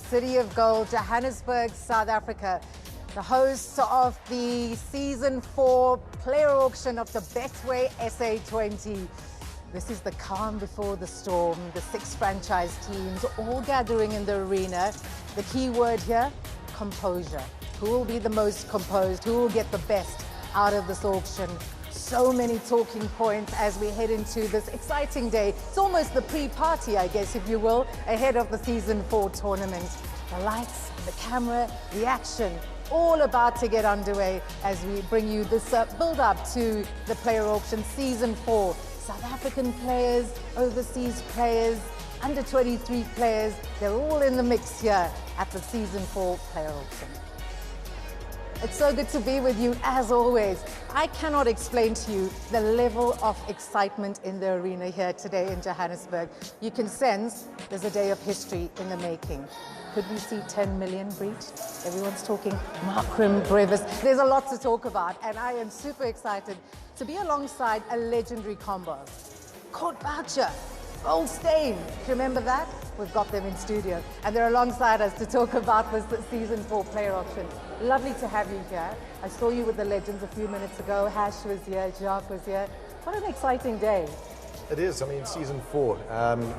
City of Gold, Johannesburg, South Africa. The hosts of the Season 4 player auction of the Betway SA20. This is the calm before the storm, the 6 franchise teams all gathering in the arena. The key word here, composure. Who will be the most composed? Who will get the best out of this auction? So many talking points as we head into this exciting day. It's almost the pre-party, I guess, if you will, ahead of the Season 4 tournament. The lights, the camera, the action, all about to get underway as we bring you this build-up to the player auction Season 4. South African players, overseas players, under 23 players, they're all in the mix here at the Season 4 player auction. It's so good to be with you as always. I cannot explain to you the level of excitement in the arena here today in Johannesburg. You can sense there's a day of history in the making. Could we see 10 million breached? Everyone's talking Marquee Brevis. There's a lot to talk about, and I am super excited to be alongside a legendary combo. Court Voucher, Gold Stain. Do you remember that? We've got them in studio, and they're alongside us to talk about this Season 4 player auction. Lovely to have you here. I saw you with the legends a few minutes ago. Hash was here, Jacques was here. What an exciting day. It is. I mean, Season 4.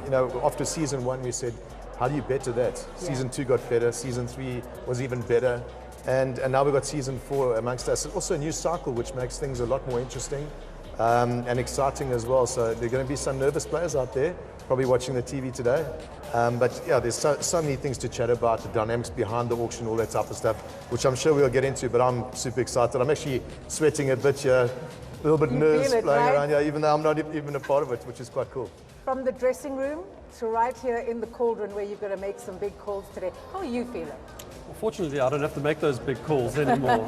You know, after Season 1, we said, how do you better that? Yeah. Season 2 got better. Season 3 was even better. And now we've got Season 4 amongst us. Also a new cycle, which makes things a lot more interesting and exciting as well. So there are going to be some nervous players out there, probably watching the TV today. But yeah, there's so many things to chat about, the dynamics behind the auction, all that type of stuff, which I'm sure we'll get into, but I'm super excited. I'm actually sweating a bit here, a little bit nerves flying around here, even though I'm not even a part of it, which is quite cool. From the dressing room to right here in the cauldron where you're going to make some big calls today, how are you feeling? Well, fortunately, I don't have to make those big calls anymore.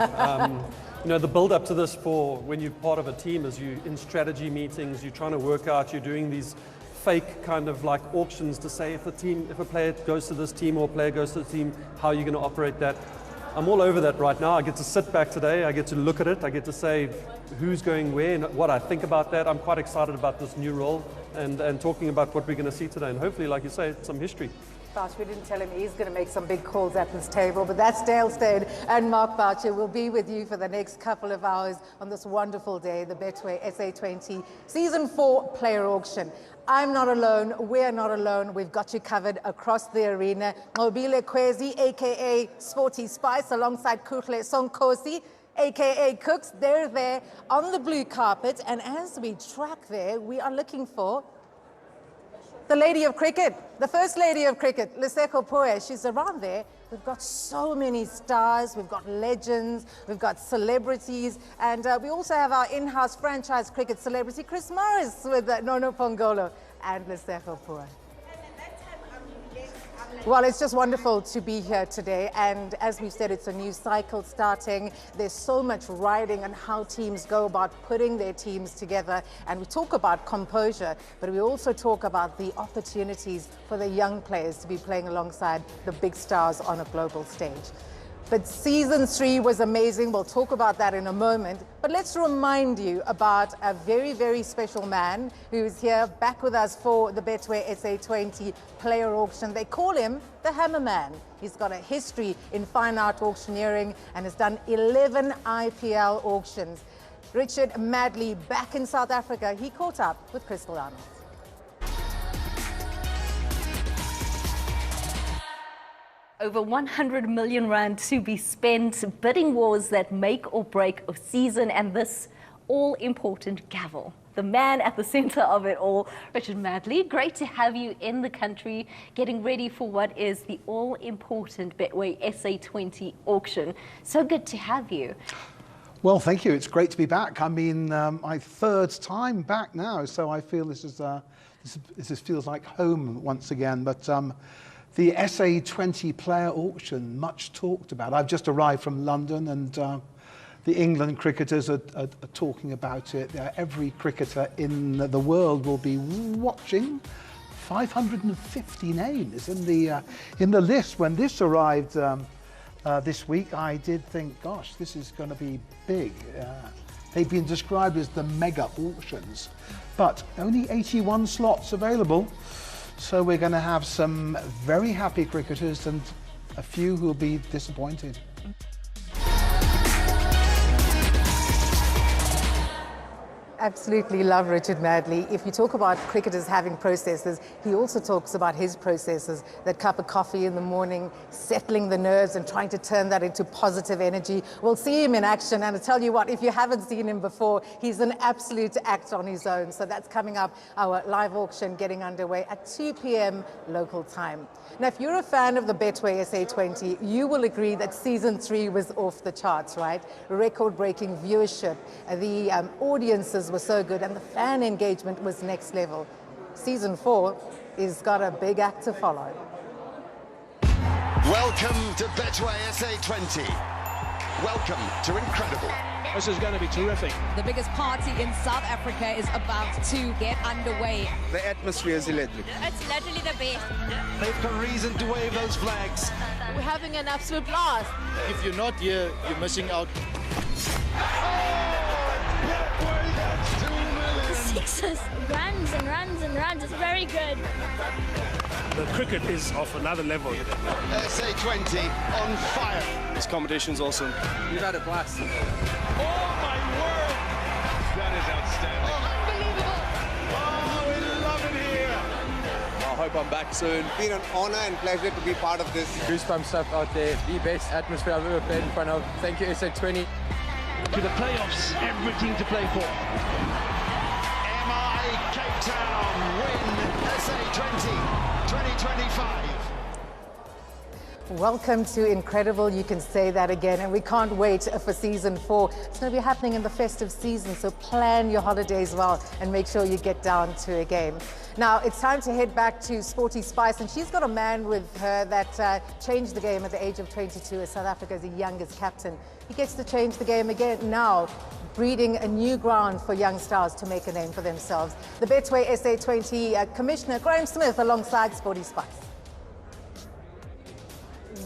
You know, the build up to this for when you're part of a team is you in strategy meetings, you're trying to work out, you're doing these fake kind of like auctions to say if a player goes to this team or a player goes to the team, how are you going to operate that? I'm all over that right now. I get to sit back today, I get to look at it, I get to say who's going where and what I think about that. I'm quite excited about this new role and talking about what we're going to see today, and hopefully, like you say, some history. Gosh, we didn't tell him he's going to make some big calls at this table, but that's Dale Steyn and Mark Boucher will be with you for the next couple of hours on this wonderful day, the Betway SA20 Season 4 player auction. I'm not alone, we're not alone, we've got you covered across the arena. Mobile Kwezi, aka Sporty Spice, alongside Kuhle Sonkosi, aka Cooks, they're there on the blue carpet, and as we track there, we are looking for the Lady of Cricket, the First Lady of Cricket, Lesego Poe. She's around there. We've got so many stars, we've got legends, we've got celebrities, and we also have our in-house franchise cricket celebrity, Chris Morris, with Nono Pongolo and Lesego Poe. Well, it's just wonderful to be here today, and as we said, it's a new cycle starting. There's so much riding on how teams go about putting their teams together, and we talk about composure, but we also talk about the opportunities for the young players to be playing alongside the big stars on a global stage. But Season 3 was amazing. We'll talk about that in a moment. But let's remind you about a very, very special man who's here back with us for the Betway SA20 player auction. They call him the Hammerman. He's got a history in fine art auctioneering and has done 11 IPL auctions. Richard Madley, back in South Africa, he caught up with Crystal Arnold. Over 100 million rand to be spent, bidding wars that make or break a season, and this all-important gavel. The man at the center of it all, Richard Madley, great to have you in the country, getting ready for what is the all-important Betway SA20 auction. So good to have you. Well, thank you. It's great to be back. I mean, my third time back now, so I feel this feels like home once again. But the SA20 player auction, much talked about. I've just arrived from London, and the England cricketers are talking about it. Every cricketer in the world will be watching. 550 names in the list. When this arrived this week, I did think, gosh, this is going to be big. They've been described as the mega auctions, but only 81 slots available. So we're going to have some very happy cricketers and a few who will be disappointed. Absolutely love Richard madly. If you talk about cricketers having processes, he also talks about his processes, that cup of coffee in the morning, settling the nerves and trying to turn that into positive energy. We'll see him in action, and I tell you what, if you haven't seen him before, he's an absolute act on his own. So that's coming up, our live auction getting underway at 2 p.m. local time. Now, if you're a fan of the Betway SA20, you will agree that season 3 was off the charts, right? Record-breaking viewership, the audiences were so good, and the fan engagement was next level. Season 4 is got a big act to follow. Welcome to Betway SA20. Welcome to Incredible. This is going to be terrific. The biggest party in South Africa is about to get underway. The atmosphere is electric. It's literally the best. They've got reason to wave those flags. We're having an absolute blast. If you're not here, you're missing out. Sixes, runs and runs and runs. It's very good. The cricket is of another level. SA20 on fire. This competition's awesome. We've had a blast. Oh my word! That is outstanding. Oh, unbelievable. Oh, we love it here. I hope I'm back soon. It's been an honor and pleasure to be part of this. Goosebumps stuff out there. The best atmosphere I've ever played in front of. Thank you, SA20. To the playoffs, everything to play for. Cape Town win SA20 2025. Welcome to Incredible. You can say that again, and we can't wait for season 4. It's going to be happening in the festive season, so plan your holidays well and make sure you get down to a game. Now it's time to head back to Sporty Spice, and she's got a man with her that changed the game at the age of 22 as South Africa's youngest captain. He gets to change the game again now, breeding a new ground for young stars to make a name for themselves. The Betway SA20 Commissioner Graham Smith alongside Sporty Spice.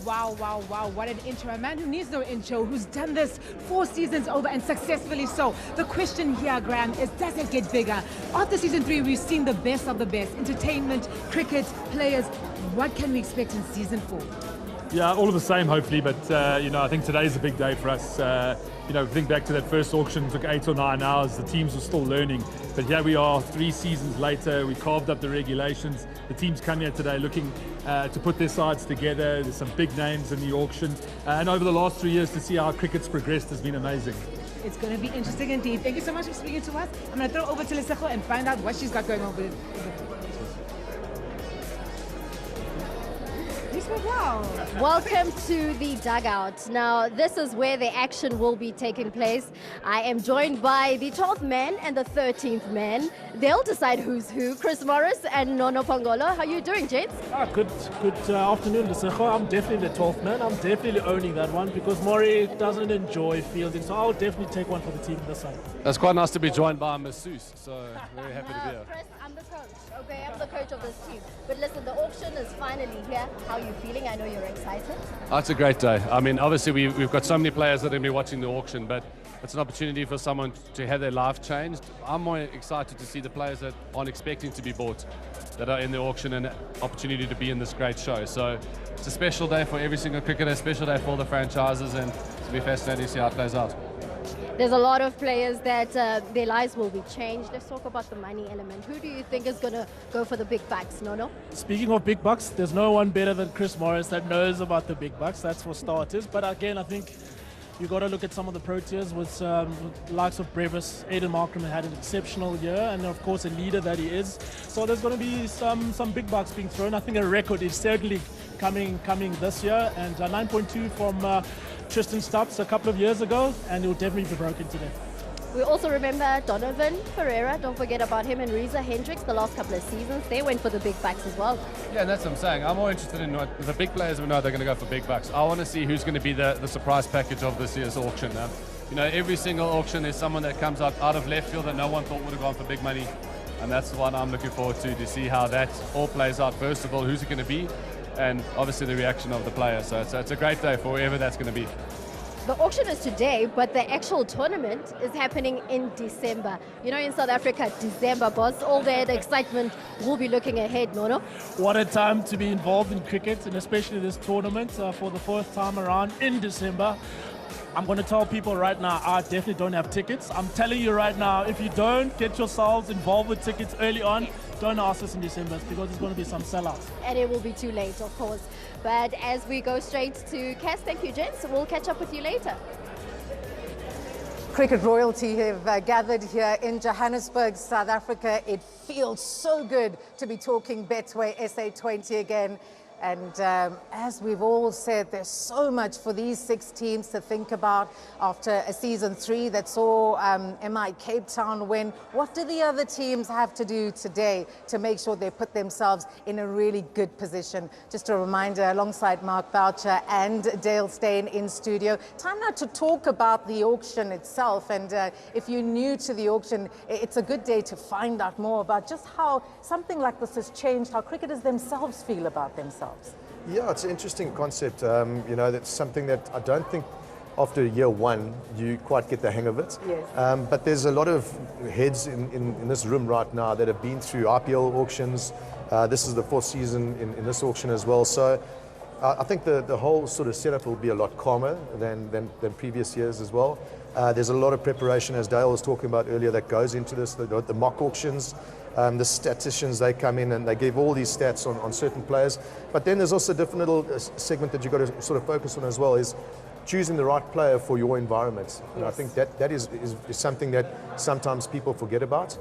Wow, wow, wow, what an intro. A man who needs no intro, who's done this 4 seasons over and successfully so. The question here, Graham, is does it get bigger? After season 3, we've seen the best of the best. Entertainment, cricket, players. What can we expect in season 4? Yeah, all of the same, hopefully, but I think today's a big day for us. Think back to that first auction, it took 8 or 9 hours, the teams were still learning, but here we are 3 seasons later, we carved up the regulations, the teams come here today looking to put their sides together. There's some big names in the auction, and over the last 3 years to see how cricket's progressed has been amazing. It's going to be interesting indeed. Thank you so much for speaking to us. I'm going to throw over to Lesego and find out what she's got going on with it. Wow. Welcome to the dugout. Now, this is where the action will be taking place. I am joined by the 12th man and the 13th man. They'll decide who's who. Chris Morris and Nono Pangolo. How are you doing, gents? Good afternoon, Lesego. I'm definitely the 12th man. I'm definitely owning that one because Maury doesn't enjoy fielding, so I'll definitely take one for the team this side. That's quite nice to be joined by a masseuse, so very happy to be here. Chris, I'm the coach. Okay, I'm the coach of this team. But listen, the auction is finally here. How are you feeling? I know you're excited. Oh, it's a great day. I mean, obviously we've got so many players that are going to be watching the auction, but it's an opportunity for someone to have their life changed. I'm more excited to see the players that aren't expecting to be bought, that are in the auction, and opportunity to be in this great show. So it's a special day for every single cricketer, a special day for all the franchises, and it'll be fascinating to see how it plays out. There's a lot of players that their lives will be changed. Let's talk about the money element. Who do you think is going to go for the big bucks, Nono? Speaking of big bucks, there's no one better than Chris Morris that knows about the big bucks. That's for starters. But again, I think you got to look at some of the Proteas with likes of Brevis. Aiden Markham had an exceptional year, and of course a leader that he is. So there's going to be some big bucks being thrown. I think a record is certainly coming this year, and 9.2 from Tristan Stubbs a couple of years ago, and it will definitely be broken today. We also remember Donovan Pereira, don't forget about him, and Reza Hendricks the last couple of seasons. They went for the big bucks as well. Yeah, and that's what I'm saying. I'm more interested in what the big players we know they're going to go for big bucks. I want to see who's going to be the surprise package of this year's auction. Every single auction is someone that comes out of left field that no one thought would have gone for big money, and that's the one I'm looking forward to see how that all plays out. First of all, who's it going to be? And obviously the reaction of the players. So it's a great day for whoever that's going to be. the auction is today, but the actual tournament is happening in December. You know, in South Africa, December, boss, all that excitement will be looking ahead, Nono. What a time to be involved in cricket, and especially this tournament for the fourth time around in December. I'm going to tell people right now, I definitely don't have tickets. I'm telling you right now, if you don't get yourselves involved with tickets early on, don't ask us in December, because there's going to be some sellouts. And it will be too late, of course. But as we go straight to Cass, thank you, gents. We'll catch up with you later. Cricket royalty have gathered here in Johannesburg, South Africa. It feels so good to be talking Betway SA20 again. And as we've all said, there's so much for these 6 teams to think about after a season 3 that saw MI Cape Town win. What do the other teams have to do today to make sure they put themselves in a really good position? Just a reminder, alongside Mark Boucher and Dale Steyn in studio. Time now to talk about the auction itself. And if you're new to the auction, it's a good day to find out more about just how something like this has changed, how cricketers themselves feel about themselves. Yeah, it's an interesting concept. You know, that's something that I don't think after year 1 you quite get the hang of it. Yes. But there's a lot of heads in this room right now that have been through IPL auctions. This is the 4th season in this auction as well. So I think the whole sort of setup will be a lot calmer than previous years as well. There's a lot of preparation, as Dale was talking about earlier, that goes into this, the mock auctions. The statisticians, they come in and they give all these stats on certain players. But then there's also a different little segment that you've got to sort of focus on as well, is choosing the right player for your environment. And I think that is something that sometimes people forget about.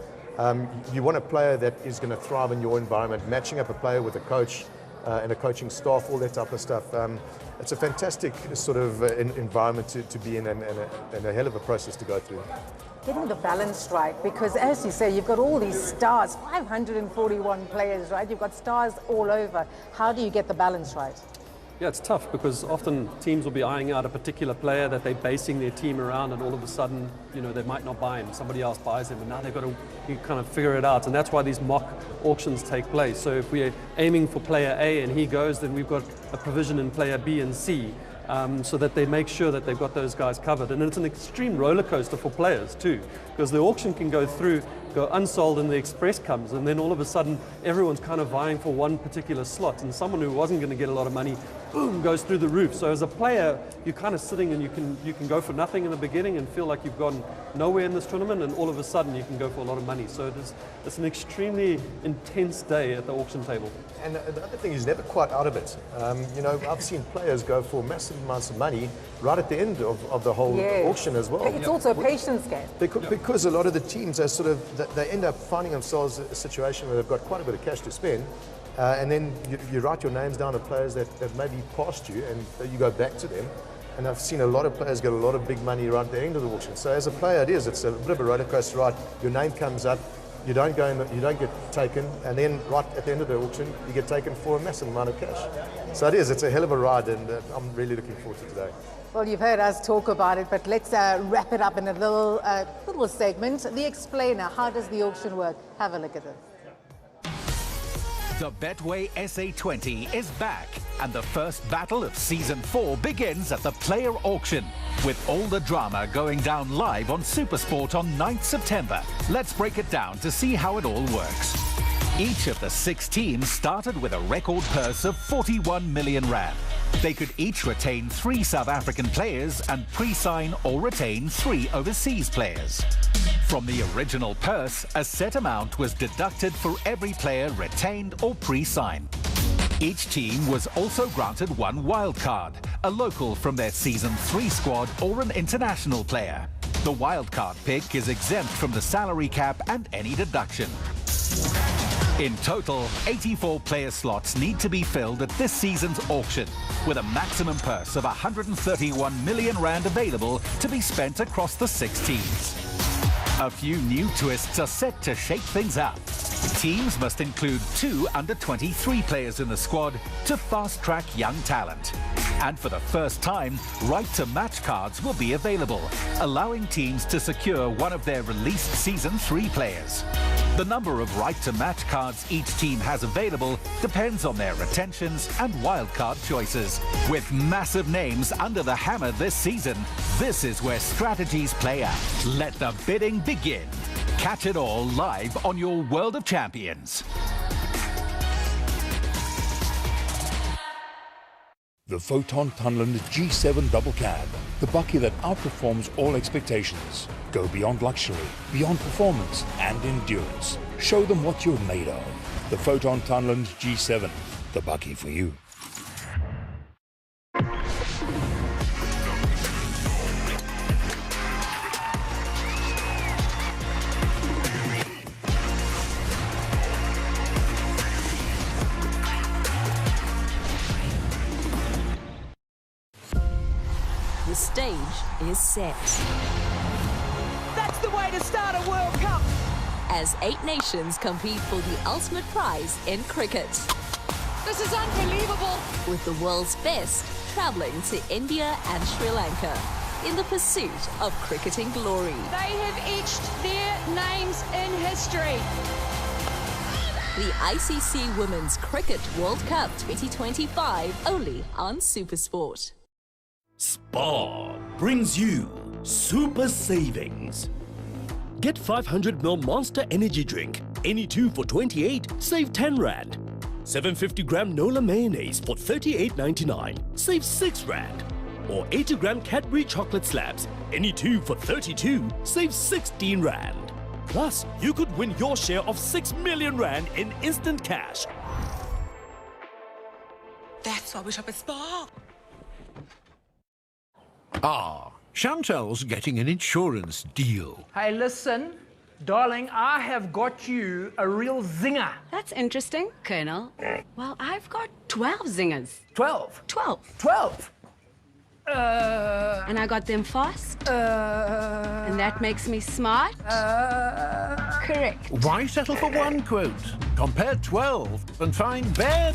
You want a player that is going to thrive in your environment, matching up a player with a coach and a coaching staff, all that type of stuff. It's a fantastic sort of environment to be in, and a hell of a process to go through. Getting the balance right, because as you say, you've got all these stars, 541 players, right? You've got stars all over. How do you get the balance right? Yeah, it's tough, because often teams will be eyeing out a particular player that they're basing their team around, and all of a sudden, you know, they might not buy him. Somebody else buys him, and now they've got to kind of figure it out. And that's why these mock auctions take place. So if we're aiming for player A and he goes, then we've got a provision in player B and C. So that they make sure that they've got those guys covered. And it's an extreme roller coaster for players too, because the auction can go unsold, and the express comes, and then all of a sudden everyone's kind of vying for one particular slot, and someone who wasn't going to get a lot of money, boom, goes through the roof. So as a player, you're kind of sitting and you can go for nothing in the beginning and feel like you've gone nowhere in this tournament, and all of a sudden you can go for a lot of money. So it's an extremely intense day at the auction table. And the other thing is never quite out of it. You know, I've seen players go for massive amounts of money right at the end of the whole auction as well. It's also a patience game. Because a lot of the teams are sort of, they end up finding themselves in a situation where they've got quite a bit of cash to spend, and then you write your names down of players that maybe passed you, and you go back to them. And I've seen a lot of players get a lot of big money right at the end of the auction. So as a player, it's a bit of a roller coaster ride. Your name comes up, you don't get taken, and then right at the end of the auction, you get taken for a massive amount of cash. So it's a hell of a ride, and I'm really looking forward to today. Well, you've heard us talk about it, but let's wrap it up in a little segment. The Explainer. How does the auction work? Have a look at it. The Betway SA20 is back, and the first battle of Season 4 begins at the player auction, with all the drama going down live on SuperSport on 9th September. Let's break it down to see how it all works. Each of the 6 teams started with a record purse of 41 million rand. They could each retain 3 South African players and pre-sign or retain 3 overseas players. From the original purse, a set amount was deducted for every player retained or pre-signed. Each team was also granted 1 wild card, a local from their Season 3 squad or an international player. The wild card pick is exempt from the salary cap and any deduction. In total, 84 player slots need to be filled at this season's auction, with a maximum purse of 131 million rand available to be spent across the 6 teams. A few new twists are set to shake things up. Teams must include 2 under-23 players in the squad to fast-track young talent. And for the first time, right-to-match cards will be available, allowing teams to secure one of their released Season 3 players. The number of right-to-match cards each team has available depends on their retentions and wildcard choices. With massive names under the hammer this season, this is where strategies play out. Let the bidding begin. Catch it all live on your World of Champions. The Photon Tunland G7 Double Cab, the bakkie that outperforms all expectations. Go beyond luxury, beyond performance and endurance. Show them what you're made of. The Photon Tunland G7, the bakkie for you. The stage is set. That's the way to start a World Cup! As 8 nations compete for the ultimate prize in cricket. This is unbelievable! With the world's best travelling to India and Sri Lanka in the pursuit of cricketing glory. They have etched their names in history. The ICC Women's Cricket World Cup 2025 only on SuperSport. Spar brings you Super Savings. Get 500ml Monster Energy Drink, any 2 for 28, save 10 Rand. 750g Nola Mayonnaise for 38.99, save 6 Rand. Or 80g Cadbury Chocolate Slabs, any 2 for 32, save 16 Rand. Plus, you could win your share of 6 million Rand in instant cash. That's why we shop at Spar. Ah, Chantel's getting an insurance deal. Hey, listen, darling, I have got you a real zinger. That's interesting, Colonel. Well, I've got 12 zingers. 12? 12. 12? And I got them fast. And that makes me smart. Correct. Why settle for one quote? Compare 12 and find bed.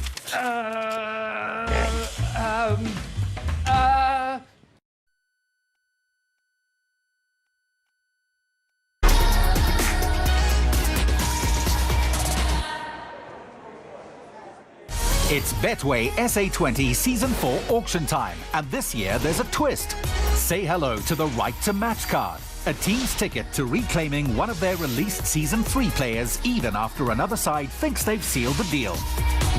It's Betway SA20 Season 4 auction time, and this year there's a twist. Say hello to the right to match card, a team's ticket to reclaiming one of their released Season 3 players even after another side thinks they've sealed the deal.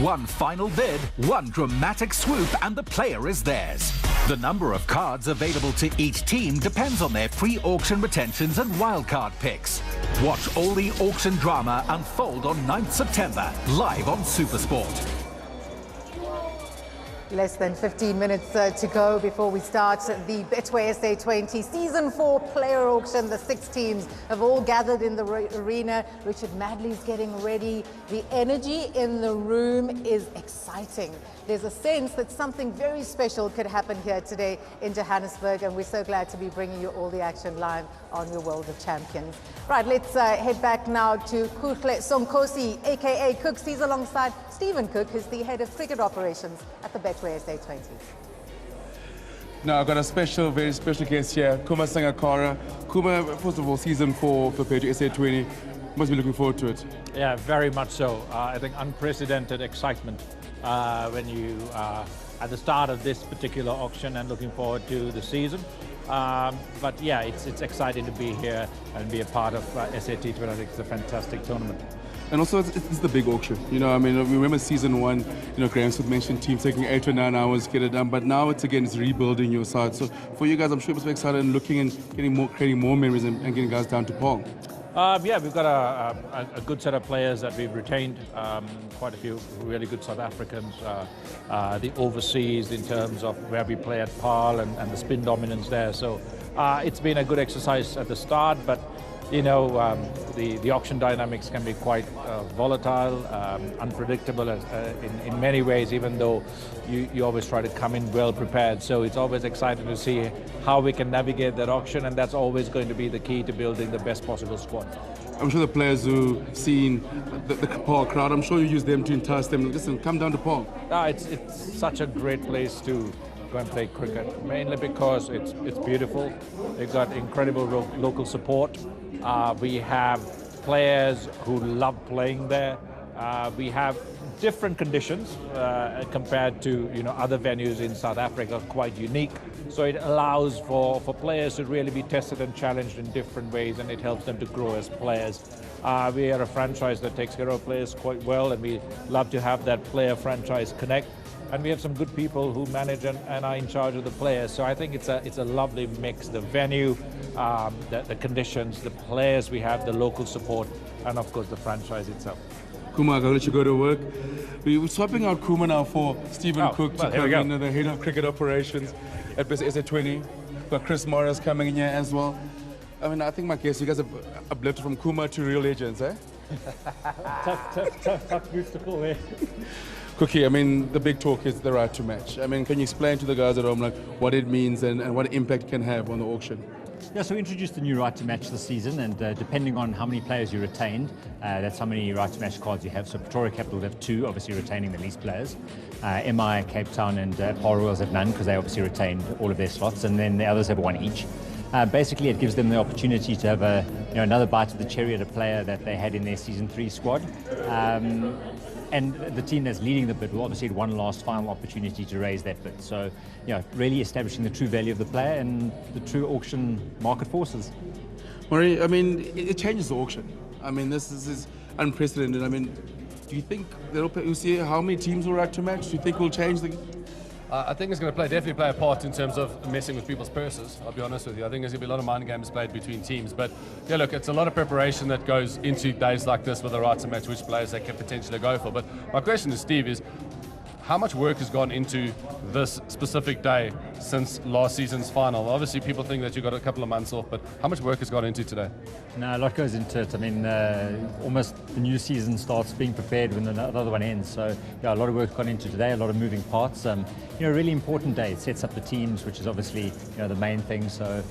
One final bid, one dramatic swoop, and the player is theirs. The number of cards available to each team depends on their pre-auction retentions and wildcard picks. Watch all the auction drama unfold on 9th September, live on SuperSport. Less than 15 minutes to go before we start the Betway SA20 Season 4 player auction. The 6 teams have all gathered in the arena. Richard Madley's getting ready. The energy in the room is exciting. There's a sense that something very special could happen here today in Johannesburg, and we're so glad to be bringing you all the action live on your World of Champions. Right, let's head back now to Kuhle Sonkosi, aka Cooks. He's alongside Stephen Cook, who's the head of cricket operations at the Betway SA20. Now I've got a very special guest here, Kuma Sangakara. Kuma, first of all, Season 4 for Betway SA20. Must be looking forward to it. Yeah, very much so. I think unprecedented excitement when you at the start of this particular auction, and looking forward to the season. But yeah, it's exciting to be here and be a part of SA20. I think it's a fantastic tournament. And also, it's the big auction. You know, I mean, we remember Season 1, you know, Graham Smith mentioned teams taking 8 or 9 hours to get it done. But now it's rebuilding your side. So for you guys, I'm sure it's very excited and looking and creating more memories and getting guys down to par. Yeah, we've got a good set of players that we've retained, quite a few really good South Africans, the overseas in terms of where we play at PAL and the spin dominance there. So it's been a good exercise at the start, but you know, the auction dynamics can be quite volatile, unpredictable in many ways, even though you always try to come in well prepared. So it's always exciting to see how we can navigate that auction, and that's always going to be the key to building the best possible squad. I'm sure the players who've seen the PAL crowd, I'm sure you use them to entice them. Listen, come down to PAL. It's such a great place to go and play cricket, mainly because it's beautiful. They've got incredible local support. We have players who love playing there. We have different conditions compared to other venues in South Africa, quite unique. So it allows for players to really be tested and challenged in different ways, and it helps them to grow as players. We are a franchise that takes care of players quite well, and we love to have that player-franchise connect. And we have some good people who manage and are in charge of the players. So I think it's a lovely mix. The venue, the conditions, the players we have, the local support, and of course the franchise itself. Kuma, I'll let you go to work. We're swapping out Kuma now for Stephen Cook to come in, the head of cricket operations at Betway SA20. We've got Chris Morris coming in here as well. I mean, I think my guess, you guys have uplifted from Kuma to real legends, eh? tough boots to pull there. Cookie, I mean, the big talk is the right to match. I mean, can you explain to the guys at home like what it means and what impact it can have on the auction? Yeah, so we introduced the new right to match this season, and depending on how many players you retained, that's how many right to match cards you have. So Pretoria Capital will have 2, obviously retaining the least players. MI, Cape Town and Paul Royals have none because they obviously retained all of their slots, and then the others have 1 each. Basically, it gives them the opportunity to have another bite of the cherry at a player that they had in their Season 3 squad. And the team that's leading the bid will obviously have one last final opportunity to raise that bid. So, really establishing the true value of the player and the true auction market forces. Murray, I mean, it changes the auction. I mean, this is unprecedented. I mean, do you think you'll see how many teams will right to match? Do you think we'll change the... I think it's going to definitely play a part in terms of messing with people's purses, I'll be honest with you. I think there's going to be a lot of mind games played between teams. But, yeah, look, it's a lot of preparation that goes into days like this with the right to match which players they can potentially go for. But my question to Steve is, how much work has gone into this specific day since last season's final? Obviously, people think that you got a couple of months off, but how much work has gone into today? No, a lot goes into it. I mean, almost the new season starts being prepared when another one ends. So, yeah, a lot of work gone into today, a lot of moving parts. Really important day. It sets up the teams, which is obviously the main thing. So,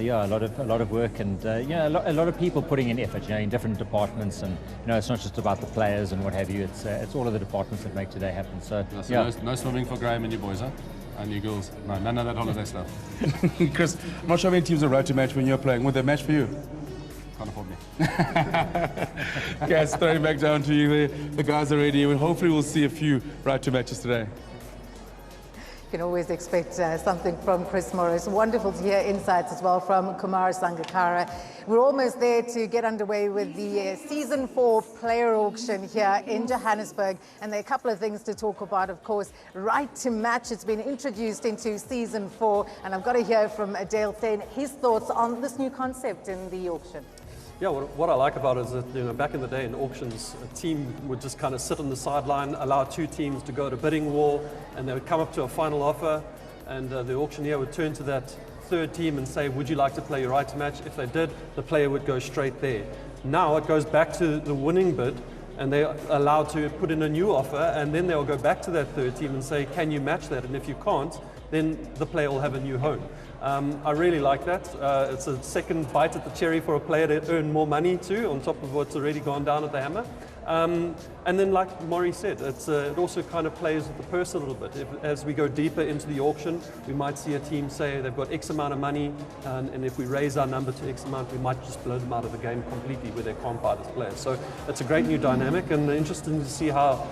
yeah, a lot of work, and a lot of people putting in effort. In different departments, and it's not just about the players and what have you. It's all of the departments that make today happen. So, yeah. No swimming for Graham and you boys, huh? And you girls. No, none of that holiday stuff. Chris, I'm not sure how many teams are right to match when you're playing. Would they match for you? Can't afford me. Guys, throwing back down to you there. The guys are ready, and hopefully we'll see a few right to matches today. You can always expect something from Chris Morris. Wonderful to hear insights as well from Kumar Sangakkara. We're almost there to get underway with the Season 4 player auction here in Johannesburg. And there are a couple of things to talk about, of course. Right to match, it's been introduced into Season 4. And I've got to hear from Dale Thane his thoughts on this new concept in the auction. Yeah, what I like about it is that back in the day in auctions, a team would just kind of sit on the sideline, allow 2 teams to go to bidding war, and they would come up to a final offer, and the auctioneer would turn to that 3rd team and say, would you like to play your right to match? If they did, the player would go straight there. Now it goes back to the winning bid, and they're allowed to put in a new offer, and then they'll go back to that 3rd team and say, can you match that? And if you can't, then the player will have a new home. I really like that. It's a second bite at the cherry for a player to earn more money too, on top of what's already gone down at the hammer. And then, like Maury said, it also kind of plays with the purse a little bit. As we go deeper into the auction, we might see a team say they've got X amount of money, and if we raise our number to X amount, we might just blow them out of the game completely where they can't buy this player. So it's a great new dynamic, and interesting to see how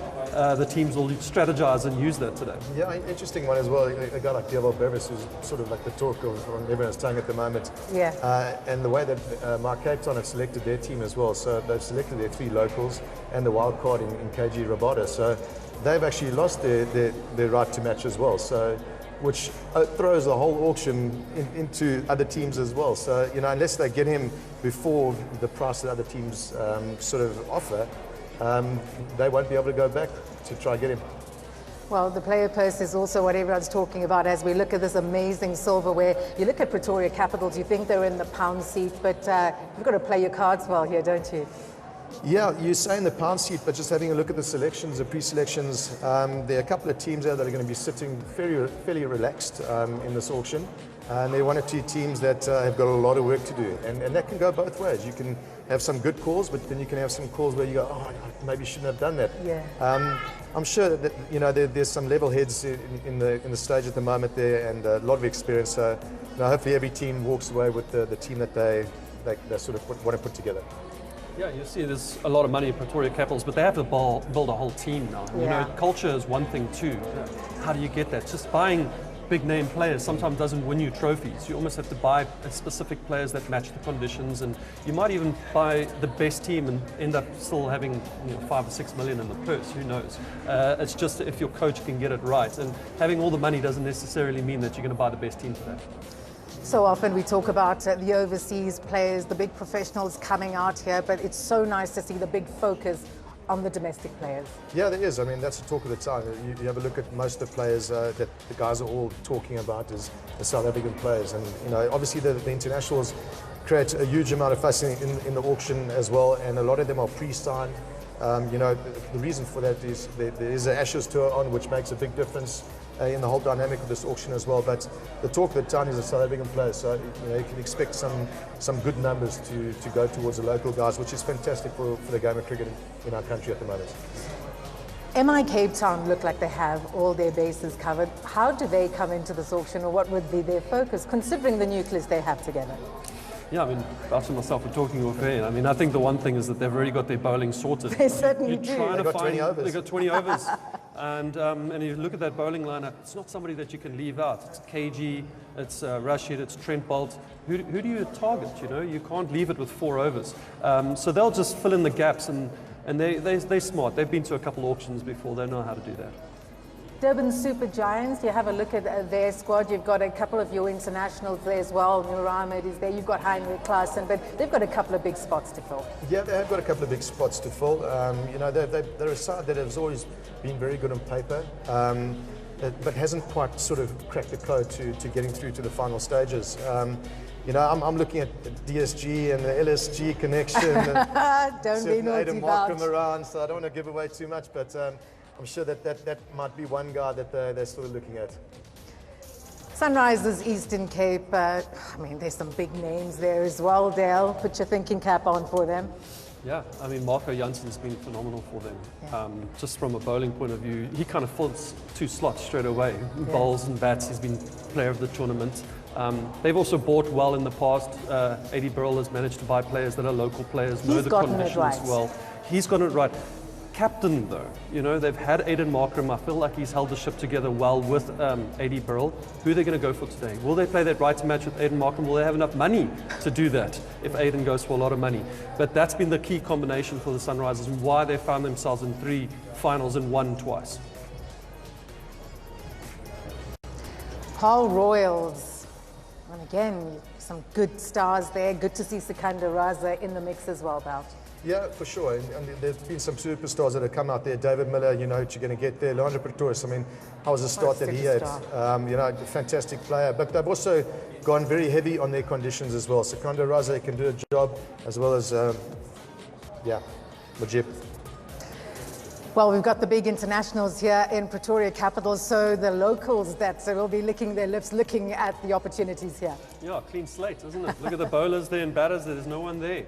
the teams will strategize and use that today. Yeah, interesting one as well. A guy like Diego Bevis, who's sort of like the talk of on everyone's tongue at the moment. Yeah. And the way that Marquee have selected their team as well. So they've selected their 3 locals and the wild card in KG Gibraltar. So they've actually lost their right to match as well. So which throws the whole auction into other teams as well. So unless they get him before the price that other teams sort of offer, they won't be able to go back to try and get him. Well, the player purse is also what everyone's talking about as we look at this amazing silverware. You look at Pretoria Capital, you think they're in the pound seat, but you've got to play your cards well here, don't you? Yeah, you say in the pound seat, but just having a look at the selections, the pre-selections, there are a couple of teams there that are going to be sitting fairly relaxed in this auction. And there are 1 or 2 teams that have got a lot of work to do. And that can go both ways. You can have some good calls, but then you can have some calls where you go, oh, I maybe shouldn't have done that. Yeah. I'm sure that there's some level heads in the stage at the moment there, and a lot of experience. So hopefully every team walks away with the team that they sort of want to put together. Yeah, you see there's a lot of money in Pretoria Capitals, but they have to build a whole team now. You know, culture is one thing too. How do you get that? Just buying big name players sometimes doesn't win you trophies. You almost have to buy specific players that match the conditions, and you might even buy the best team and end up still having 5 or 6 million in the purse. Who knows? It's just if your coach can get it right, and having all the money doesn't necessarily mean that you're going to buy the best team for that. So often we talk about the overseas players, the big professionals coming out here, but it's so nice to see the big focus on the domestic players. Yeah, there is. I mean, that's the talk of the time. You have a look at most of the players that the guys are all talking about is the South African players. And, obviously the internationals create a huge amount of fuss in the auction as well, and a lot of them are pre-signed. The reason for that is there is an Ashes tour on, which makes a big difference in the whole dynamic of this auction as well. But the talk of the town is the South African players, so you can expect some good numbers to go towards the local guys, which is fantastic for the game of cricket in our country at the moment. MI Cape Town look like they have all their bases covered. How do they come into this auction, or what would be their focus, considering the nucleus they have together? Yeah, I mean, Bouch and myself are talking off air. I mean, I think the one thing is that they've already got their bowling sorted. They certainly do. They've got 20 overs. They've got 20 overs. And you look at that bowling lineup, it's not somebody that you can leave out. It's KG, it's Rashid, it's Trent Bolt. Who do you target, You can't leave it with 4 overs. So they'll just fill in the gaps, and they're smart. They've been to a couple auctions before. They know how to do that. Durban Super Giants, you have a look at their squad. You've got a couple of your internationals there as well. Nur Ahmed is there. You've got Heinrich Klaassen, but they've got a couple of big spots to fill. Yeah, they have got a couple of big spots to fill. They're a side that has always been very good on paper, but hasn't quite sort of cracked the code to getting through to the final stages. I'm looking at DSG and the LSG connection. Don't be naughty, Adam Markham around, so I don't want to give away too much, but I'm sure that might be one guy that they're still looking at. Sunrisers Eastern Cape, I mean, there's some big names there as well, Dale. Put your thinking cap on for them. Yeah, I mean, Marco Janssen's been phenomenal for them. Yeah. Just from a bowling point of view, he kind of fills 2 slots straight away. Yeah. Bowls and bats, he's been player of the tournament. They've also bought well in the past. Eddie Burrell has managed to buy players that are local players, know the conditions well. He's gotten it right. Captain, though, they've had Aiden Markram. I feel like he's held the ship together well with Eddie Burrell. Who are they going to go for today? Will they play that right match with Aiden Markram? Will they have enough money to do that if Aiden goes for a lot of money? But that's been the key combination for the Sunrisers and why they found themselves in 3 finals and won twice. Paul Royals. And again, some good stars there. Good to see Sikandar Raza in the mix as well, Bouch. Yeah, for sure. And there's been some superstars that have come out there. David Miller, you're going to get there. Leandro Pretorius, I mean, how was the start that he had? Fantastic player. But they've also gone very heavy on their conditions as well. Sikandar Raza can do a job, as well as, Mujib. Well, we've got the big internationals here in Pretoria Capital, so the locals that will be licking their lips looking at the opportunities here. Yeah, clean slate, isn't it? Look at the bowlers there and batters, there's no one there.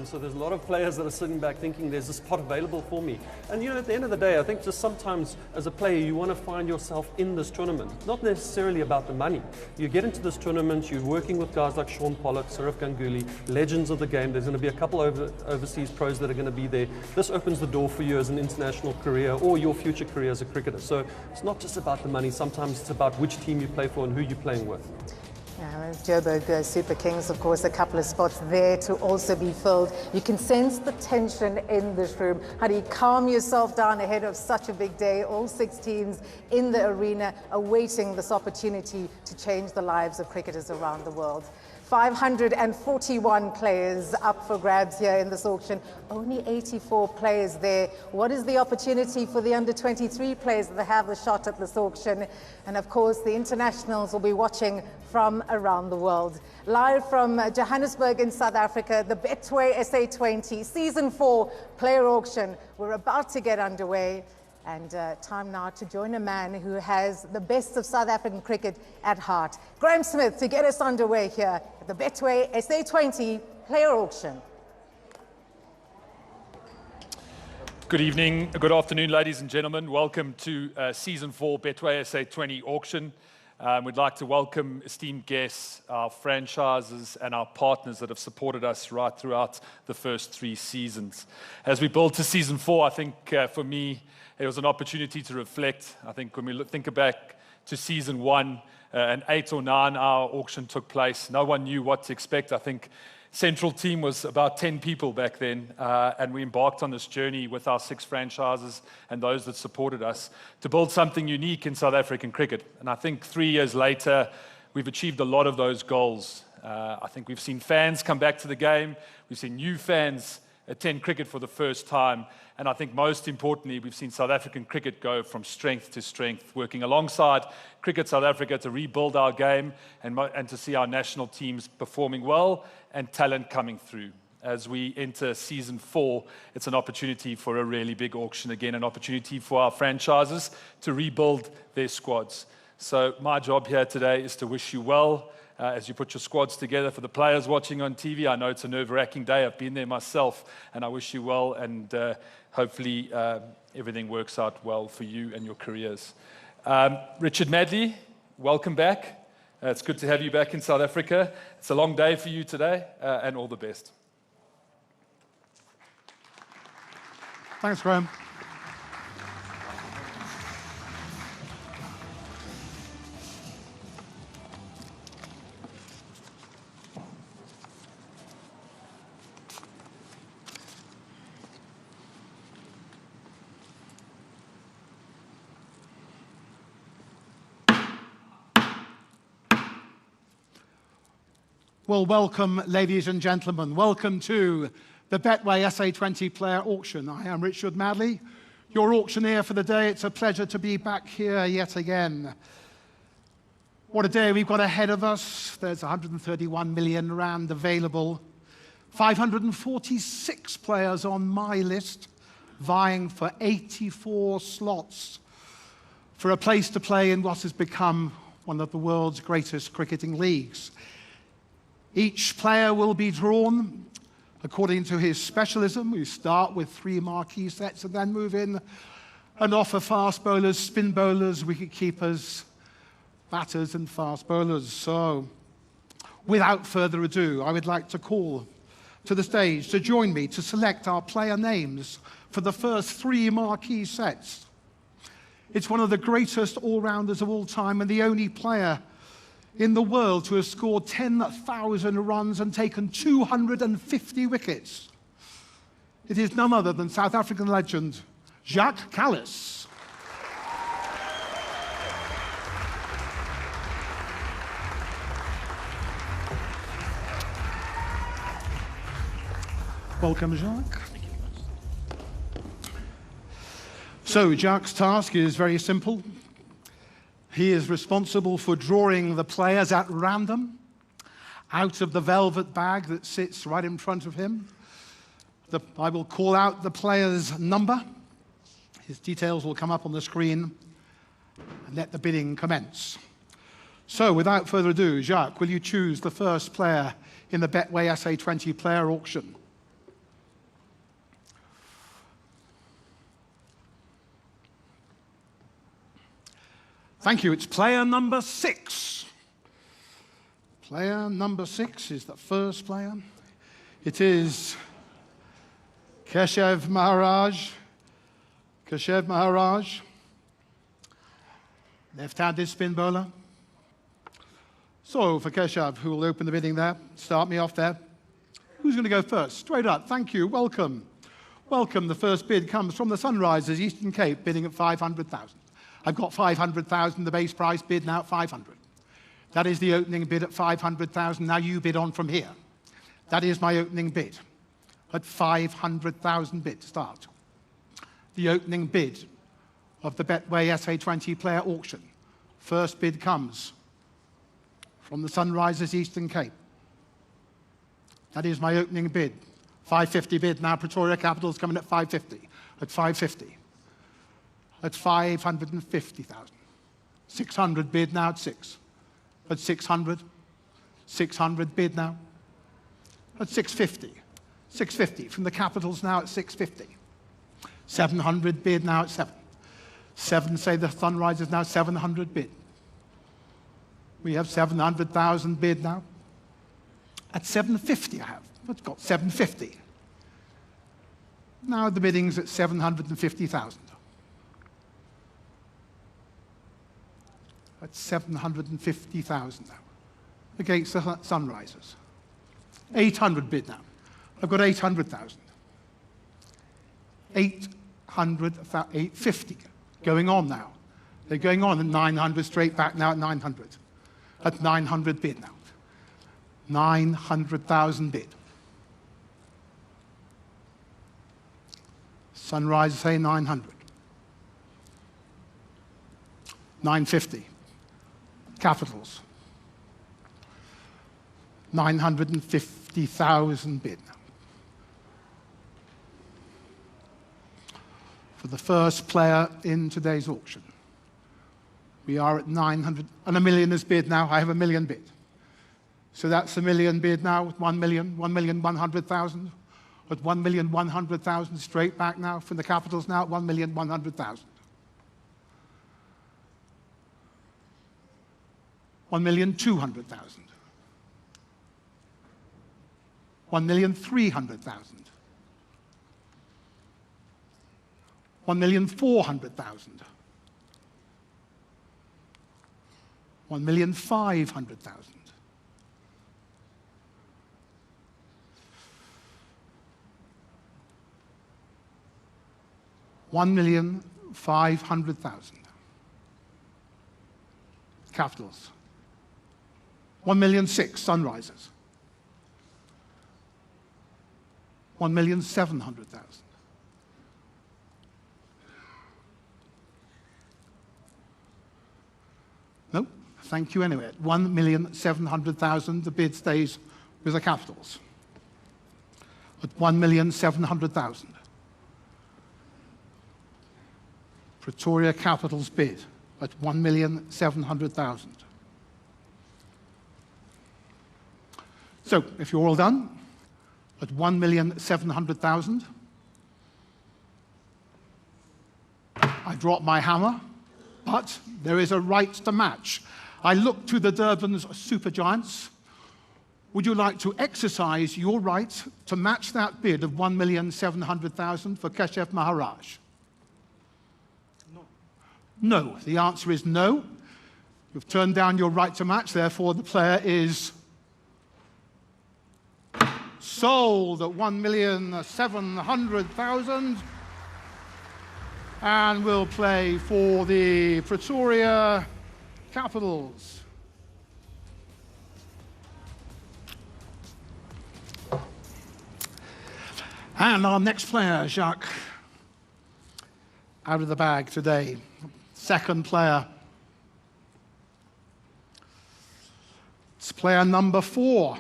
So there's a lot of players that are sitting back thinking there's this pot available for me. And at the end of the day, I think just sometimes as a player, you want to find yourself in this tournament. Not necessarily about the money. You get into this tournament, you're working with guys like Sean Pollock, Saurav Ganguly, legends of the game. There's going to be a couple overseas pros that are going to be there. This opens the door for you as an international career or your future career as a cricketer. So it's not just about the money. Sometimes it's about which team you play for and who you're playing with. Yeah, Joburg Super Kings, of course, a couple of spots there to also be filled. You can sense the tension in this room. How do you calm yourself down ahead of such a big day? All 6 teams in the arena awaiting this opportunity to change the lives of cricketers around the world. 541 players up for grabs here in this auction. Only 84 players there. What is the opportunity for the under-23 players that have the shot at this auction? And of course, the internationals will be watching from around the world. Live from Johannesburg in South Africa, the Betway SA20 Season 4 Player Auction. We're about to get underway. And time now to join a man who has the best of South African cricket at heart. Graham Smith to get us underway here at the Betway SA20 Player Auction. Good evening, good afternoon, ladies and gentlemen. Welcome to Season 4 Betway SA20 Auction. We'd like to welcome esteemed guests, our franchises and our partners that have supported us right throughout the first 3 seasons. As we build to season 4, I think for me, it was an opportunity to reflect. I think when we think back to season 1, an 8 or 9 hour auction took place. No one knew what to expect. I think Central team was about 10 people back then, and we embarked on this journey with our 6 franchises and those that supported us to build something unique in South African cricket. And I think 3 years later, we've achieved a lot of those goals. I think we've seen fans come back to the game. We've seen new fans attend cricket for the first time. And I think most importantly, we've seen South African cricket go from strength to strength, working alongside Cricket South Africa to rebuild our game and to see our national teams performing well and talent coming through. As we enter season 4, it's an opportunity for a really big auction again, an opportunity for our franchises to rebuild their squads. So my job here today is to wish you well as you put your squads together. For the players watching on TV, I know it's a nerve-wracking day. I've been there myself, and I wish you well, and hopefully everything works out well for you and your careers. Richard Madley, welcome back. It's good to have you back in South Africa. It's a long day for you today, and all the best. Thanks, Graham. Well, welcome, ladies and gentlemen. Welcome to the Betway SA20 Player Auction. I am Richard Madley, your auctioneer for the day. It's a pleasure to be back here yet again. What a day we've got ahead of us. There's 131 million rand available. 546 players on my list, vying for 84 slots for a place to play in what has become one of the world's greatest cricketing leagues. Each player will be drawn according to his specialism. We start with 3 marquee sets and then move in and offer fast bowlers, spin bowlers, wicket keepers, batters and fast bowlers. So, without further ado, I would like to call to the stage to join me to select our player names for the first 3 marquee sets. It's one of the greatest all-rounders of all time and the only player in the world to have scored 10,000 runs and taken 250 wickets. It is none other than South African legend, Jacques Kallis. Welcome, Jacques. So, Jacques' task is very simple. He is responsible for drawing the players at random out of the velvet bag that sits right in front of him. I will call out the player's number. His details will come up on the screen, and let the bidding commence. So, without further ado, Jacques, will you choose the first player in the Betway SA20 Player Auction? Thank you. It's player number 6. Player number 6 is the first player. It is Keshav Maharaj. Keshav Maharaj, left-handed spin bowler. So for Keshav, who will open the bidding there, start me off there. Who's going to go first? Straight up. Thank you. Welcome. Welcome. The first bid comes from the Sunrisers, Eastern Cape, bidding at 500,000. I've got 500,000, the base price bid now at 500. That is the opening bid at 500,000. Now you bid on from here. That is my opening bid at 500,000 bid start. The opening bid of the Betway SA20 Player Auction. First bid comes from the Sunrisers Eastern Cape. That is my opening bid. 550 bid now. Pretoria Capital's coming at 550. At 550. At 550,000. 600 bid now at 6. At 600. 600 bid now. At 650. 650 from the Capitals now at 650. 700 bid now at 7. 7 say the Sunrisers now 700 bid. We have 700,000 bid now. At 750 I have. I've got 750. Now the bidding's at 750,000. At 750,000 now. Against the Sunrisers. 800 bid now. I've got 800,000. 850 going on now. They're going on at 900, straight back now at 900. At 900 bid now. 900,000 bid. Sunrise say 900. 950. Capitals. 950,000 bid now. For the first player in today's auction. We are at 900, and a million is bid now. I have a million bid. So that's a million bid now, 1,100,000. At 1,100,000 straight back now from the capitals now at 1,100,000. 1,200,000. 1,300,000. 1,400,000. 1,500,000. 1,500,000. Capitals. 1,006,000 Sunrisers. 1,700,000. No, thank you anyway. At 1,700,000, the bid stays with the Capitals. At 1,700,000. Pretoria Capitals bid at 1,700,000. So, if you're all done, at 1,700,000, I drop my hammer, but there is a right to match. I look to the Durban's supergiants. Would you like to exercise your right to match that bid of 1,700,000 for Keshav Maharaj? No. The answer is no. You've turned down your right to match, therefore the player is sold at 1,700,000 and will play for the Pretoria Capitals. And our next player, Jacques, out of the bag today. Second player. It's player number 4.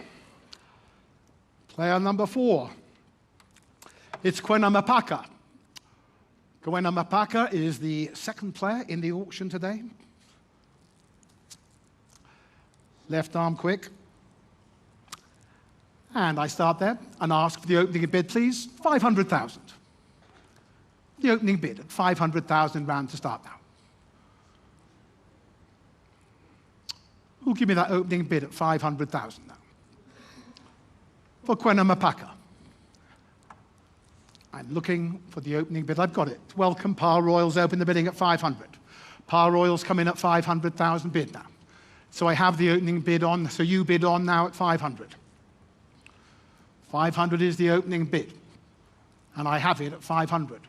Player number 4. It's Kwena Mapaka. Kwena Mapaka is the second player in the auction today. Left arm quick. And I start there and ask for the opening bid, please. 500,000. The opening bid at 500,000 rand to start now. Who'll give me that opening bid at 500,000 now? For Kwena Mapaka. I'm looking for the opening bid. I've got it. Welcome, Power Royals open the bidding at 500. Power Royals come in at 500,000 bid now. So I have the opening bid on, so you bid on now at 500. 500 is the opening bid. And I have it at 500.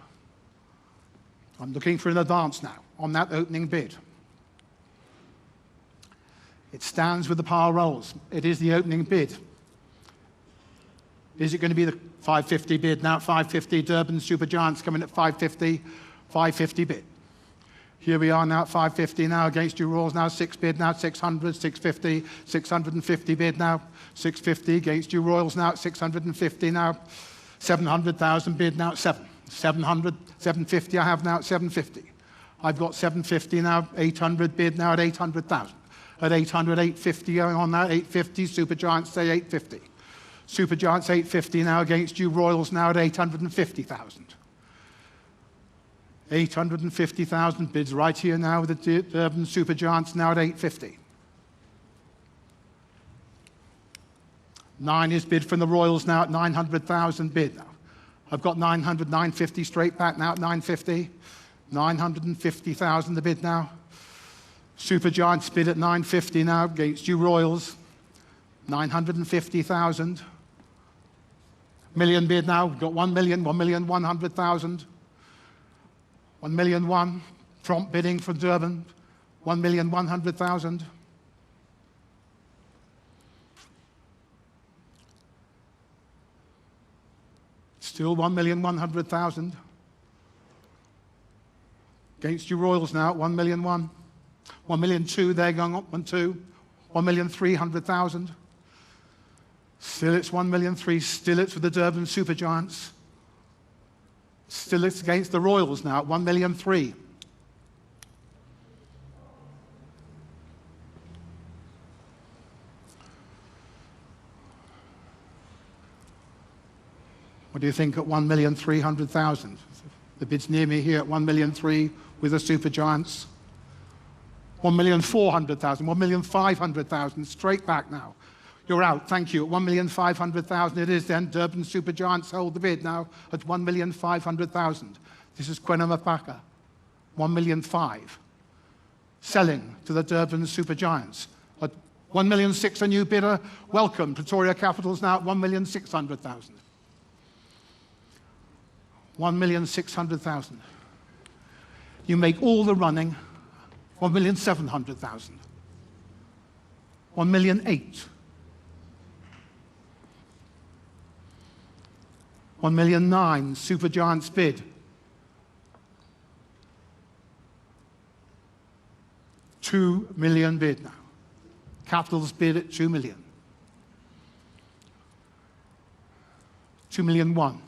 I'm looking for an advance now on that opening bid. It stands with the Power Rolls. It is the opening bid. Is it going to be the 550 bid now? 550, Durban Supergiants coming at 550, 550 bid. Here we are now at 550 now against you Royals now 6 bid now 600, 650, 650 bid now 650 against you Royals now at 650 now 700,000 bid now at 700, 750 I have now at 750. I've got 750 now, 800 bid now at 800,000. At 800, 850 going on now, 850, Supergiants say 850. Supergiants 850 now against you Royals now at 850,000. 850,000 bids right here now with the Durban Supergiants now at 850. 9 is bid from the Royals now at 900,000 bid now. I've got 900, 950 straight back now at 950. 950,000 the bid now. Supergiants bid at 950 now against you Royals. 950,000. Million bid now. We've got 1 million, 1,100,000. 1 million one. Prompt bidding from Durban. 1,100,000. Still 1,100,000. Against you Royals now at 1 million one. 1 million two, they're going up 1 2. 1,300,000. Still it's 1 million three. Still it's for the Durban Supergiants. Still it's against the Royals now at 1 million three. What do you think at 1,300,000? The bid's near me here at 1 million three with the Supergiants. 1,400,000, 1,500,000, straight back now. You're out, thank you. At 1,500,000 it is then. Durban Supergiants hold the bid now at 1,500,000. This is Mapaka. 1,000,005. Selling to the Durban Supergiants. At 1,600,000 a new bidder. Welcome. Pretoria Capitals now at 1,600,000. 1,600,000. You make all the running. 1,700,000. 1,008,000. 1,009,000. Supergiants bid. 2 million bid now. Capitals bid at 2 million. 2 million one.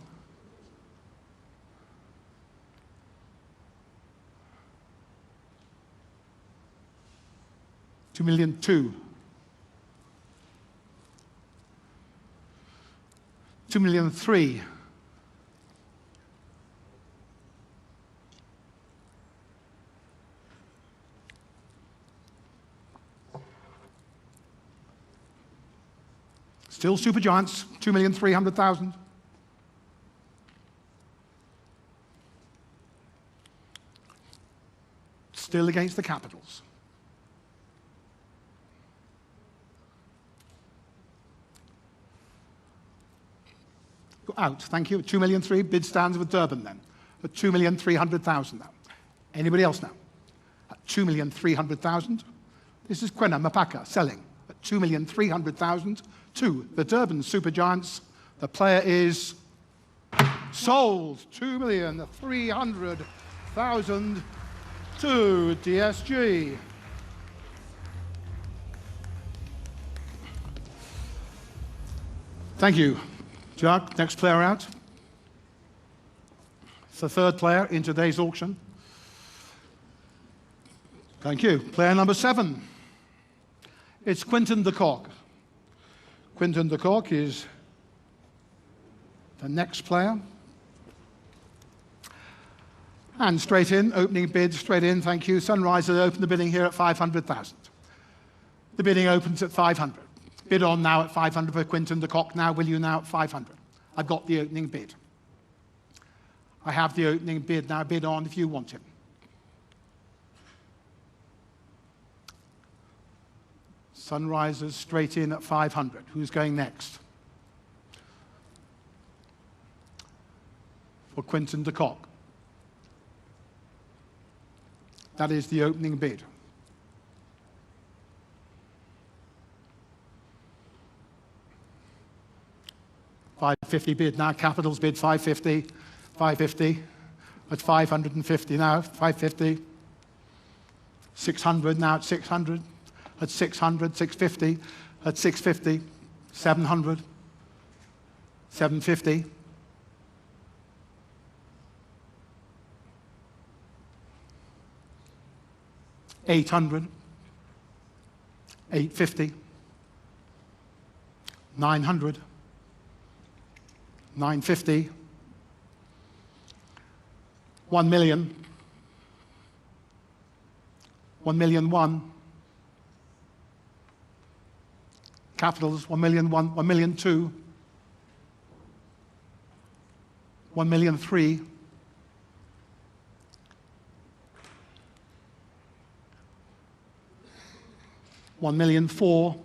2 million two. 2 million three. 2,300,000. Still against the Capitals. Out, thank you. 2,003,000, bid stands with Durban then. At 2,300,000 now. Anybody else now? At 2,300,000. This is Mapaka selling at 2,300,000 to the Durban Supergiants. The player is sold. 2,300,000 to DSG. Thank you. Jack, next player out. It's the third player in today's auction. Thank you. Player number 7. It's Quinton de Kock. Quinton de Kock is the next player. And straight in, opening bid, straight in, thank you. Sunrisers open the bidding here at 500,000. The bidding opens at 500. Bid on now at 500 for Quinton de Kock. Now, will you now at 500? I've got the opening bid. I have the opening bid now. Bid on if you want him. Sunrisers straight in at 500. Who's going next? For Quinton de Kock. That is the opening bid. 550 bid now. Capitals bid 550. 550. At 550 now. 550. 600 now at 600. At 600. 650. At 650. 700. 750. 800. 850. 900. 950. 1 million. 1 million one. Capitals, 1 million 1, 1 million 2, 1 million 3, 1 million 4,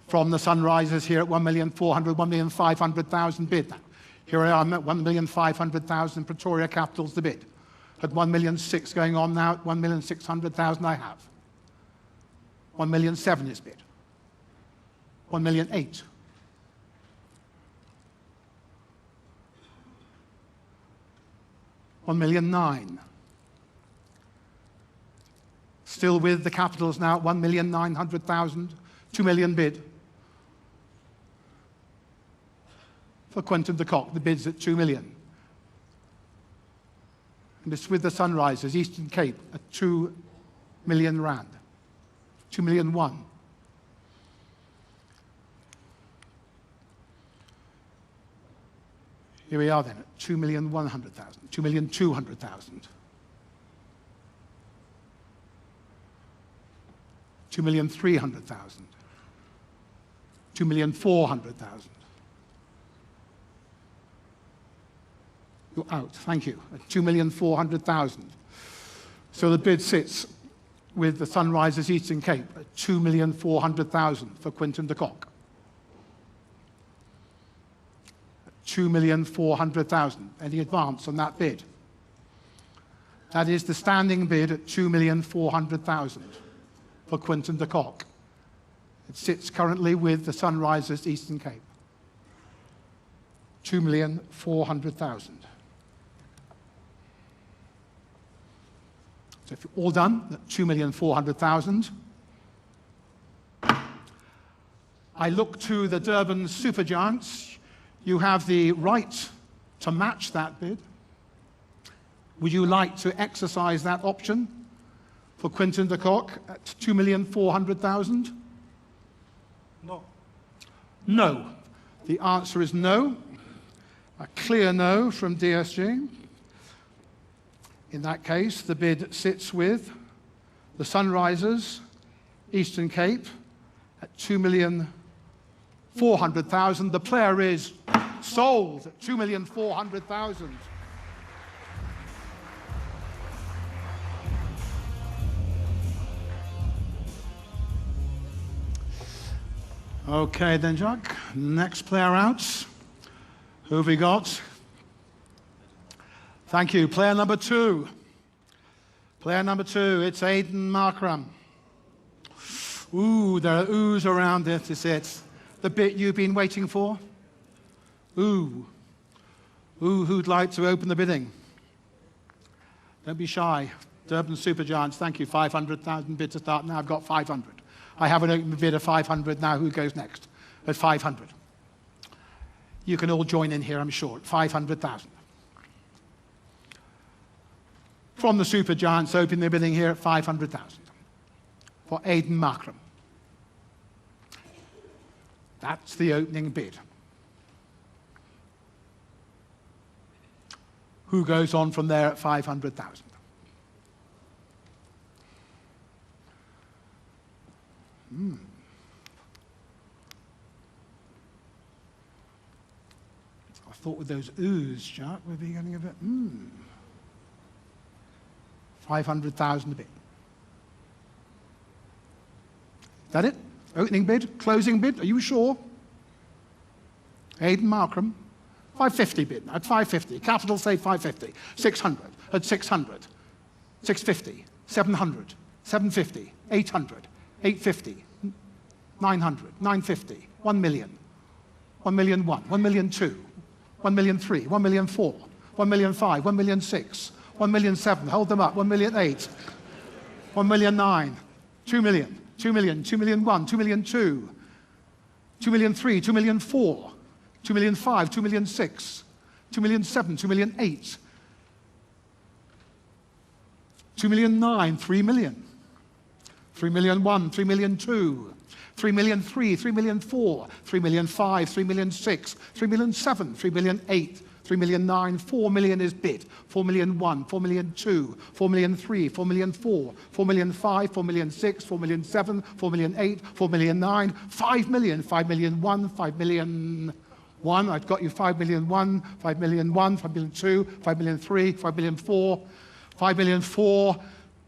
from the Sunrisers here at 1,400,000, 1,500,000 bid. Here I am at 1,500,000, Pretoria Capitals the bid. At 1,600,000 going on now, at 1,600,000 I have. 1,700,000 is bid. 1,800,000. 1,900,000. Still with the Capitals now at 1,900,000, 2 million bid. For Quentin de Kock, the bid's at 2 million. And it's with the Sunrisers, Eastern Cape, at 2 million rand. 2 million 1. Here we are then at 2,100,000, 2,200,000. 2,300,000. 2,400,000. You're out, thank you, at 2,400,000. So the bid sits with the Sunrisers Eastern Cape at 2,400,000 for Quentin de Kock. 2,400,000. Any advance on that bid? That is the standing bid at 2,400,000 for Quentin de Kock. It sits currently with the Sunrisers Eastern Cape. 2,400,000. So if you're all done at 2,400,000, I look to the Durban Supergiants. You have the right to match that bid. Would you like to exercise that option for Quentin de Kock at 2,400,000? No. No. The answer is no. A clear no from DSG. In that case, the bid sits with the Sunrisers Eastern Cape at 2,400,000. The player is sold at 2,400,000. Okay then, Jack. Next player out. Who have we got? Thank you. Player number 2. Player number 2, it's Aidan Markram. Ooh, there are oohs around it, is it? The bit you've been waiting for? Ooh. Ooh, who'd like to open the bidding? Don't be shy. Durban Supergiants, thank you. 500,000 bid to start. Now I've got 500. I have an open bid of 500. Now who goes next? At 500. You can all join in here, I'm sure. 500,000. From the Supergiants, open their bidding here at 500,000 for Aidan Markram. That's the opening bid. Who goes on from there at 500,000? I thought with those oohs, Jack, we'd be getting a bit, 500,000 a bit. Is that it? Opening bid? Closing bid? Are you sure? Aidan Markram? 550 bid. At 550. Capital say 550. 600. At 600. 650. 700. 750. 800. 850. 900. 950. 1 million. 1 million 1. 1 million 2. 1 million 3. 1 million 4. 1 million 5. 1 million 6. 1 million 7, hold them up, 1 million 8, 1 million 9, 2 million, 2 million, 2 million 1, 2 million 2, 2 million 3, 2 million 4, 2 million 5, 2 million 6, 2 million 7, 2 million 8, 2 million 9, 3 million, 3 million 1, 3 million 2, 3 million 3, 3 million 4, 3 million 5, 3 million 6, 3 million 7, 3 million 8, 3,000,009, 4 million is bid. 4,000,001, 4,000,002, 4,000,003, 4,000,004, 4,000,005, 4,000,006, 4,000,007, 4,000,008, 4,000,009, 5 million, 5,000,001, 5,000,001. I've got you 5,000,001, 5,000,001, 5,000,002, 5,000,003, 5,000,004, 5,000,004.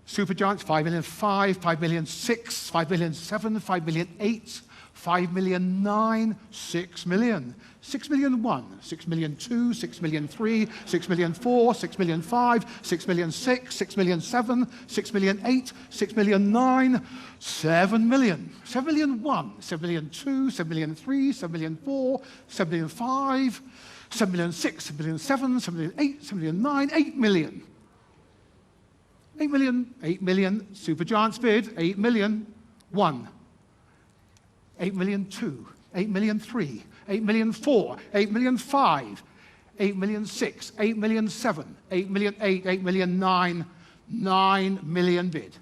Supergiants, 5,000,005, 5,000,006, 5,000,007, 5,000,008, 5,000,009, 6 million. 6,000,001, 6,000,002, 6,000,003, 6,000,004, 6,000,005, 6,000,006, 6,000,007, 6,000,008, 6,000,009, 7 million. 7,000,001, 7,000,002, 7,000,003, 7,000,004, 7,000,005, 7,000,006, 7,000,007, 7,000,008, 7,000,009, 8 million. 8 million, 8 million, Supergiants bid, 8 million, 1. 8 million, 2. 8 million, 3. 8 million, 4. 8 million, 5. 8 million, 6. 8 million, 7. 8 million, 8. 8 million, 9. 9 million bid.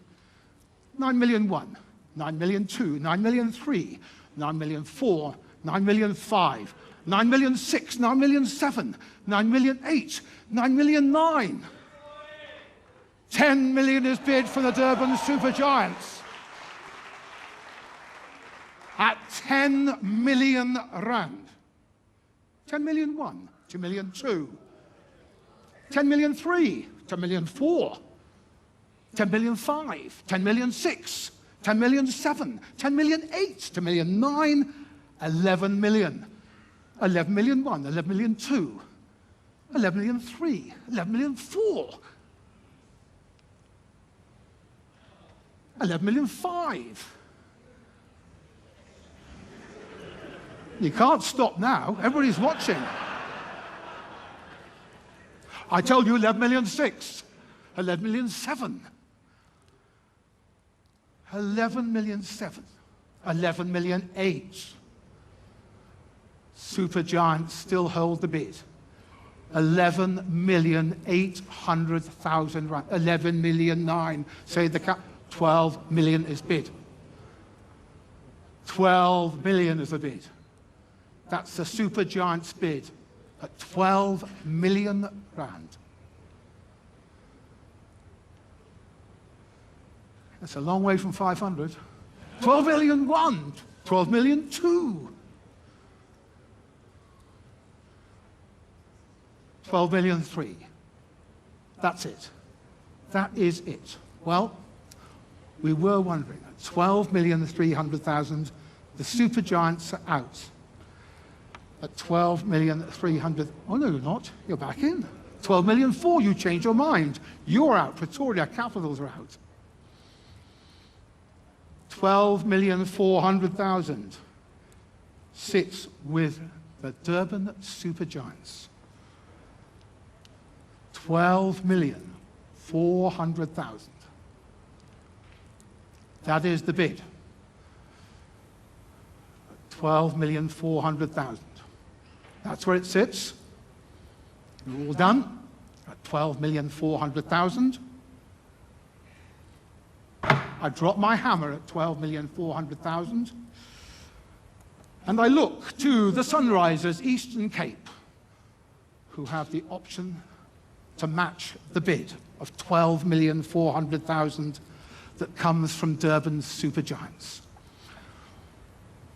9 million, 1. 9 million, 2. 9 million, 3. 9 million, 4. 9 million, 5. 9 million, 6. 9 million, 7. 9 million, 8. 9 million, 9. 10 million is bid for the Durban Supergiants. At 10 million rand. 10 million 1, 2 million 2, 10 million 3, 10 million 4, 10 million 5, 10 million 6, 10 million 7, 10 million 8, 10 million 9, 11 million. 11 million 1, 11 million 2, 11 million 3, 11 million 4, 11 million 5. You can't stop now. Everybody's watching. I told you 11 million 6, 11 million 7, 11 million 7, 11 million 8. Supergiants still hold the bid. 11,800,000 rand. 11 million 9. Say the cap. 12 million is bid. 12 million is the bid. That's the Supergiants bid at 12 million rand. That's a long way from 500. 12 million 1, 12 million 2. 12 million 3. That's it. That is it. Well, we were wondering, at 12,300,000, the Supergiants are out. At 12,300,000, oh no, you're not, you're back in. 12,000,004, you changed your mind. You're out, Pretoria Capitals are out. 12,400,000 sits with the Durban Supergiants. 12,400,000. That is the bid. 12,400,000. That's where it sits. We're all done at 12,400,000. I drop my hammer at 12,400,000. And I look to the Sunrisers Eastern Cape, who have the option to match the bid of 12,400,000 that comes from Durban's Supergiants.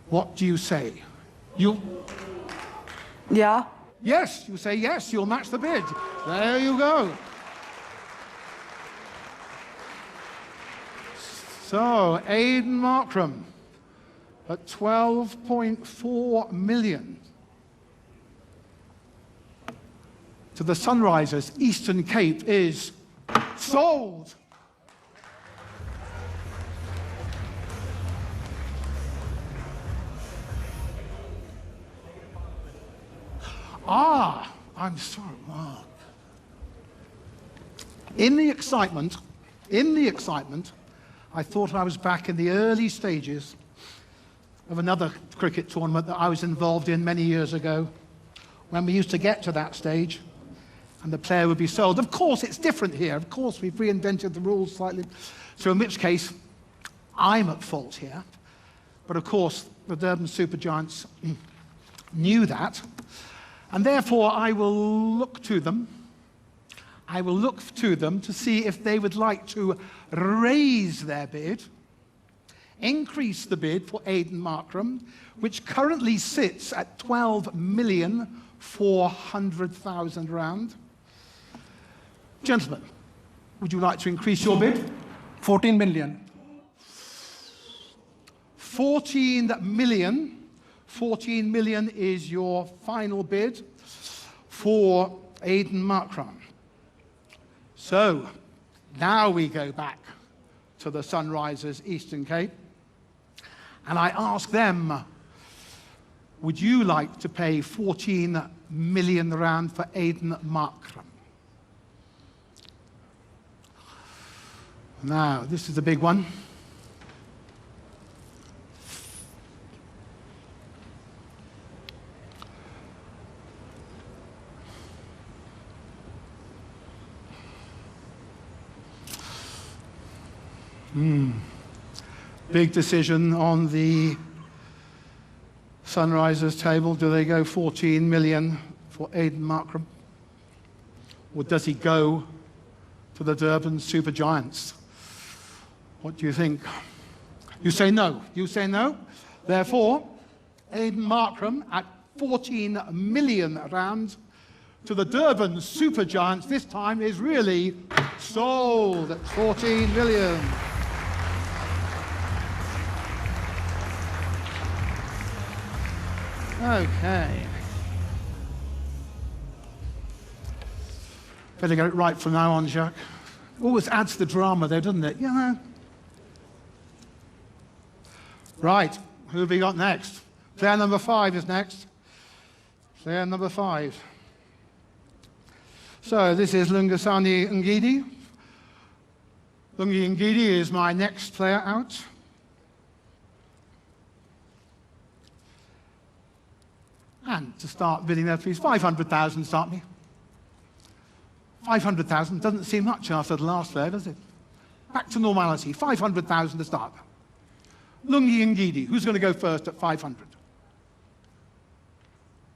What do you say? Yeah. Yes, you say yes, you'll match the bid. There you go. So, Aidan Markram at 12.4 million. To the Sunrisers Eastern Cape is sold. Ah, I'm sorry. Oh. In the excitement, I thought I was back in the early stages of another cricket tournament that I was involved in many years ago, when we used to get to that stage and the player would be sold. Of course, it's different here. Of course, we've reinvented the rules slightly. So in which case, I'm at fault here. But of course, the Durban Supergiants knew that. And therefore, I will look to them. I will look to them to see if they would like to raise their bid, increase the bid for Aidan Markram, which currently sits at 12,400,000 rand. Gentlemen, would you like to increase your bid? 14 million. 14 million. 14 million is your final bid for Aidan Markram. So, now we go back to the Sunrisers Eastern Cape, and I ask them, would you like to pay 14 million rand for Aidan Markram? Now, this is a big one. Big decision on the Sunrisers table. Do they go 14 million for Aidan Markram? Or does he go to the Durban Super Giants? What do you think? You say no. You say no. Therefore, Aidan Markram at 14 million rand to the Durban Super Giants this time is really sold at 14 million. Okay. Better get it right from now on, Jacques. Always adds to the drama though, doesn't it? You know. Right, who have we got next? Player number 5 is next. Player number 5. So this is Lungisani Ngidi. Lungi Ngidi is my next player out. And to start bidding there, please, 500,000 start me. 500,000 doesn't seem much after the last player, does it? Back to normality, 500,000 to start. Lungi Ngidi, who's going to go first at 500?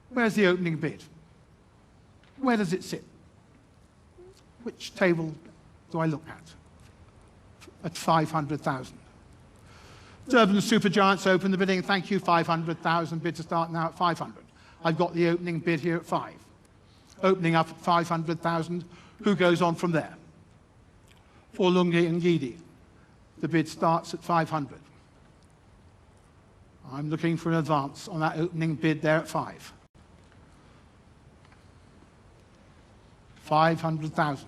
Where's the opening bid? Where does it sit? Which table do I look at 500,000? Durban Super Giants open the bidding. Thank you, 500,000. Bid to start now at 500. I've got the opening bid here at 5. Opening up at 500,000. Who goes on from there? For Lungi Ngidi, the bid starts at 500. I'm looking for an advance on that opening bid there at 5. 500,000.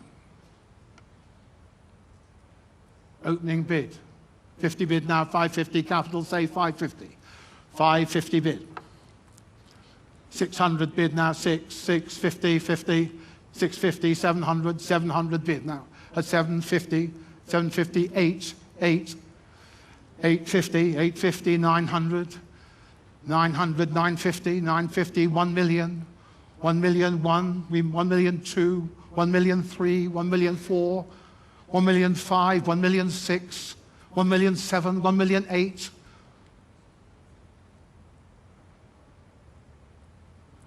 Opening bid. 50 bid now, 550. Capital say 550. 550 bid. 600 bid now, 650, 50, 650, 700, 700 bid now. At 750, 750, 850, 850, 900, 900, 950, 950, 1 million, 1 million 1, 1 million 2, 1 million 3, 1 million 4, 1 million 5, 1 million 6, 1 million 7, 1 million 8.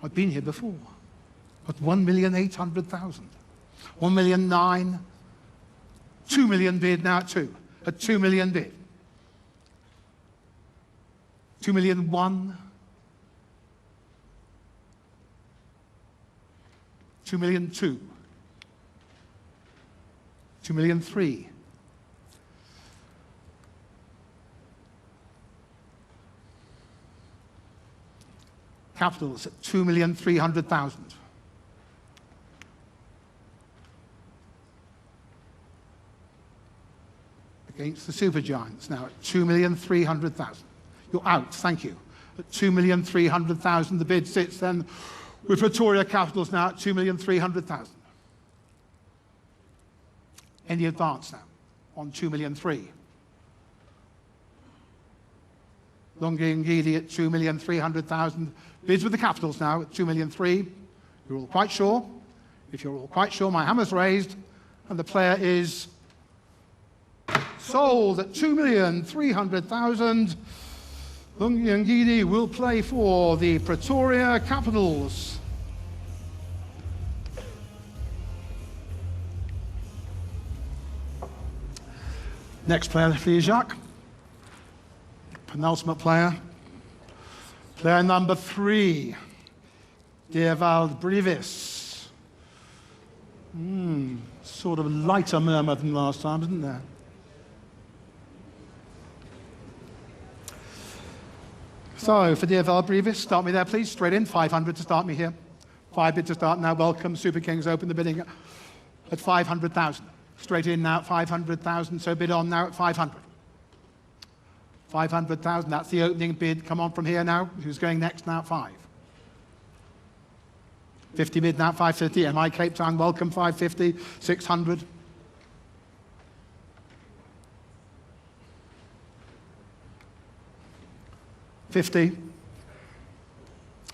I've been here before. But 1,800,000. 1 million 9. 2 million bid now at 2. At 2 million bid. 2 million 1. 2 million 2. 2 million 3. Capitals at 2,300,000. Against the Super Giants now at 2,300,000. You're out, thank you. At 2,300,000, the bid sits then with Pretoria Capitals now at 2,300,000. Any advance now on 2,300,000. Lungi Ngidi at 2,300,000. Bids with the Capitals now at 2,300,000. You're all quite sure? If you're all quite sure, my hammer's raised, and the player is sold at 2,300,000. Lungi Ngidi will play for the Pretoria Capitals. Next player, please, Jacques. Penultimate player. Player number 3, Diervald Brevis. Sort of lighter murmur than last time, isn't there? So, for Diervald Brevis, start me there, please. Straight in, 500 to start me here. 5 bid to start now. Welcome. Super Kings open the bidding at 500,000. Straight in now at 500,000, so bid on now at 500. 500,000, that's the opening bid. Come on from here now. Who's going next now at 5? 50 bid now at 550. MI Cape Town, welcome, 550. 600. 50.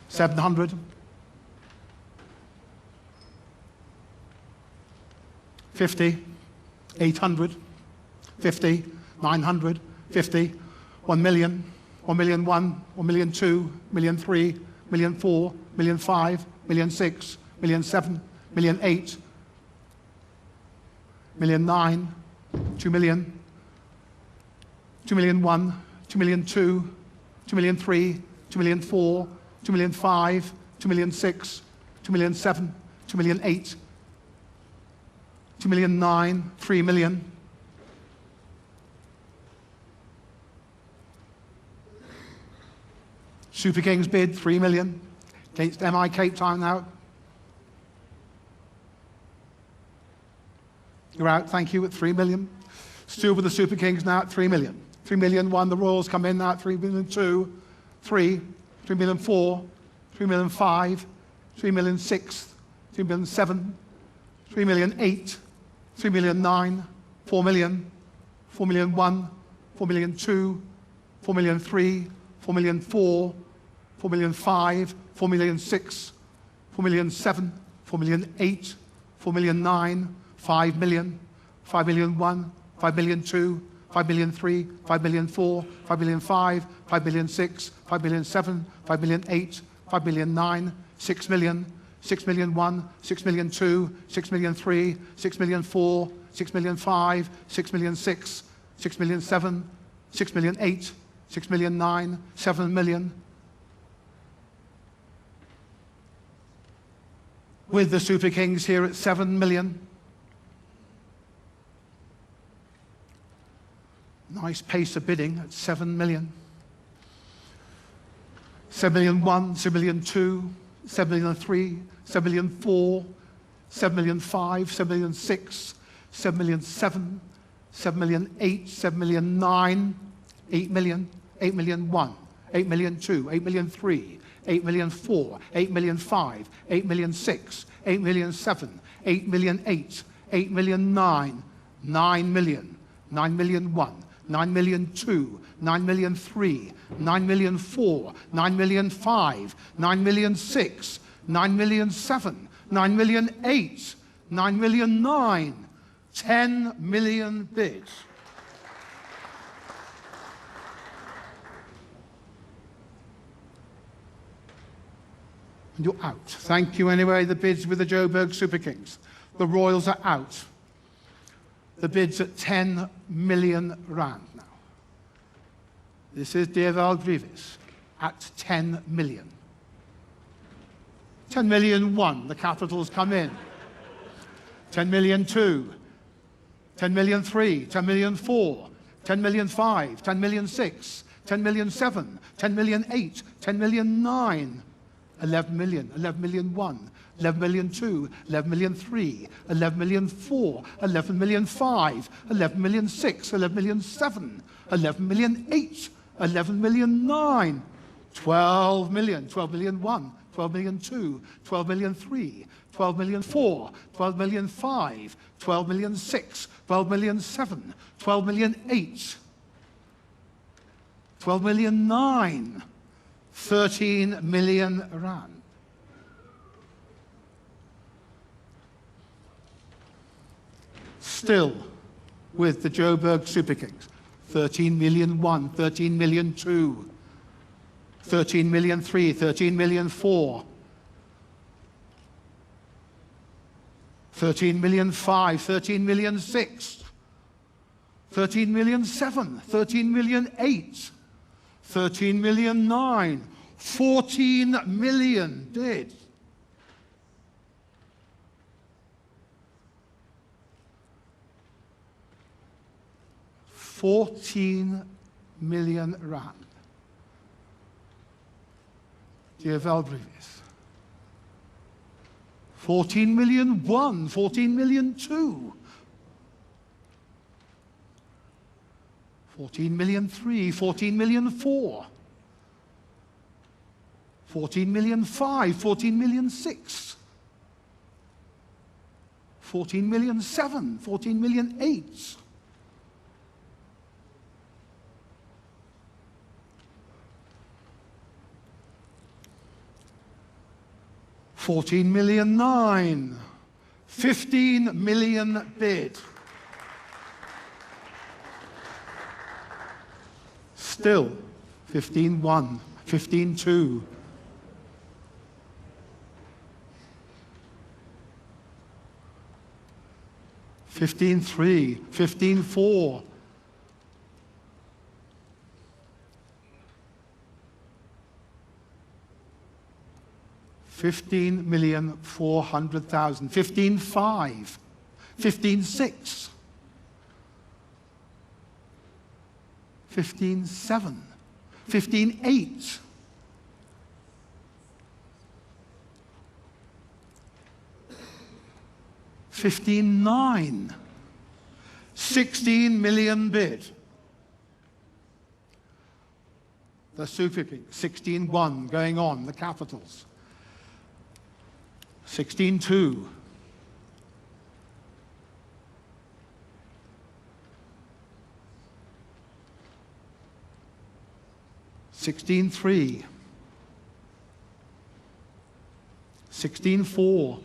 700. 50. 800. 50. 900. 50. 1 million, 1 million 1, 1 million 2, 1 million 3, 1 million 4, 1 million 5, 1 million 6, 1 million 7, 1 million 8, 1 million 9, 2 million, 2 million 1, 2 million 2, 2 million 3, 2 million 4, 2 million 5, 2 million 6, 2 million 7, 2 million 8, 2 million 9, 3 million. Super Kings bid, 3 million. Against MI Cape Town now. You're out, thank you, at 3 million. Still with the Super Kings now at 3 million. 3 million 1, the Royals come in now at 3 million 2, 3, 3 million 4, 3 million 5, 3 million 6, 3 million 7, 3 million 8, 3 million 9, 4 million, 4 million 1, 4 million 2, 4 million 3, 4 million 4, 4 million 5, 4 million 6, 4 million 7, 4 million 8, 4 million 9, 5 million, 5 million 1, 5 million 2, 5 million 3, 5 million 4, 5 million 5, 5 million 6, 5 million 7, 5 million 8, 5 million 9, 6 million, 6 million 1, 6 million 2, 6 million 3, 6 million 4, 6 million 5, 6 million 6, 6 million 7, 6 million 8, 6 million 9, 7 million. With the Super Kings here at 7 million. Nice pace of bidding at 7 million. 7 million 1, 7 million 2, 7 million 3, 7 million 4, 7 million 5, 7 million 6, 7 million 7, 7 million 8, 7 million 9, 8 million, 8 million 1, 8 million 2, 8 million 3, 8 million 4, 8 million 5, 8 million 6, 8 million 7, 8 million 8, 8 million 9, 9 million, 9 million 1, 9 million 2, 9 million 3, 9 million 4, 9 million 5, 9 million 6, 9 million 7, 9 million 8, 9 million 9, 10 million bids. And you're out. Thank you anyway, the bids with the Joburg Super Kings. The Royals are out. The bid's at 10 million rand now. This is Diervald Brevis at 10 million. 10 million 1, the capitals come in. 10 million 2, 10 million 3, 10 million 4, 10 million 5, 10 million 6, 10 million 7, 10 million 8, 10 million 9, 11 million, 11 million 1, 11 million 2, 11 million 3, 11 million 4, 11 million 5, 11 million 6, 11 million 7, 11 million 8, 11 million 9, 12 million, 12 million 1, 12 million 2, 12 million 3, 12 million 4, 12 million 5, 12 million 6, 12 million 7, 12 million 8, 12 million 9, 13 million rand. Still with the Joburg Super Kings. 13 million 1, 13 million 2, 13 million 3, 13 million 4, 13 million 5, 13 million 6, 13,000,007, 13,000,008, 13,000,009, 14 million bid. £14 million. Dear Valbrivis. 14,000,001, 14,000,002. 14,000,003, 14,000,004. 14,000,005, 14,000,006. 14,000,007, 14,000,008. 14,000,009, 15 million bid. Still 15-1, 15-2. 15-3, 15-4. 15,400,000, 15.5, 15.6, 15.7, 15.8, 15.9, 16 million bid. The Super King, 16-1 going on, the Capitals. 16-2. 16-3. 16-4.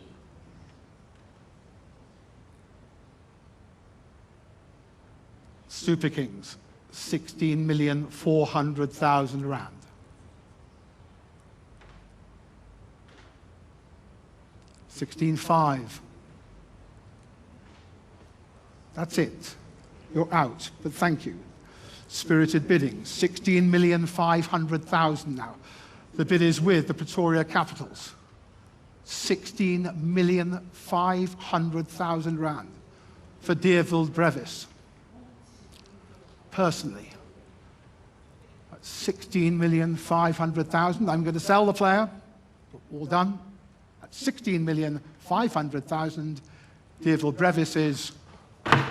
'Super Kings, 16,400,000 rand. 16.5. That's it. You're out, but thank you. Spirited bidding, 16,500,000 now. The bid is with the Pretoria Capitals. 16,500,000 rand for Deerfield Brevis. Personally, 16,500,000. I'm going to sell the player. All done. 16,500,000. Deerfield Brevis is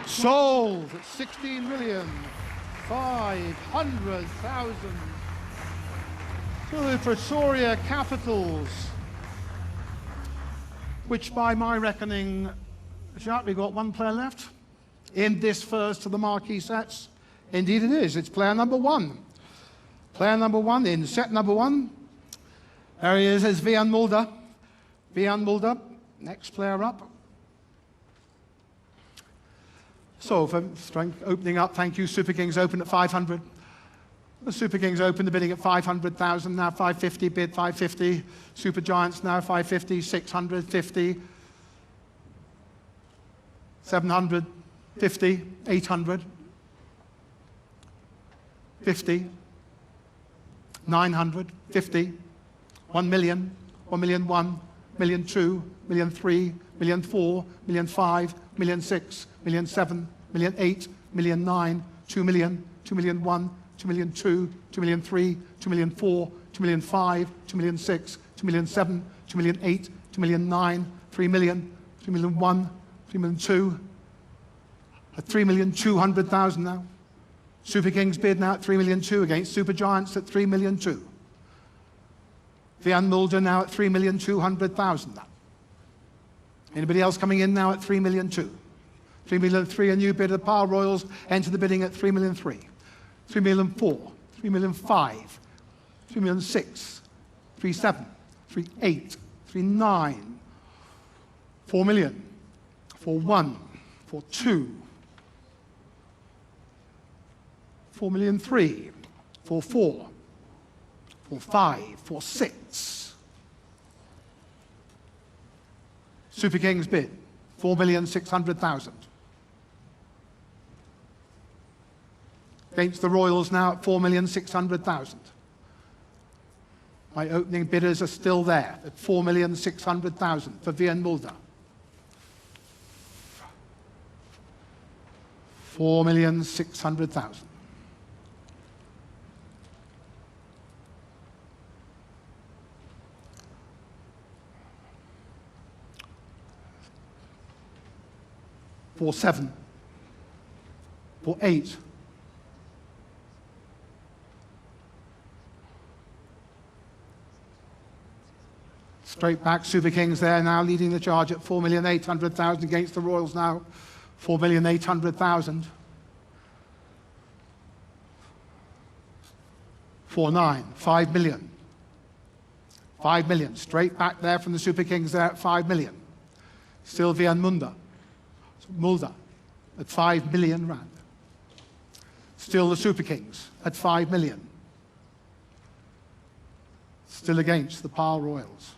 sold at 16,500,000 to the Pretoria Capitals, which by my reckoning, Jacques, we've got one player left in this first of the marquee sets. Indeed it is. It's player number one. Player number one in set number one. There he is Vian Mulder. Vian Mulder, next player up. So, for strength opening up, thank you. Super Kings open at 500. The Super Kings open the bidding at 500,000, now 550 bid, 550. Super Giants now 550, 650, 750, 800, 50, 900, 50, 1 million, 1,000,001. 1,000,002, 1,000,003, 1,000,004, 1,000,005, 1,000,006, 1,000,007, 1,000,008, 1,000,009, 2 million, 2,000,001, 2,000,002, 2,000,003, 2,000,004, 2,000,005, 2,000,006, 2,000,007, 2,000,008, 2,000,009, 3 million, 3,000,001, 3,000,002, at 3,200,000 now. Super Kings bid now at 3,200,000 against Super Giants at 3,200,000. Vian Mulder now at 3,200,000 now. Anybody else coming in now at 3,200,000? 3,300,000, a new bid. The Power Royals enter the bidding at 3,300,000. 3,400,000, 3,500,000, 3,600,000, 3,700,000, 3,800,000, 3,900,000, 4,000,000, 4,100,000, 4,200,000, 4,300,000, 4,400,000. 4,500,000, 4,600,000. Super Kings bid, 4,600,000. Against the Royals now at 4,600,000. My opening bidders are still there at 4,600,000 for Vian Mulder. 4,600,000. For 7. For 8. Straight back, Super Kings there now leading the charge at 4,800,000 against the Royals now. 4,800,000. 4-9, 5 million. 5 million. Straight back there from the Super Kings there at 5 million. Sylvian Mulder at 5 million rand. Still the Super Kings at 5 million. Still against the Pile Royals.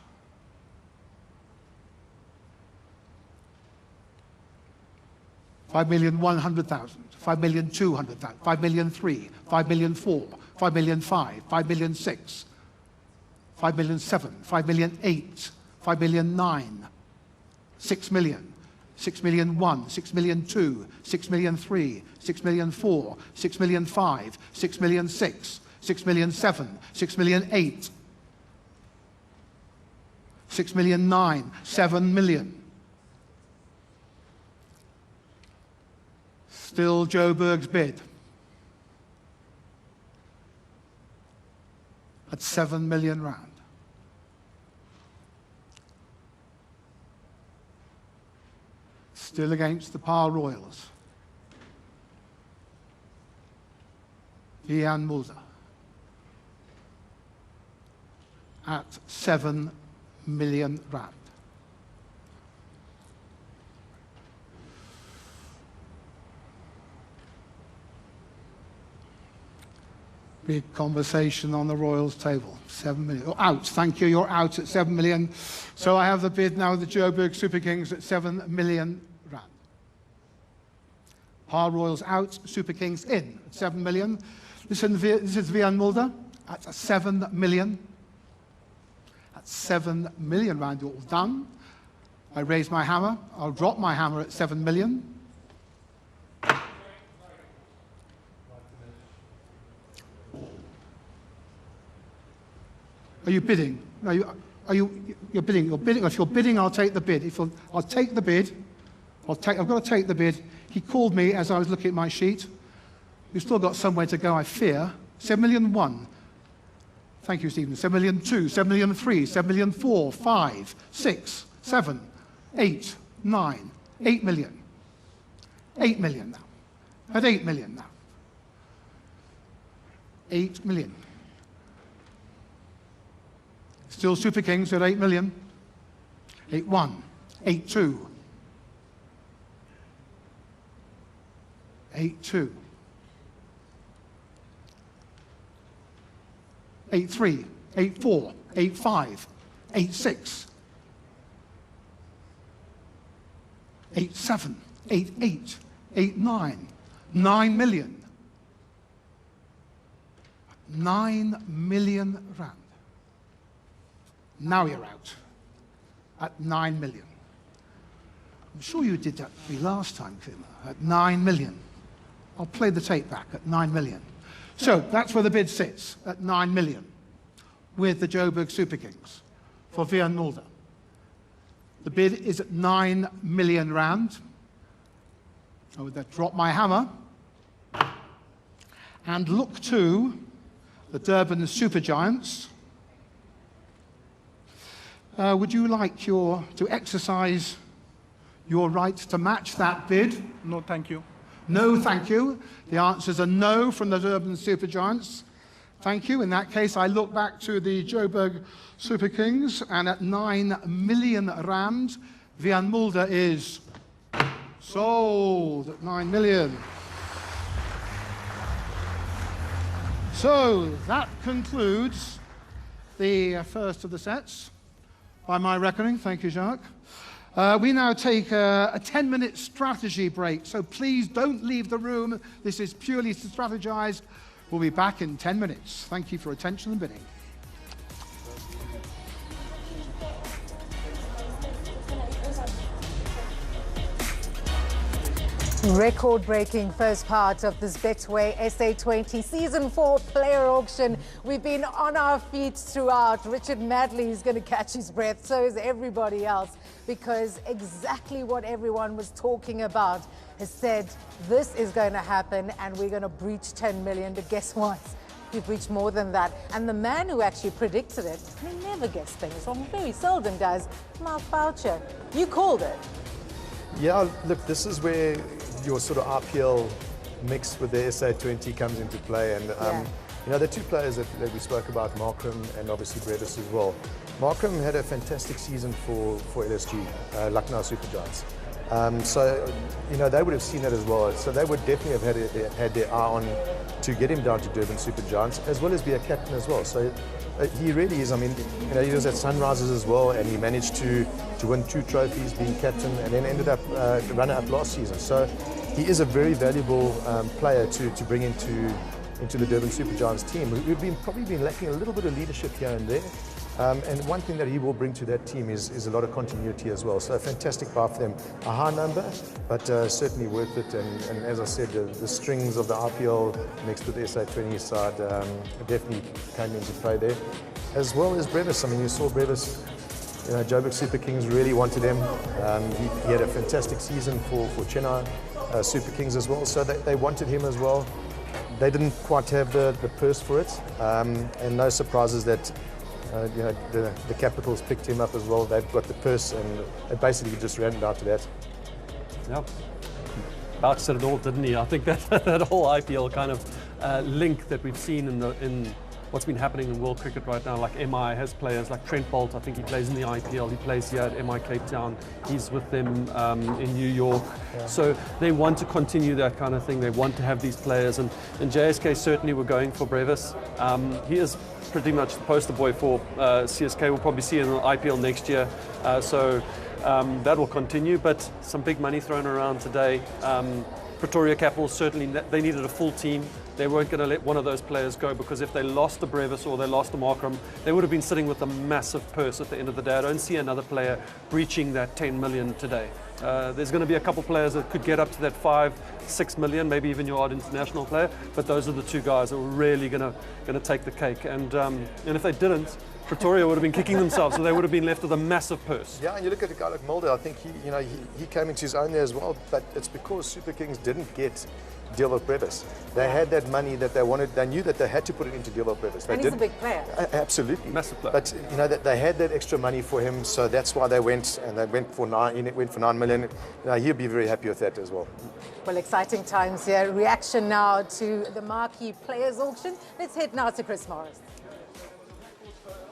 5,100,000, 5,200,000, 5,003,000, 5,004,000, 5,005,000, 5,006,000, 5,007,000, 5,008,000, 5,009,000, 6 million, 6,001,000, 6,002,000, 6,003,000, 6,004,000, 6,005,000, 6,006,000, 6,007,000, 6,008,000, 6,009,000, 7 million. Still Joburg's bid at 7 million rand. Still against the Pile Royals. Vian Mulder at 7 million rand. Big conversation on the Royals table. 7 million. Oh, out. Thank you. You're out at 7 million. So I have the bid now of the Joburg Super Kings at 7 million rand. Pile Royals out. Super Kings in at 7 million. This is Vian Mulder at 7 million. At 7 million rand, you're all done. I raise my hammer. I'll drop my hammer at 7 million. Are you bidding? No, you're bidding. You're bidding. If you're bidding, I'll take the bid. I'll take the bid. I've got to take the bid. He called me as I was looking at my sheet. You've still got somewhere to go, I fear. 7,001,000. Thank you, Stephen. 7,002,000, 7,003,000, 7,004,000, 5, 6, 7, 8, 9, 8 million. 8 million now. At 8 million now. 8 million. Still Super Kings at 8 million. 8-1, 8-2, 8-2, 8-3, 8-4, 8-5, 8-6, 8-7, 8-8, 8-9, 9 million. 9 million rand. Now you're out at 9 million. I'm sure you did that for me last time, Fima, at 9 million. I'll play the tape back at 9 million. So that's where the bid sits, at 9 million, with the Joburg Super Kings for Vian Mulder. The bid is at 9 million rand. I would then drop my hammer and look to the Durban Super Giants. Would you like to exercise your right to match that bid? No, thank you. No, thank you. The answers are no from the Durban Super Giants. Thank you. In that case, I look back to the Joburg Super Kings, and at 9 million rand, Vian Mulder is sold at 9 million. So that concludes the first of the sets. By my reckoning, thank you, Jacques. We now take a 10-minute strategy break, so please don't leave the room. This is purely to strategize. We'll be back in 10 minutes. Thank you for your attention and bidding. Record-breaking first part of this Betway SA20 Season 4 player auction. We've been on our feet throughout. Richard Madley is going to catch his breath, so is everybody else, because exactly what everyone was talking about has said this is going to happen and we're going to breach 10 million. But guess what? We've reached more than that. And the man who actually predicted it, he never gets things wrong, very seldom does, Mark Boucher. You called it. Yeah, look, this is where your sort of RPL mix with the SA20 comes into play. And, you know, the two players that we spoke about, Marquee and obviously Brevis as well. Marquee had a fantastic season for LSG, Lucknow Supergiants. So, you know, they would have seen that as well. So they would definitely have had their eye on to get him down to Durban Supergiants, as well as be a captain as well. So he really is. I mean, you know, he was at Sunrisers as well, and he managed to win 2 trophies being captain, and then ended up runner-up last season. So he is a very valuable player to bring into the Durban Supergiants team. We've probably been lacking a little bit of leadership here and there. And one thing that he will bring to that team is a lot of continuity as well. So a fantastic buy for them. A high number, but certainly worth it. And as I said, the strings of the RPL mixed with the SA20 side definitely came into play there. As well as Brevis. I mean, you saw Brevis, you know, Joburg Super Kings really wanted him. He had a fantastic season for Chennai Super Kings as well. So they wanted him as well. They didn't quite have the purse for it. And no surprises that you know, the Capitals picked him up as well. They've got the purse, and it basically just ran down to that. Yeah, Bouch said it all, didn't he? I think that whole IPL kind of link that we've seen in what's been happening in world cricket right now, like MI has players like Trent Bolt. I think he plays in the IPL. He plays here at MI Cape Town. He's with them in New York. Yeah. So they want to continue that kind of thing. They want to have these players, and JSK certainly were going for Brevis. He is pretty much the poster boy for CSK. We'll probably see him in the IPL next year. So that will continue, but some big money thrown around today. Pretoria Capitals, certainly they needed a full team. They weren't going to let one of those players go, because if they lost to Brevis or they lost to Marquee, they would have been sitting with a massive purse at the end of the day. I don't see another player breaching that 10 million today. There's going to be a couple players that could get up to that 5-6 million, maybe even your odd international player, but those are the two guys that were really going to take the cake. And if they didn't, Pretoria would have been kicking themselves, so they would have been left with a massive purse. Yeah, and you look at a guy like Mulder. I think he came into his own there as well, but it's because Super Kings didn't get deal with Brevis. They had that money that they wanted. They knew that they had to put it into deal with Brevis. And he's a big player. Absolutely, massive player. But you know that they had that extra money for him, so that's why they went, and they went for 9 million. You know, he'll be very happy with that as well. Well, exciting times here. Reaction now to the Marquee Players Auction. Let's head now to Chris Morris.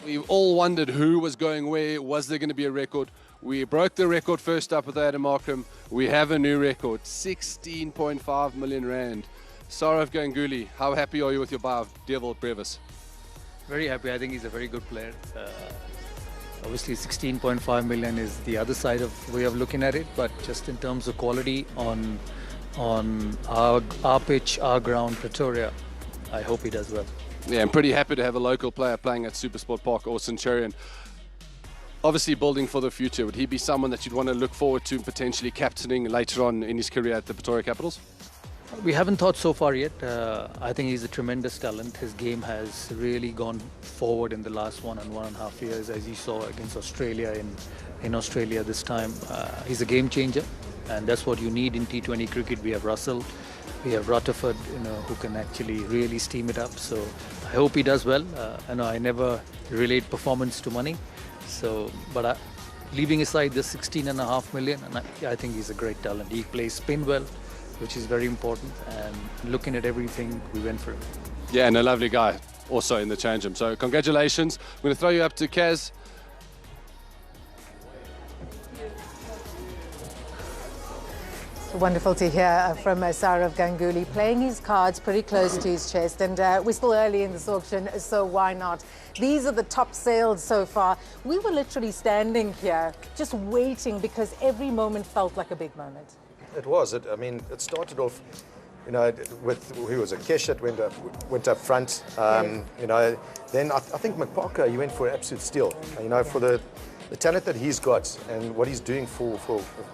We all wondered who was going where. Was there going to be a record? We broke the record first up with Adam Markham. We have a new record, 16.5 million rand. Saurav Ganguly, how happy are you with your buy of Devil Brevis? Very happy. I think he's a very good player. Obviously, 16.5 million is the other side of way of looking at it, but just in terms of quality on our pitch, our ground, Pretoria, I hope he does well. Yeah, I'm pretty happy to have a local player playing at Supersport Park or Centurion. Obviously building for the future, would he be someone that you'd want to look forward to potentially captaining later on in his career at the Pretoria Capitals? We haven't thought so far yet. I think he's a tremendous talent. His game has really gone forward in the last 1.5 years, as you saw against Australia in Australia this time. He's a game changer, and that's what you need in T20 cricket. We have Russell, we have Rutherford, who can actually really steam it up. So I hope he does well. I never relate performance to money. So, but leaving aside the 16.5 million, and I think he's a great talent. He plays spin well, which is very important. And looking at everything, we went for him. Yeah, and a lovely guy also in the change room. So congratulations. I'm going to throw you up to Kaz. Wonderful to hear from Saurav Ganguly, playing his cards pretty close to his chest. And we're still early in this auction, so why not? These are the top sales so far. We were literally standing here just waiting because every moment felt like a big moment. It was. I mean, it started off, you know, with who was it? Kesh that went up front. You know, then I think McParker, he went for absolute steal. You know, for the talent that he's got and what he's doing for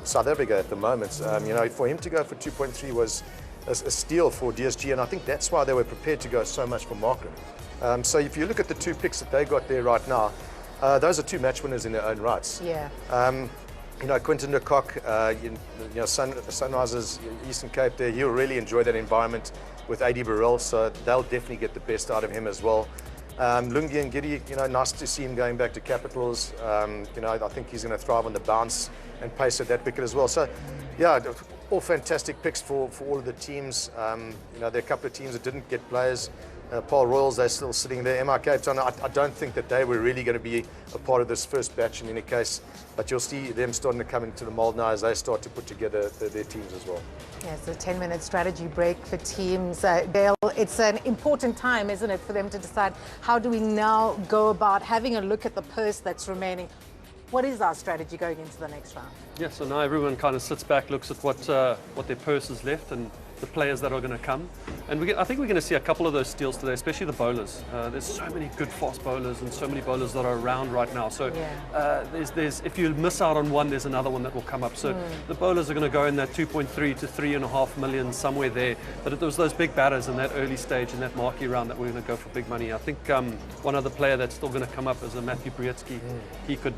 South Africa at the moment, you know, for him to go for 2.3 was a steal for DSG, and I think that's why they were prepared to go so much for Marquee. So if you look at the two picks that they got there right now, those are two match winners in their own rights. Yeah. You know, Quinton de Kock, you know, Sunrisers, Eastern Cape there, he'll really enjoy that environment with AD Burrell, so they'll definitely get the best out of him as well. Lungi and Giddy, you know, nice to see him going back to Capitals. You know, I think he's going to thrive on the bounce and pace at that wicket as well. So, yeah, all fantastic picks for all of the teams. You know, there are a couple of teams that didn't get players. Paul Royals, they're still sitting there. MYCO Cape Town, I don't think that they were really going to be a part of this first batch in any case, but you'll see them starting to come into the mould now as they start to put together their teams as well. Yeah, it's a 10-minute strategy break for teams. Dale, it's an important time, isn't it, for them to decide how do we now go about having a look at the purse that's remaining. What is our strategy going into the next round? Yeah, so now everyone kind of sits back, looks at what their purse is left and the players that are going to come. And I think we're going to see a couple of those steals today, especially the bowlers. There's so many good fast bowlers and so many bowlers that are around right now. So there's if you miss out on one, there's another one that will come up. So the bowlers are going to go in that 2.3 to 3.5 million, somewhere there. But it was those big batters in that early stage in that Marquee round that we're going to go for big money. I think one other player that's still going to come up is a Matthew Brietsky. He could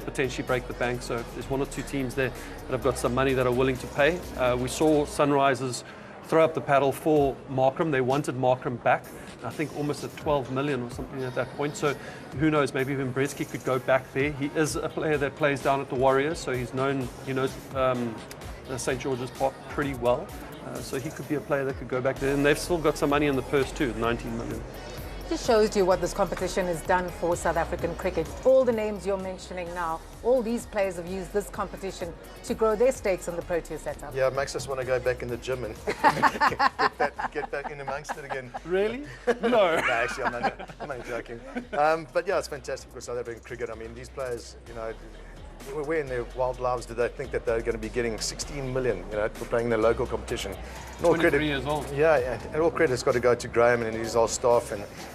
potentially break the bank. So there's one or two teams there that have got some money that are willing to pay. We saw Sunrisers throw up the paddle for Markham. They wanted Markham back, I think almost at 12 million or something at that point. So who knows, maybe even Bretsky could go back there. He is a player that plays down at the Warriors, so he knows St. George's Park pretty well. So he could be a player that could go back there. And they've still got some money in the purse too, 19 million. Just shows you what this competition has done for South African cricket. All the names you're mentioning now, all these players have used this competition to grow their stakes on the Protea setup. Yeah, it makes us want to go back in the gym and get back in amongst it again. Really? No. No, actually, I'm only joking. But yeah, it's fantastic for South African cricket. I mean, these players, you know, where in their wild lives did they think that they're going to be getting 16 million, you know, for playing in their local competition? And all 23 years old. Yeah, and all credit's got to go to Graham and his whole staff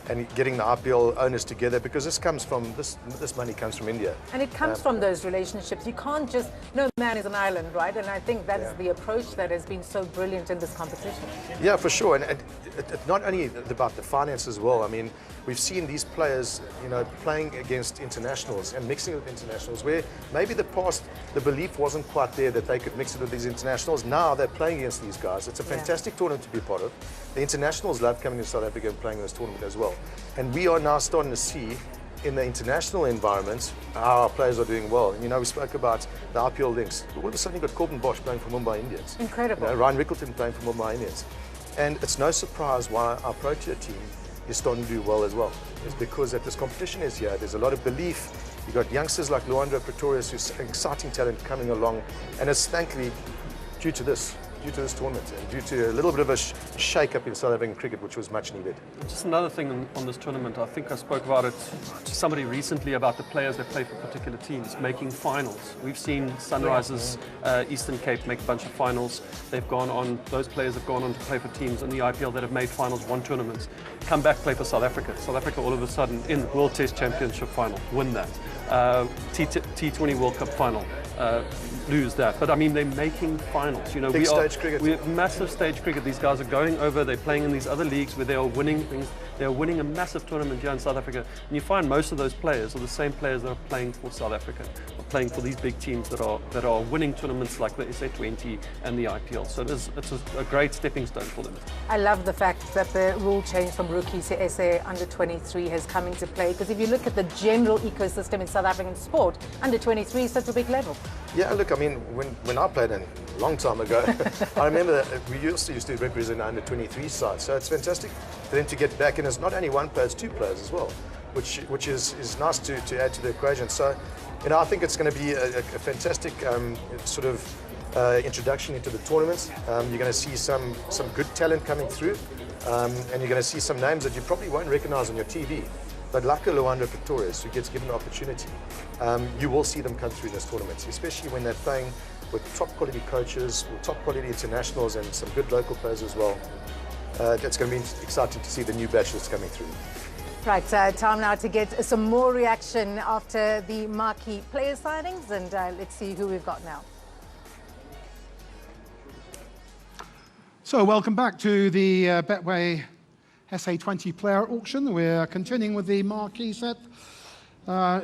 and getting the IPL owners together, because this money comes from India. And it comes from those relationships. You can't just, no man is an island, right? And I think that is the approach that has been so brilliant in this competition. Yeah, for sure. And it's not only about the finance as well. I mean, we've seen these players, you know, playing against internationals and mixing with internationals where maybe the past, the belief wasn't quite there that they could mix it with these internationals. Now they're playing against these guys. It's a fantastic tournament to be a part of. The internationals love coming to South Africa and playing in this tournament as well. And we are now starting to see in the international environment how our players are doing well. And, you know, we spoke about the IPL links. All of a sudden you've got Corbin Bosch playing for Mumbai Indians. Incredible. You know, Ryan Rickleton playing for Mumbai Indians. And it's no surprise why our Protea team is starting to do well as well. It's because that this competition is here. There's a lot of belief. You've got youngsters like Luandro Pretorius, who's exciting talent coming along. And it's thankfully due to this tournament and due to a little bit of a shake-up in South African cricket, which was much needed. Just another thing on this tournament, I think I spoke about it to somebody recently about the players that play for particular teams making finals. We've seen Sunrisers, Eastern Cape make a bunch of finals. They've gone on, those players have gone on to play for teams in the IPL that have made finals, won tournaments, come back, play for South Africa. South Africa all of a sudden in the World Test Championship final, win that. T20 World Cup final. Lose that, but I mean they're making finals. You know, Big stage cricket. We have massive stage cricket. These guys are going over. They're playing in these other leagues where they are winning things. They are winning a massive tournament here in South Africa, and you find most of those players are the same players that are playing for South Africa, are playing for these big teams that are winning tournaments like the SA20 and the IPL. So it's a great stepping stone for them. I love the fact that the rule change from rookie to SA under 23 has come into play, because if you look at the general ecosystem in South African sport, under 23 is such a big level. Yeah, look, I mean, when I played a long time ago, I remember that we used to represent under 23 side. So it's fantastic for them to get back, and it's not only one player, it's two players as well, which is nice to add to the equation. So, you know, I think it's going to be a fantastic sort of introduction into the tournament. You're going to see some good talent coming through, and you're going to see some names that you probably won't recognize on your TV. But like a Luanda Pretorius, who gets given an opportunity, you will see them come through this tournament, especially when they're playing with top quality coaches, with top quality internationals, and some good local players as well. It's going to be exciting to see the new batch that's coming through. Right, time now to get some more reaction after the marquee player signings, and let's see who we've got now. So welcome back to the Betway SA20 player auction. We're continuing with the marquee set.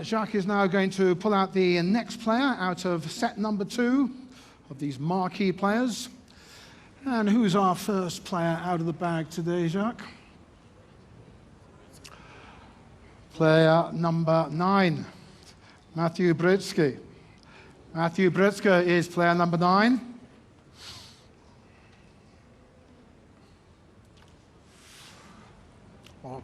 Jacques is now going to pull out the next player out of set number 2 of these marquee players. And who's our first player out of the bag today, Jacques? Player number 9, Matthew Britsky. Matthew Britsky is player number 9.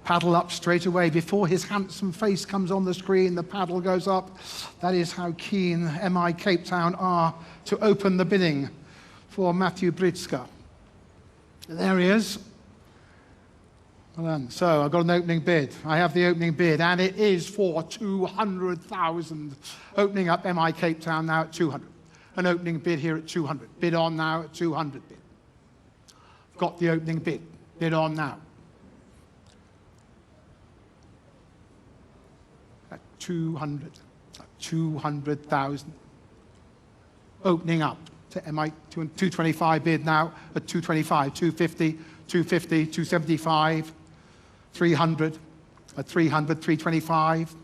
Paddle up straight away before his handsome face comes on the screen. The paddle goes up. That is how keen MI Cape Town are to open the bidding for Matthew Britsky. There he is. Well done. So I've got an opening bid. I have the opening bid, and it is for 200,000. Opening up MI Cape Town now at 200. An opening bid here at 200. Bid on now at 200 bid. Got the opening bid. Bid on now. At 200. 200,000. Opening up to MI 225 bid now at 225, 250, 250, 275, 300, at 300, 325,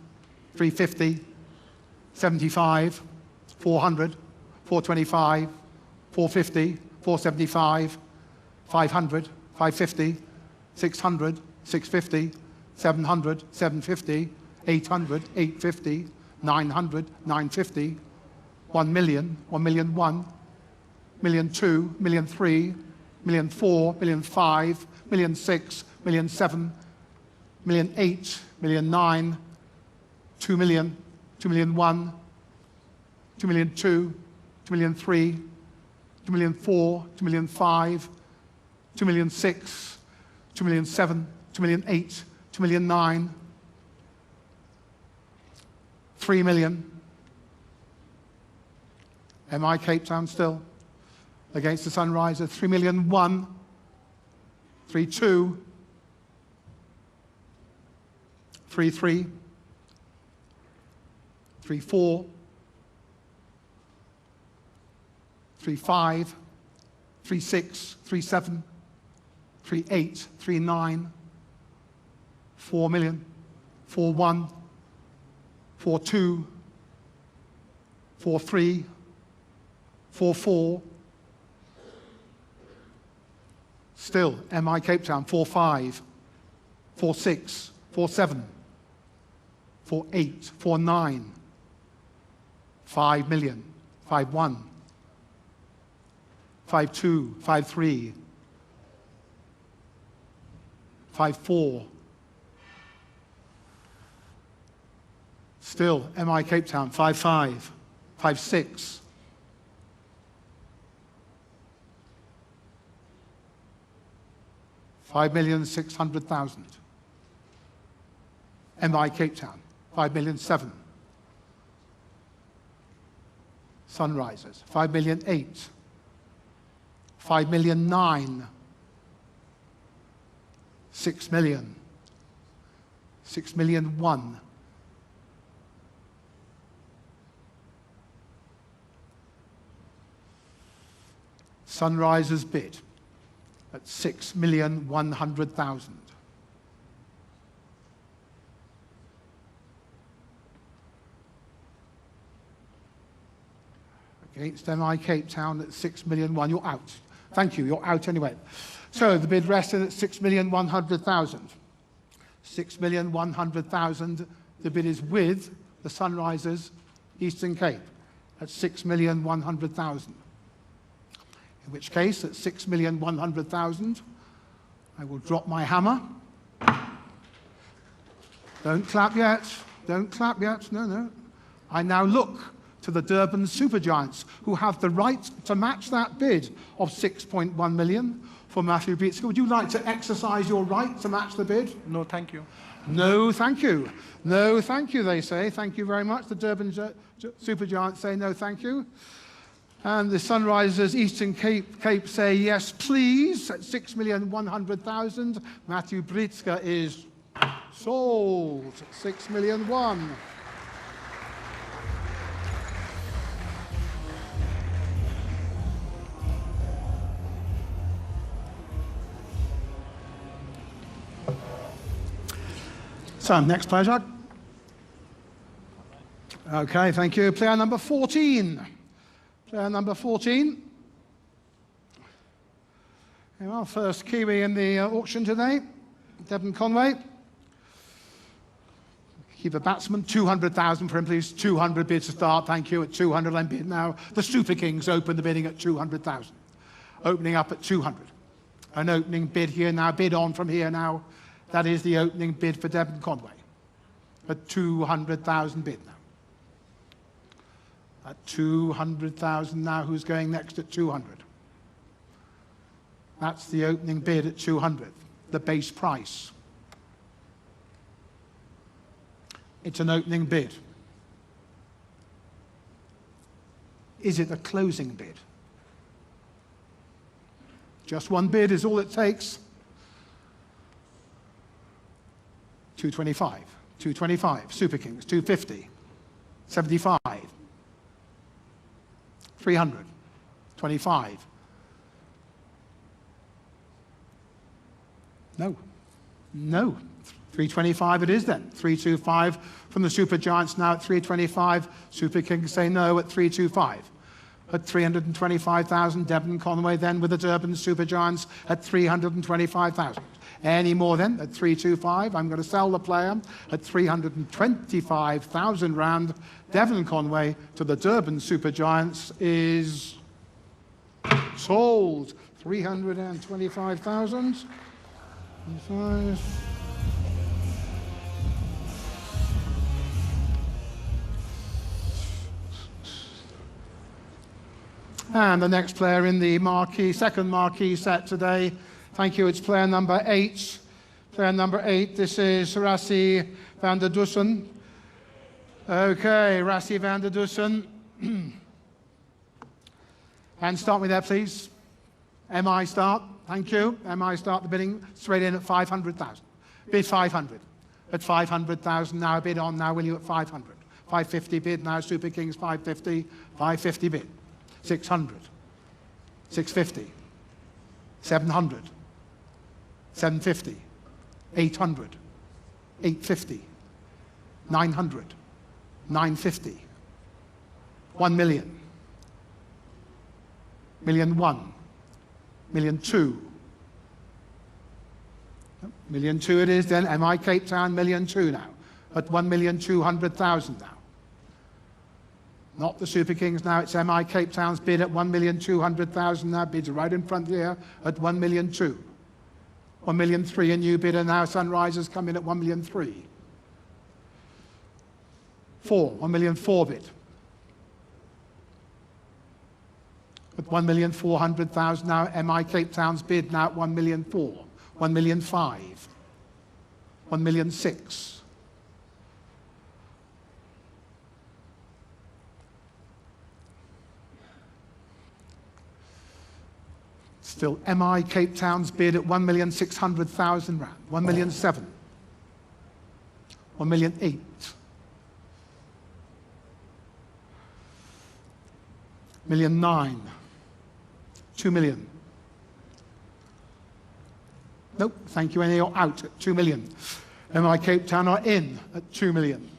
350, 75, 400, 425, 450, 475, 500, 550, 600, 650, 700, 750, 800, 850, 900, 950, 1 million, 1 million 1, million 2, million 3, million 4, million 5, million 6, million 7, million 8, million 9, 2 million, 2 million 1, 2 million 2, 2 million 3, 2 million 4, 2 million 5, 2 million 6, 2 million 7, 2 million 8, 2 million 9, 3 million. MI Cape Town still against the Sunriser. 3 million 1, 3 2, 3 3, 3 4, 3 5, 3 6, 3 7, 3 8, 3 9, 4 million, 4 1, 4 2, 4 3, 4 4. Still, MI Cape Town, 4 5, 4 6, 4 7, 4 8, 4 9, 5 million, 5 1, 5 2, 5 3, 5 4. Still, MI Cape Town, 5 5, 5 6. 5,600,000. MI Cape Town, 5,000,007. Sunrisers, 5,000,008. 5,000,009. 6 million. 6,000,001. Sunrisers bid at 6,100,000. Against MI Cape Town at 6,000,001. You're out. Thank you. You're out anyway. So the bid rested at 6,100,000. 6,100,000. The bid is with the Sunrisers Eastern Cape at 6,100,000. In which case, at 6,100,000, I will drop my hammer. Don't clap yet. Don't clap yet. No, no. I now look to the Durban Supergiants, who have the right to match that bid of 6.1 million for Matthew Britska. Would you like to exercise your right to match the bid? No, thank you. No, thank you. No, thank you, they say. Thank you very much. The Durban Supergiants say no, thank you. And the Sunrisers Eastern Cape say yes, please, at 6,100,000. Matthew Britska is sold, 6,000,001. So, next player, Jacques. Okay, thank you. Player number 14. Player number 14. Our first Kiwi in the auction today, Devon Conway. Keep a batsman, 200,000 for him, please. 200 bids to start, thank you. At 200, I'm bid now. The Super Kings open the bidding at 200,000. Opening up at 200. An opening bid here now, bid on from here now. That is the opening bid for Devon Conway. At 200,000 bid now. At 200,000 now, who's going next at 200? That's the opening bid at 200, the base price. It's an opening bid. Is it a closing bid? Just one bid is all it takes. 225, 225, Super Kings, 250, 75, 300, 25. No, no, 325 it is then. 325 from the Super Giants now at 325. Super Kings say no at 325. At 325,000, Devon Conway then with the Durban Super Giants at 325,000. Any more then at 325. I'm going to sell the player at 325,000 rand. Devon Conway to the Durban Super Giants is sold. 325,000. 25. And the next player in the marquee, second marquee set today. Thank you, it's player number 8. Player number 8, this is Rassie van der Dussen. Okay, Rassie van der Dussen. And start me there, please. MI start, thank you. MI start the bidding straight in at 500,000. Bid 500. At 500,000 now, bid on now, will you, at 500. 550 bid now, Super Kings 550. 550 bid. 600. 650. 700. 750, 800, 850, 900, 950, 1 million, 1,000,001, 1,000,002, 1,000,002 it is then. MI Cape Town 1,000,002 now, at 1,200,000 now. Not the Super Kings now, it's MI Cape Town's bid at 1,200,000 now. Bids right in front here at 1,000,002. 1,000,003, a new bidder now. Sunrisers come in at 1,000,003. 1,004 bid. At 1,400,000 now, MI Cape Town's bid now at 1,004. 1,005. 1,006. Still, MI Cape Town's bid at 1,600,000 rand. 1,007. 1,008. 1,009. 2 million. Nope, thank you, any are out at 2 million. MI Cape Town are in at 2 million.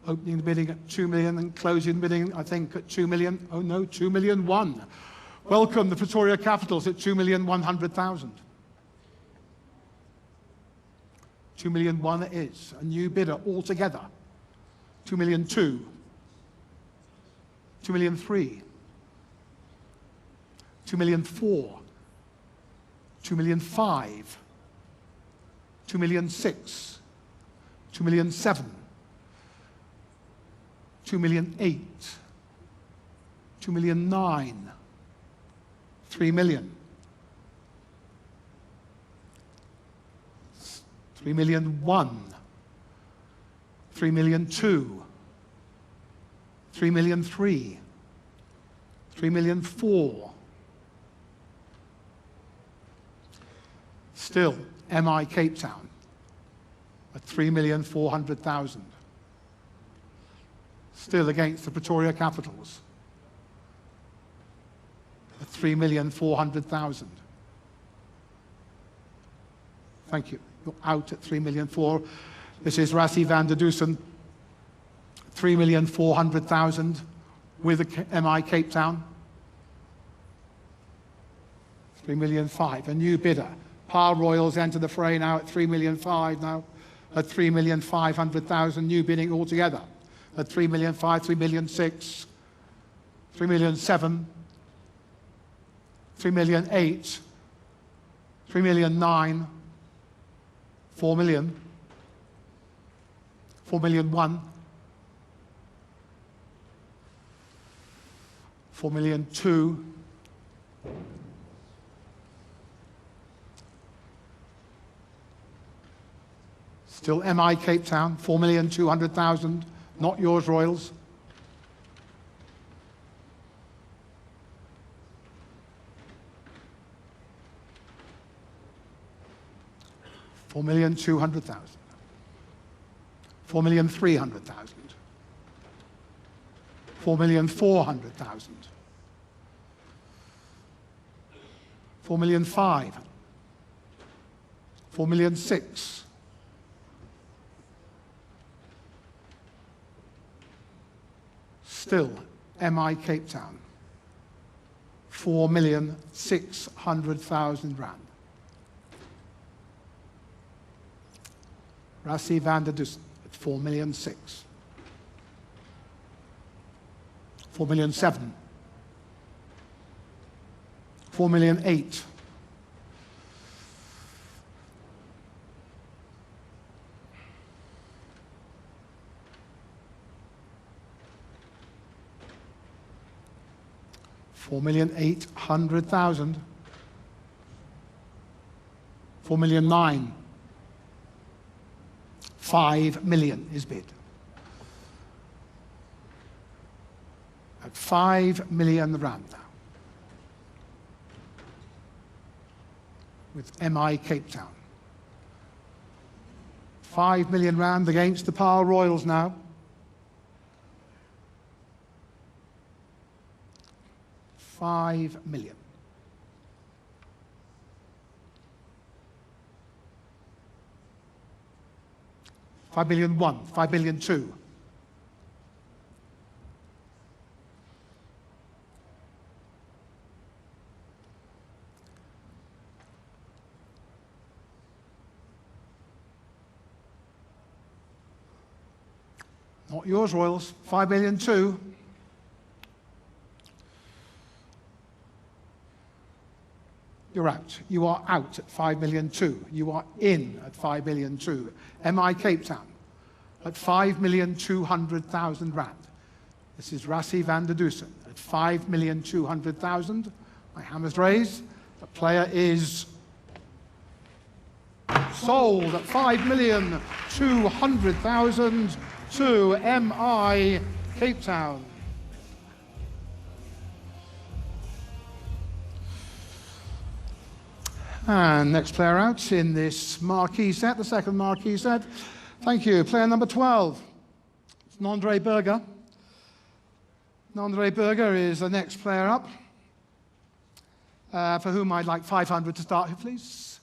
Opening the bidding at 2 million and closing the bidding, I think, at 2 million. Oh no, 2,000,001. Welcome the Pretoria Capitals at 2,100,000. 2,000,001 it is. A new bidder altogether. 2,000,002. 2,000,003. 2,000,004. 2,000,005. 2,000,006. 2,000,007. 2,000,008, 2,000,009, 3 million, 3,000,001, 3,000,002, 3,000,003, 3,000,004. Still, MI Cape Town at 3,400,000. Still against the Pretoria Capitals at 3,400,000. Thank you. You're out at 3,400,000. This is Rassie van der Dusen, 3,400,000 with the MI Cape Town. 3,500,000. A new bidder. Par Royals enter the fray now at 3,500,000 now. At 3,500,000, new bidding altogether. At 3,500,000, 3,600,000, 3,700,000, 3,800,000, 3,900,000, 4,000,000, 4,000,001, 4,000,002, still MI Cape Town, 4,200,000, not yours, Royals. $4,200,000, 4,300,000, 4,400,000, 4,500,000, 4,600,000. Still, MI Cape Town, 4,600,000 rand. Rassie van der Dusen at 4,600,000. 4,700,000. 4,800,000. 4,800,000. 4,900,000. 5 million is bid. At 5 million rand now. With MI Cape Town. 5 million rand against the Par Royals now. $5 million. $5,000,001, $5,000,002. Not yours, Royals. $5,000,002. You're out. You are out at $5,000,002. You are in at $5,000,002. MI Cape Town at 5,200,000 rand. This is Rassie van der Dusen at 5,200,000. My hammer's raised. The player is sold at 5,200,000 to MI Cape Town. And next player out in this marquee set, the second marquee set. Thank you. Player number 12. It's Nondre Burger. Nondre Burger is the next player up. For whom I'd like 500 to start, please.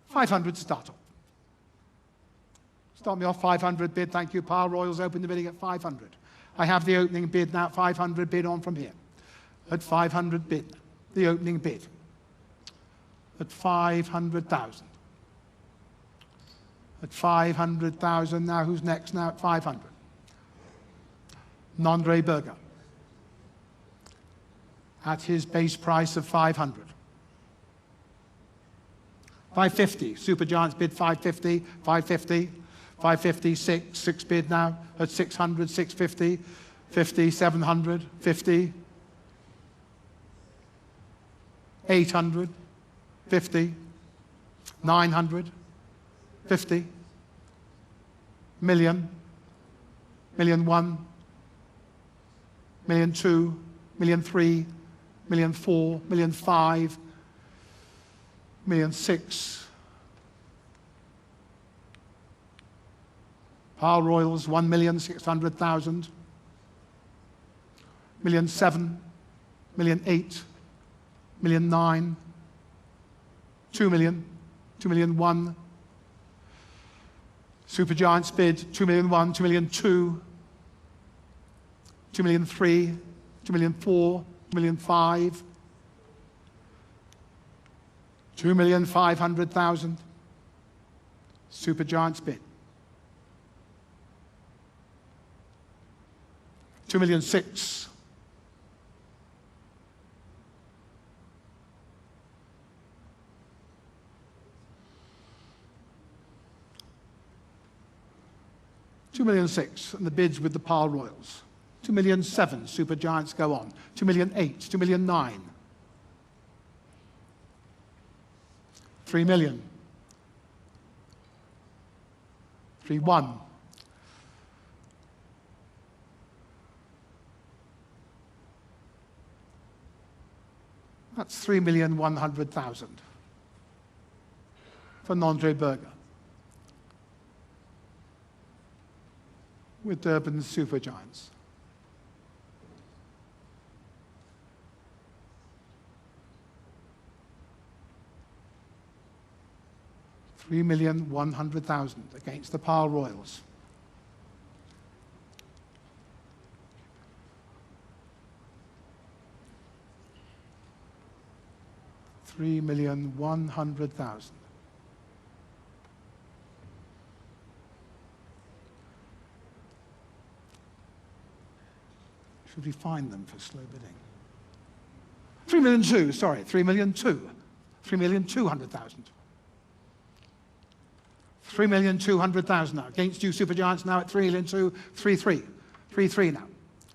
500 to start off. Start me off 500 bid. Thank you. Par Royals open the bidding at 500. I have the opening bid now. 500 bid on from here. At 500 bid. The opening bid. At 500,000. At 500,000 now. Who's next now at 500? Nondre Burger. At his base price of 500. 550. Super Giants bid 550. 550. 550. Six bid now at 600. 650. 50, 700, 50, 800, 50, 900, 50, million, million one, million two, million three, million four, million five, million six. Power Royals, 1,600,000. Million seven, million eight, million nine, 2 million, 2 million one. Super Giants bid, 2 million one, 2 million two, 2 million three, 2 million four, 2 million five, 2,500,000. Super Giants bid. 2 million six. $2 million six, and the bids with the Power Royals. 2 million seven, Super Giants go on. 2 million eight, 2 million nine. 3 million. 3 1. That's 3,100,000 for Andre Berger with Durban Super Giants. $3,100,000 against the Power Royals. $3,100,000. Should we find them for slow bidding? 3 million two, sorry, 3 million two. 3,200,000. 3,200,000 now. Against you, Super Giants now at 3 million two, 3-3. 3-3 now.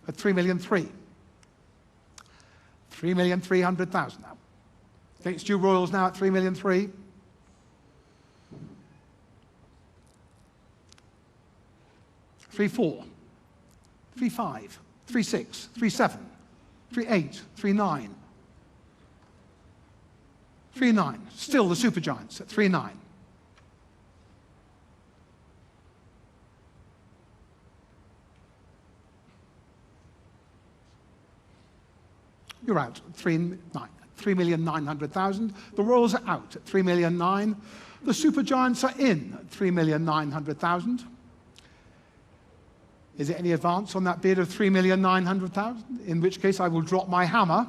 At 3 million three. 3,300,000 now. Against you, Royals now at 3 million three. 3-4. 3-5. 3-6. 3-7. 3-8. 3-9. 3-9. Still the Super Giants at 3-9. You're out at 3,900,000. The Royals are out at 3,900,000. The Super Giants are in at 3,900,000. Is there any advance on that bid of 3,900,000? In which case I will drop my hammer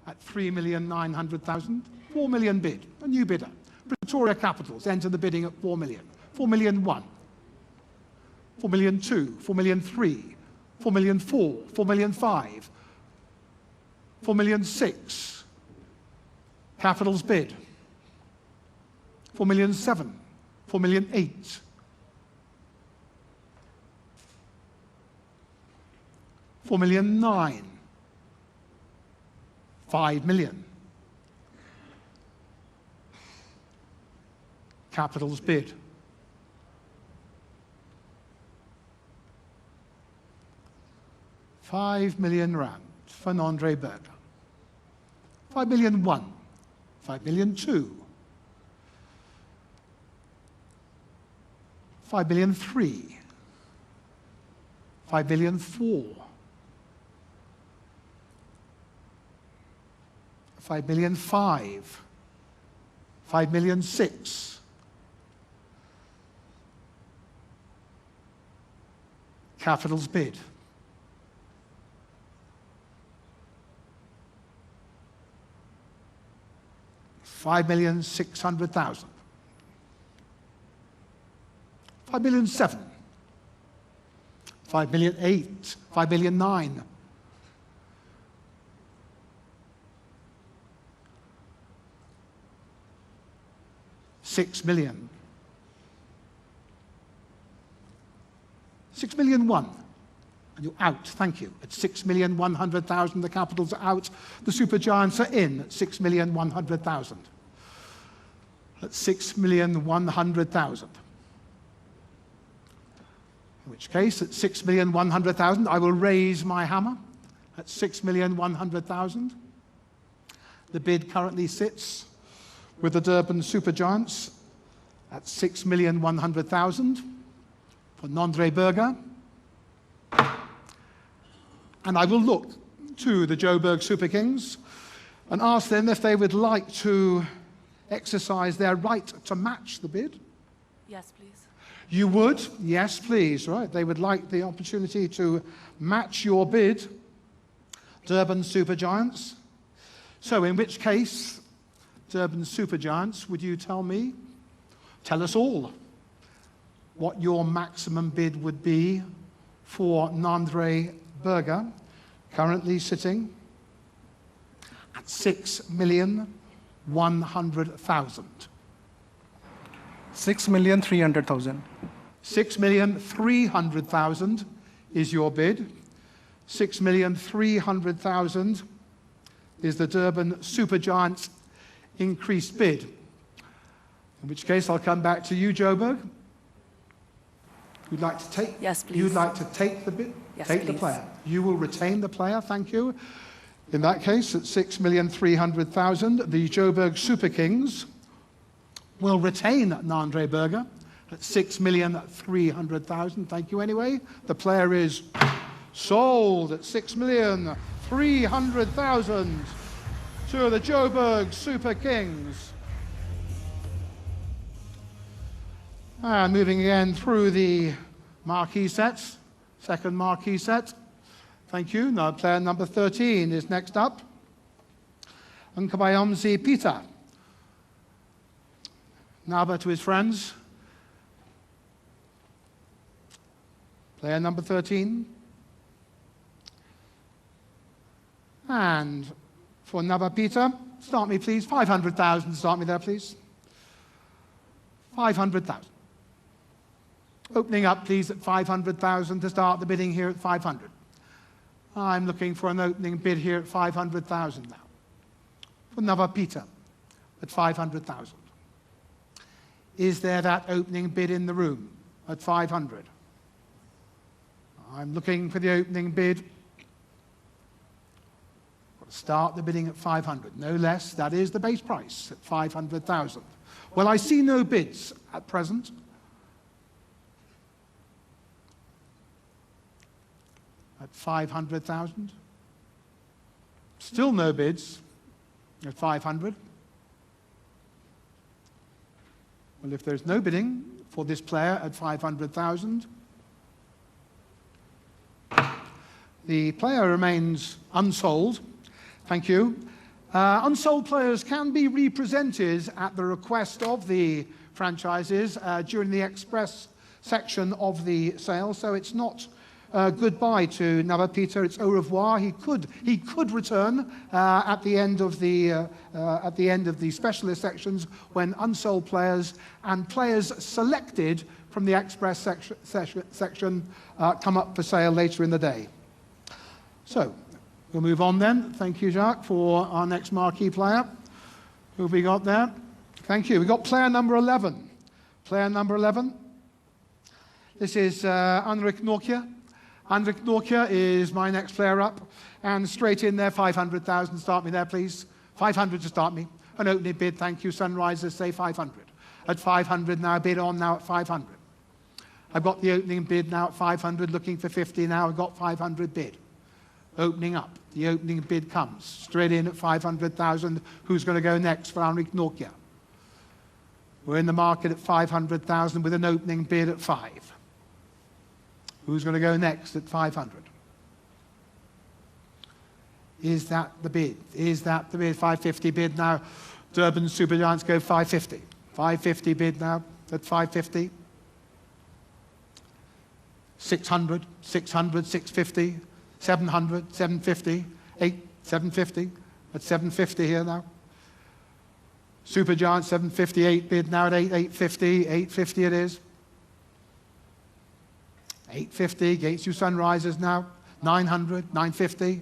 at 3,900,000. 4 million bid, a new bidder. Pretoria Capitals enter the bidding at 4 million. 4 million one. 4 million two. 4 million three. 4 million four. 4 million five. 4 million six. Capitals bid. 4 million seven. 4 million eight. 4 million nine. 5 million. Capitals bid. £5 million for Andre Berger. 5 million one. 5 million two. 5 million three. 5 million four. 5 million five. 5 million six. Capitals bid. 5,600,000. 5 million seven. 5 million eight. 5 million nine. 6 million. 6 million one. And you're out, thank you. At 6,100,000, the Capitals are out. The Supergiants are in at 6,100,000. At 6,100,000. In which case, at 6,100,000, I will raise my hammer. At 6,100,000. The bid currently sits with the Durban Supergiants at 6,100,000 for Nandre Burger. And I will look to the Joburg Super Kings and ask them if they would like to exercise their right to match the bid. Yes, please. You would? Yes, please. Right. They would like the opportunity to match your bid, Durban Supergiants. So in which case, Durban Supergiants, would you tell us all, what your maximum bid would be for Nandre Burger, currently sitting at 6,100,000. 6,300,000. 6,300,000 is your bid. 6,300,000 is the Durban Supergiants increased bid. In which case, I'll come back to you, Joburg. You'd like to take? Yes, please. You'd like to take the bid? Yes, take the please. player. You will retain the player, thank you. In that case, at 6,300,000, the Joburg Super Kings will retain Nandre Burger at 6,300,000. Thank you anyway. The player is sold at 6,300,000 to the Joburg Super Kings. And moving again through the marquee sets, second marquee set. Thank you. Now player number 13 is next up. Nkabayomzi Peter. Naba to his friends. Player number 13. And for Naba Peter, start me please, 500,000, start me there please. 500,000. Opening up please at 500,000 to start the bidding here at 500. I'm looking for an opening bid here at 500,000 now. For Naba Peter at 500,000. Is there that opening bid in the room at 500? I'm looking for the opening bid. Start the bidding at 500, no less. That is the base price at 500,000. Well, I see no bids at present. At 500,000. Still no bids at 500. Well, if there's no bidding for this player at 500,000, the player remains unsold. Thank you. Unsold players can be represented at the request of the franchises during the express section of the sale, so it's not goodbye to Naba Peter, it's au revoir. He could return at the end of the specialist sections when unsold players and players selected from the express section come up for sale later in the day. So we'll move on then. Thank you, Jacques, for our next marquee player. Who have we got there? Thank you. We've got player number 11. Player number 11. This is Anrik Nokia. Anrik Nokia is my next player up. And straight in there, 500,000. Start me there, please. 500 to start me. An opening bid, thank you. Sunrisers say 500. At 500 now, bid on now at 500. I've got the opening bid now at 500, looking for 50 now. I've got 500 bid. Opening up. The opening bid comes. Straight in at 500,000. Who's going to go next for Anrik Nokia? We're in the market at 500,000 with an opening bid at 5. Who's going to go next at 500? Is that the bid? Is that the bid? 550 bid now. Durban Supergiants go 550. 550 bid now at 550. 600, 600, 650, 700, 750, 750 at 750 here now. Supergiants 758 bid now at 850, 850 it is. 850 against you Sunrisers now. 900, 950.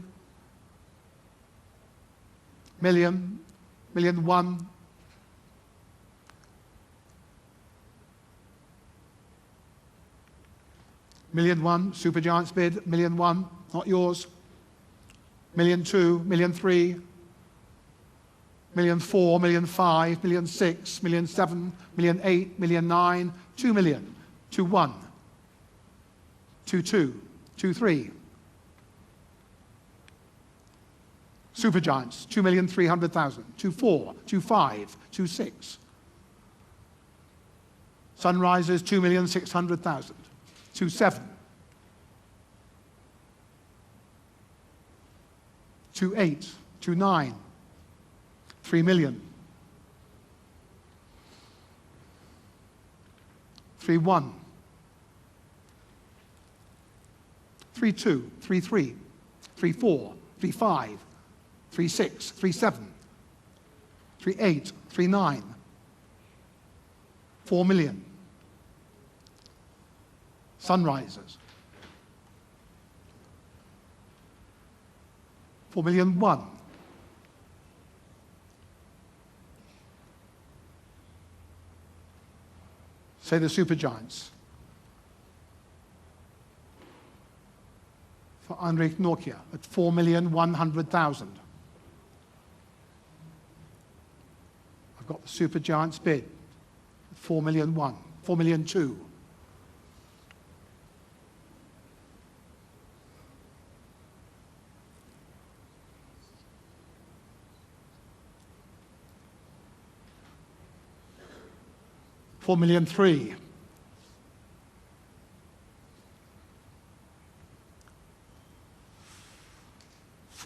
Million, million one. Million one, Supergiant's bid, million one, not yours. Million two, million three, million four, million five, million six, million seven, million eight, million nine, 2 million, 2 1, 2 2, 2 3. Supergiants, 2,300,000, 2 4, 2 5, 2 6. Sunrisers, 2,600,000, 2 7. 2 8, 2 9, 3 million. 3 1. 3 2, 3 3, 3 4, 3 5, 3 6, 3 7, 3 8, 3 9, 4 million. Sunrisers. 4 million 1. Say the Supergiants. For Henrik Nokia at 4,100,000. I've got the Supergiants bid at 4 million 1, 4 million 2. $4 million 3.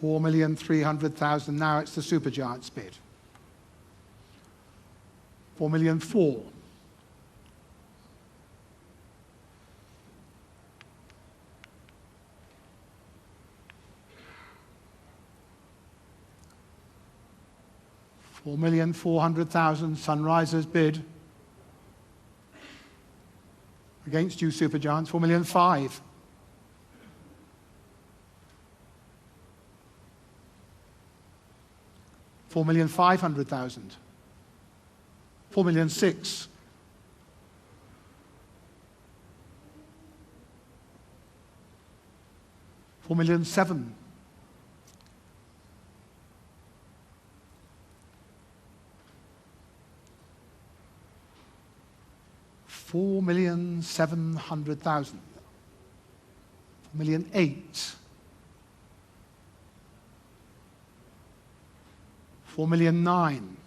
$4,300,000. Now it's the Supergiants bid. 4 million 4. $4,400,000. Sunrisers bid. Against you, Supergiants, 4 million 5. $4,500,000. 4 million 6. $4 million 7. $4,700,000. 4 million 8. 4 million 9.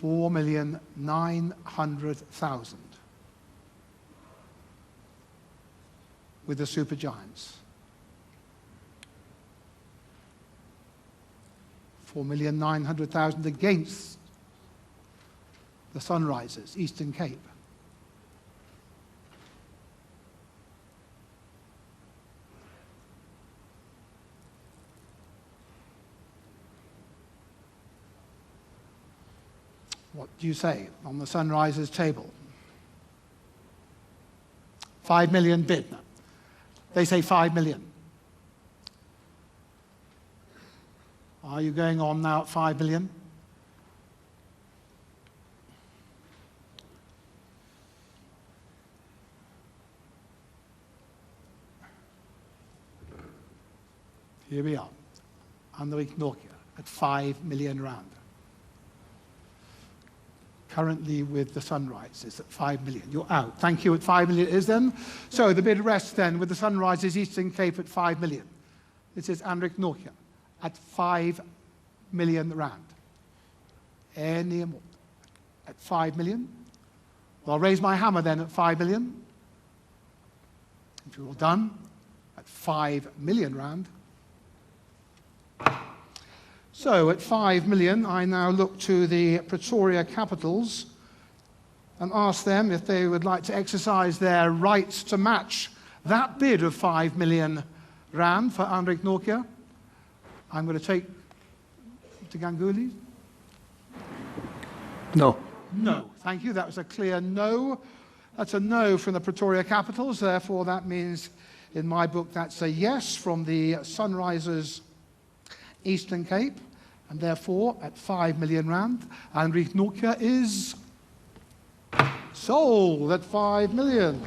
$4,900,000 with the Supergiants. 4,900,000 against the Sunrisers, Eastern Cape. What do you say on the Sunrisers table? 5 million bid. They say 5 million. Are you going on now at 5 million? Here we are. Henrik Nokia at 5 million rand. Currently with the Sunrisers at 5 million. You're out. Thank you. At 5 million it is then. So the bid rests then with the Sunrisers Eastern Cape at 5 million. This is Henrik Nokia at 5 million rand. Any more? At 5 million? Well, I'll raise my hammer then at 5 million. If you're all done, at 5 million rand. So at 5 million, I now look to the Pretoria Capitals and ask them if they would like to exercise their rights to match that bid of 5 million rand for Andrik Nokia? I'm going to take to Ganguly. No. No. Thank you. That was a clear no. That's a no from the Pretoria Capitals. Therefore, that means, in my book, that's a yes from the Sunrisers Eastern Cape. And therefore, at 5 million rand, Andrik Nokia is sold at 5 million.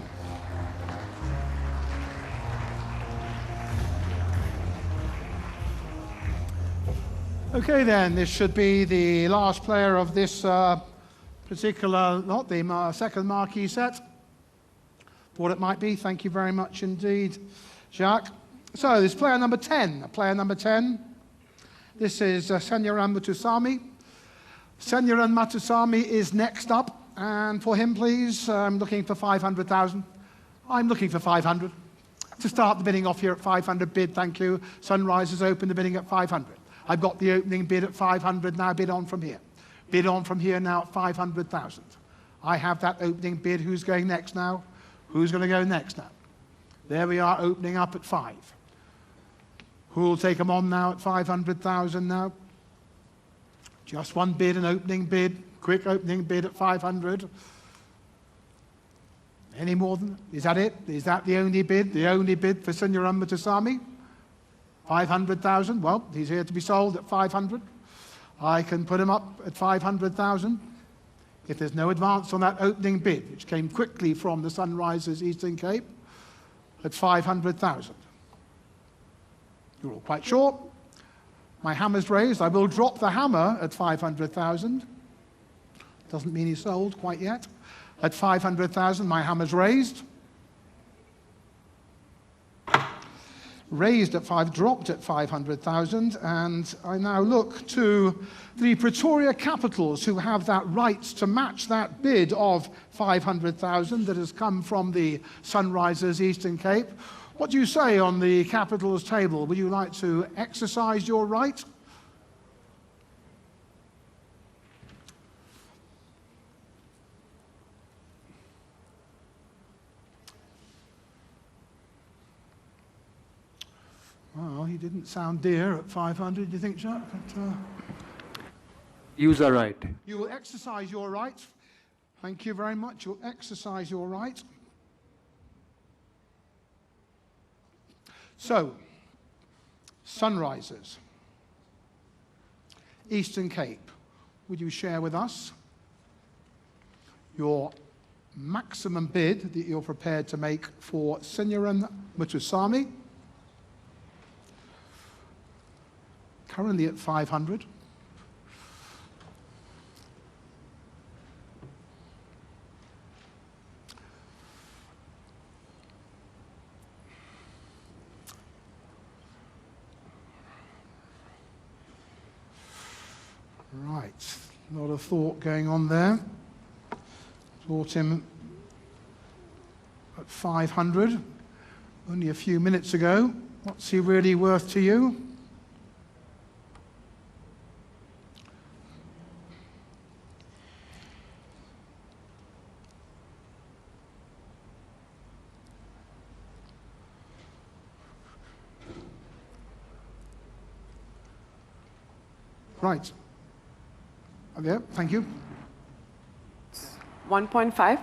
Okay then, this should be the last player of this particular, not the second marquee set. Thought it might be. Thank you very much indeed, Jacques. So this player number 10. Player number 10. This is Senyaran Mutusami. Senyaran Mutusami is next up. And for him, please, I'm looking for 500,000. I'm looking for 500. To start the bidding off here at 500 bid, thank you. Sunrisers open the bidding at 500. I've got the opening bid at 500, now bid on from here. Bid on from here now at 500,000. I have that opening bid. Who's going next now? Who's going to go next now? There we are, opening up at 5. Who will take them on now at 500,000 now? Just one bid, an opening bid. Quick opening bid at 500. Any more than, is that it? Is that the only bid? The only bid for Senyaran Mutusami? 500,000, well, he's here to be sold at 500. I can put him up at 500,000. If there's no advance on that opening bid, which came quickly from the Sunrisers Eastern Cape, at 500,000. You're all quite sure. My hammer's raised. I will drop the hammer at 500,000. Doesn't mean he's sold quite yet. At 500,000, my hammer's raised. Raised at 5, dropped at 500,000, and I now look to the Pretoria Capitals, who have that right to match that bid of 500,000 that has come from the Sunrisers Eastern Cape. What do you say on the Capitals table? Would you like to exercise your right? Well, he didn't sound dear at 500, do you think, Jacques? Use our right. You will exercise your right. Thank you very much. You'll exercise your right. So, Sunrisers, Eastern Cape, would you share with us your maximum bid that you're prepared to make for Senyaran Mutusami? Currently at 500. Right, a lot of thought going on there. Bought him at 500 only a few minutes ago. What's he really worth to you? Right. Okay, thank you. 1.5.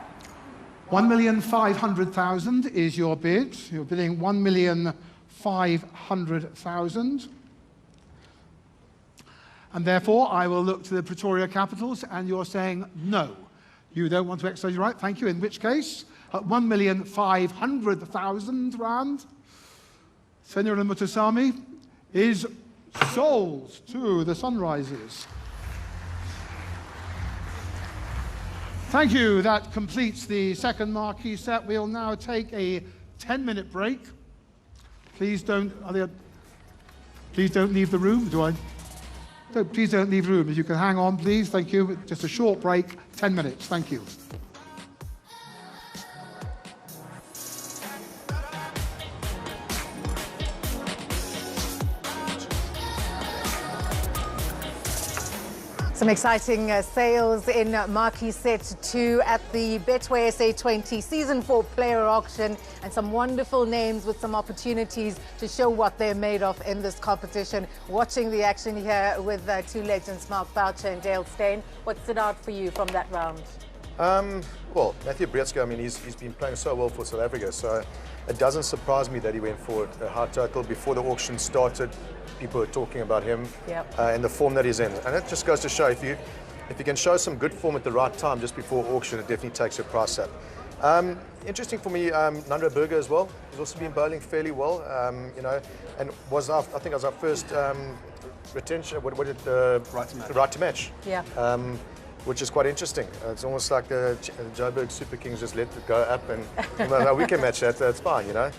1,500,000 is your bid. You're bidding 1,500,000. And therefore, I will look to the Pretoria Capitals, and you're saying no. You don't want to exercise your right. Thank you. In which case, at 1,500,000 rand, Senyaran Mutusami is sold to the Sunrisers. Thank you. That completes the second marquee set. We'll now take a 10-minute break. Please don't leave the room. Please don't leave the room. If you can hang on, please. Thank you. Just a short break, 10 minutes. Thank you. Some exciting sales in Marquee Set 2 at the Betway SA20 Season 4 Player Auction, and some wonderful names with some opportunities to show what they're made of in this competition. Watching the action here with two legends, Mark Boucher and Dale Steyn. What stood out for you from that round? Well, Matthew Breetzke, I mean, he's been playing so well for South Africa, so it doesn't surprise me that he went for a high total. Before the auction started, people were talking about him and the form that he's in. And it just goes to show, if you can show some good form at the right time just before auction, it definitely takes your price up. Interesting for me, Nandro Burger as well. He's also been bowling fairly well, you know, and was I think it was our first retention, right to match. Yeah. Which is quite interesting. It's almost like the Joburg Super Kings just let it go up, and no, we can match that, that's fine, you know.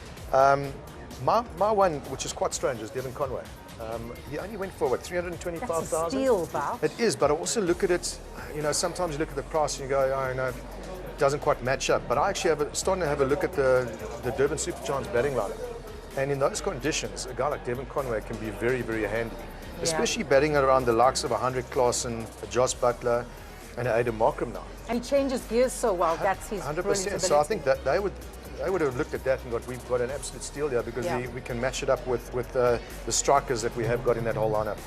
My one, which is quite strange, is Devon Conway. He only went for, what, 325,000? That's a steal, Val. It is, but I also look at it, you know, sometimes you look at the price and you go, oh, no, it doesn't quite match up. But I actually starting to have a look at the Durban Super Giants batting lineup. And in those conditions, a guy like Devon Conway can be very, very handy. Yeah. Especially batting around the likes of 100 Klassen, Josh Butler, and Aidan Markram now. And he changes gears so well. That's his 100%. So I think that they would have looked at that and got, we've got an absolute steal here, because we can match it up with the strikers that we have got in that whole lineup.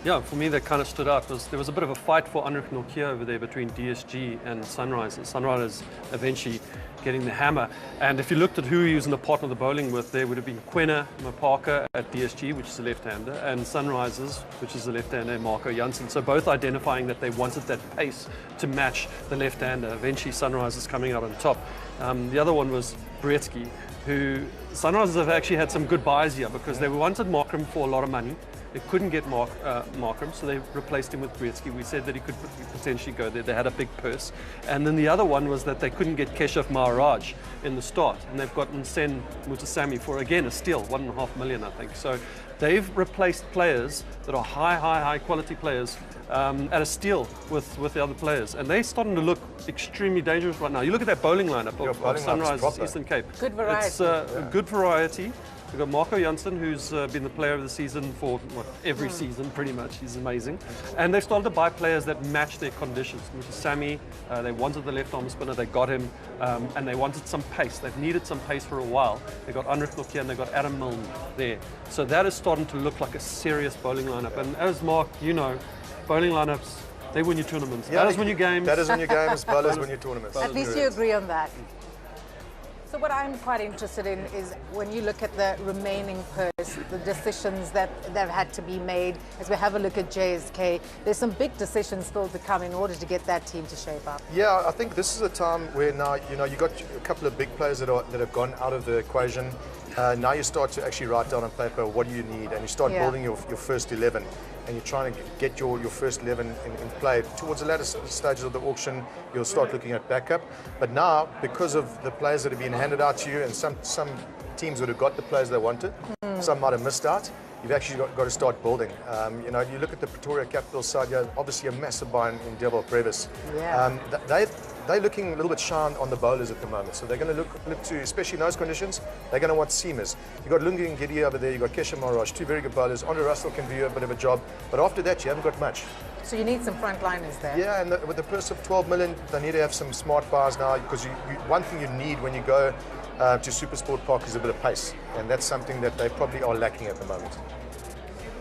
Yeah, for me that kind of stood out. There was a bit of a fight for Anrich Nortje over there between DSG and Sunrisers. Sunrisers eventually getting the hammer. And if you looked at who he was in the partner of the bowling with, there would have been Quenna Mapaka at DSG, which is a left-hander, and Sunrisers, which is a left-hander, Marco Janssen. So both identifying that they wanted that pace to match the left-hander. Eventually Sunrisers coming out on top. The other one was Breetzke, who Sunrisers have actually had some good buys here, because they wanted Markram for a lot of money. They couldn't get Markram, so they replaced him with Breetzke. We said that he could potentially go there. They had a big purse. And then the other one was that they couldn't get Keshav Maharaj in the start. And they've gotten Sen Mutasamy for, again, a steal, 1.5 million, I think. So they've replaced players that are high quality players at a steal with the other players. And they're starting to look extremely dangerous right now. You look at that bowling lineup of Sunrise, Eastern Cape. Good variety. It's a good variety. We've got Marco Janssen, who's been the player of the season for every season, pretty much. He's amazing. And they've started to buy players that match their conditions. Sammy, they wanted the left-arm spinner, they got him, and they wanted some pace. They've needed some pace for a while. They got Anrich Nortje and they got Adam Milne there. So that is starting to look like a serious bowling lineup. And as Mark, you know, bowling lineups, they win your tournaments. Yeah, that is when your games. That is when your games, bowlers win your tournaments. At least you agree on that. So what I'm quite interested in is when you look at the remaining purse, the decisions that have had to be made. As we have a look at JSK, there's some big decisions still to come in order to get that team to shape up. Yeah, I think this is a time where now, you know, you got a couple of big players that have gone out of the equation. Now you start to actually write down on paper what do you need, and you start building your first 11. And you're trying to get your first 11 in play. Towards the latter stages of the auction, you'll start looking at backup. But now, because of the players that have been handed out to you, and some teams would have got the players they wanted, some might have missed out, you've actually got to start building. You know, you look at the Pretoria Capital side, you have obviously a massive buy in Devil Brevis. Yeah. They're looking a little bit shy on the bowlers at the moment, so they're going to look to, especially in those conditions, they're going to want seamers. You've got Lungi and Giddy over there, you've got Kesha Maharaj, two very good bowlers. Andre Russell can do a bit of a job, but after that you haven't got much. So you need some frontliners there. Yeah, and with the purse of 12 million, they need to have some smart buys now, because one thing you need when you go to Supersport Park is a bit of pace, and that's something that they probably are lacking at the moment.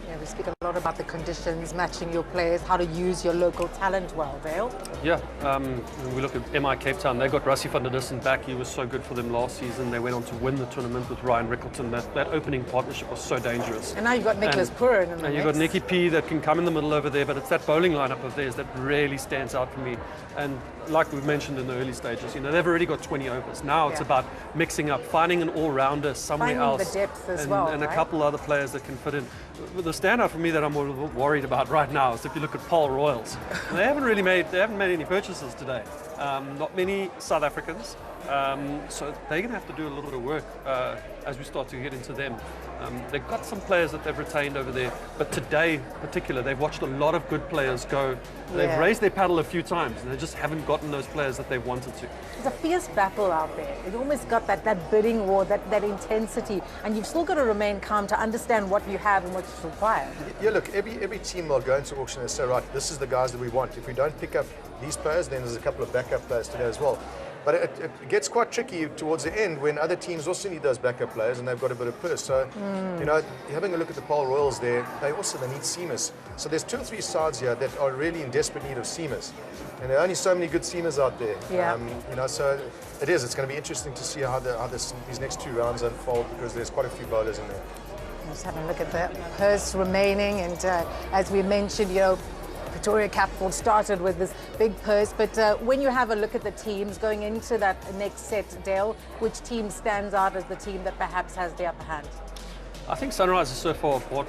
Yeah, we speak a lot about the conditions, matching your players, how to use your local talent well, Dale. Yeah, when we look at MI Cape Town, they got Rassie van der Dussen back. He was so good for them last season. They went on to win the tournament with Ryan Rickleton. That opening partnership was so dangerous. And now you've got Nicholas Purin in the mix. And you've got Nicky P that can come in the middle over there, but it's that bowling lineup of theirs that really stands out for me. And like we've mentioned in the early stages, you know, they've already got 20 overs. Now it's about mixing up, finding an all-rounder somewhere else. Finding the depth as and a couple other players that can fit in. The standout for me that I'm more worried about right now is if you look at Paul Royals. They haven't made any purchases today. Not many South Africans. So they're going to have to do a little bit of work as we start to get into them. They've got some players that they've retained over there, but today in particular, they've watched a lot of good players go. They've raised their paddle a few times, and they just haven't gotten those players that they wanted to. It's a fierce battle out there. It's almost got that bidding war, that intensity, and you've still got to remain calm to understand what you have and what's required. Yeah, look, every team will go into auction and say, right, this is the guys that we want. If we don't pick up these players, then there's a couple of backup players today as well. But it gets quite tricky towards the end when other teams also need those backup players and they've got a bit of purse. So, you know, having a look at the Pole Royals there, they need seamers. So there's 2 or 3 sides here that are really in desperate need of seamers. And there are only so many good seamers out there. Yeah. You know, so it's going to be interesting to see how these next 2 rounds unfold, because there's quite a few bowlers in there. Just having a look at the purse remaining, and as we mentioned, you know, Pretoria Capital started with this big purse, but when you have a look at the teams going into that next set, Dale, which team stands out as the team that perhaps has the upper hand? I think Sunrise is so far bought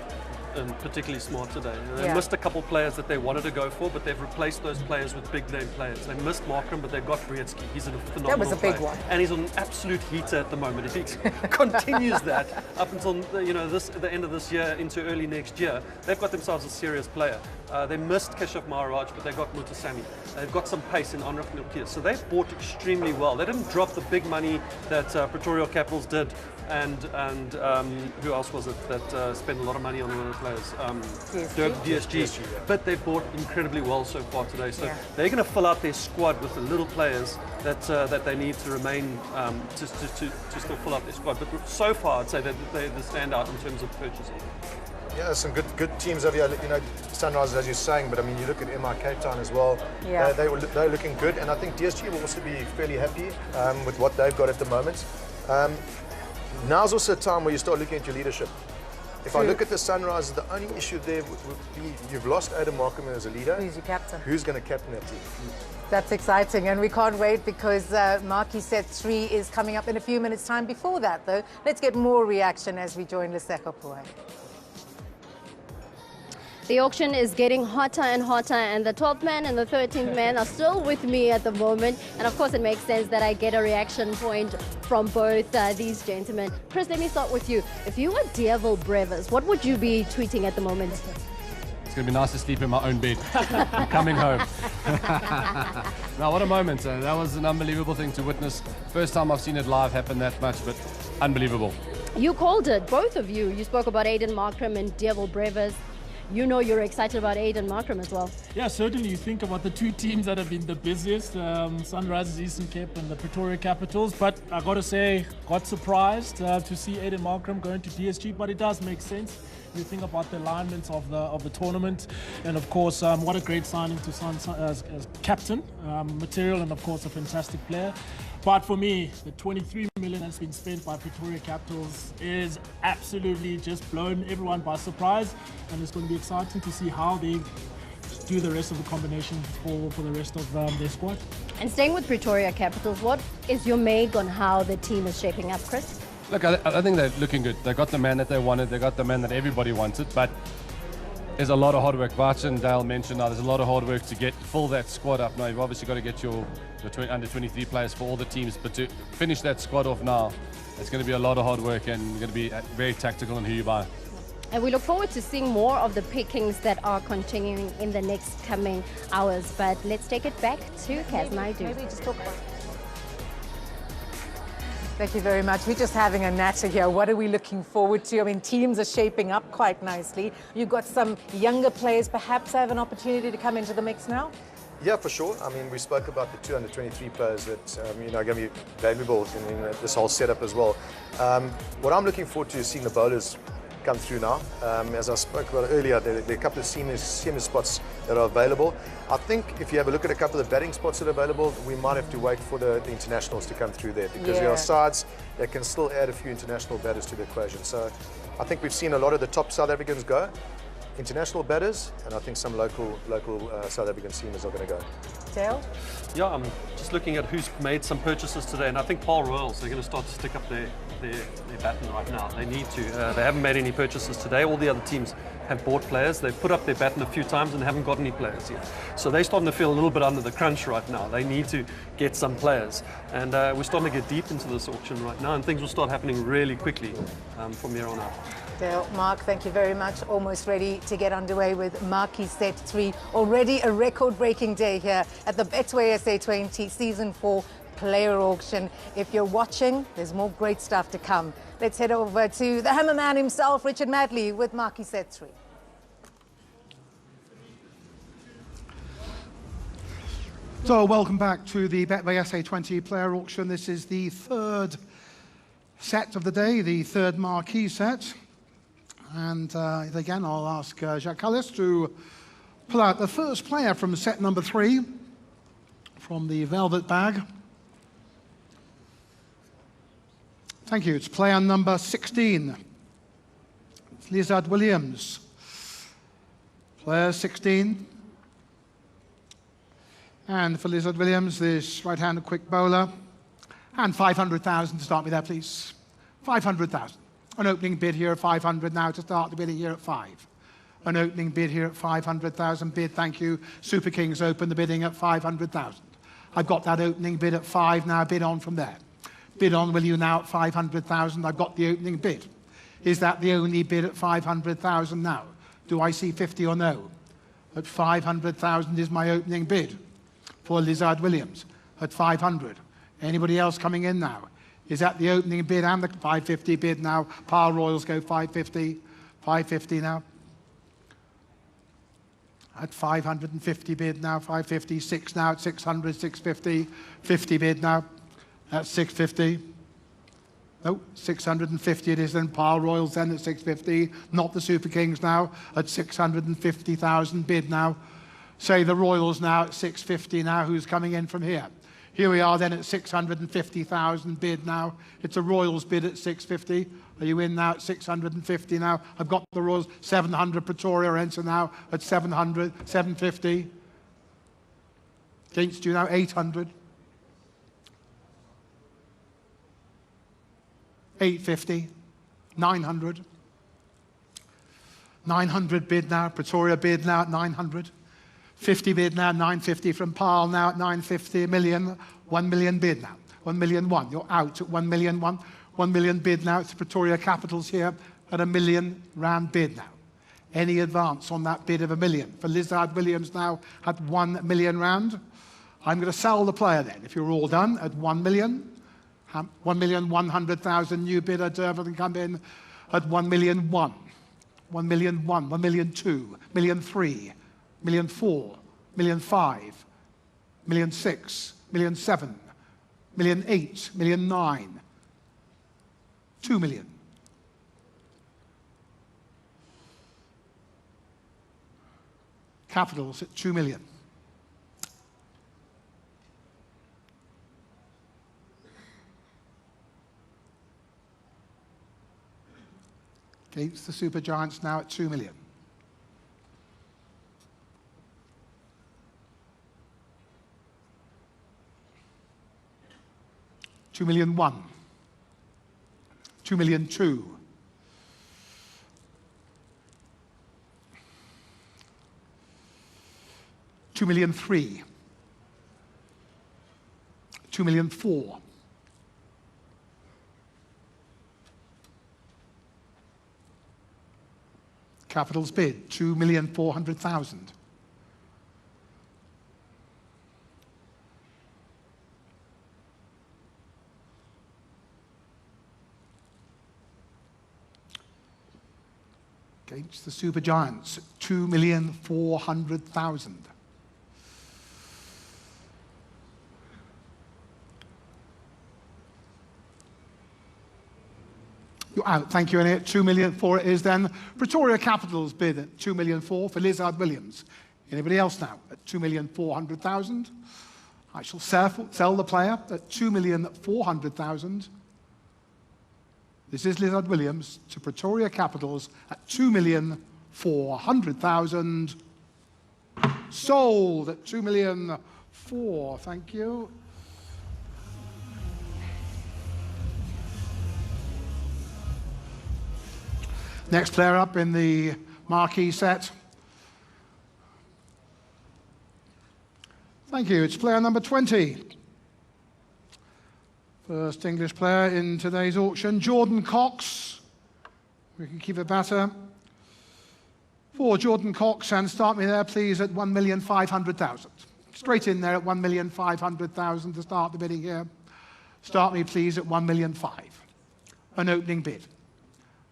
particularly smart today. They missed a couple players that they wanted to go for, but they've replaced those players with big name players. They missed Markham, but they've got Brietsky. He's a phenomenal That was a big player. one. And he's an absolute heater at the moment. If he continues that up until the end of this year into early next year, they've got themselves a serious player. They missed Keshav Maharaj, but they got Mutasamy. They've got some pace in Anrich Nilkias. So they've bought extremely well. They didn't drop the big money that Pretoria Capitals did, and who else was it that spent a lot of money on one of the players? DSG. But they bought incredibly well so far today. So they're going to fill out their squad with the little players that they need to remain to still fill out their squad. But so far, I'd say that they're the standout in terms of purchasing. Yeah, some good teams over here. You know, Sunrise, as you're saying, but I mean, you look at MI Cape Town as well. Yeah. They're looking good, and I think DSG will also be fairly happy with what they've got at the moment. Now's also a time where you start looking at your leadership. If I look at the Sunrise, the only issue there would be you've lost Adam Markham as a leader. Who's your captain? Who's going to captain that team? That's exciting, and we can't wait because Marquee Set 3 is coming up in a few minutes' time. Before that, though, let's get more reaction as we join Lesego Puay. The auction is getting hotter and hotter, and the 12th man and the 13th man are still with me at the moment. And of course, it makes sense that I get a reaction point from both these gentlemen. Chris, let me start with you. If you were Devil Brevers, what would you be tweeting at the moment? It's going to be nice to sleep in my own bed. I'm coming home. Now, what a moment. That was an unbelievable thing to witness. First time I've seen it live happen that much, but unbelievable. You called it, both of you. You spoke about Aiden Markram and Devil Brevers. You know you're excited about Aiden Markram as well. Yeah, certainly. You think about the 2 teams that have been the busiest, Sunrisers Eastern Cape and the Pretoria Capitals. But I got to say, got surprised to see Aiden Markram going to DSG, but it does make sense. You think about the alignments of the tournament, and of course, what a great signing to sign as captain material, and of course a fantastic player. But for me, the 23 million that's been spent by Pretoria Capitals is absolutely just blown everyone by surprise, and it's going to be exciting to see how they do the rest of the combination for the rest of their squad. And staying with Pretoria Capitals, what is your make on how the team is shaping up, Chris? Look, I think they're looking good. They got the man that they wanted. They got the man that everybody wanted. But there's a lot of hard work. Varch and Dale mentioned now there's a lot of hard work to fill that squad up. Now, you've obviously got to get your under 23 players for all the teams. But to finish that squad off now, it's going to be a lot of hard work and going to be very tactical in who you buy. And we look forward to seeing more of the pickings that are continuing in the next coming hours. But let's take it back to Kaz Naidu. Maybe just talk about it. Thank you very much. We're just having a natter here. What are we looking forward to? I mean, teams are shaping up quite nicely. You've got some younger players perhaps have an opportunity to come into the mix now? Yeah, for sure. I mean, we spoke about the 2 under-23 players that, are going to be valuable in this whole setup as well. What I'm looking forward to is seeing the bowlers come through now. As I spoke about earlier, there are a couple of senior spots that are available. I think if you have a look at a couple of the batting spots that are available, we might have to wait for the internationals to come through there, because there are sides that can still add a few international batters to the equation. So I think we've seen a lot of the top South Africans go, international batters, and I think some local South African seamers are going to go. Dale? Yeah, I'm just looking at who's made some purchases today, and I think Paul Royals, they're going to start to stick up their baton right now. They need to. They haven't made any purchases today. All the other teams have bought players. They've put up their baton a few times and haven't got any players yet. So they're starting to feel a little bit under the crunch right now. They need to get some players. And we're starting to get deep into this auction right now, and things will start happening really quickly from here on out. Dale, Mark, thank you very much. Almost ready to get underway with Marquee Set 3. Already a record-breaking day here at the Betway SA20 Season 4 Player Auction. If you're watching, there's more great stuff to come. Let's head over to the hammerman himself, Richard Madley, with Marquee Set 3. So welcome back to the Betway SA20 Player Auction. This is the third set of the day, the third marquee set. And again, I'll ask Jacques Callis to pull out the first player from set number 3 from the velvet bag. Thank you. It's player number 16. It's Lizard Williams. Player 16. And for Lizard Williams, this right-handed quick bowler. And 500,000 to start me there, please. 500,000. An opening bid here at 500 now to start the bidding here at 5. An opening bid here at 500,000 bid, thank you. Super Kings open the bidding at 500,000. I've got that opening bid at 5 now, bid on from there. Bid on, will you, now at 500,000? I've got the opening bid. Is that the only bid at 500,000 now? Do I see 50 or no? At 500,000 is my opening bid for Lizard Williams at 500. Anybody else coming in now? Is that the opening bid and the 550 bid now? Power Royals go 550. 550 now. At 550 bid now, 550, 6 now at 600, 650, 50 bid now. At 650. No, 650 it is then. Power Royals then at 650. Not the Super Kings now at 650,000 bid now. Say the Royals now at 650 now. Who's coming in from here? Here we are then at 650,000 bid now. It's a Royals bid at 650. Are you in now at 650 now? I've got the Royals. 700 Pretoria enter now at 700, 750. Against you now 800. 850, 900. 900 bid now. Pretoria bid now at 900. 50 bid now, 950 from Paarl now at 950 million. 1 million bid now. 1 million one. You're out at 1 million one. 1 million bid now. It's Pretoria Capitals here at R1 million bid now. Any advance on that bid of R1 million? For Lizard Williams now at R1 million. I'm going to sell the player then, if you're all done, at 1 million. 1,100,000 new bidder. Durban come in at 1 million one. 1 million one. 1 million two. 1 million three. 1 million four. 1 million five. 1 million six. 1 million seven. 1 million eight. 1 million nine. 2 million. Capitals at 2 million. Against the Super Giants now at 2 million. $2 million one. 2 million two. 2 million three. 2 million four. Capitals bid, 2,400,000. Against the Super Giants, 2,400,000. You're out. Thank you, Elliot. 2 million for it is then. Pretoria Capitals bid at 2 million for Lizard Williams. Anybody else now at 2,400,000? I shall sell the player at 2,400,000. This is Lizard Williams to Pretoria Capitals at 2,400,000. Sold at 2,400,000. 4, thank you. Next player up in the marquee set. Thank you, it's player number 20. First English player in today's auction, Jordan Cox. We can keep it better. For Jordan Cox, and start me there, please, at 1,500,000. Straight in there at 1,500,000 to start the bidding here. Start me, please, at 1,500,000. An opening bid.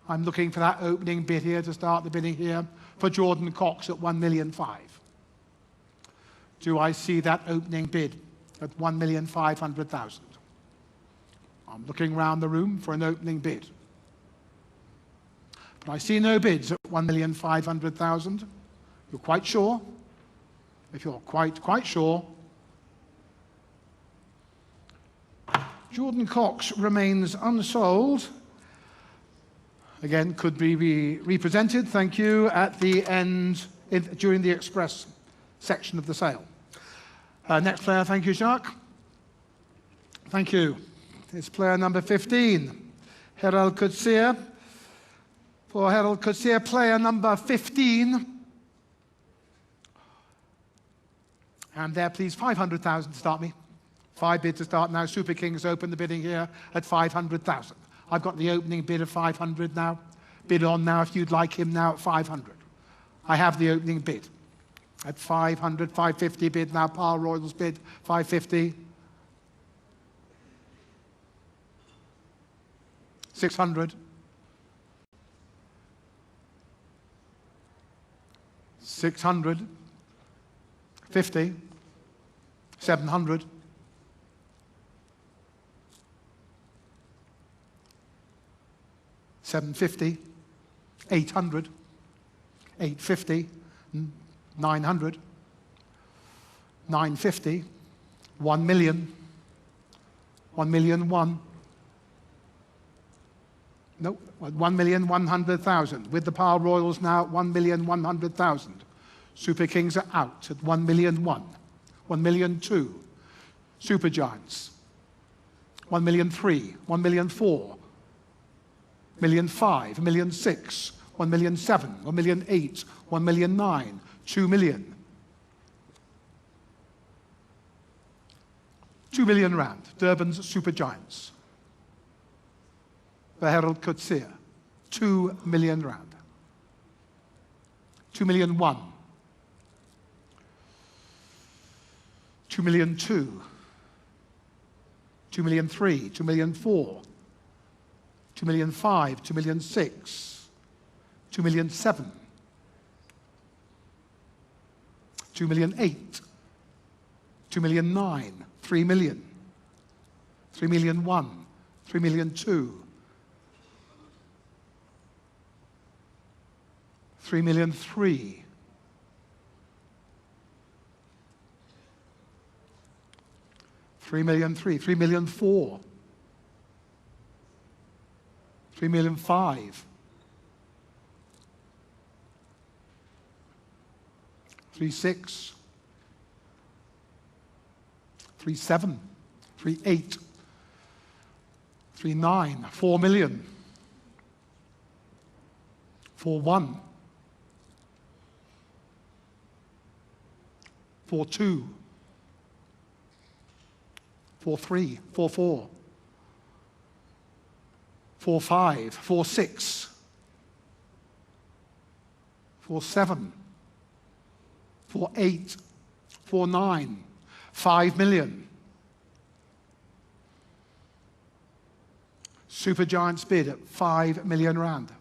I'm looking for that opening bid here to start the bidding here for Jordan Cox at 1,500,000. Do I see that opening bid at 1,500,000? I'm looking around the room for an opening bid. But I see no bids at 1,500,000. You're quite sure? If you're quite sure, Jordan Cox remains unsold. Again, could be represented, thank you, at the end, during the express section of the sale. Next player, thank you, Jacques. Thank you. It's player number 15, Harold Kutsia. For Harold Kutsia, player number 15. And there, please, 500,000 to start me. 5 bids to start now. Super Kings open the bidding here at 500,000. I've got the opening bid of 500 now. Bid on now if you'd like him now at 500. I have the opening bid at 500, 550 bid now. Par Royals bid 550. 600. 600. 50. 700. 750, 800, 850, 900, 950, 1 million, 1,000,001. Nope, 1,100,000. With the Par Royals now at 1,100,000. Super Kings are out at 1,000,001, 1,000,002. Super Giants, 1,000,003, 1,000,004. 1,000,005, 1,000,006, 1,000,007, 1,000,008, 1,000,009, 2 million. 2 million rand, Durban's Super Giants. For Harold Kutsia, 2 million rand. 2,000,001. 2,000,002. 2,000,003, 2,000,004. 2,000,005, 2,000,006, 2,000,007, 2,000,008, 2,000,009, 3 million, 3,000,001, 3,000,002, 3,000,003, 3,000,003, 3,000,004. 3,000,005. 3,6. 3,7. 3,8. 3,9. 4 million. 4,1. 4,2. 4,3. 4,4. 4,5, 4,6, 4,7, 4,8, 4,9, 5 million. Super Giants bid at 5 million rand.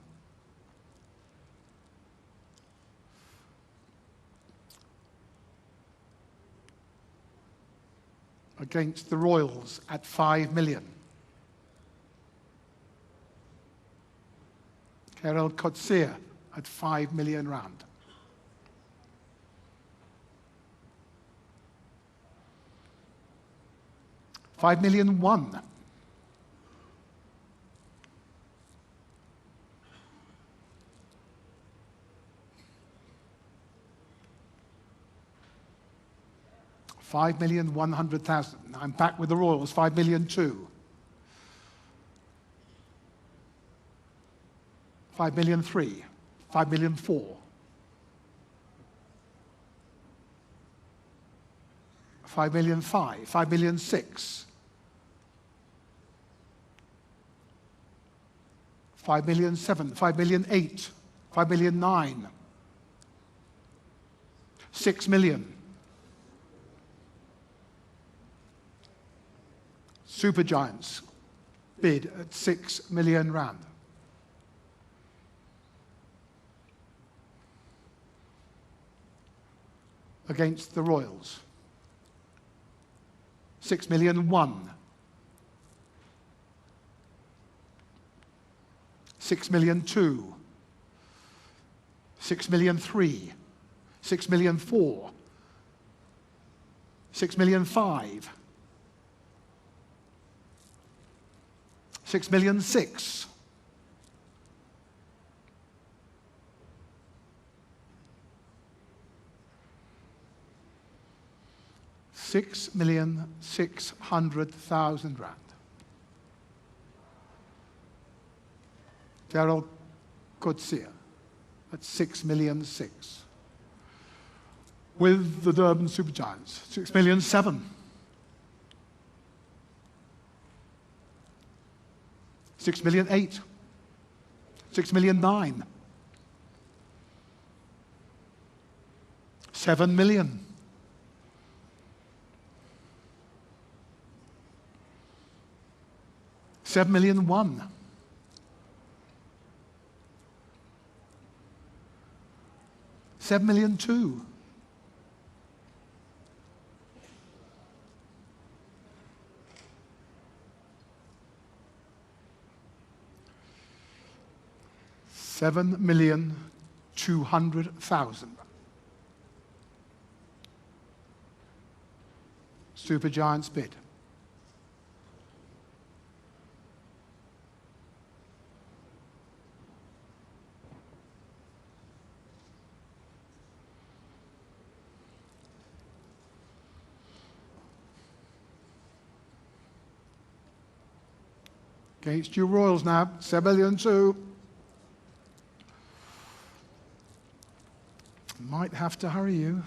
Against the Royals at 5 million. Harold Kutsia at 5 million rand. $5,000,001. 5,100,000. I'm back with the Royals, 5,000,002. 5,000,003. 5,000,004. 5,000,005. 5,000,006. 5,000,007. 5,000,008. 5,000,009. 6 million. Supergiants bid at 6 million rand. Against the Royals. 6,000,001. 6,000,002. 6,000,003. 6,000,004. 6,000,005. 6,000,006. 6,600,000 rand. Gerald Coetzee at 6,600,000. With the Durban Supergiants, 6,007,000. 6,008,000. 6,009,000. 7 million. 7,000,001. 7,000,002. 7,200,000. Supergiants bid. Against you Royals now, 7,002,000. Might have to hurry you.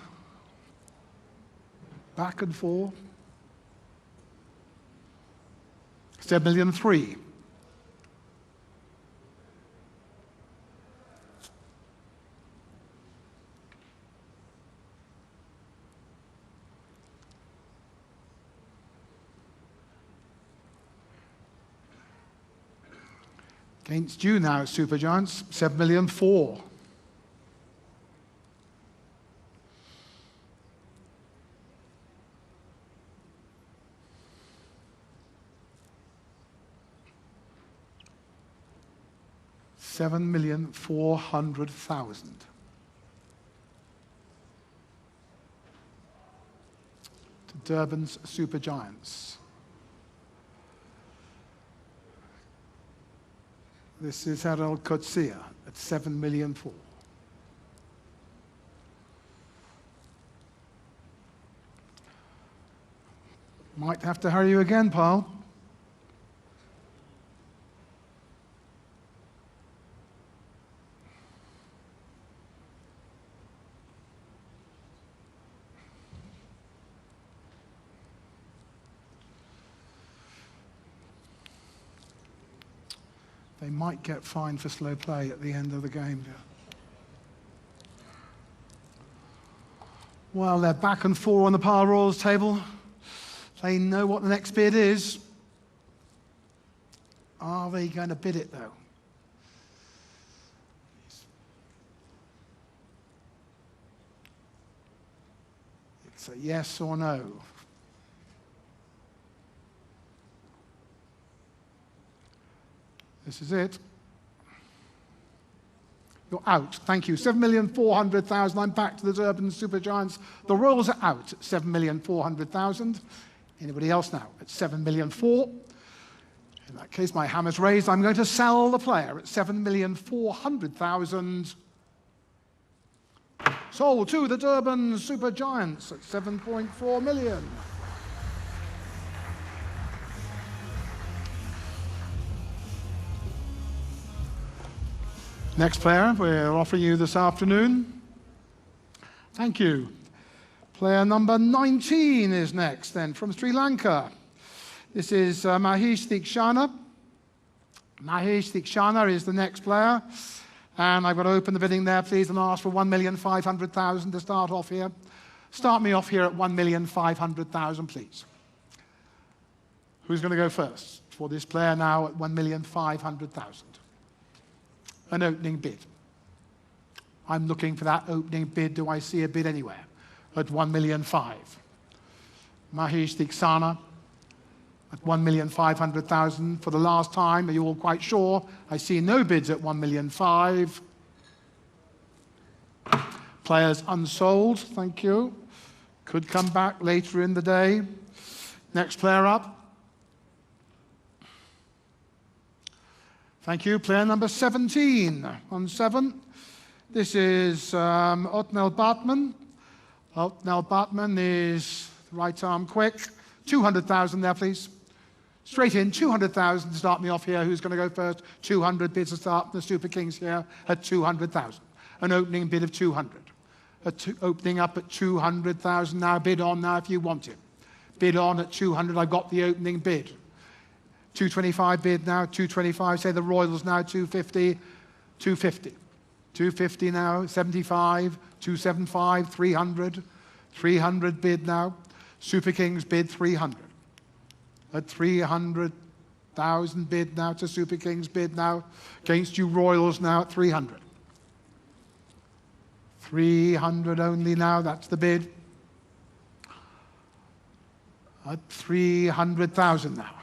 Back and forth. 7,003,000. Against you now, Supergiants, 7,004,000. 7,400,000. To Durban's Supergiants. This is Harold Coetzee at 7,400,000. Might have to hurry you again, pal. They might get fined for slow play at the end of the game. Well, they're back and forth on the Power Royals table. They know what the next bid is. Are they going to bid it, though? It's a yes or no. This is it. You're out. Thank you. 7,400,000. I'm back to the Durban Supergiants. The Royals are out at 7,400,000. Anybody else now at 7,400,000? In that case, my hammer's raised. I'm going to sell the player at 7,400,000. Sold to the Durban Super Giants at 7.4 million. Next player we're offering you this afternoon. Thank you. Player number 19 is next then, from Sri Lanka. This is Mahesh Theekshana. Mahesh Theekshana is the next player. And I've got to open the bidding there, please, and ask for 1,500,000 to start off here. Start me off here at 1,500,000, please. Who's going to go first for this player now at 1,500,000? An opening bid. I'm looking for that opening bid. Do I see a bid anywhere? At 1,500,000. Mahesh Theekshana at 1,500,000 for the last time. Are you all quite sure? I see no bids at 1,500,000. Players unsold. Thank you. Could come back later in the day. Next player up. Thank you. Player number 17 on 7. This is Otnel Bartman. Otnel Bartman is right arm quick. 200,000 there, please. Straight in, 200,000 to start me off here. Who's going to go first? 200 bids to start. The Super Kings here at 200,000. An opening bid of 200. Opening up at 200,000 now. Bid on now if you want it. Bid on at 200. I got the opening bid. 225 bid now. 225. Say the Royals now. 250. 250. 250 now. 75. 275. 300. 300 bid now. Super Kings bid 300. At 300,000 bid now to Super Kings bid now. Against you Royals now at 300. 300 only now, that's the bid. At 300,000 now.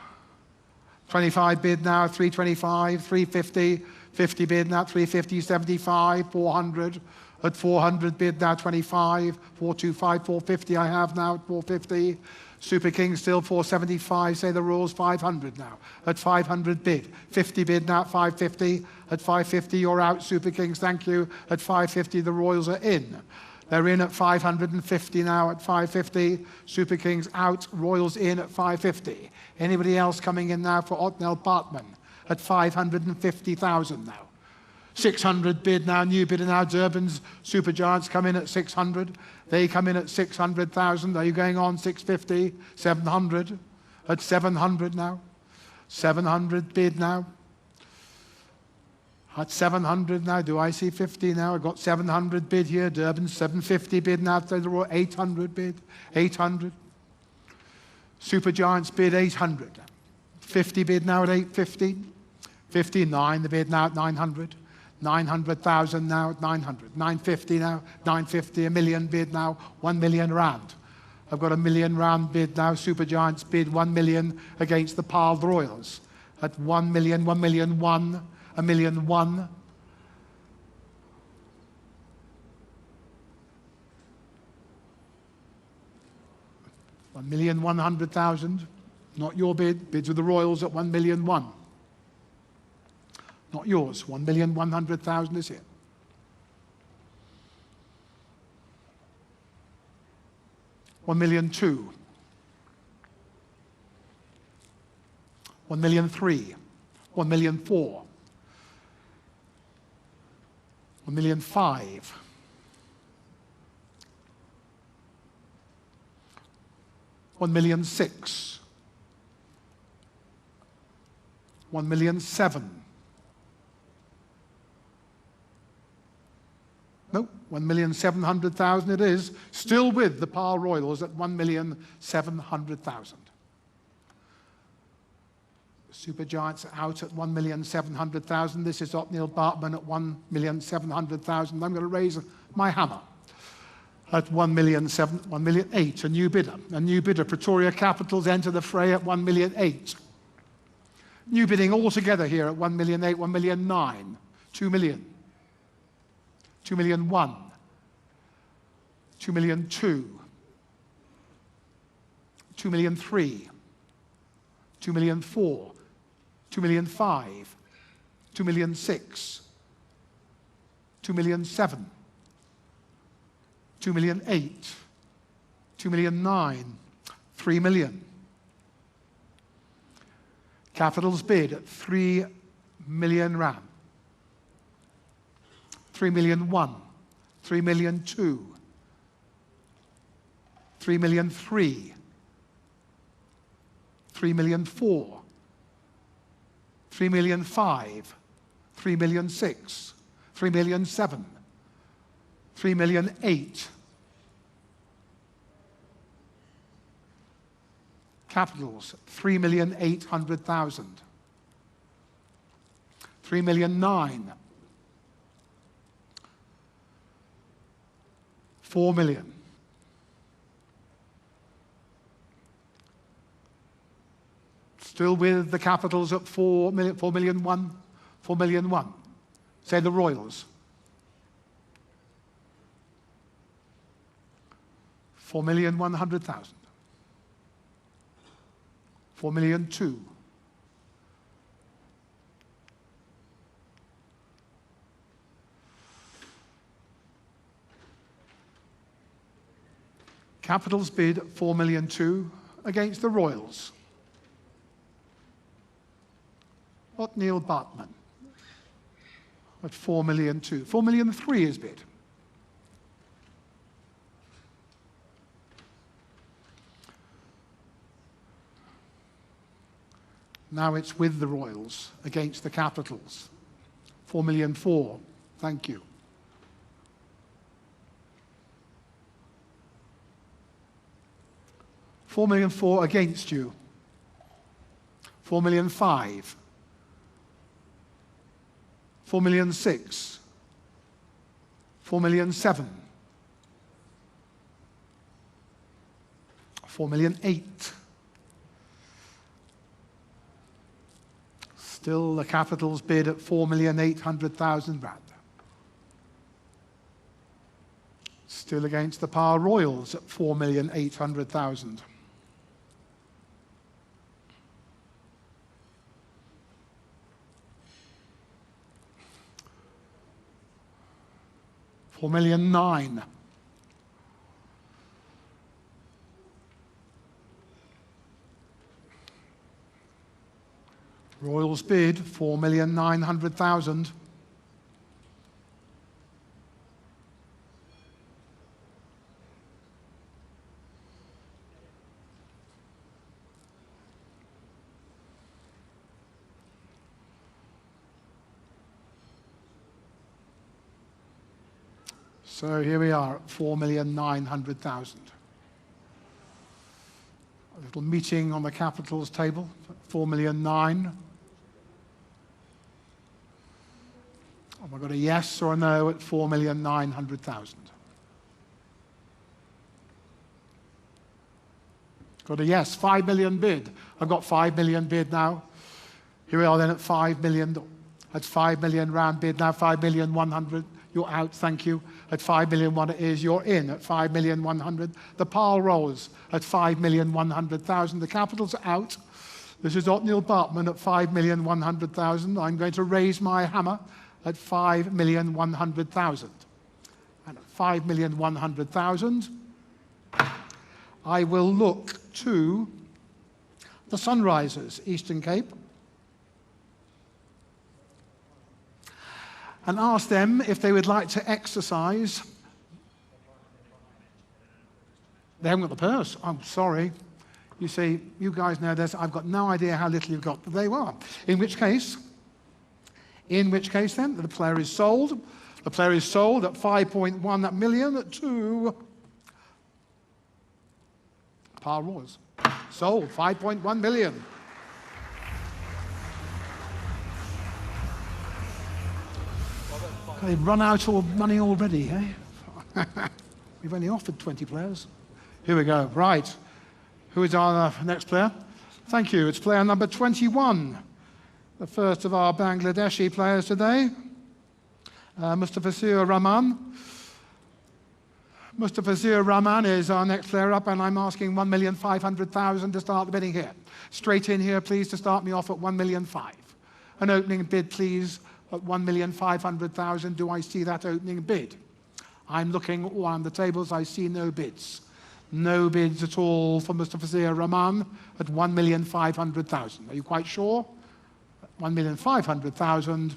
25 bid now, 325, 350, 50 bid now, 350, 75, 400. At 400 bid now, 25, 425, 450 I have now at 450. Super Kings still 475, say the rules, 500 now. At 500 bid. 50 bid now at 550. At 550 you're out, Super Kings, thank you. At 550 the Royals are in. They're in at 550 now at 550. Super Kings out, Royals in at 550. Anybody else coming in now for Otnel Bartman at 550,000 now. 600 bid now, new bidder now. Durban's Super Giants come in at 600. They come in at 600,000. Are you going on 650? 700? At 700 now. 700 bid now. At 700 now. Do I see 50 now? I've got 700 bid here. Durban's 750 bid now. 800 bid. 800. Super Giants bid 800. 50 bid now at 850. 59 the bid now at 900. 900,000 now at 900. 950 now. 950, a million bid now. 1 million round. I've got a million round bid now. Super Giants bid 1 million against the Piled Royals. At 1 million, 1 million 1, a million 1. $1,100,000. Not your bid. Bids with the Royals at 1 million 1. Not yours. 1,100,000 is here. $1 million 2. $1 million 3. $1 million 4. $1 million 5. $1 million 6. $1 million 7. No, 1,700,000 it is, still with the Par Royals at 1,700,000. Super Giants out at 1,700,000. This is Otnel Bartman at 1,700,000. I'm going to raise my hammer at 1,800,000. A new bidder. A new bidder. Pretoria Capitals enter the fray at 1,800,000. New bidding altogether here at 1,800,000, 1,900,000, 2 million. 2 million 1, 2 million 2, 2 million 3, 2 million 4, 2 million 5, 2 million 6, 2 million 7, 2,000,008, 2,000,009, 3 million. Capitals bid at 3 million rand. 3,000,001, 3,000,002, 3,000,003, 3,000,004, 3,000,005, 3,000,006, 3,000,007, 3,000,008. Capitals, 3,800,000. 3,009,000. 4 million. Still with the Capitals at 4 million, 4,000,001, 4,000,001. Say the Royals. 4,100,000. 4,000,002. Capitals bid 4,000,002 against the Royals. Neil Bartman at 4,000,002. 4,000,003 is bid. Now it's with the Royals against the Capitals. 4,000,004. Thank you. $4,000,004 against you. 4,000,005. 4,000,006. 4,000,007. 4,000,008. Still the Capitals bid at 4,800,000 rand. Still against the Power Royals at 4,800,000. $4,009,000. Royals bid 4,900,000. So here we are at 4,900,000. A little meeting on the Capitals table, 4,009,000. Have I got a yes or a no at 4,900,000? Got a yes, 5 million bid. I've got 5 million bid now. Here we are then at 5 million. That's 5 million rand bid now, 5,100,000. You're out, thank you. At 5,000,001 it is, you're in at 5,100,000. The Power Rolls at 5,100,000. The Capitals are out. This is Neil Bartman at 5,100,000. I'm going to raise my hammer at 5,100,000. And at 5,100,000, I will look to the Sunrisers, Eastern Cape, and ask them if they would like to exercise. They haven't got the purse. I'm sorry. You see, you guys know this. I've got no idea how little you've got, but they are. In which case then, the player is sold. The player is sold at 5.1 million to Power Royals. Sold, 5.1 million. They've run out of money already, eh? We've only offered 20 players. Here we go. Right. Who is our next player? Thank you. It's player number 21. The first of our Bangladeshi players today. Mustafizur Rahman. Mustafizur Rahman is our next player up, and I'm asking 1,500,000 to start the bidding here. Straight in here, please, to start me off at 1,500,000. An opening bid, please, at 1,500,000. Do I see that opening bid? I'm looking around the tables, I see no bids. No bids at all for Mr. Fazir Rahman at 1,500,000. Are you quite sure? 1,500,000.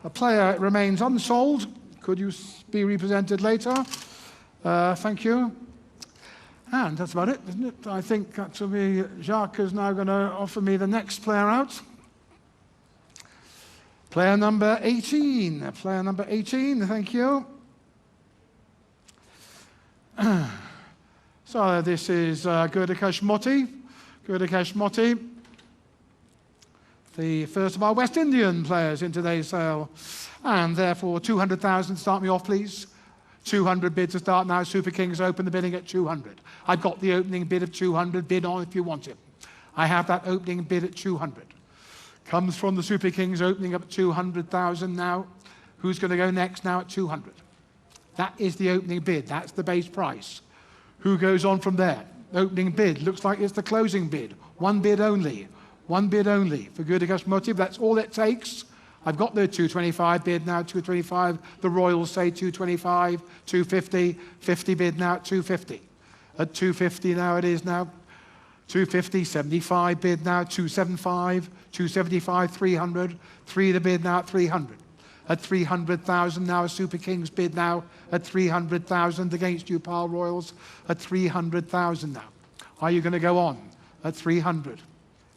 The player remains unsold. Could you be represented later? Thank you. And that's about it, isn't it? I think that will be, Jacques is now going to offer me the next player out. Player number 18. Player number 18, thank you. So this is Gurdakesh Motti. Gurdakesh Motti, the first of our West Indian players in today's sale. And therefore, 200,000, start me off, please. 200 bids to start now. Super Kings open the bidding at 200. I've got the opening bid of 200. Bid on if you want it. I have that opening bid at 200. Comes from the Super Kings opening up at 200,000 now. Who's going to go next now at 200? That is the opening bid. That's the base price. Who goes on from there? Opening bid. Looks like it's the closing bid. One bid only. One bid only for Gurdakesh Motti. That's all it takes. I've got the 225 bid now, 225. The Royals say 225, 250, 50 bid now at 250. At 250 now it is now. 250, 75 bid now, 275, 275, 300. 3 the bid now at 300. At 300,000 now, a Super Kings bid now at 300,000 against you, Pal Royals, at 300,000 now. Are you going to go on at 300?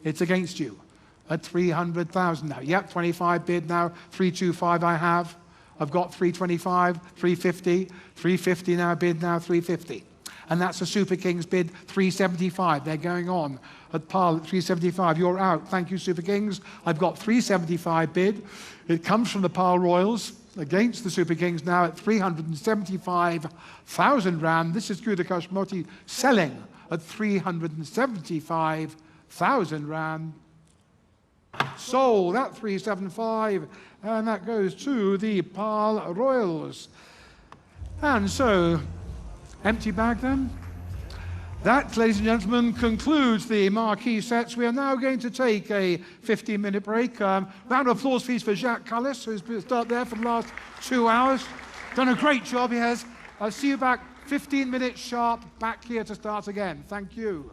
It's against you. At 300,000 now. Yep, 25 bid now, 325 I have. I've got 325, 350, 350 now bid now, 350. And that's a Super Kings bid, 375. They're going on at par at 375. You're out. Thank you, Super Kings. I've got 375 bid. It comes from the Pal Royals against the Super Kings now at 375,000 rand. This is Gurdakesh Motti selling at 375,000 rand. Sold at 375, and that goes to the Pal Royals. And so, empty bag then. That, ladies and gentlemen, concludes the marquee sets. We are now going to take a 15-minute break. Round of applause, please, for Jacques Callis, who's been start there for the last 2 hours. Done a great job, he has. I'll see you back 15 minutes sharp, back here to start again. Thank you.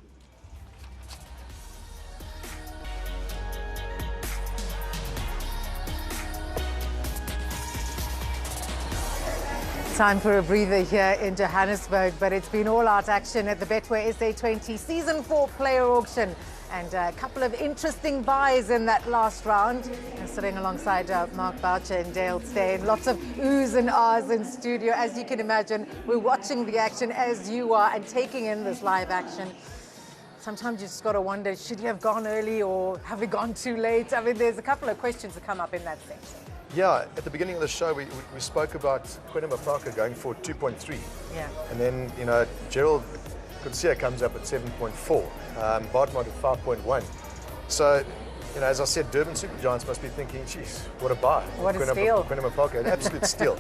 Time for a breather here in Johannesburg, but it's been all-out action at the Betway SA20 Season 4 Player Auction, and a couple of interesting buys in that last round. And sitting alongside Mark Boucher and Dale Steyn, lots of oohs and ahs in studio. As you can imagine, we're watching the action as you are and taking in this live action. Sometimes you just got to wonder, should you have gone early or have we gone too late? I mean, there's a couple of questions that come up in that sense. Yeah, at the beginning of the show, we spoke about Quenema Parker going for 2.3. Yeah. And then, you know, Gerald Coetzee comes up at 7.4, Bartmont at 5.1. So, you know, as I said, Durban Supergiants must be thinking, geez, what a buy. What a steal. Quenema Parker, an absolute steal.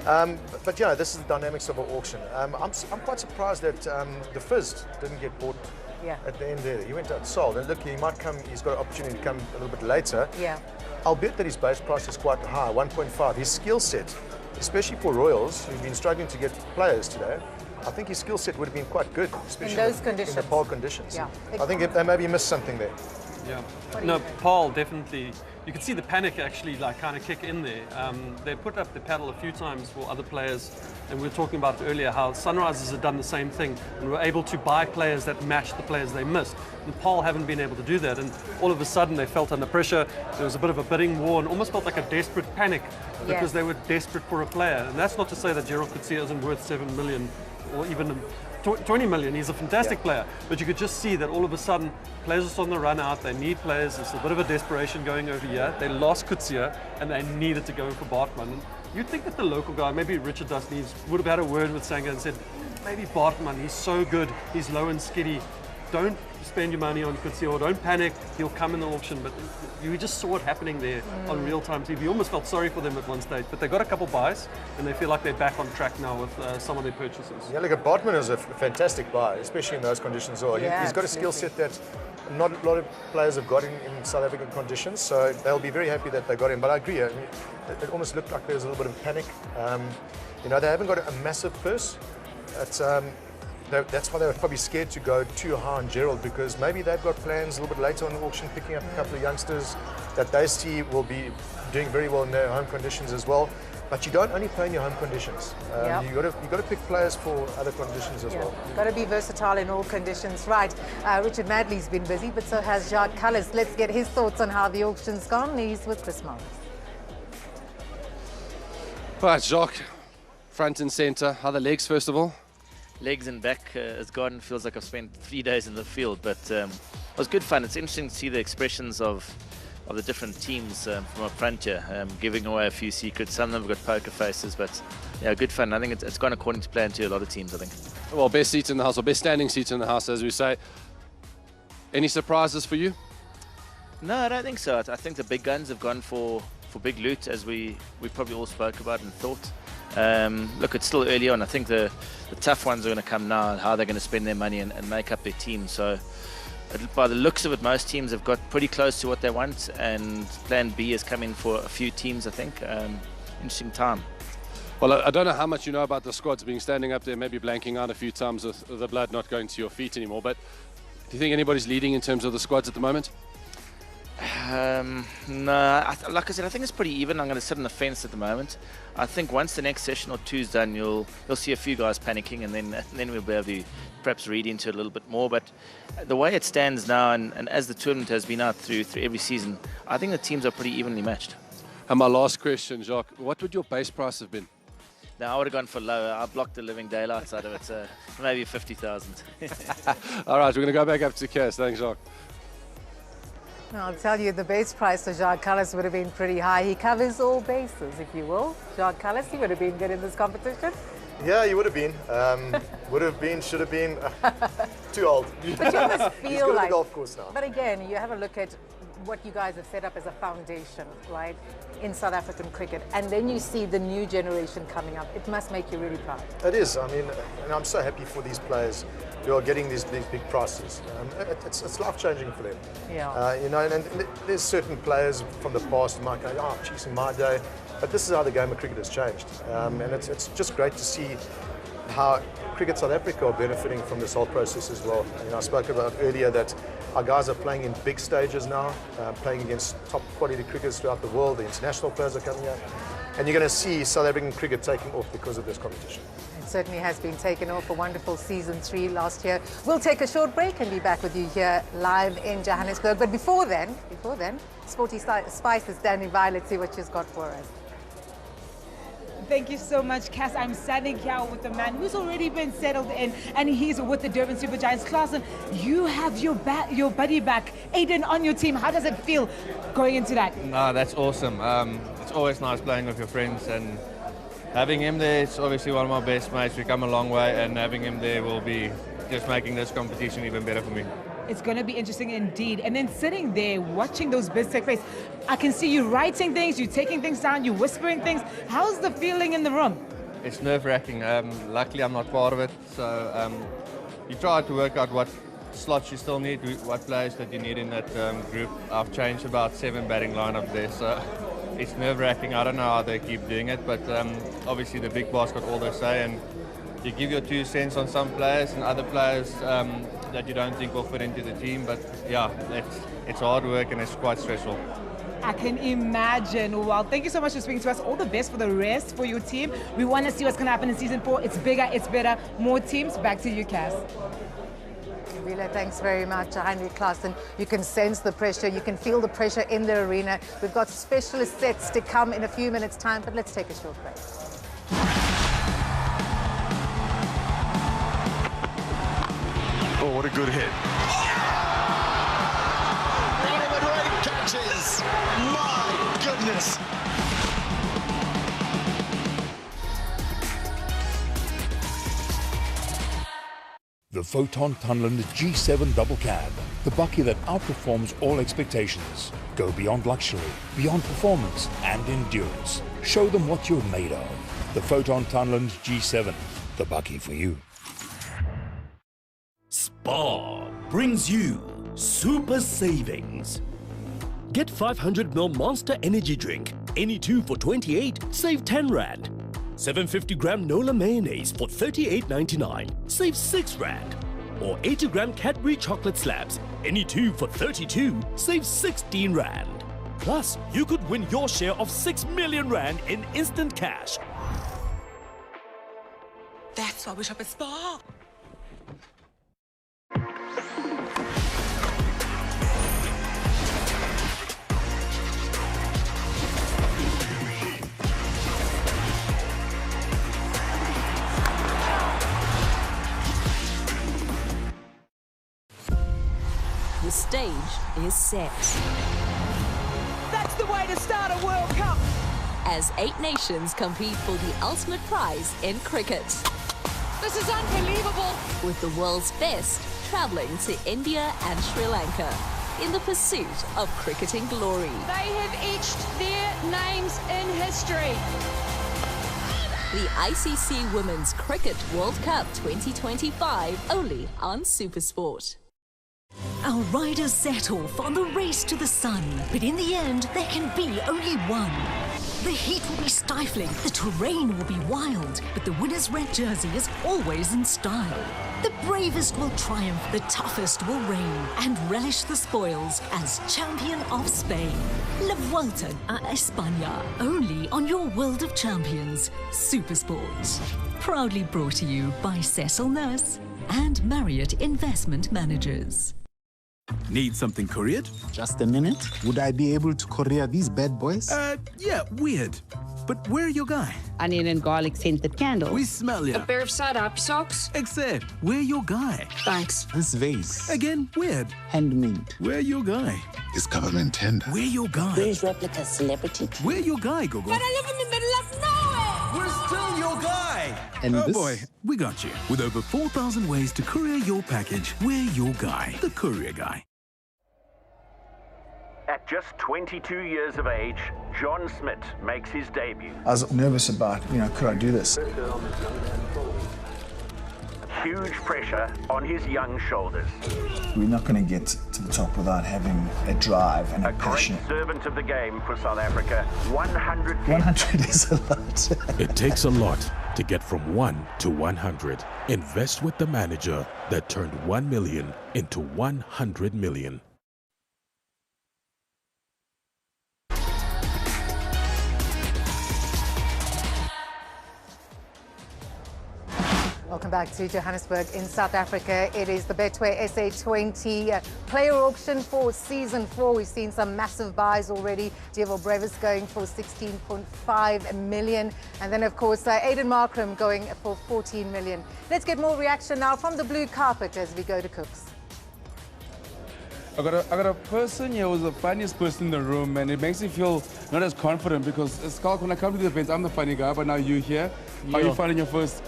But, you know, this is the dynamics of an auction. I'm quite surprised that the Fizz didn't get bought at the end there. He went out sold. And look, he might come, he's got an opportunity to come a little bit later. Yeah. I'll bet that his base price is quite high, 1.5. His skill set, especially for Royals, who've been struggling to get players today, I think his skill set would have been quite good, especially in those conditions. In the Paul conditions. Yeah. I think they maybe missed something there. Yeah. No, Paul definitely. You could see the panic actually like kind of kick in there. They put up the paddle a few times for other players, and we were talking about earlier how Sunrisers had done the same thing and were able to buy players that matched the players they missed. And Paul haven't been able to do that, and all of a sudden they felt under pressure. There was a bit of a bidding war and almost felt like a desperate panic because they were desperate for a player. And that's not to say that Gerald Coetzee isn't worth 7 million or even 20 million. He's a fantastic player, but you could just see that all of a sudden players are starting to run out. They need players. There's a bit of a desperation going over here. They lost Coetzee and they needed to go for Bartman. And you'd think that the local guy, maybe Richard Dusneves, would have had a word with Sanger and said, maybe Bartman, he's so good, he's low and skiddy. don't spend your money on Coutinho, don't panic, he'll come in the auction. But you just saw it happening there on real-time TV. You almost felt sorry for them at one stage, but they got a couple buys, and they feel like they're back on track now with some of their purchases. Yeah, look, Bartman is a fantastic buy, especially in those conditions. He's got a skill set that not a lot of players have got in South African conditions, so they'll be very happy that they got him. But I agree, I mean, it almost looked like there was a little bit of panic. You know, they haven't got a massive purse. That's why they were probably scared to go too high on Gerald, because maybe they've got plans a little bit later on the auction, picking up a couple of youngsters that they see will be doing very well in their home conditions as well. But you don't only play in your home conditions. You've got to pick players for other conditions as well. You've got to be versatile in all conditions. Right, Richard Madley's been busy, but so has Jacques Cullis. Let's get his thoughts on how the auction's gone. He's with Chris Mullins. Right, Jacques, front and centre. How are the legs, first of all? Legs and back has gone. Feels like I've spent 3 days in the field, but it was good fun. It's interesting to see the expressions of the different teams from up front here, giving away a few secrets. Some of them have got poker faces, but yeah, good fun. I think it's gone according to plan to a lot of teams, I think. Well, best seats in the house, or best standing seats in the house, as we say. Any surprises for you? No, I don't think so. I think the big guns have gone for big loot, as we probably all spoke about and thought. Look, it's still early on. I think the tough ones are going to come now, and how they're going to spend their money and make up their team. So by the looks of it, most teams have got pretty close to what they want, and plan B has come in for a few teams, I think. Interesting time. Well, I don't know how much you know about the squads being standing up there, maybe blanking out a few times with the blood not going to your feet anymore, but do you think anybody's leading in terms of the squads at the moment? No, like I said, I think it's pretty even. I'm going to sit on the fence at the moment. I think once the next session or two's done, you'll see a few guys panicking, and then we'll be able to perhaps read into it a little bit more. But the way it stands now, and as the tournament has been out through every season, I think the teams are pretty evenly matched. And my last question, Jacques, what would your base price have been? Now, I would have gone for lower. I blocked the living daylights out of it, so maybe 50,000. All right, we're going to go back up to Cass. Thanks, Jacques. I'll tell you, the base price for Jacques Cullis would have been pretty high. He covers all bases, if you will. Jacques Cullis, he would have been good in this competition. Yeah, he would have been. Would have been, should have been. Too old. But you almost feel He's got like a golf course now. But again, you have a look at what you guys have set up as a foundation, right, in South African cricket, and then you see the new generation coming up. It must make you really proud. It is. I mean, and I'm so happy for these players who are getting these big prices. It's life-changing for them. Yeah. You know, and there's certain players from the past who might go, oh, geez, in my day. But this is how the game of cricket has changed. And it's just great to see how Cricket South Africa are benefiting from this whole process as well. You know, I spoke about earlier that our guys are playing in big stages now, playing against top quality cricketers throughout the world. The international players are coming out. And you're going to see South African cricket taking off because of this competition. It certainly has been taken off. A wonderful season 3 last year. We'll take a short break and be back with you here live in Johannesburg. But before then, Sporty Spice is standing by. Let's see what she's got for us. Thank you so much, Cass. I'm standing here with the man who's already been settled in, and he's with the Durban Super Giants. Klaasen, you have your buddy back, Aiden, on your team. How does it feel going into that? No, that's awesome. It's always nice playing with your friends, and having him there, it's obviously one of my best mates. We've come a long way, and having him there will be just making this competition even better for me. It's going to be interesting indeed. And then sitting there, watching those bids take place, I can see you writing things, you taking things down, you whispering things. How's the feeling in the room? It's nerve-wracking. Luckily, I'm not part of it. So you try to work out what slots you still need, what players that you need in that group. I've changed about 7 batting lineup there, so it's nerve-wracking. I don't know how they keep doing it, but obviously the big boss got all their say, and you give your 2 cents on some players and other players that you don't think will fit into the team. But yeah, it's hard work and it's quite stressful. I can imagine. Well, thank you so much for speaking to us. All the best for the rest for your team. We want to see what's going to happen in season 4. It's bigger, it's better, more teams. Back to you, Cass. Wheeler, thanks very much. Heinrich Klaasen, you can sense the pressure, you can feel the pressure in the arena. We've got specialist sets to come in a few minutes' time, but let's take a short break. Oh, what a good hit. One of the great catches. My goodness. The Photon Tunland G7 Double Cab, the bakkie that outperforms all expectations. Go beyond luxury, beyond performance and endurance. Show them what you're made of. The Photon Tunland G7, the bakkie for you. Spar brings you super savings. Get 500ml Monster Energy Drink, any 2 for 28, save 10 Rand. 750g Nola Mayonnaise for 38.99, save 6 Rand. Or 80g Cadbury Chocolate Slabs, any 2 for 32, save 16 Rand. Plus, you could win your share of 6 million Rand in instant cash. That's why we shop at Spar. The stage is set. That's the way to start a World Cup. As 8 nations compete for the ultimate prize in cricket. This is unbelievable. With the world's best travelling to India and Sri Lanka in the pursuit of cricketing glory. They have etched their names in history. The ICC Women's Cricket World Cup 2025, only on SuperSport. Our riders set off on the race to the sun, but in the end, there can be only one. The heat will be stifling, the terrain will be wild, but the winner's red jersey is always in style. The bravest will triumph, the toughest will reign, and relish the spoils as champion of Spain. La Vuelta a España, only on your World of Champions, SuperSport. Proudly brought to you by Cecil Nurse and Marriott Investment Managers. Need something couriered? Just a minute. Would I be able to courier these bad boys? Yeah, weird. But where are your guy? Onion and garlic scented candles. We smell ya. A pair of side-up socks. Except, where your guy? Thanks. This vase. Again, weird. Handmade. Where your guy? It's government tender. Where your guy? Where's replica celebrity? Where your guy, Gogo? But I live in the middle of nowhere. We're still your guy. And oh this? Boy, we got you. With over 4,000 ways to courier your package, we're your guy, the courier guy. At just 22 years of age, John Smith makes his debut. I was nervous about, could I do this? Huge pressure on his young shoulders. We're not going to get to the top without having a drive and a passion. Great servant of the game for South Africa. 100 is a lot. It takes a lot to get from 1 to 100. Invest with the manager that turned 1 million into 100 million. Welcome back to Johannesburg in South Africa. It is the Betway SA20 player auction for season 4. We've seen some massive buys already. Diego Brevis going for 16.5 million. And then, of course, Aiden Markram going for 14 million. Let's get more reaction now from the blue carpet as we go to Cooks. I got a person here who's the funniest person in the room, and it makes me feel not as confident because, Skalk, when I come to the events, I'm the funny guy, but now you're here. How are you finding your first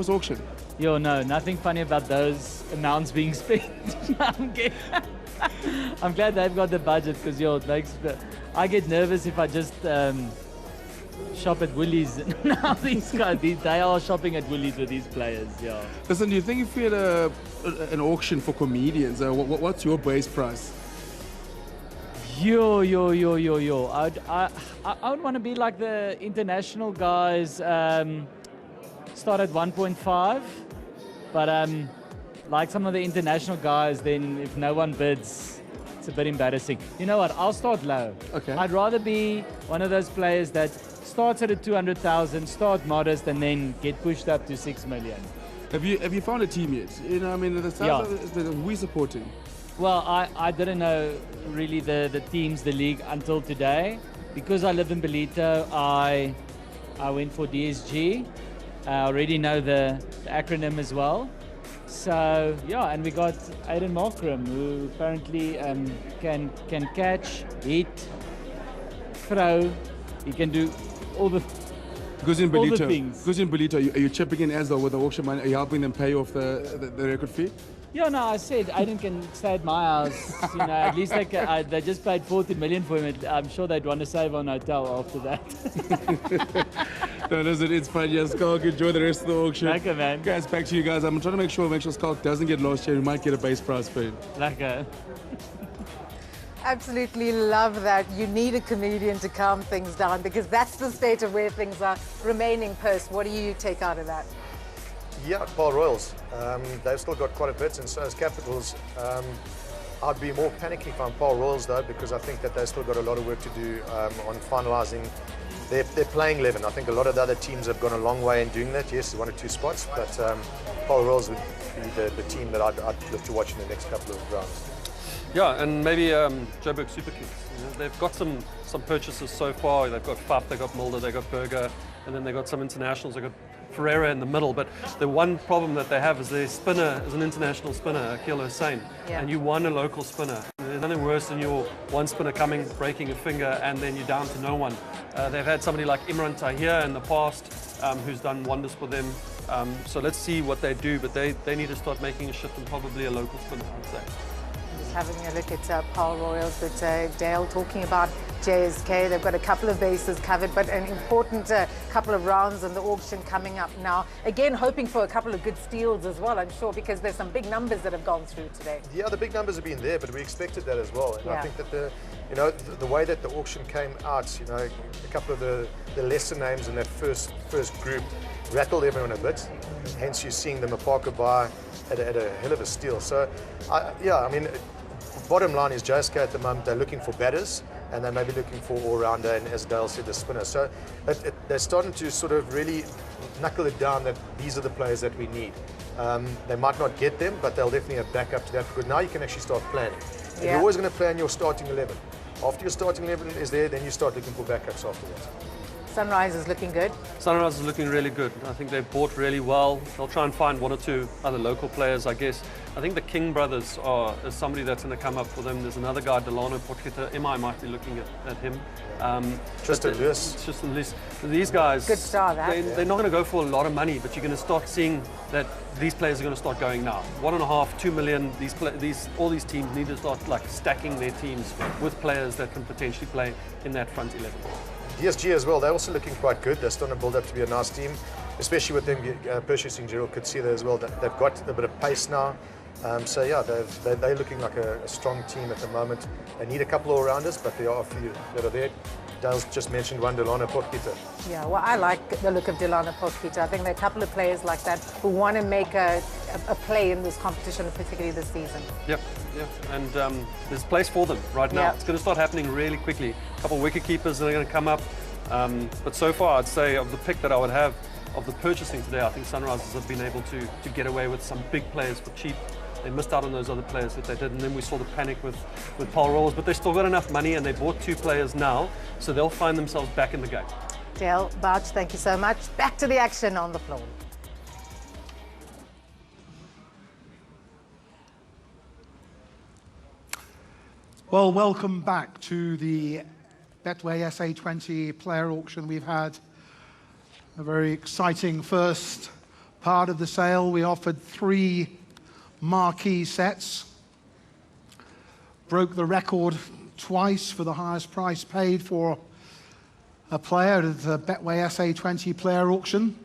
auction? Yo, no, nothing funny about those amounts being spent. I'm glad they've got the budget because, it makes... I get nervous if I just shop at Woolies. Now these guys, they are shopping at Woolies with these players, yeah. Listen, do you think if we had an auction for comedians, what's your base price? Yo. I would want to be like the international guys, start at 1.5, but like some of the international guys, then if no one bids, it's a bit embarrassing. You know what, I'll start low. Okay. I'd rather be one of those players that starts at 200,000, start modest, and then get pushed up to 6 million. Have you found a team yet? Who are we supporting? Well, I didn't know really the teams, the league until today. Because I live in Belito, I went for DSG. I already know the acronym as well. So, yeah, and we got Aiden Markram, who apparently can catch, hit, throw. He can do all the Because in all the Gibraltar, things. are you chipping in as well with the auction money? Are you helping them pay off the record fee? Yeah, no, I said Aiden can stay at my house. You know, at least they just paid 40 million for him. I'm sure they'd want to save on hotel after that. No, listen, it's fun. Yes, Skalk, enjoy the rest of the auction. Lekker, man. Guys, back to you guys. I'm trying to make sure Skalk doesn't get lost here. We might get a base price for him. Lekker. Absolutely love that. You need a comedian to calm things down because that's the state of where things are. Remaining purse, what do you take out of that? Yeah, Paul Royals. They've still got quite a bit, and so has Capitals. I'd be more panicky if I'm Paul Royals, though, because I think that they've still got a lot of work to do on finalising their playing 11. I think a lot of the other teams have gone a long way in doing that. Yes, 1 or 2 spots, but Paul Royals would be the team that I'd look to watch in the next couple of rounds. Yeah, and maybe Joburg Super Kings. You know, they've got some purchases so far. They've got Faf, they've got Mulder, they've got Berger, and then they've got some internationals. They've got Ferreira in the middle, but the one problem that they have is their spinner is an international spinner, Akil Hussain, and you won a local spinner. There's nothing worse than your one spinner coming, breaking a finger, and then you're down to no one. They've had somebody like Imran Tahir in the past who's done wonders for them. So let's see what they do, but they need to start making a shift and probably a local spinner, I'd say. Just having a look at Paul Royals, but Dale talking about JSK, they've got a couple of bases covered, but an important couple of rounds in the auction coming up now. Again, hoping for a couple of good steals as well, I'm sure, because there's some big numbers that have gone through today. Yeah, the big numbers have been there, but we expected that as well. And I think that the way that the auction came out, you know, a couple of the lesser names in that first group rattled everyone a bit. Hence, you're seeing the Mapaka buy at a hell of a steal. So, I mean, bottom line is JSK at the moment, they're looking for batters and they may be looking for all-rounder and, as Dale said, the spinner. So they're starting to sort of really knuckle it down that these are the players that we need. They might not get them, but they'll definitely have backup to that because now you can actually start planning. If you're always going to plan your starting 11. After your starting 11 is there, then you start looking for backups after that. Sunrise is looking good. Sunrise is looking really good. I think they've bought really well. They'll try and find 1 or 2 other local players, I guess. I think the King brothers is somebody that's going to come up for them. There's another guy, Delano Porchetta. MI might be looking at him. Tristan Lewis. These guys, good star, they're not going to go for a lot of money, but you're going to start seeing that these players are going to start going now. 1.5, 2 million. All these teams need to start like stacking their teams with players that can potentially play in that front 11. DSG as well, they're also looking quite good. They're starting to build up to be a nice team, especially with them purchasing Gerald Coetzee as well. They've got a bit of pace now. So yeah, they're looking like a strong team at the moment. They need a couple of all-rounders, but there are a few that are there. Dale's just mentioned one, Delano Porchetta. Yeah, well, I like the look of Delano Porchetta. I think there are a couple of players like that who want to make a play in this competition, particularly this season. Yep. And there's a place for them right now. It's going to start happening really quickly. A couple of wicket keepers that are going to come up. But so far, I'd say of the pick that I would have of the purchasing today, I think Sunrisers have been able to get away with some big players for cheap. They missed out on those other players that they did, and then we saw the panic with Paul Rolls, but they still got enough money and they bought 2 players now, so they'll find themselves back in the game. Dale, Bouch, thank you so much. Back to the action on the floor. Well, welcome back to the Betway SA20 player auction. We've had a very exciting first part of the sale. We offered 3 marquee sets, broke the record twice for the highest price paid for a player at the Betway SA20 player auction.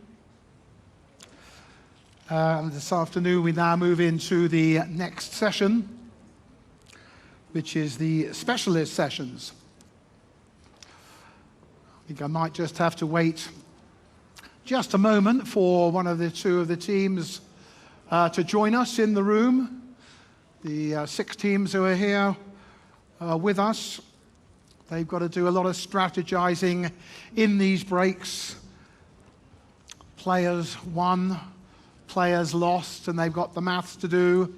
This afternoon we now move into the next session, which is the specialist sessions. I think I might just have to wait just a moment for one of the 2 of the teams to join us in the room. The 6 teams who are here with us, they've got to do a lot of strategizing in these breaks. Players won, players lost, and they've got the maths to do,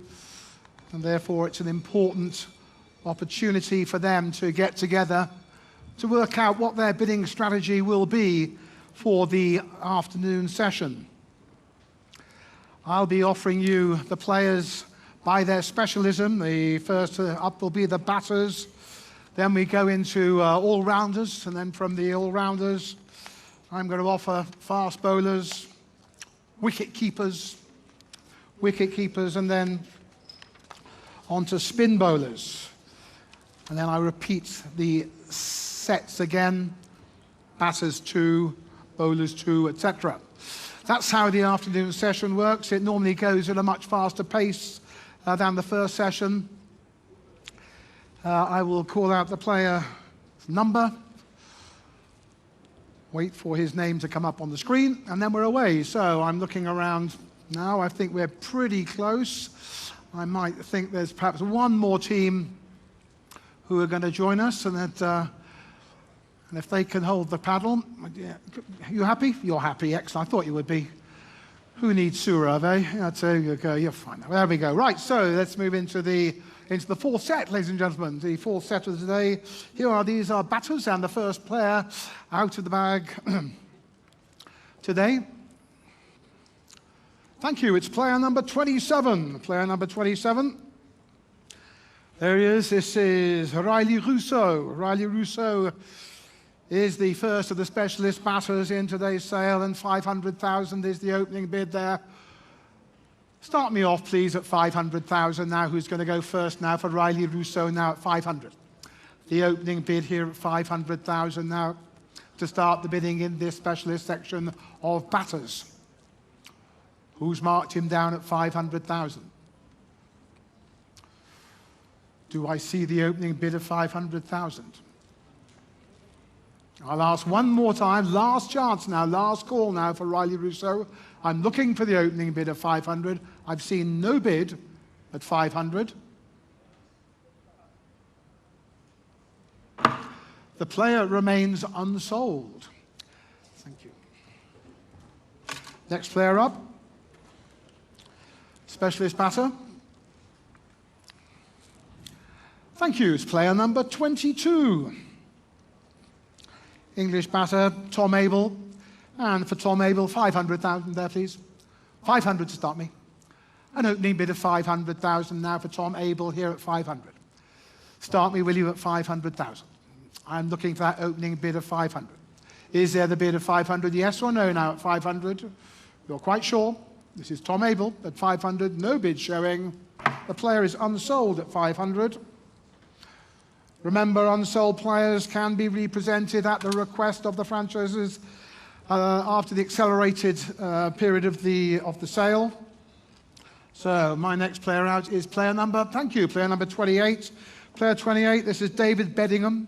and therefore it's an important opportunity for them to get together to work out what their bidding strategy will be for the afternoon session. I'll be offering you the players by their specialism. The first up will be the batters. Then we go into all-rounders, and then from the all-rounders, I'm going to offer fast bowlers, wicket keepers, and then on to spin bowlers. And then I repeat the sets again, batters 2, bowlers 2, etc. That's how the afternoon session works. It normally goes at a much faster pace than the first session. I will call out the player number, wait for his name to come up on the screen, and then we're away. So I'm looking around now. I think we're pretty close. I might think there's perhaps one more team who are going to join us, and that, and if they can hold the paddle. Yeah. You happy? You're happy. Excellent. I thought you would be. Who needs Surab, eh? That's there you go. You're fine. There we go. Right. So let's move into the fourth set, ladies and gentlemen. The fourth set of the day. These are batters, and the first player out of the bag today. Thank you. It's player number 27. Player number 27. There he is. This is Riley Rousseau. Riley Rousseau is the first of the specialist batters in today's sale, and 500,000 is the opening bid there. Start me off, please, at 500,000 now. Who's going to go first now for Riley Rousseau now at 500? The opening bid here at 500,000 now to start the bidding in this specialist section of batters. Who's marked him down at 500,000? Do I see the opening bid of 500,000? I'll ask one more time. Last chance now, last call now for Riley Rousseau. I'm looking for the opening bid of 500. I've seen no bid at 500. The player remains unsold. Thank you. Next player up. Specialist batter. Thank you. It's player number 22. English batter, Tom Abel. And for Tom Abel, 500,000 there, please. 500 to start me. An opening bid of 500,000 now for Tom Abel here at 500. Start me, will you, at 500,000. I'm looking for that opening bid of 500. Is there the bid of 500? Yes or no now at 500? You're quite sure? This is Tom Abel at 500. No bid showing. The player is unsold at 500. Remember, unsold players can be represented at the request of the franchises after the accelerated period of the sale. So my next player out is player number, thank you, player number 28. Player 28, this is David Beddingham.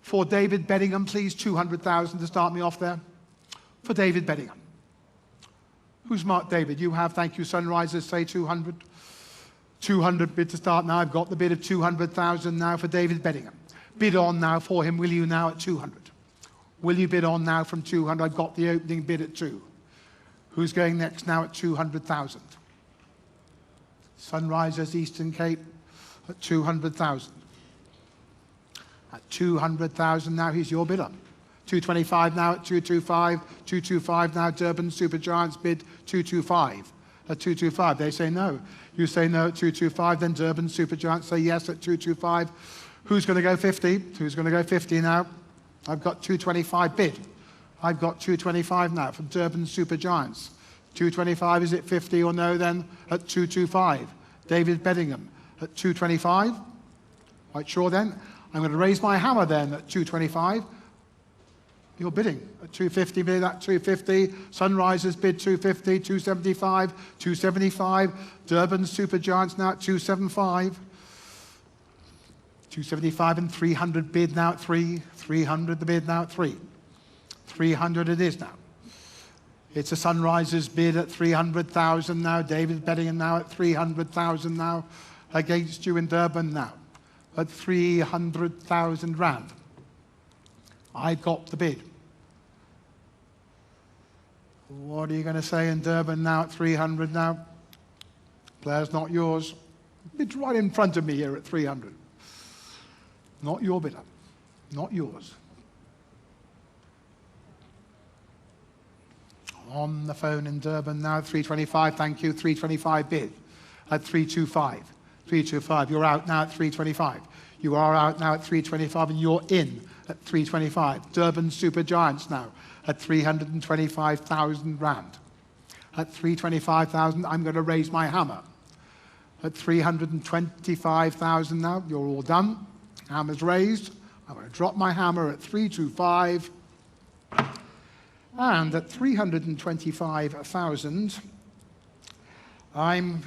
For David Beddingham, please, 200,000 to start me off there. For David Beddingham. Who's marked David? You have, thank you, Sunrisers, say 200. 200 bid to start now. I've got the bid of 200,000 now for David Beddingham. Bid on now for him, will you, now at 200? Will you bid on now from 200? I've got the opening bid at 2. Who's going next now at 200,000? Sunrisers Eastern Cape at 200,000. At 200,000 now, he's your bidder. 225 now at 225. 225 now, Durban Supergiants bid 225. At 225, they say no. You say no at 225, then Durban Supergiants say yes at 225. Who's going to go 50? Who's going to go 50 now? I've got 225 bid. I've got 225 now from Durban Supergiants. 225, is it 50 or no then at 225? David Beddingham at 225. Quite sure then. I'm going to raise my hammer then at 225. You're bidding at 250, bid at 250. Sunrisers bid 250, 275, 275. Durban Supergiants now at 275. 275 and 300 bid now at 3. 300 the bid now at 3. 300 it is now. It's a Sunrisers bid at 300,000 now. David Beddingham now at 300,000 now. Against you in Durban now at 300,000 rand. I got the bid. What are you going to say in Durban now at 300 now? Player's not yours. Bid's right in front of me here at 300. Not your bidder. Not yours. On the phone in Durban now, 325, thank you, 325 bid at 325. 325, you're out now at 325. You are out now at 325 and you're in at 325. Durban Super Giants now at 325,000 rand. At 325,000, I'm going to raise my hammer. At 325,000 now, you're all done. Hammer's raised. I'm going to drop my hammer at 325. And at 325,000,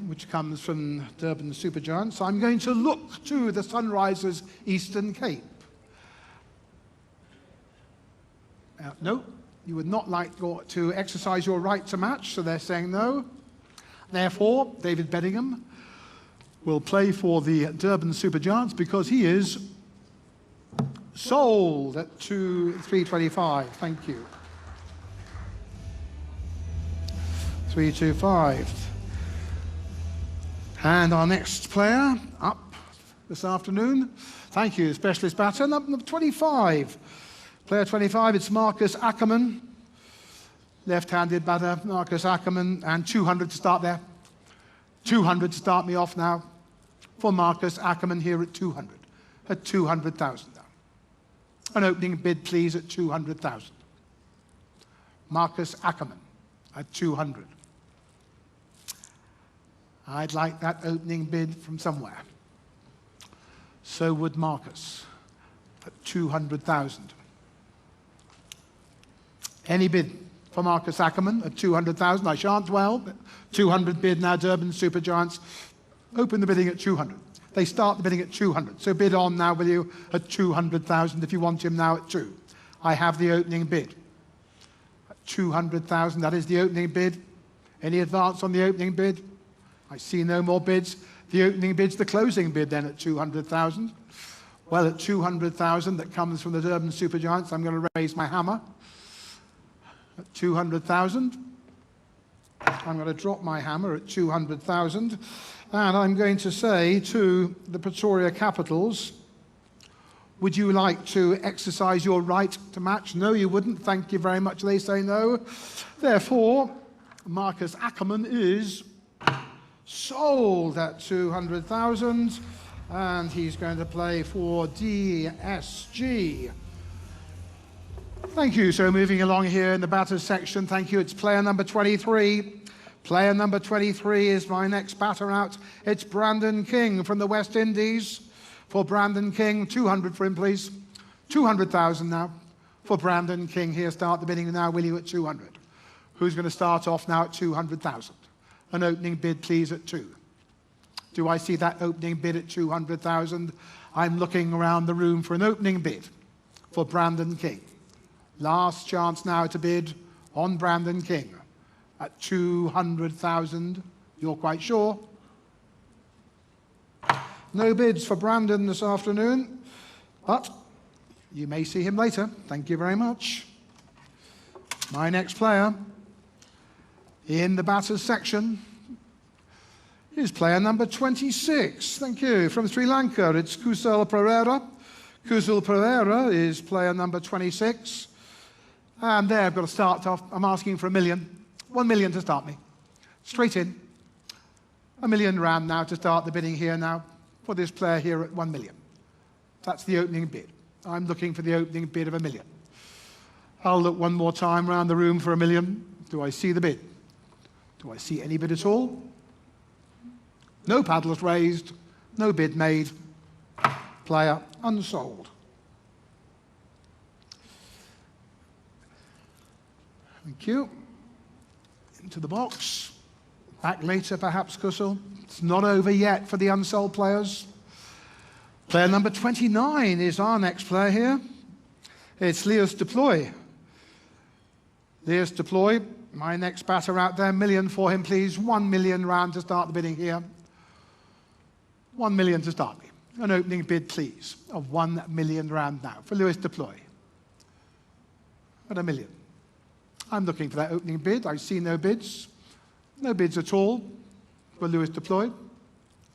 which comes from Durban Super Giants, I'm going to look to the Sunrisers Eastern Cape. No, you would not like to exercise your right to match, so they're saying no. Therefore, David Bedingham will play for the Durban Super Giants because he is sold at 325. Thank you. 325. And our next player up this afternoon, thank you, specialist batter, number 25. Player 25, it's Marcus Ackerman. Left-handed batter, Marcus Ackerman, and 200 to start there. 200 to start me off now for Marcus Ackerman here at 200. At 200,000 now. An opening bid, please, at 200,000. Marcus Ackerman at 200. I'd like that opening bid from somewhere. So would Marcus at 200,000. Any bid for Marcus Ackerman at 200,000? I shan't dwell. 200 bid now, Durban Super Giants. Open the bidding at 200. They start the bidding at 200. So bid on now, will you, at 200,000 if you want him now at 2. I have the opening bid. At 200,000, that is the opening bid. Any advance on the opening bid? I see no more bids. The opening bid's the closing bid then at 200,000. Well, at 200,000, that comes from the Durban Super Giants. I'm going to raise my hammer. At 200,000. I'm going to drop my hammer at 200,000. And I'm going to say to the Pretoria Capitals, would you like to exercise your right to match? No, you wouldn't. Thank you very much. They say no. Therefore, Marcus Ackerman is sold at 200,000, and he's going to play for DSG. Thank you. So moving along here in the batters section, thank you. It's player number 23. Player number 23 is my next batter out. It's Brandon King from the West Indies. For Brandon King, 200 for him, please. 200,000 now for Brandon King. Here, start the bidding now, will you, at 200. Who's going to start off now at 200,000? An opening bid, please, at 2. Do I see that opening bid at 200,000? I'm looking around the room for an opening bid for Brandon King. Last chance now to bid on Brandon King at 200,000. You're quite sure? No bids for Brandon this afternoon, but you may see him later. Thank you very much. My next player in the batters section is player number 26. Thank you. From Sri Lanka, it's Kusal Pereira. Kusal Pereira is player number 26. And there, I've got to start off. I'm asking for $1 million. 1 million to start me. Straight in. R1 million now to start the bidding here now for this player here at 1 million. That's the opening bid. I'm looking for the opening bid of $1 million. I'll look one more time around the room for $1 million. Do I see the bid? Do I see any bid at all? No paddles raised, no bid made. Player unsold. Thank you. Into the box. Back later, perhaps, Kusal. It's not over yet for the unsold players. Player number 29 is our next player here. It's Leus Deploy. Leus Deploy, my next batter out there. $1 million for him, please. 1 million rand to start the bidding here. 1 million to start me. An opening bid, please, of 1 million rand now for Leus Deploy. At $1 million. I'm looking for that opening bid. I see no bids. No bids at all for Leus Deploy.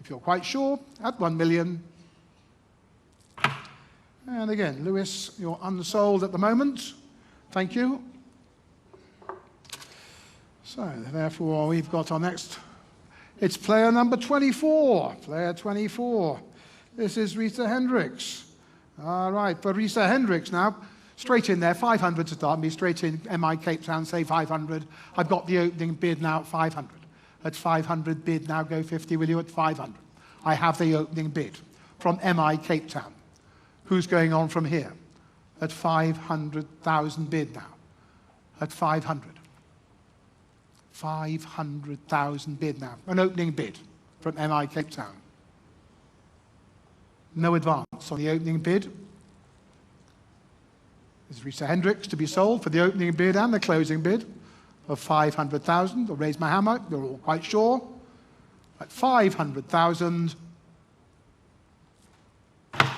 If you're quite sure, at 1 million. And again, Lewis, you're unsold at the moment. Thank you. So, therefore, we've got our next. It's player number 24. Player 24. This is Rita Hendricks. All right, for Rita Hendricks now, straight in there, 500 to start me, straight in, MI Cape Town, say 500. I've got the opening bid now at 500. At 500 bid now, go 50, will you, at 500. I have the opening bid from MI Cape Town. Who's going on from here? At 500,000 bid now. At 500. 500,000 bid now. An opening bid from MI Cape Town. No advance on the opening bid. This is Rita Hendricks to be sold for the opening bid and the closing bid of 500,000. I'll raise my hammer, you're all quite sure. At 500,000,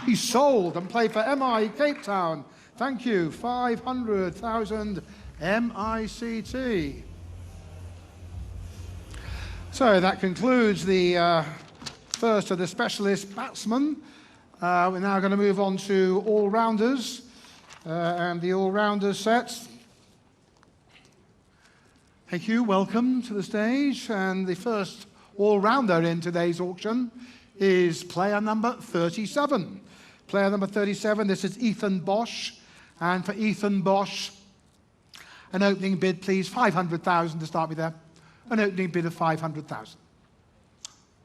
he's sold and played for MI Cape Town. Thank you, 500,000 MICT. So that concludes the first of the specialist batsmen. We're now going to move on to all-rounders and the all-rounders sets. Thank you, welcome to the stage. And the first all-rounder in today's auction is player number 37. Player number 37, this is Ethan Bosch. And for Ethan Bosch, an opening bid, please, 500,000 to start with there. An opening bid of 500,000.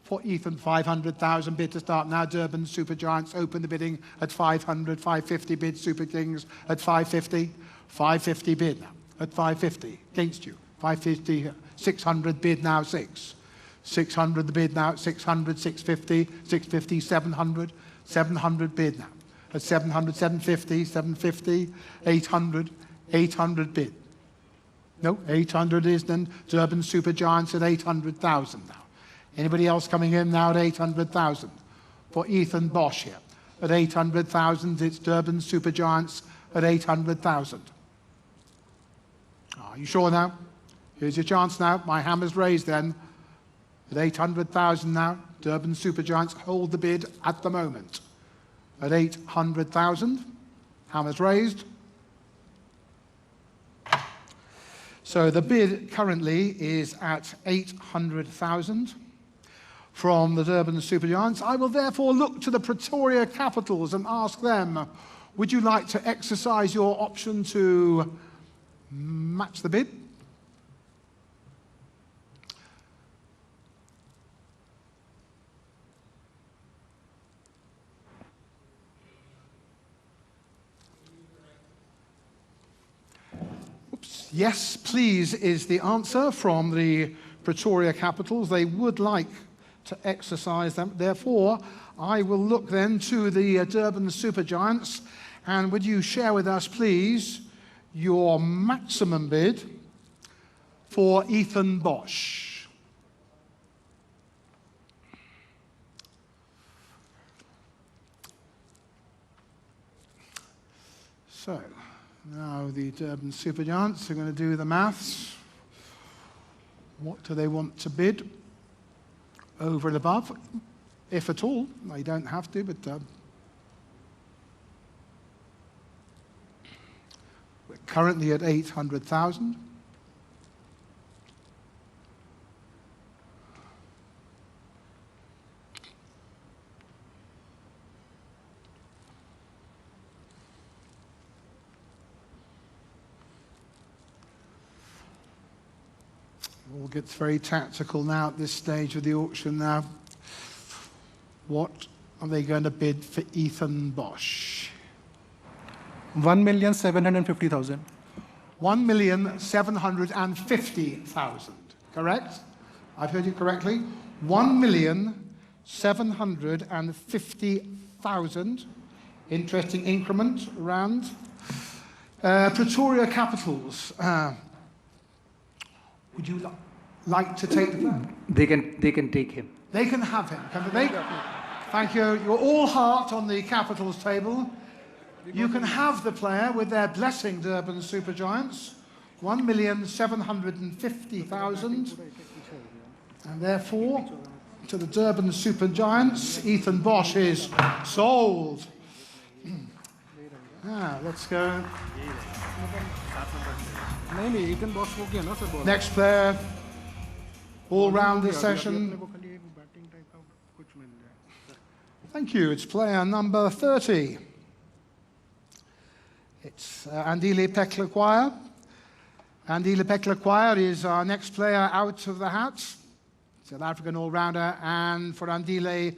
For Ethan, 500,000 bid to start now. Durban Super Giants open the bidding at 500, 550 bid. Super Kings at 550, 550 bid now at 550 against you. 550, 600 bid now 600 the bid now at 600, 650, 650, 700, 700 bid now at 700, 750, 750, 800, 800 bid. No, 800 is then Durban Super Giants at 800,000 now. Anybody else coming in now at 800,000? For Ethan Bosch here. At 800,000, it's Durban Super Giants at 800,000. Are you sure now? Here's your chance now. My hammer's raised then. At 800,000 now, Durban Super Giants hold the bid at the moment. At 800,000, hammer's raised. So the bid currently is at 800,000 from the Durban Super Giants. I will therefore look to the Pretoria Capitals and ask them, would you like to exercise your option to match the bid? Yes, please is the answer from the Pretoria Capitals. They would like to exercise them. Therefore, I will look then to the Durban Super Giants. And would you share with us, please, your maximum bid for Ethan Bosch? So, now the Durban Super Giants are going to do the maths. What do they want to bid? Over and above, if at all. They don't have to, but we're currently at 800,000. All gets very tactical now at this stage of the auction now. What are they going to bid for Ethan Bosch? 1,750,000. 1,750,000, correct? I've heard you correctly. 1,750,000. Interesting increment round. Pretoria Capitals. Would you like to take the player? They can take him. They can have him. Thank you. You're all heart on the Capitals table. You can have the player with their blessing, Durban Super Giants. 1,750,000. And therefore, to the Durban Super Giants, Ethan Bosch is sold. Let's go. Next player, all-rounder session. Thank you. It's player number 30. It's Andile Peklakwaya. Andile Peklakwaya is our next player out of the hat. South African all-rounder. And for Andile,